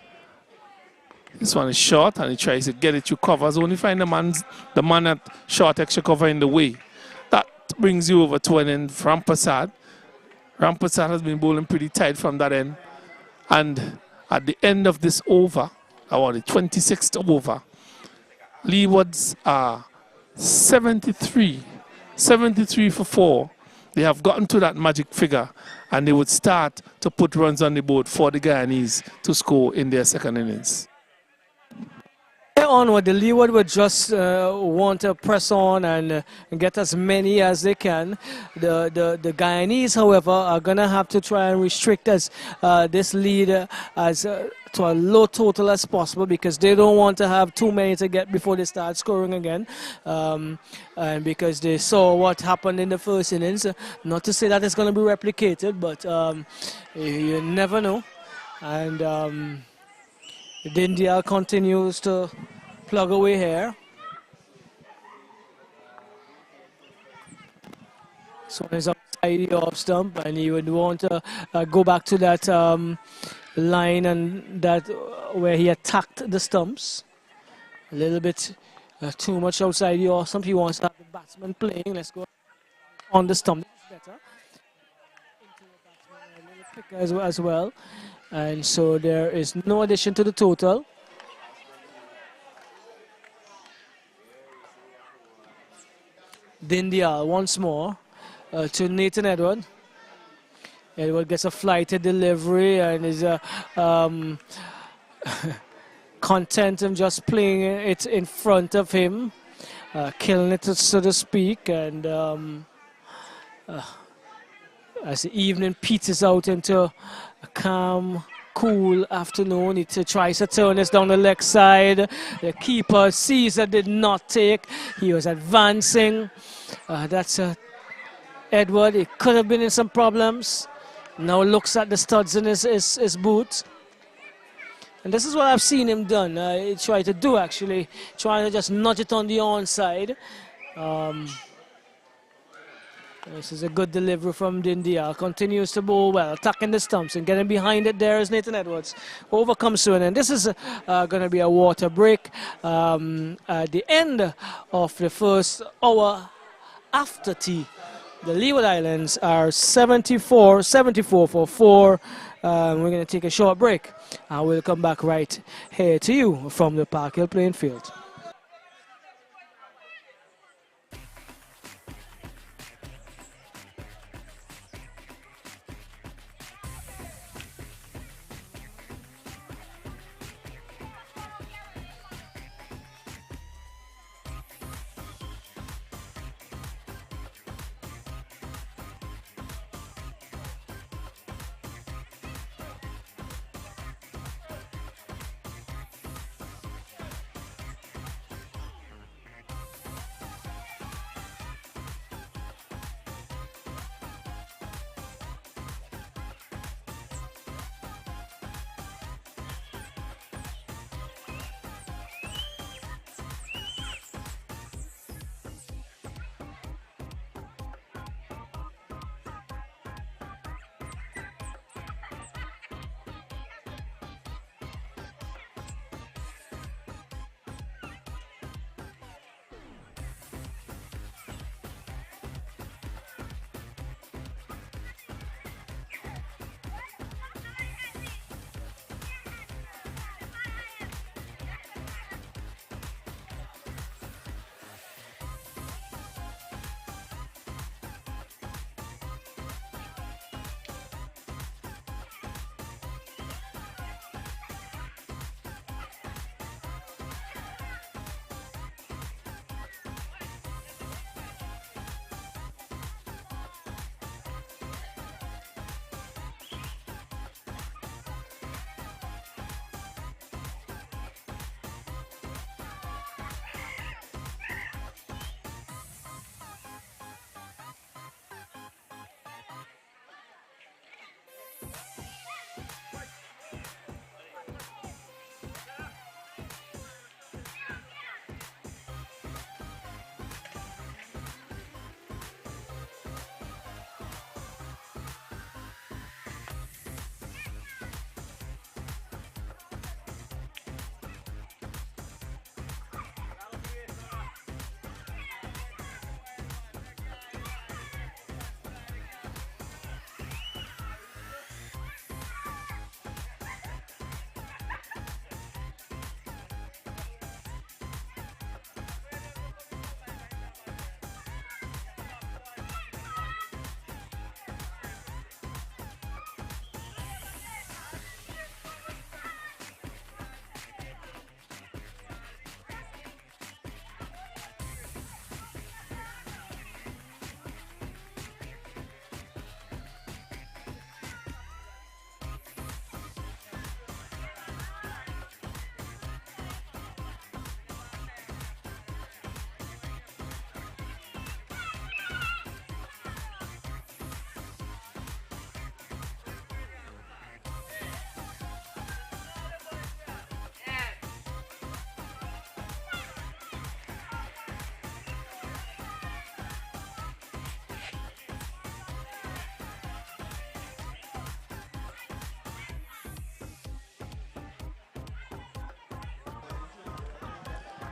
[SPEAKER 2] This one is short and he tries to get it through covers. Only find the man at short extra cover in the way. That brings you over to an end for Rampasad. Rampasad has been bowling pretty tight from that end. And at the end of this over, or the 26th over, Leewards are 73 for 4. They have gotten to that magic figure and they would start to put runs on the board for the Guyanese to score in their second innings.
[SPEAKER 1] onward, the Leeward would just want to press on and get as many as they can. The Guyanese, however, are going to have to try and restrict this lead as to a low total as possible, because they don't want to have too many to get before they start scoring again. And because they saw what happened in the first innings. Not to say that it's going to be replicated, but you never know. And India continues to plug away here. So he's outside the off stump, and he would want to go back to that line and that where he attacked the stumps. A little bit too much outside the off stump. He wants to have the batsman playing. Let's go on the stump. That's better. Into the batsman a little quicker as well. And so there is no addition to the total. Dindia once more to Nathan Edward. Edward gets a flighted delivery and is content of just playing it in front of him, killing it, so to speak. And as the evening peters out into a calm, cool afternoon, he tries to turn this down the leg side. The keeper sees that did not take. He was advancing. That's Edward. He could have been in some problems. Now looks at the studs in his boots. And this is what I've seen him done. He tried to do, actually, trying to just nudge it on the onside. This is a good delivery from Dindia. Continues to bowl well, attacking the stumps and getting behind it. There is Nathan Edwards. Overcomes soon, and this is going to be a water break at the end of the first hour after tea. The Leeward Islands are 74 for 4. We're going to take a short break. We'll come back right here to you from the Park Hill playing field.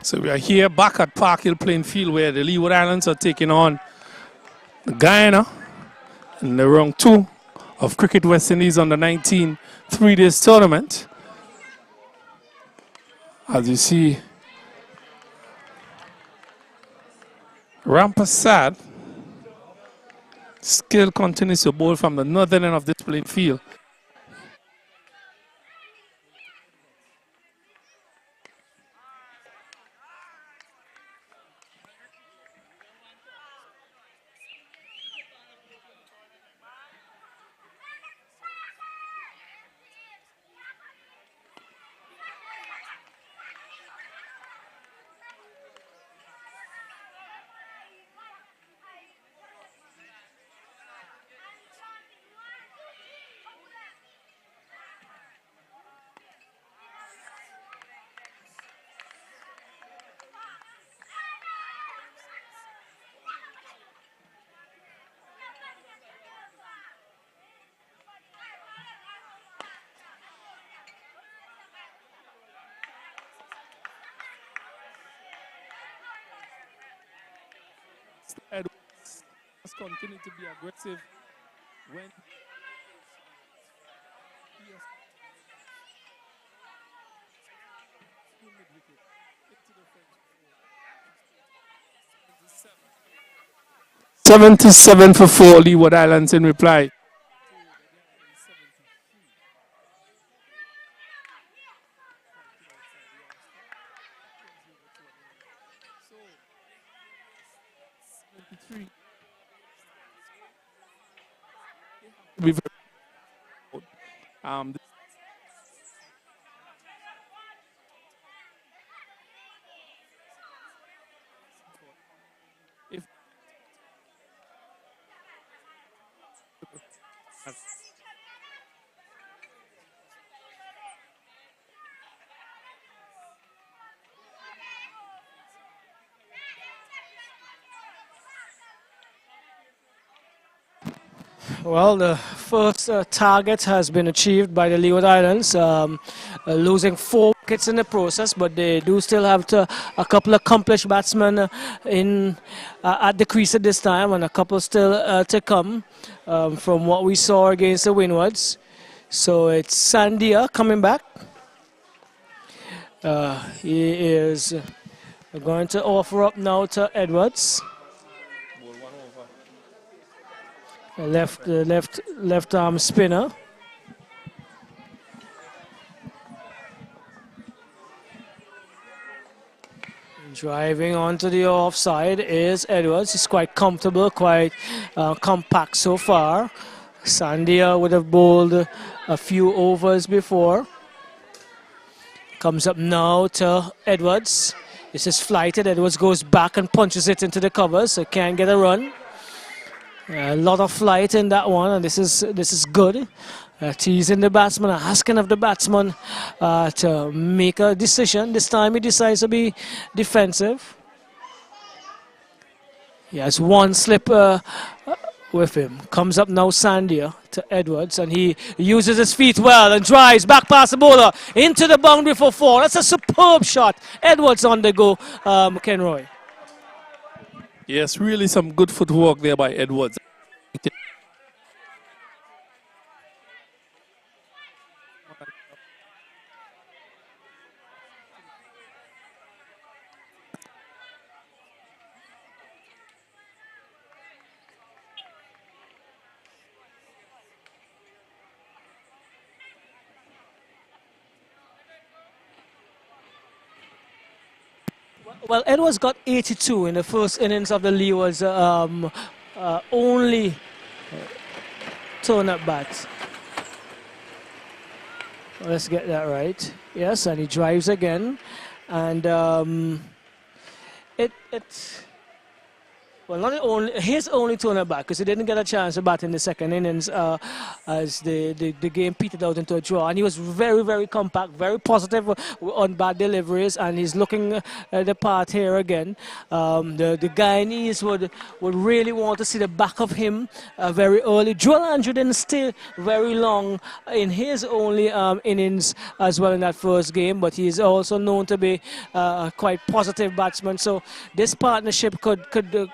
[SPEAKER 2] So we are here back at Park Hill playing field where the Leeward Islands are taking on Guyana in the round 2 of Cricket West Indies under 19 3-day tournament. As you see, Rampasad still continues to bowl from the northern end of this playing field. Edwards has continued to be aggressive when he has 77 for 4 Leeward Islands in reply. Um, if
[SPEAKER 1] Well, the first target has been achieved by the Leeward Islands, losing 4 wickets in the process, but they do still have a couple of accomplished batsmen at the crease at this time, and a couple still to come from what we saw against the Windwards. So it's Sandia coming back. He is going to offer up now to Edwards. Left arm spinner. Driving onto the offside is Edwards. He's quite comfortable, quite compact so far. Sandia would have bowled a few overs before. Comes up now to Edwards. This is flighted. Edwards goes back and punches it into the covers, so can't get a run. A lot of flight in that one, and this is good. Teasing the batsman, asking of the batsman to make a decision. This time he decides to be defensive. He has one slip with him. Comes up now Sandia to Edwards, and he uses his feet well and drives back past the bowler into the boundary for 4. That's a superb shot. Edwards on the go, Kenroy.
[SPEAKER 2] yes, really some good footwork there by Edwards.
[SPEAKER 1] Well, Edwards got 82 in the first innings of the Leewards. Only turn at bat. Let's get that right. Yes, and he drives again, and Well, not only his only turn back because he didn't get a chance to bat in the second innings as the game petered out into a draw. And he was very, very compact, very positive on bad deliveries, and he's looking the part here again. The Guyanese would really want to see the back of him very early. Joel Andrew didn't stay very long in his only innings as well in that first game, but he's also known to be a quite positive batsman. So this partnership could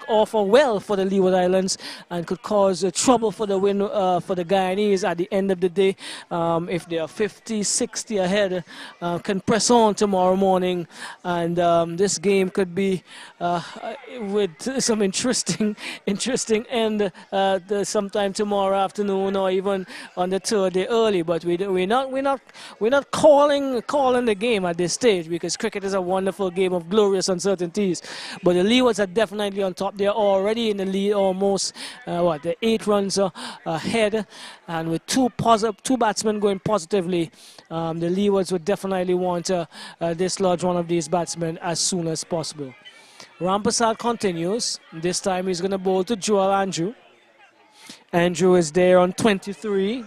[SPEAKER 1] offer well for the Leeward Islands and could cause trouble for the win for the Guyanese at the end of the day. If they are 50, 60 ahead, can press on tomorrow morning, and this game could be with some interesting end sometime tomorrow afternoon or even on the third day early. But we're not calling the game at this stage because cricket is a wonderful game of glorious uncertainties. But the Leewards are definitely on top. They're already in the lead, almost the 8 runs ahead, and with two batsmen going positively, the Leewards would definitely want to dislodge one of these batsmen as soon as possible. Rampasad continues. This time he's going to bowl to Joel Andrew. Andrew is there on 23,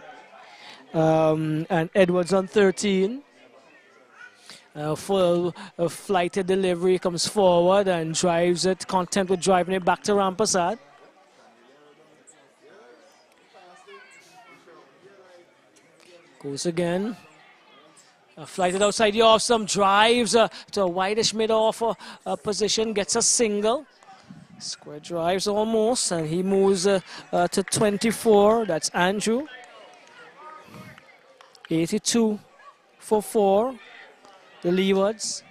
[SPEAKER 1] and Edwards on 13. Full flighted delivery, comes forward and drives it, content with driving it back to Rampasad. Goes again. Flighted outside the off, some drives to a wideish mid-off position, gets a single. Square drives almost, and he moves to 24. That's Andrew. 82 for 4. The Leewards.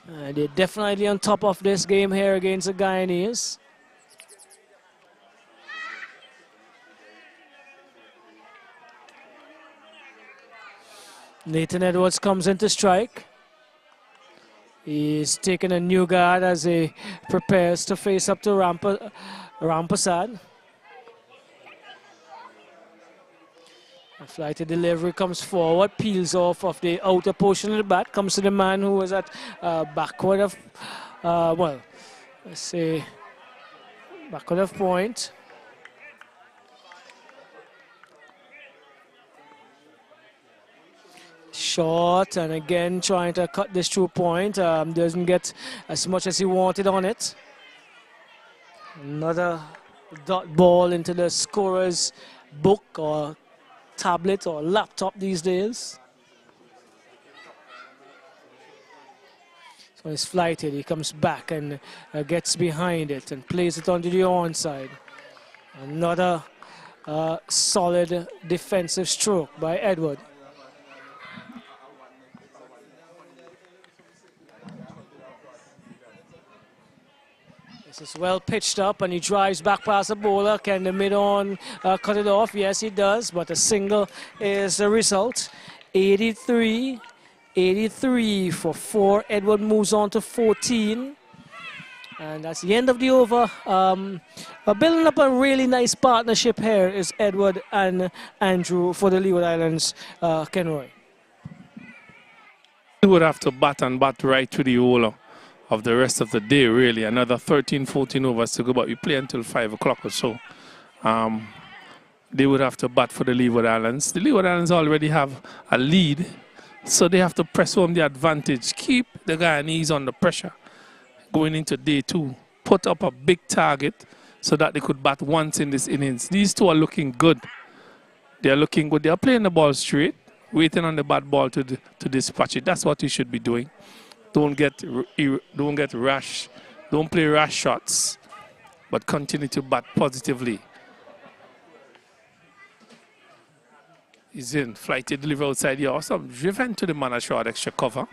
[SPEAKER 1] They're definitely on top of this game here against the Guyanese. Nathan Edwards comes in to strike. He's taking a new guard as he prepares to face up to Rampasad. A flighted delivery comes forward, peels off of the outer portion of the bat, comes to the man who was at backward of, let's say, backward of point. Short, and again trying to cut this through point. Doesn't get as much as he wanted on it. Another dot ball into the scorer's book or tablet or laptop these days. So he's flighted, he comes back and gets behind it and plays it onto the onside. Another solid defensive stroke by Edward. This is well pitched up, and he drives back past the bowler. Can the mid-on cut it off? Yes, he does, but a single is the result. 83 for 4. Edward moves on to 14. And that's the end of the over. Building up a really nice partnership here is Edward and Andrew for the Leeward Islands, Kenroy.
[SPEAKER 2] He would have to bat right to the whole of the rest of the day, really. Another 13, 14 overs to go, but we play until 5 o'clock or so. They would have to bat for the Leeward Islands. The Leeward Islands already have a lead, so they have to press home the advantage. Keep the Guyanese under pressure going into day 2. Put up a big target so that they could bat once in this innings. These two are looking good. They are looking good. They are playing the ball straight, waiting on the bad ball to dispatch it. That's what you should be doing. Don't get rash. Don't play rash shots, but continue to bat positively. He's in, flighted delivery outside here. Awesome. Driven to the man at short extra cover.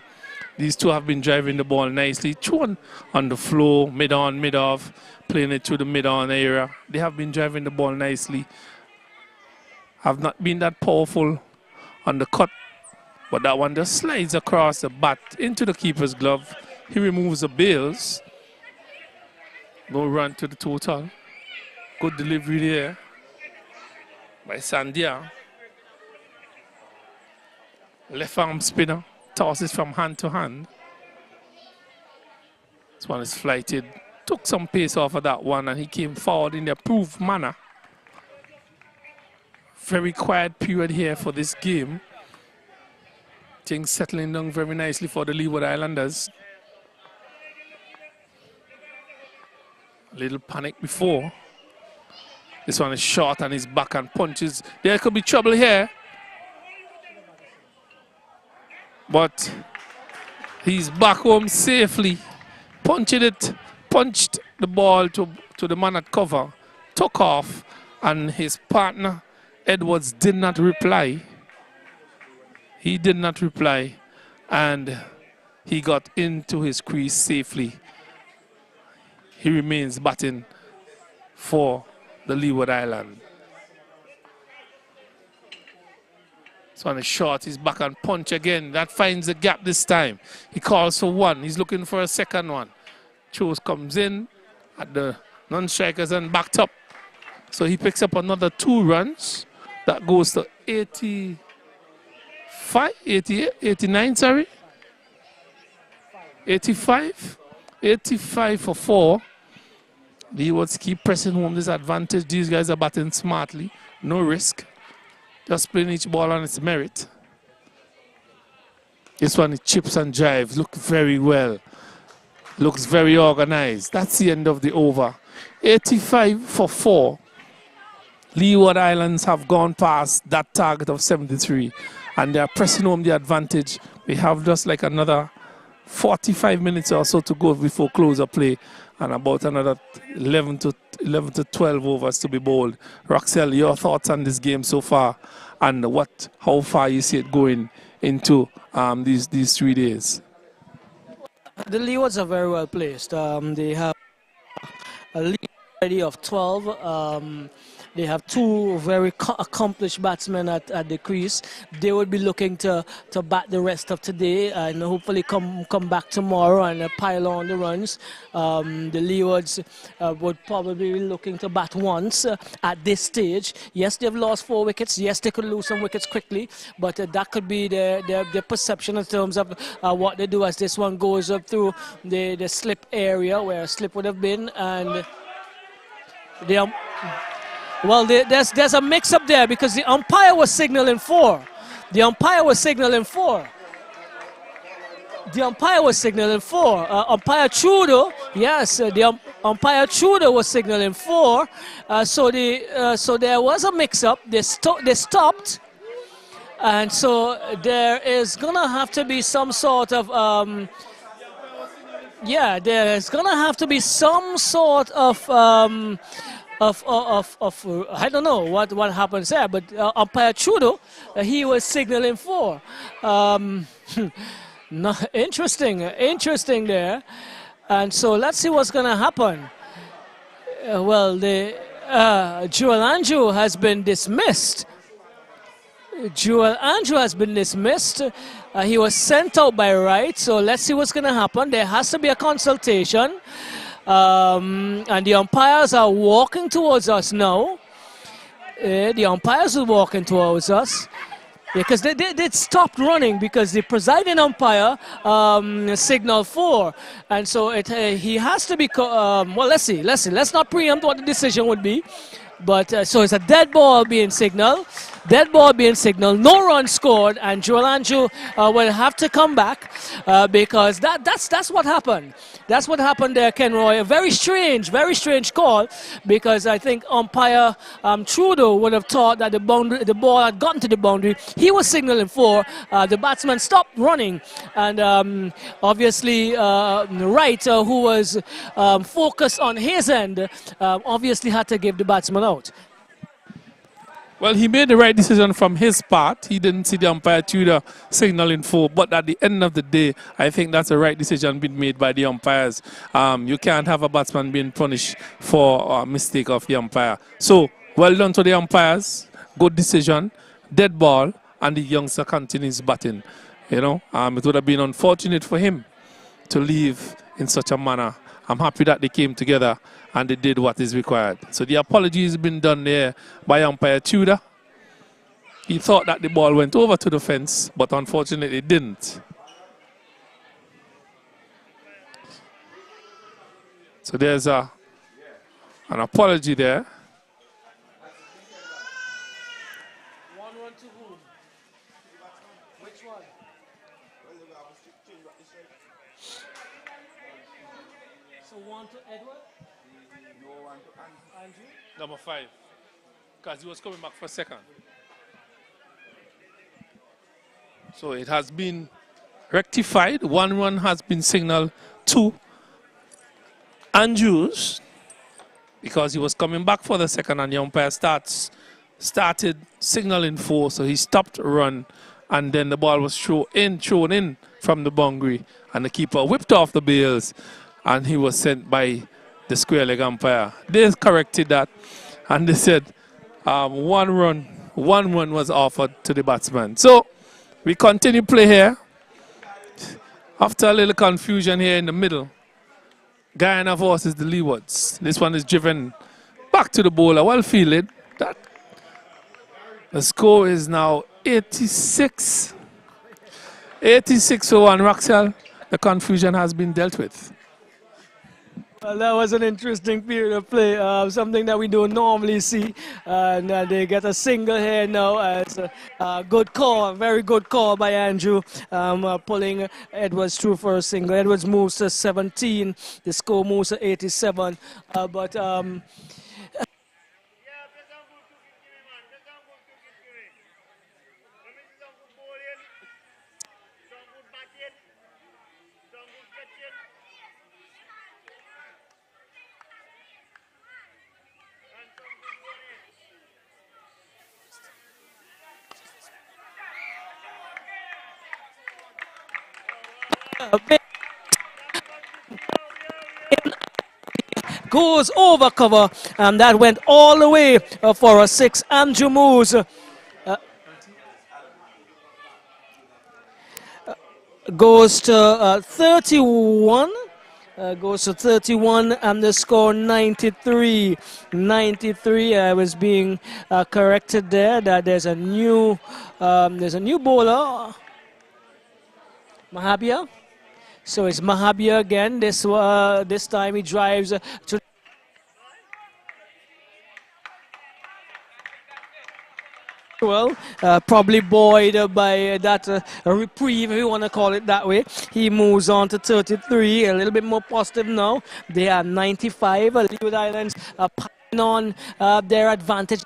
[SPEAKER 2] These two have been driving the ball nicely. Two on the floor, mid-on, mid-off, playing it to the mid-on area. They have been driving the ball nicely. Have not been that powerful on the cut, but that one just slides across the bat into the keeper's glove. He removes the bails. No run to the total. Good delivery there by Sandia. Left arm spinner. Tosses from hand to hand. This one is flighted took some pace off of that one and he came forward in the approved manner. Very quiet period here for this game. Things settling down very nicely for the Leeward Islanders. A little panic before. This one is short and he's back and punches. There could be trouble here. But he's back home safely. Punched the ball to the man at cover. Took off and his partner Edwards did not reply. He did not reply and he got into his crease safely. He remains batting for the Leeward Island. So on a short, he's back and punch again. That finds the gap this time. He calls for one. He's looking for a second one. Chose comes in at the non-strikers and backed up. So he picks up another 2 runs. That goes to 89, sorry. 85 for 4. Leewards keep pressing home this advantage. These guys are batting smartly. No risk. Just playing each ball on its merit. This one, it chips and drives. Look very well. Looks very organized. That's the end of the over. 85 for 4. Leeward Islands have gone past that target of 73. And they are pressing home the advantage. We have just like another 45 minutes or so to go before close of play. And about another 11 to 12 overs to be bowled. Roxelle, your thoughts on this game so far, and how far you see it going into these 3 days?
[SPEAKER 1] The Leewards are very well placed. They have a lead already of 12. They have 2 very accomplished batsmen at the crease. They would be looking to bat the rest of today and hopefully come back tomorrow and pile on the runs. The Leewards would probably be looking to bat once at this stage. Yes, they've lost 4 wickets. Yes, they could lose some wickets quickly, but that could be their perception in terms of what they do as this one goes up through the slip area where a slip would have been, and they are. Well, there's a mix-up there because the umpire was signaling 4. The umpire was signaling 4. Umpire Trudeau, yes, the umpire Trudeau was signaling 4. So there was a mix-up. They stopped. And so there is going to have to be some sort of... there's going to have to be some sort of I don't know what happens there, but umpire Trudeau, he was signaling 4. No, interesting there. And so let's see what's going to happen. Joel Andrew has been dismissed. He was sent out by Wright, so let's see what's going to happen. There has to be a consultation. And the umpires are walking towards us now. The umpires are walking towards us because they stopped running because the presiding umpire signaled 4, and so he has to be. Well, let's see. Let's not preempt what the decision would be. But so it's a dead ball being signaled. No run scored, and Joel Andrew will have to come back because that's what happened. That's what happened there, Ken Roy. A very strange call, because I think umpire Trudeau would have thought that the ball had gotten to the boundary. He was signaling 4. The batsman stopped running, and obviously Wright, who was focused on his end, obviously had to give the batsman out.
[SPEAKER 2] Well, he made the right decision from his part. He didn't see the umpire Tudor signaling 4, but at the end of the day, I think that's the right decision being made by the umpires. You can't have a batsman being punished for a mistake of the umpire. So, well done to the umpires. Good decision. Dead ball, and the youngster continues batting. You know, it would have been unfortunate for him to leave in such a manner. I'm happy that they came together and they did what is required. So the apology has been done there by umpire Tudor. He thought that the ball went over to the fence, but unfortunately it didn't. So there's an apology there.
[SPEAKER 1] 1-1 to whom? Which one? So 1 to Edward? Andrew?
[SPEAKER 2] Number 5. Because he was coming back for second. So it has been rectified. 1 run has been signaled to Andrews because he was coming back for the second, and the umpire started signaling 4, so he stopped run, and then the ball was thrown in from the boundary, and the keeper whipped off the bails, and he was sent by the square leg umpire. They corrected that, and they said 1 run was offered to the batsman. So we continue play here. After a little confusion here in the middle, Guyana versus the Leewards. This one is driven back to the bowler, well fielded. The score is now 86. 86 for 1. Roxel, the confusion has been dealt with.
[SPEAKER 1] Well, that was an interesting period of play, something that we don't normally see. And they get a single here now as a good call, very good call by Andrew, pulling Edwards through for a single. Edwards moves to 17, the score moves to 87. Goes over cover, and that went all the way for a 6. Andrew moves goes to 31. Goes to 31, and the score 93. 93. I was being corrected there that there's a new bowler, Mahabia. So it's Mahabia again. This time he drives to. Well, probably buoyed by that reprieve, if you want to call it that way. He moves on to 33, a little bit more positive now. They are 95. Leeward Islands are piling on their advantage.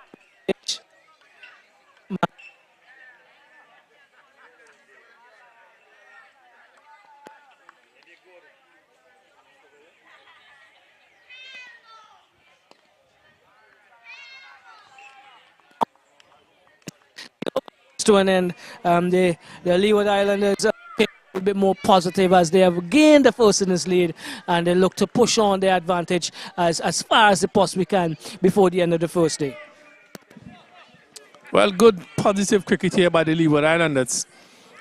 [SPEAKER 1] To an end, the Leeward Islanders are a little bit more positive as they have gained the first innings lead, and they look to push on their advantage as far as they possibly can before the end of the first day.
[SPEAKER 2] Well, good positive cricket here by the Leeward Islanders.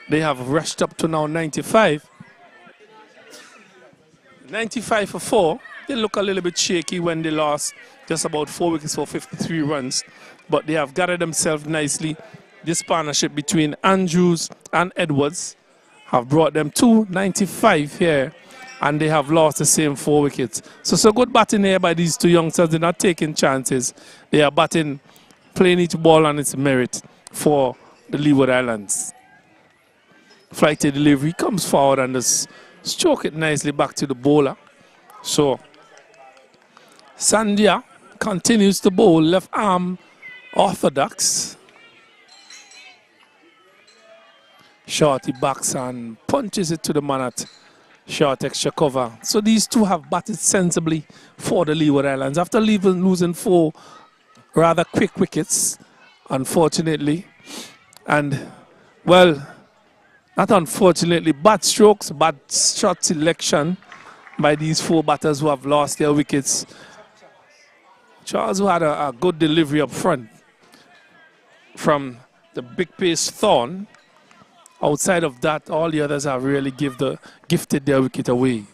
[SPEAKER 2] They have rushed up to now 95. 95 for 4. They look a little bit shaky when they lost just about 4 wickets for 53 runs, but they have gathered themselves nicely. This partnership between Andrews and Edwards have brought them to 95 here, and they have lost the same 4 wickets. So good batting here by these two youngsters. They're not taking chances. They are batting, playing each ball on its merit for the Leeward Islands. Flighty delivery comes forward and just stroke it nicely back to the bowler. So Sandia continues to bowl left arm orthodox. Shorty backs and punches it to the man at short extra cover. So these two have batted sensibly for the Leeward Islands. After losing 4 rather quick wickets, unfortunately. And, well, not unfortunately, bad strokes, bad shot selection by these 4 batters who have lost their wickets. Charles, who had a good delivery up front from the big pace Thorn. Outside of that, all the others have really gifted their wicket away.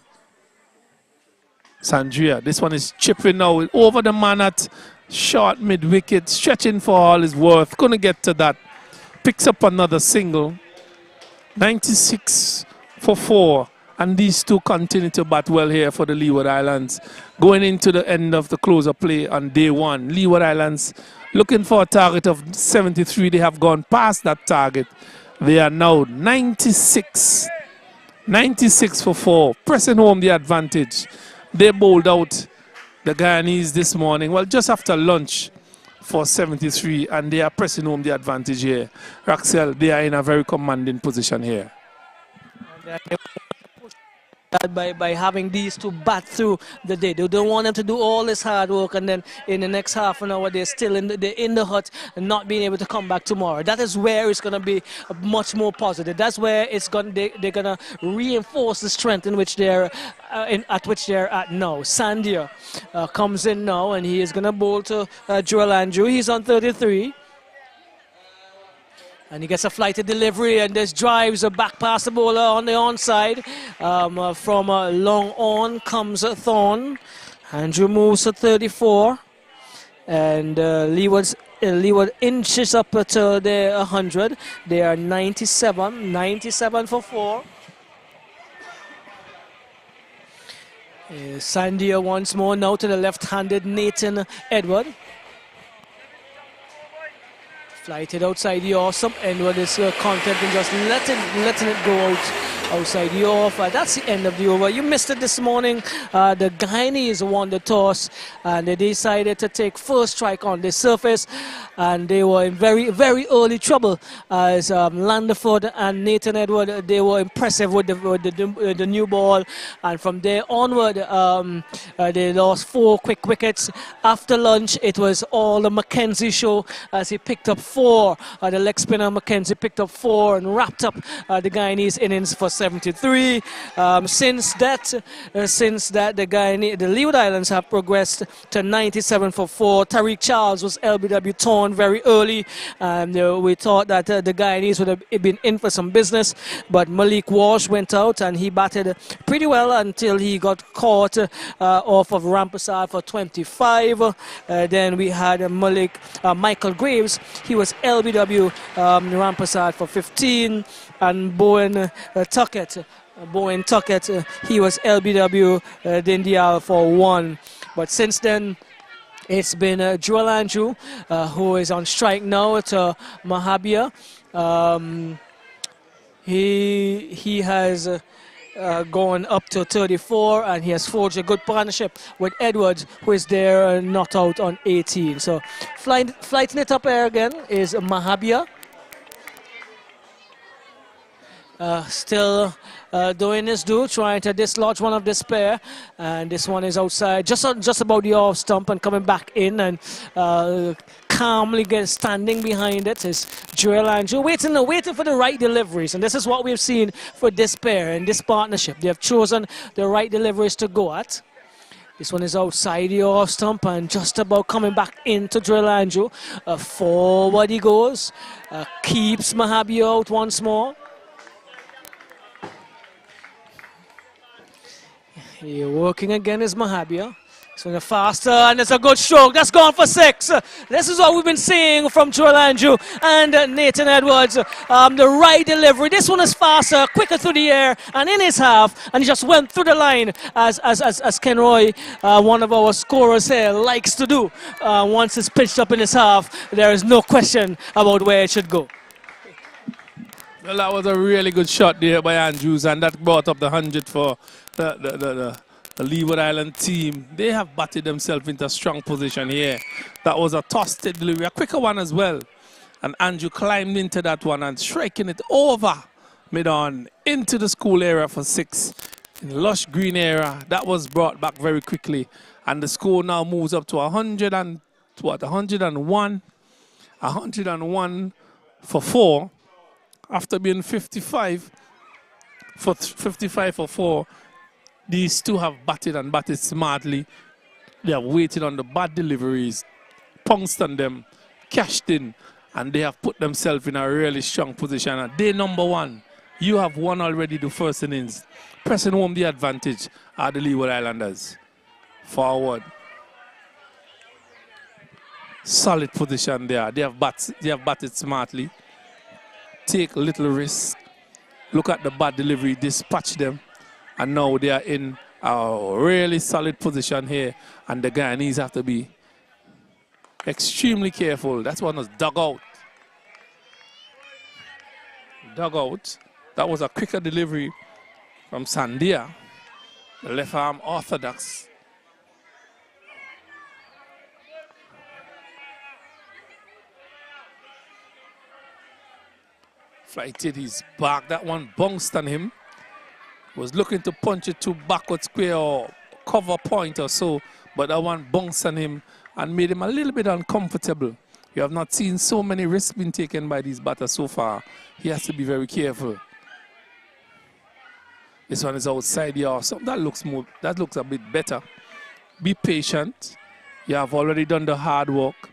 [SPEAKER 2] Sandria, this one is chipping now over the man at short mid-wicket, stretching for all his worth. Couldn't get to that. Picks up another single. 96 for 4. And these two continue to bat well here for the Leeward Islands. Going into the end of the closer play on day one, Leeward Islands looking for a target of 73. They have gone past that target. They are now 96. 96 for 4, pressing home the advantage. They bowled out the Guyanese this morning, well, just after lunch for 73, and they are pressing home the advantage here. Raxel, they are in a very commanding position here.
[SPEAKER 1] By having these two bat through the day. They don't want them to do all this hard work and then in the next half an hour they're still in the hut and not being able to come back tomorrow. That is where it's going to be much more positive. That's where it's going they're going to reinforce the strength in which they're at which they're at now. Sandia comes in now and he is going to bowl to Joel Andrew. He's on 33. And he gets a flighted delivery and this drives a back past the bowler on the onside. From long on comes Thorne. Andrew moves to 34. And Leeward inches up to the 100. They are 97. 97 for 4. Sandia once more now to the left-handed Nathan Edward. Flighted outside the off, some Edward is content and just letting it go outside the off. That's the end of the over. You missed it this morning. The Guyanese won the toss and they decided to take first strike on the surface, and they were in very, very early trouble as Landford and Nathan Edward, they were impressive with the new ball, and from there onward they lost 4 quick wickets. After lunch it was all the Mackenzie show as he picked up 4. The leg spinner Mackenzie picked up 4 and wrapped up the Guyanese innings for 73. Since that the Leeward Islands have progressed to 97 for 4. Tariq Charles was LBW torn very early, and we thought that the Guyanese would have been in for some business, but Malik Walsh went out and he batted pretty well until he got caught off of Rampasad for 25. Then we had Michael Graves. He was LBW Rampasad for 15, and Bowen Tuckett, he was LBW Dindial for 1. But since then, it's been Joel Andrew who is on strike now to Mahabia. He has gone up to 34 and he has forged a good partnership with Edwards, who is there not out on 18. So flighting it up air again is Mahabia. Still doing his due, trying to dislodge one of this pair, and this one is outside, just about the off stump, and coming back in and calmly standing behind it is Joel Andrew, waiting for the right deliveries, and this is what we've seen for this pair and this partnership. They have chosen the right deliveries to go at. This one is outside the off stump and just about coming back into Joel Andrew. Forward he goes, keeps Mahabia out once more. Here working again is Mahabia. So faster, and it's a good stroke. That's gone for 6. This is what we've been seeing from Joel Andrew and Nathan Edwards. The right delivery. This one is faster, quicker through the air, and in his half, and he just went through the line as Ken Roy, one of our scorers here, likes to do. Once it's pitched up in his half, there is no question about where it should go.
[SPEAKER 2] Well, that was a really good shot there by Andrews, and that brought up the 100 for the Leeward Island team. They have batted themselves into a strong position here. That was a tossed delivery, a quicker one as well. And Andrew climbed into that one and striking it over mid-on into the school area for 6. In the lush green area, that was brought back very quickly. And the score now moves up to 101. 101 for 4. After being 55 for 4, these two have batted and batted smartly. They have waited on the bad deliveries, pounced on them, cashed in, and they have put themselves in a really strong position. At day number 1, you have won already the first innings. Pressing home the advantage are the Leeward Islanders. Forward. Solid position there. They have batted smartly. Take little risk. Look at the bad delivery, dispatch them, And now they are in a really solid position here. And the Guyanese have to be extremely careful. That one was dug out. Dug out. That was a quicker delivery from Sandia, the left arm orthodox. Flighted his back. That one bounced on him. Was looking to punch it to backward square or cover point or so, but that one bounced on him and made him a little bit uncomfortable. You have not seen so many risks being taken by these batters so far. He has to be very careful. This one is outside the arse. That looks a bit better. Be patient. You have already done the hard work.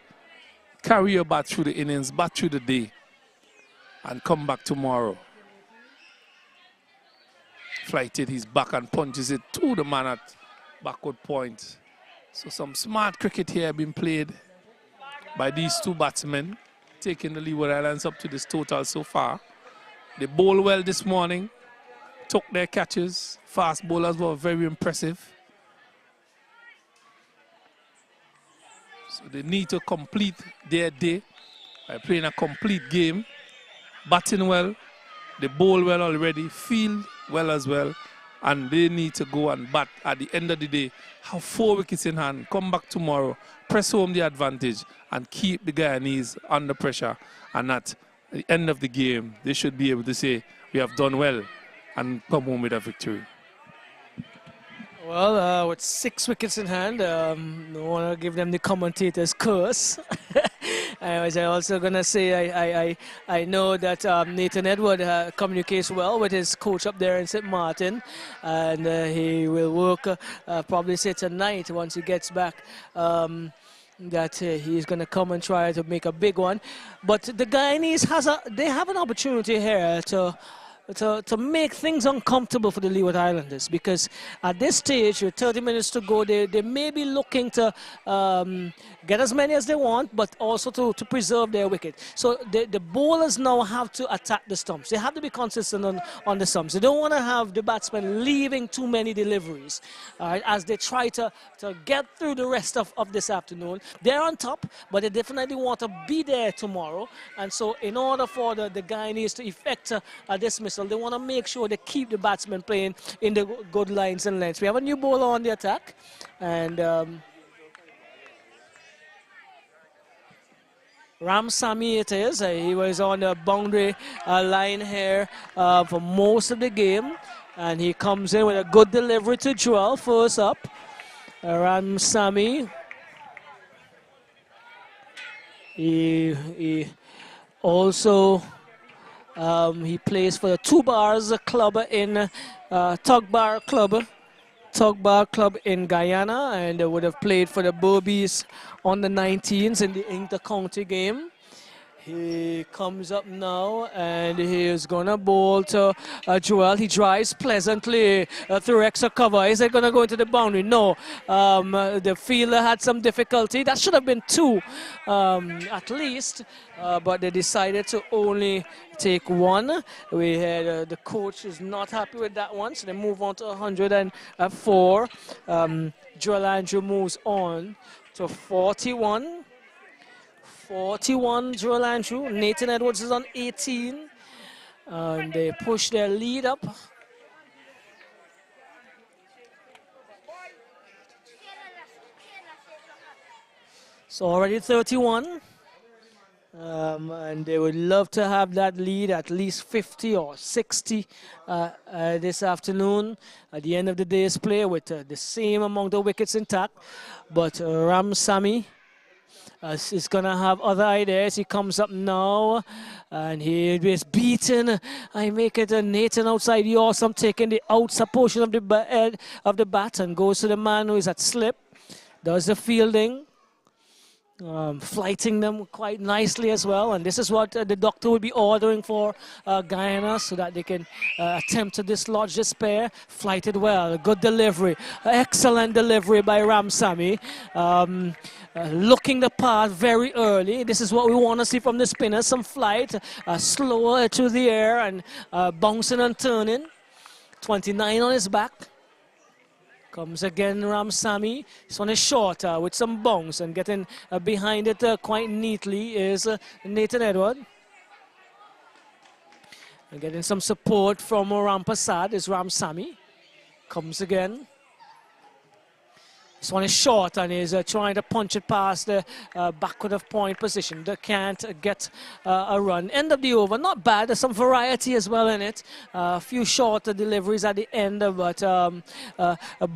[SPEAKER 2] Carry your bat through the innings, bat through the day, and come back tomorrow. Flighted his back and punches it to the man at backward point. So some smart cricket here being played by these two batsmen, taking the Leeward Islands up to this total so far. They bowled well this morning, took their catches. Fast bowlers were very impressive. So they need to complete their day by playing a complete game, batting well. They bowl well already, field well as well, and they need to go and bat at the end of the day, have 4 wickets in hand, come back tomorrow, press home the advantage, and keep the Guyanese under pressure. And at the end of the game, they should be able to say, we have done well, and come home with a victory.
[SPEAKER 1] Well, with 6 wickets in hand, I want to give them the commentator's curse. I was also going to say I know that Nathan Edward communicates well with his coach up there in St. Martin, and he will work probably say tonight once he gets back that he's going to come and try to make a big one. But the Guyanese they have an opportunity here to make things uncomfortable for the Leeward Islanders, because at this stage, with 30 minutes to go, they may be looking to get as many as they want, but also to preserve their wicket. So the bowlers now have to attack the stumps. They have to be consistent on the stumps. They don't want to have the batsmen leaving too many deliveries as they try to get through the rest of this afternoon. They're on top, but they definitely want to be there tomorrow. And so in order for the Guyanese to effect a dismissal, they want to make sure they keep the batsmen playing in the good lines and lengths. We have a new bowler on the attack, and Ram Sami it is. He was on the boundary line here for most of the game, and he comes in with a good delivery to Joel. First up, Ram Sami. He also he plays for the Two Bars Club in Tugbar Club in Guyana, and would have played for the Burbies on the 19s in the inter-county game. He comes up now and he is going to bowl to Joel. He drives pleasantly through extra cover. Is it going to go into the boundary? No. The fielder had some difficulty. That should have been 2 at least, but they decided to only take 1. We had the coach is not happy with that one, so they move on to 104. Joel Andrew moves on to 41. 41, Joel Andrew. Nathan Edwards is on 18. And they push their lead up. So already 31. And they would love to have that lead at least 50 or 60 this afternoon at the end of the day's play with the same amount of wickets intact. But Ram Sami is going to have other ideas. He comes up now and he is beaten. I make it a Nathan outside the awesome, taking the outside portion of the bat and goes to the man who is at slip. Does the fielding. Flighting them quite nicely as well, and this is what the doctor will be ordering for Guyana, so that they can attempt to dislodge this pair. Flighted well, good delivery, excellent delivery by Ram Sami. Looking the path very early. This is what we want to see from the spinner, some flight, slower to the air and bouncing and turning. 29 on his back. Comes again Ramsamy. This one is short with some bounce, and getting behind it quite neatly is Nathan Edward. And getting some support from Rampasad is Ramsamy. Comes again. This one is short and is trying to punch it past the backward of point position. They can't get a run. End of the over, not bad. There's some variety as well in it. A few shorter deliveries at the end, but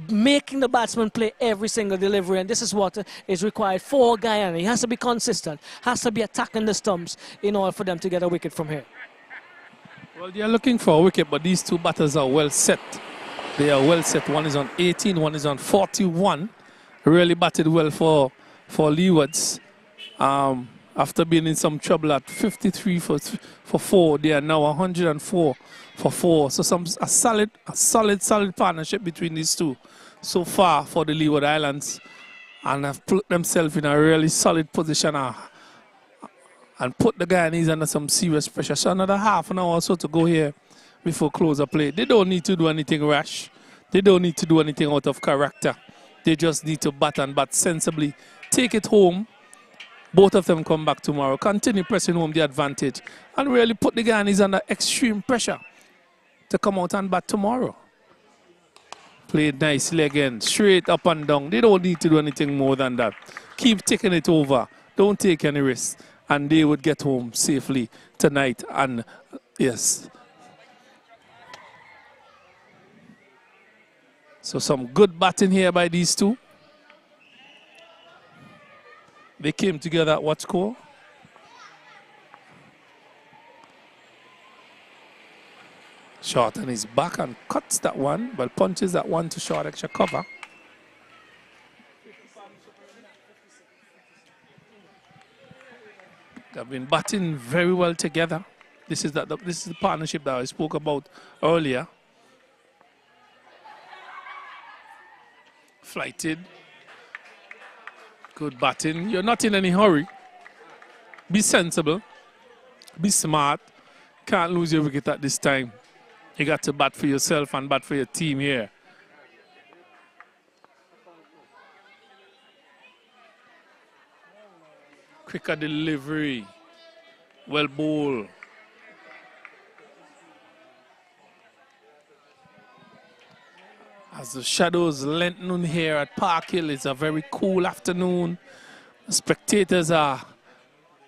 [SPEAKER 1] making the batsman play every single delivery. And this is what is required for Guyana. He has to be consistent, has to be attacking the stumps in order for them to get a wicket from here.
[SPEAKER 2] Well, they are looking for a wicket, but these two batters are well set. They are well set. One is on 18, one is on 41. Really batted well for Leewards. After being in some trouble at 53 for 4, they are now 104 for 4. So a solid partnership between these two so far for the Leeward Islands, and have put themselves in a really solid position and put the Guyanese under some serious pressure. So another half an hour or so to go here before close of play. They don't need to do anything rash. They don't need to do anything out of character. They just need to bat and bat sensibly. Take it home. Both of them come back tomorrow. Continue pressing home the advantage and really put the Guyanese under extreme pressure to come out and bat tomorrow. Played nicely again. Straight up and down. They don't need to do anything more than that. Keep taking it over. Don't take any risks. And they would get home safely tonight. And yes. So some good batting here by these two. They came together at what score? Short on his back and cuts that one, but punches that one to short extra cover. They've been batting very well together. This is the partnership that I spoke about earlier. Flighted. Good batting. You're not in any hurry. Be sensible. Be smart. Can't lose your wicket at this time. You got to bat for yourself and bat for your team here. Quicker delivery. Well bowled. As the shadows lengthen here at Park Hill, it's a very cool afternoon. The spectators are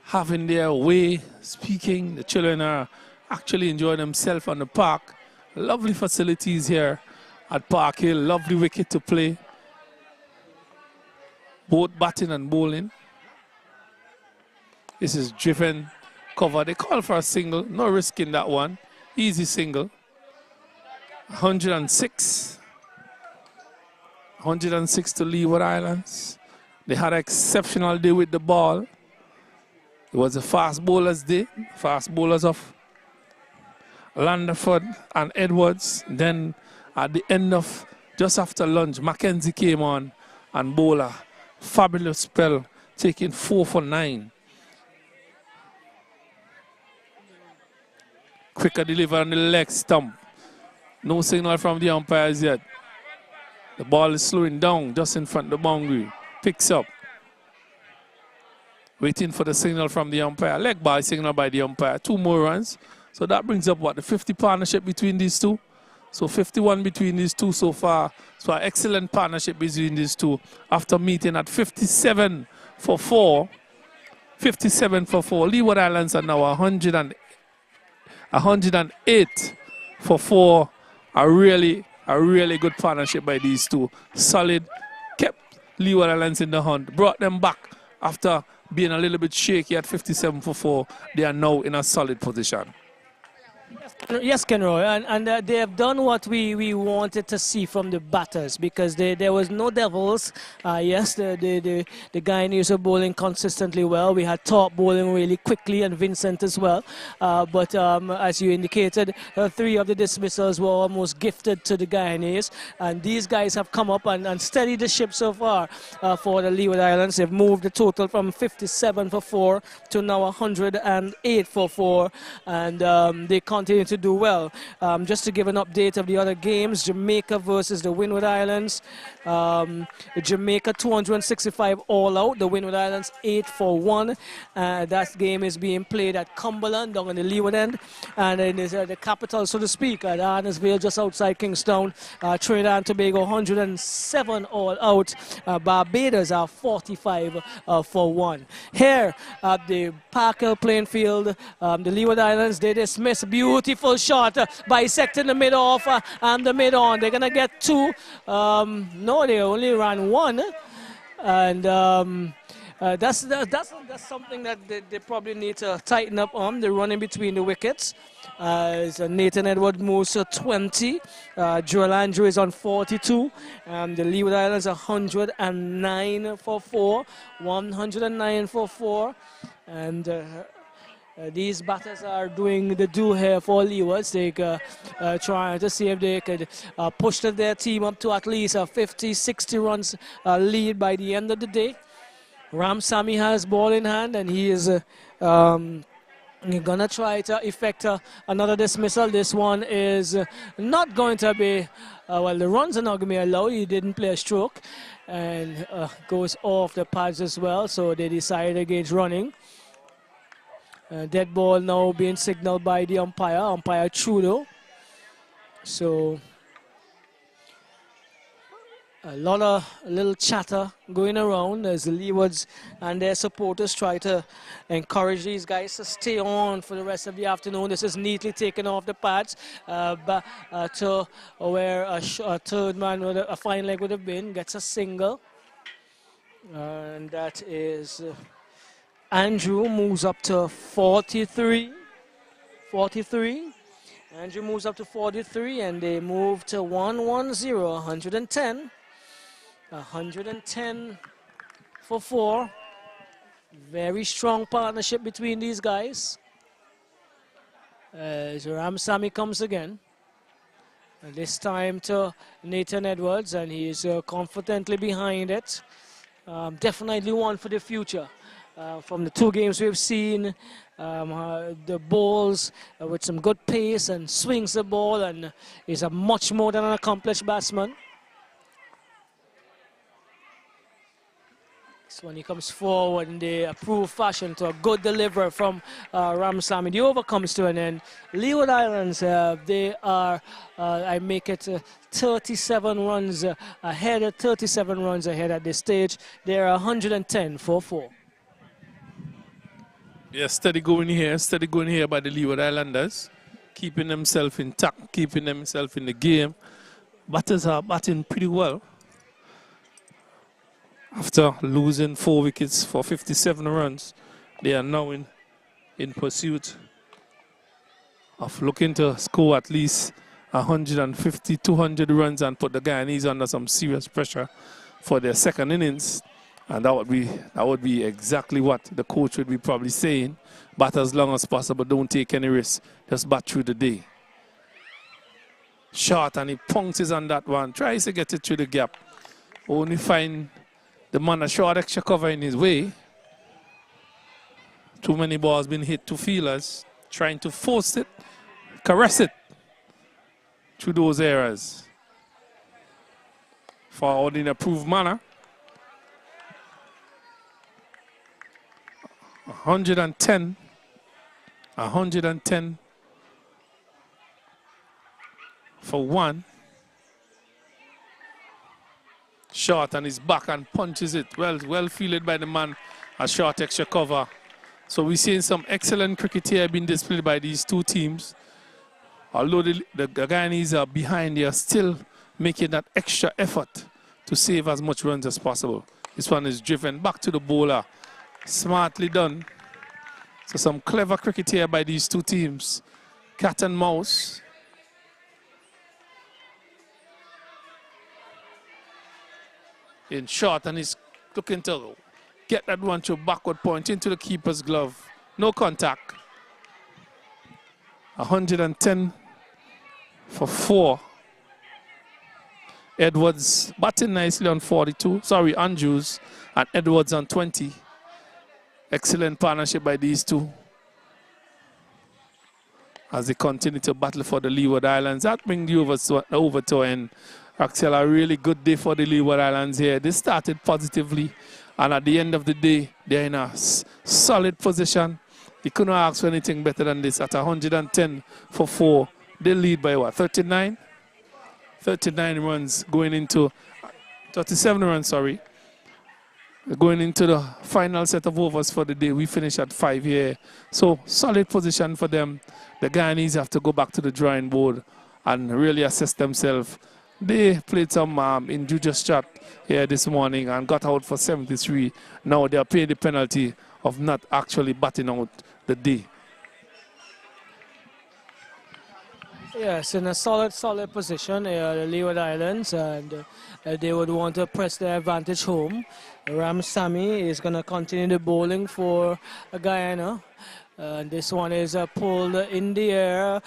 [SPEAKER 2] having their way speaking. The children are actually enjoying themselves on the park. Lovely facilities here at Park Hill. Lovely wicket to play. Both batting and bowling. This is driven cover. They call for a single. No risk in that one. Easy single. 106. 106 to Leeward Islands. They had an exceptional day with the ball. It was a fast bowlers day. Fast bowlers of Landerford and Edwards. Then at the end of, just after lunch, Mackenzie came on and bowled a fabulous spell, taking 4 for 9. Quicker deliver on the leg stump. No signal from the umpires yet. The ball is slowing down just in front of the boundary. Picks up. Waiting for the signal from the umpire. Leg ball signal by the umpire. 2 more runs. So that brings up what? The 50 partnership between these two. So 51 between these two so far. So an excellent partnership between these two. After meeting at 57 for 4. 57 for 4. Leeward Islands are now 108 for 4. A really good partnership by these two. Solid. Kept Leeward Islands in the hunt. Brought them back after being a little bit shaky at 57 for 4. They are now in a solid position.
[SPEAKER 1] Yes, Kenroy, and they have done what we wanted to see from the batters, because there was no devils. Yes, the Guyanese are bowling consistently well. We had top bowling really quickly, and Vincent as well. But as you indicated, 3 of the dismissals were almost gifted to the Guyanese, and these guys have come up and steadied the ship so far for the Leeward Islands. They've moved the total from 57 for 4 to now 108 for 4, and they continue to to do well. Just to give an update of the other games, Jamaica versus the Windward Islands. Jamaica 265 all out, the Windward Islands 8-1. That game is being played at Cumberland down on the Leeward end, and it is the capital, so to speak, at Arnesville, just outside Kingstown. Trinidad and Tobago 107 all out. Barbados are 45-1. Here at the Parker playing field, the Leeward Islands, they dismiss. Beautiful shot, bisecting the mid-off and the mid-on. They're going to get two. No, they only ran one. And that's something that they probably need to tighten up on. They're running between the wickets. As Nathan Edwards moves to 20. Joel Andrew is on 42. The Leeward Islands 109 for 4. 109 for 4. And these batters are doing the do here for Leewards. They trying to see if they could push their team up to at least a 50-60 runs lead by the end of the day. Ram Sami has ball in hand, and he is gonna try to effect another dismissal. This one is not going to be, well, the runs are not going to be allowed. He didn't play a stroke, and goes off the pads as well, so they decided against running. Dead ball now being signaled by the umpire Trudeau. So a little chatter going around as the Leewards and their supporters try to encourage these guys to stay on for the rest of the afternoon. This is neatly taken off the pads to where a third man with a fine leg would have been, gets a single. And that is Andrew moves up to 43. Andrew moves up to 43, and they move to 110, 110. 110 for 4. Very strong partnership between these guys. As Ram Sami comes again. And this time to Nathan Edwards, and he is confidently behind it. Definitely one for the future. From the two games we've seen, the balls with some good pace and swings the ball, and is a much more than an accomplished batsman. So when he comes forward in the approved fashion to a good delivery from Ram Sami, the over comes to an end. Leeward Islands, they are, I make it 37 runs ahead, 37 runs ahead at this stage. They're 110 for 4.
[SPEAKER 2] Yeah, steady going here by the Leeward Islanders, keeping themselves intact, keeping themselves in the game. Batters are batting pretty well. After losing 4 wickets for 57 runs, they are now in pursuit of looking to score at least 150, 200 runs and put the Guyanese under some serious pressure for their second innings. And that would be exactly what the coach would be probably saying. Bat as long as possible, don't take any risks, just bat through the day. Short, and he pounces on that one, tries to get it through the gap. Only find the man a short extra cover in his way. Too many balls been hit to fielders, trying to force it, caress it through those areas. Forward in approved manner. 110 for 1. Short on his back and punches it. Well fielded by the man. A short extra cover. So we're seeing some excellent cricket here being displayed by these two teams. Although the Guyanese are behind, they are still making that extra effort to save as much runs as possible. This one is driven back to the bowler. Smartly done. So some clever cricket here by these two teams. Cat and mouse. In short, and he's looking to get that one to backward point into the keeper's glove. No contact. 110 for 4. Edwards batting nicely on 42. Sorry, Andrews and Edwards on 20. Excellent partnership by these two. as they continue to battle for the Leeward Islands. That brings you over to an actually a really good day for the Leeward Islands here. They started positively, and at the end of the day, they're in a solid position. You couldn't ask for anything better than this. At 110 for 4, they lead by what, 39? 39 runs going into 37 runs, sorry. Going into the final set of overs for the day. We finish at 5 here. So solid position for them. The Guyanese have to go back to the drawing board and really assess themselves. They played some injudicious shot here this morning and got out for 73. Now they are paying the penalty of not actually batting out the day.
[SPEAKER 1] Yes, in a solid position, the Leeward Islands, and they would want to press their advantage home. Ramsamy is going to continue the bowling for Guyana. This one is pulled in the air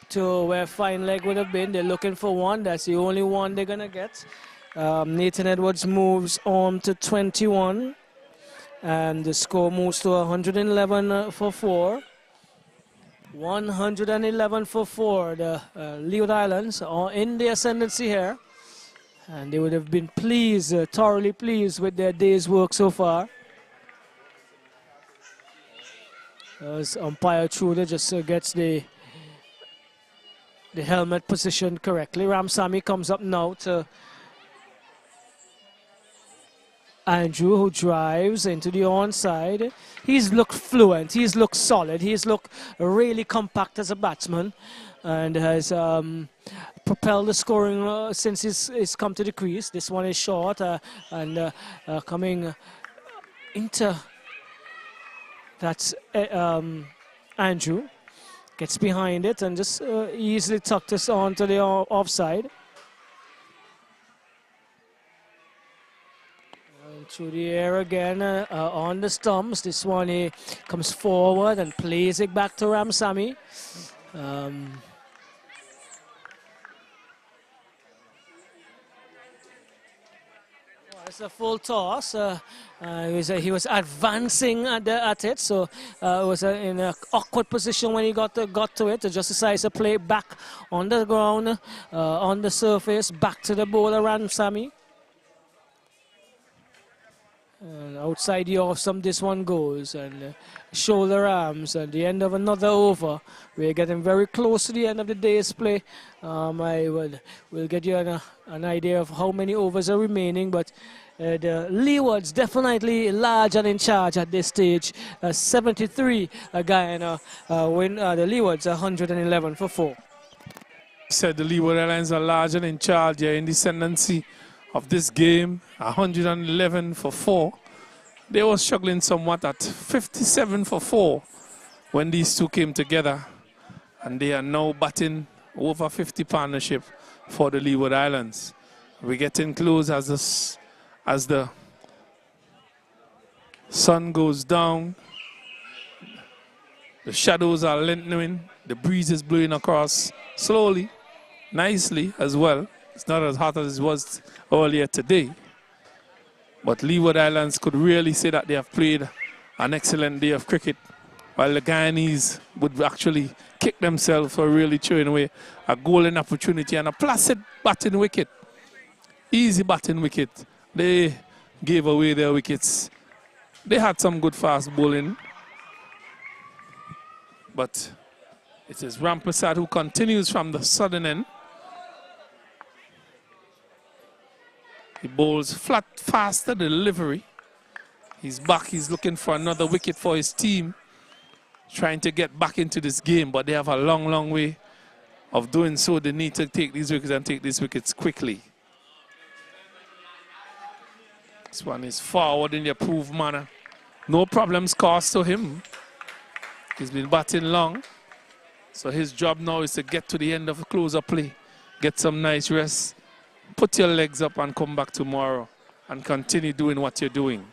[SPEAKER 1] to where fine leg would have been. They're looking for one. That's the only one they're going to get. Nathan Edwards moves on to 21. And the score moves to 111 for 4. 111 for 4. The Leeward Islands are in the ascendancy here. And they would have been pleased, thoroughly pleased with their day's work so far. As umpire Truder just gets the helmet positioned correctly. Ramsamy comes up now to Andrew, who drives into the onside. He's looked fluent, he's looked solid, he's looked really compact as a batsman, and has propelled the scoring since he's come to the crease. This one is short and coming into, that's Andrew. Gets behind it and just easily tucked us onto the offside. Through the air again on the stumps. This one he comes forward and plays it back to Ramsamy. It's a full toss. He was advancing at it, so it was in an awkward position when he got to it. Just decides to play back on the ground, on the surface, back to the bowler Ramsamy. And outside the off stump, this one goes, and shoulder arms, and the end of another over. We're getting very close to the end of the day's play. We'll get you an idea of how many overs are remaining, but the Leewards definitely large and in charge at this stage. 73 Guyana win the Leewards 111 for 4.
[SPEAKER 2] Said the Leeward Islands are large and in charge here in the ascendancy of this game, 111 for 4. They were struggling somewhat at 57 for 4 when these two came together, and they are now batting over 50 partnership for the Leeward Islands. We're getting close as the sun goes down. The shadows are lengthening. The breeze is blowing across slowly, nicely as well. It's not as hot as it was earlier today. But Leeward Islands could really say that they have played an excellent day of cricket, while the Guyanese would actually kick themselves for really throwing away a golden opportunity and a placid batting wicket. Easy batting wicket. They gave away their wickets. They had some good fast bowling. But it is Rampersad who continues from the southern end. He bowls flat, faster delivery. He's back. He's looking for another wicket for his team, trying to get back into this game, but they have a long, long way of doing so. They need to take these wickets and take these wickets quickly. This one is forward in the approved manner. No problems caused to him. He's been batting long. So his job now is to get to the end of the closer play, get some nice rest, put your legs up and come back tomorrow and continue doing what you're doing.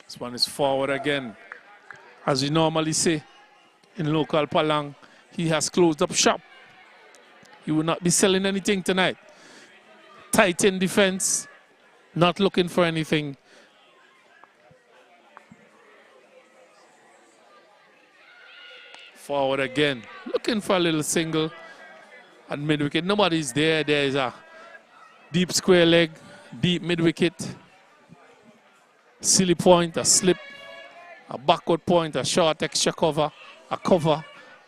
[SPEAKER 2] This one is forward again. As we normally say in local Palang, he has closed up shop. He will not be selling anything tonight. Tight in defense, not looking for anything. Forward again. Looking for a little single at mid-wicket. Nobody's there. There is a deep square leg, deep mid-wicket. Silly point, a slip, a backward point, a short extra cover, a cover,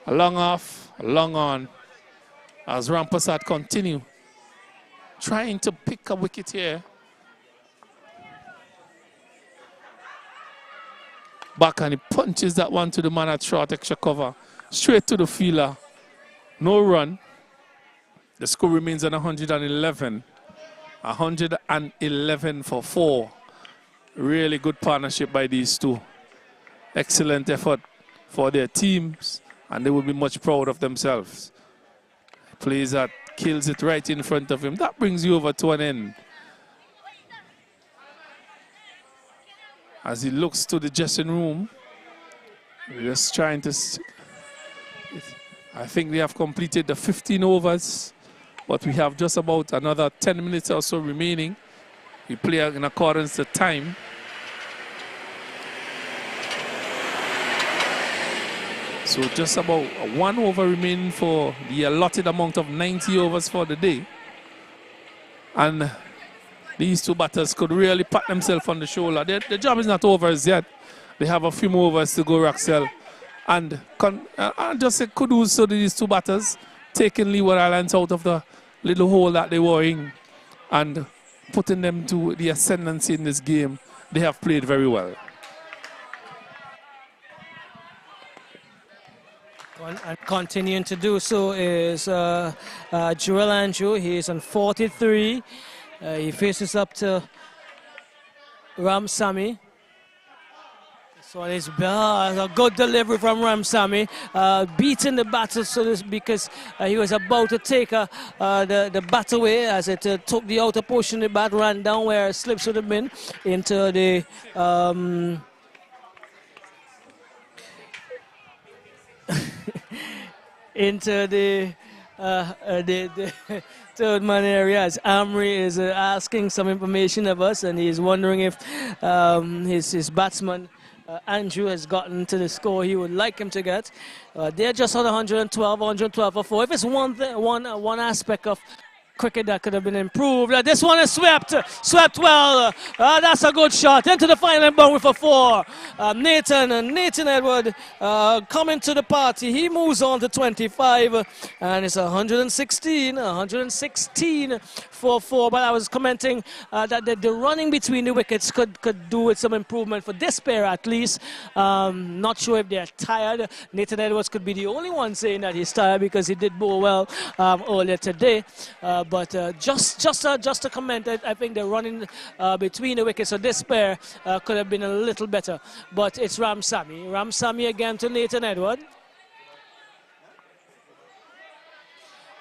[SPEAKER 2] a long off, a long on. As Rampasad continue trying to pick a wicket here. Back and he punches that one to the man at short extra cover. Straight to the fielder. No run. The score remains at 111. 111 for 4. Really good partnership by these two. Excellent effort for their teams, and they will be much proud of themselves. Plays that, kills it right in front of him. That brings you over to an end. As he looks to the dressing room, just trying to... I think they have completed the 15 overs, but we have just about another 10 minutes or so remaining. We play in accordance to time. So just about 1 over remaining for the allotted amount of 90 overs for the day. And these two batters could really pat themselves on the shoulder. The job is not over as yet. They have a few more overs to go, Raxel. And I just say kudos to these two batters, taking Leeward Islands out of the little hole that they were in and putting them to the ascendancy in this game. They have played very well.
[SPEAKER 1] And continuing to do so is Joel Andrew. He is on 43. He faces up to Ramsamy. So it's a good delivery from Ramsamy, beating the batter so this, because he was about to take the bat away as it took the outer portion of the bat, ran down where it slips would have been into the into the third man area, as Amri is asking some information of us, and he's wondering if his batsman Andrew has gotten to the score he would like him to get. They're just on 112 for 4. If it's one aspect of cricket that could have been improved. This one is swept well. That's a good shot into the final boundary for 4. Nathan Edward coming to the party. He moves on to 25, and it's 116 for 4. But I was commenting that the running between the wickets could do with some improvement for this pair at least. Not sure if they're tired. Nathan Edwards could be the only one saying that he's tired because he did bowl well earlier today. But just to comment, I think the running between the wickets of this pair could have been a little better. But it's Ramsamy again to Nathan Edward.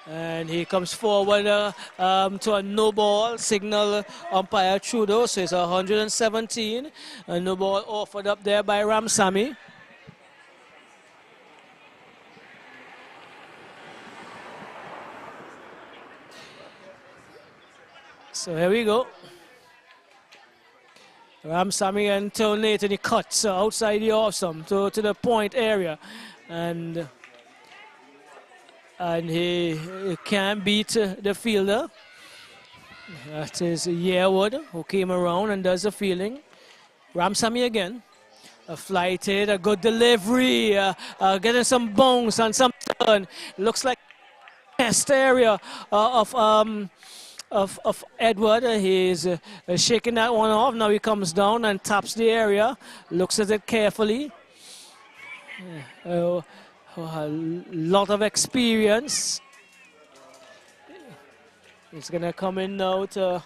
[SPEAKER 1] And he comes forward to a no ball signal umpire Trudeau. So it's 117. A no ball offered up there by Ramsamy. So here we go. Ramsamy and Nathan, he cuts outside the off stump to the point area. And he can beat the fielder. That is Yearwood, who came around and does the fielding. Ramsamy again. A flighted, a good delivery, getting some bounce and some turn. Looks like test area of Edward. He's shaking that one off. Now he comes down and taps the area, looks at it carefully. A lot of experience. He's gonna come in now to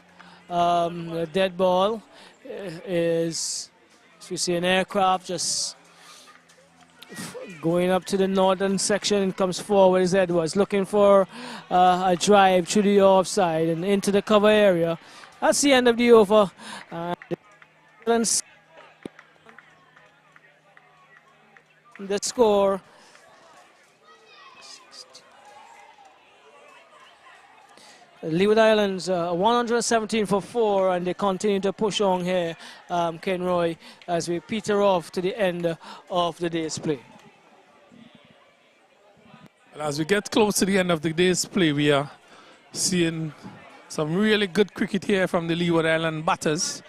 [SPEAKER 1] the dead ball. Is, as we see, an aircraft just going up to the northern section, and comes forward is Edwards, looking for a drive through the offside and into the cover area. That's the end of the over. The score. Leeward Islands 117 for 4, and they continue to push on here, Ken Roy, as we peter off to the end of the day's play.
[SPEAKER 2] And as we get close to the end of the day's play, we are seeing some really good cricket here from the Leeward Island batters.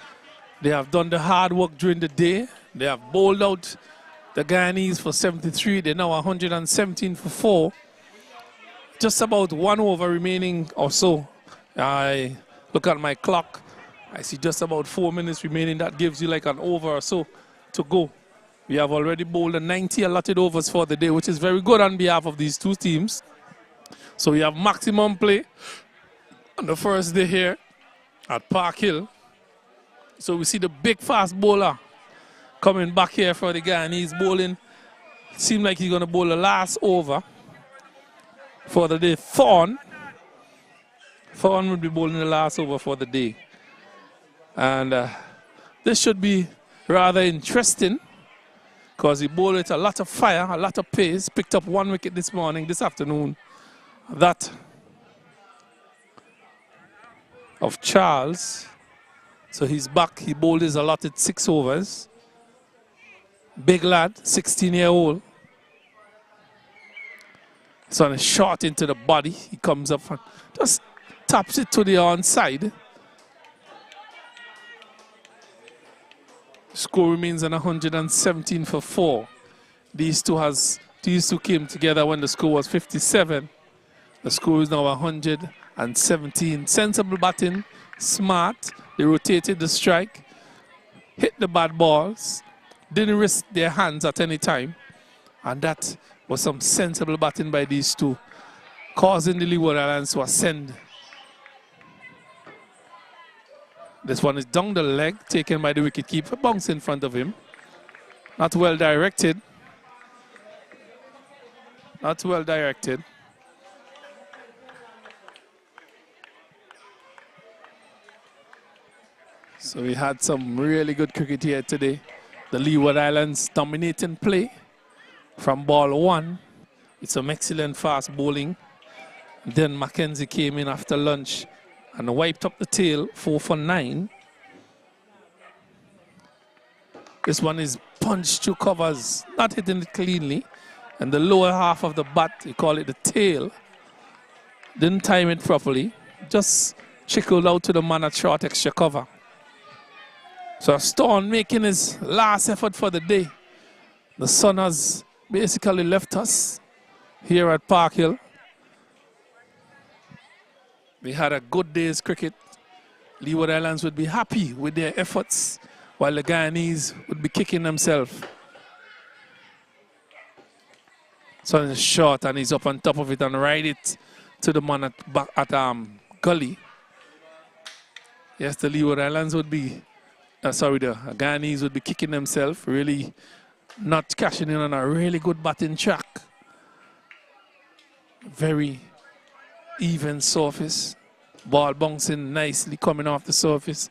[SPEAKER 2] They have done the hard work during the day. They have bowled out the Guyanese for 73. They're now 117 for 4. Just about 1 over remaining or so. I look at my clock. I see just about 4 minutes remaining. That gives you like an over or so to go. We have already bowled 90 allotted overs for the day, which is very good on behalf of these two teams. So we have maximum play on the first day here at Park Hill. So we see the big fast bowler coming back here for the Guyanese bowling. Seems like he's going to bowl the last over for the day. Thorn will be bowling the last over for the day. And this should be rather interesting because he bowled with a lot of fire, a lot of pace. Picked up 1 wicket this afternoon. That of Charles. So he's back. He bowled his allotted 6 overs. Big lad, 16-year-old. So on a shot into the body, he comes up and just taps it to the onside. Score remains on 117 for 4. These two came together when the score was 57. The score is now 117. Sensible batting, smart. They rotated the strike, hit the bad balls, didn't risk their hands at any time. And that was some sensible batting by these two, causing the Leeward Islands to ascend. This one is down the leg, taken by the wicketkeeper, bounce in front of him. Not well directed. Not well directed. So we had some really good cricket here today. The Leeward Islands dominating play from ball 1. It's some excellent fast bowling. Then Mackenzie came in after lunch and wiped up the tail, 4 for 9. This one is punched through covers, not hitting it cleanly. And the lower half of the bat, you call it the tail, didn't time it properly. Just trickled out to the man at short extra cover. So Storm making his last effort for the day. The sun has basically left us here at Park Hill. We had a good day's cricket. Leeward Islands would be happy with their efforts, while the Guyanese would be kicking themselves. So it's short and he's up on top of it and ride it to the man at gully. Yes, the Leeward Islands would be the Guyanese would be kicking themselves, really not cashing in on a really good batting track. Very even surface. Ball bouncing nicely coming off the surface.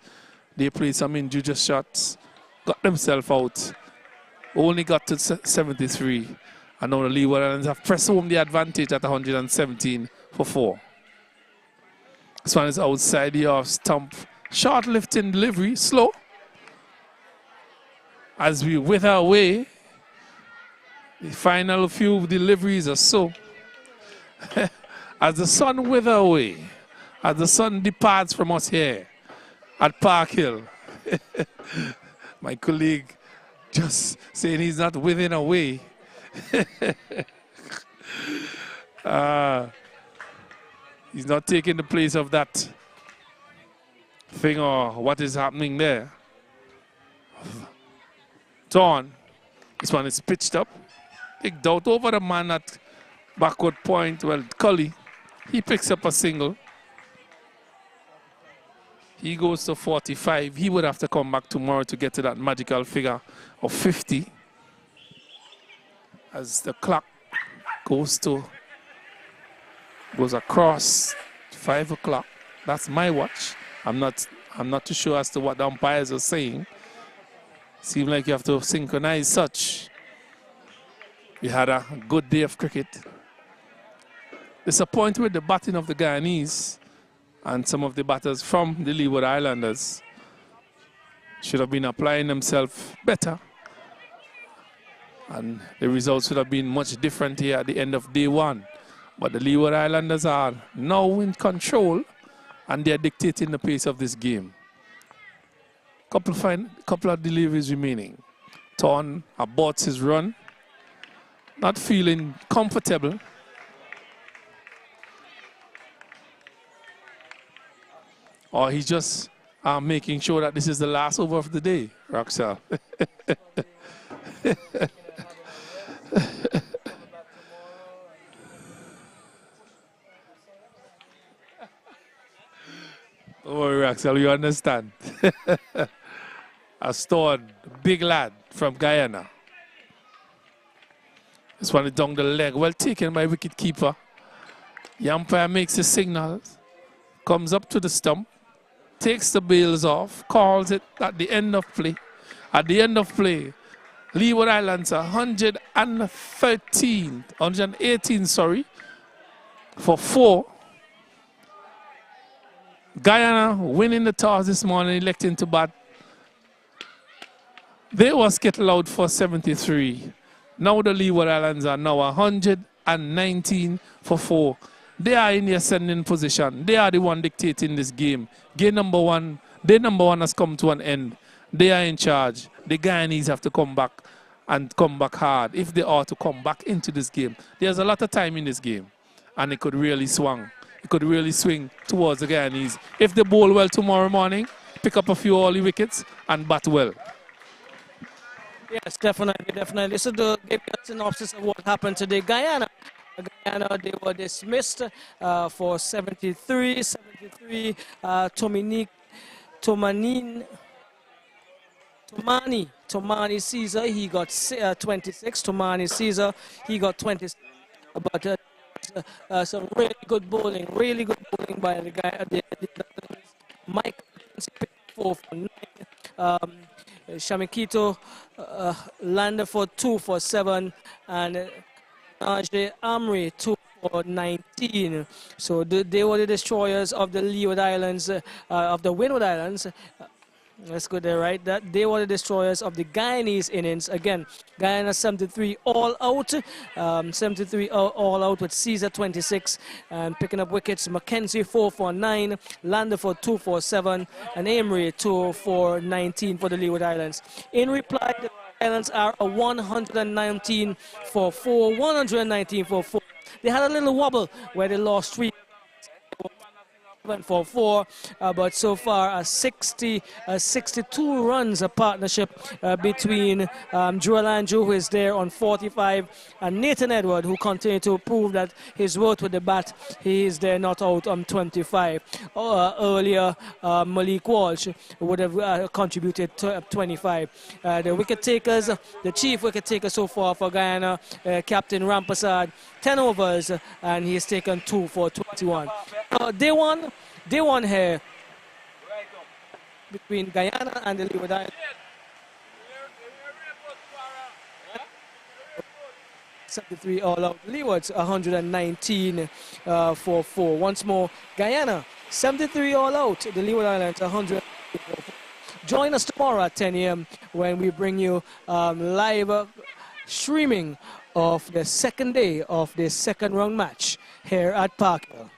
[SPEAKER 2] They played some injudicious shots, got themselves out. Only got to 73. And now the Leeward Islands have pressed home the advantage at 117 for 4. This one is outside the off stump. Short lifting delivery, slow. As we wither away, the final few deliveries or so. As the sun wither away, as the sun departs from us here at Park Hill. My colleague just saying he's not withering away. He's not taking the place of that thing or what is happening there. Torn. This one is pitched up. Picked out over the man at backward point. Well, Cully, he picks up a single. He goes to 45. He would have to come back tomorrow to get to that magical figure of 50. As the clock goes across 5 o'clock. That's my watch. I'm not too sure as to what the umpires are saying. Seems like you have to synchronize such. We had a good day of cricket. Disappointed with the batting of the Guyanese and some of the batters from the Leeward Islanders. Should have been applying themselves better. And the results should have been much different here at the end of day 1. But the Leeward Islanders are now in control, and they're dictating the pace of this game. Couple of deliveries remaining. Thorn aborts his run. Not feeling comfortable. Or he's just making sure that this is the last over of the day, Roxelle. Don't worry, Roxelle, you understand. A Stone, big lad from Guyana. This one is down the leg. Well taken by wicketkeeper. The umpire makes a signal. Comes up to the stump. Takes the bails off. Calls it at the end of play. At the end of play, Leeward Islands 118, sorry, for 4. Guyana winning the toss this morning, electing to bat. They was kettled out for 73. Now the Leeward Islands are now 119 for 4. They are in the ascending position. They are the one dictating this game. Game number 1, day number 1 has come to an end. They are in charge. The Guyanese have to come back and come back hard if they are to come back into this game. There's a lot of time in this game, and it could really swing. It could really swing towards the Guyanese. If they bowl well tomorrow morning, pick up a few early wickets and bat well.
[SPEAKER 1] Yes, definitely, definitely. So to give you a synopsis of what happened today, Guyana, they were dismissed for 73. Tomani Caesar, he got 26. Tomani Caesar, he got 26. But some really good bowling by the guy. Mike 4 for 9. Shamikito landed for 2 for 7, and Ajay Amri 2 for 19. So they were the destroyers of the Leeward Islands, of the Windward Islands. Let's go there, right? That they were the destroyers of the Guyanese innings. Again, Guyana 73 all out. 73 all out with Caesar 26 and picking up wickets. Mackenzie 4 for 9, Lander for 2 for 7, and Amory 2 for 19 for the Leeward Islands. In reply, the Islands are a 119 for 4. 119 for 4. They had a little wobble where they lost 3 for 4, but so far a 62 runs a partnership between Joel Andrew, who is there on 45, and Nathan Edward, who continues to prove that his worth with the bat. He is there not out on 25. Earlier, Malik Walsh would have contributed to 25. The wicket takers, the chief wicket taker so far for Guyana, Captain Rampasad, 10 overs, and he's taken 2 for 21. Day one here between Guyana and the Leeward Islands. 73 all out. Leewards 119 for 4. Once more, Guyana 73 all out. The Leeward Islands 100. Join us tomorrow at 10 a.m. when we bring you live streaming of the second day of the second round match here at Parkville.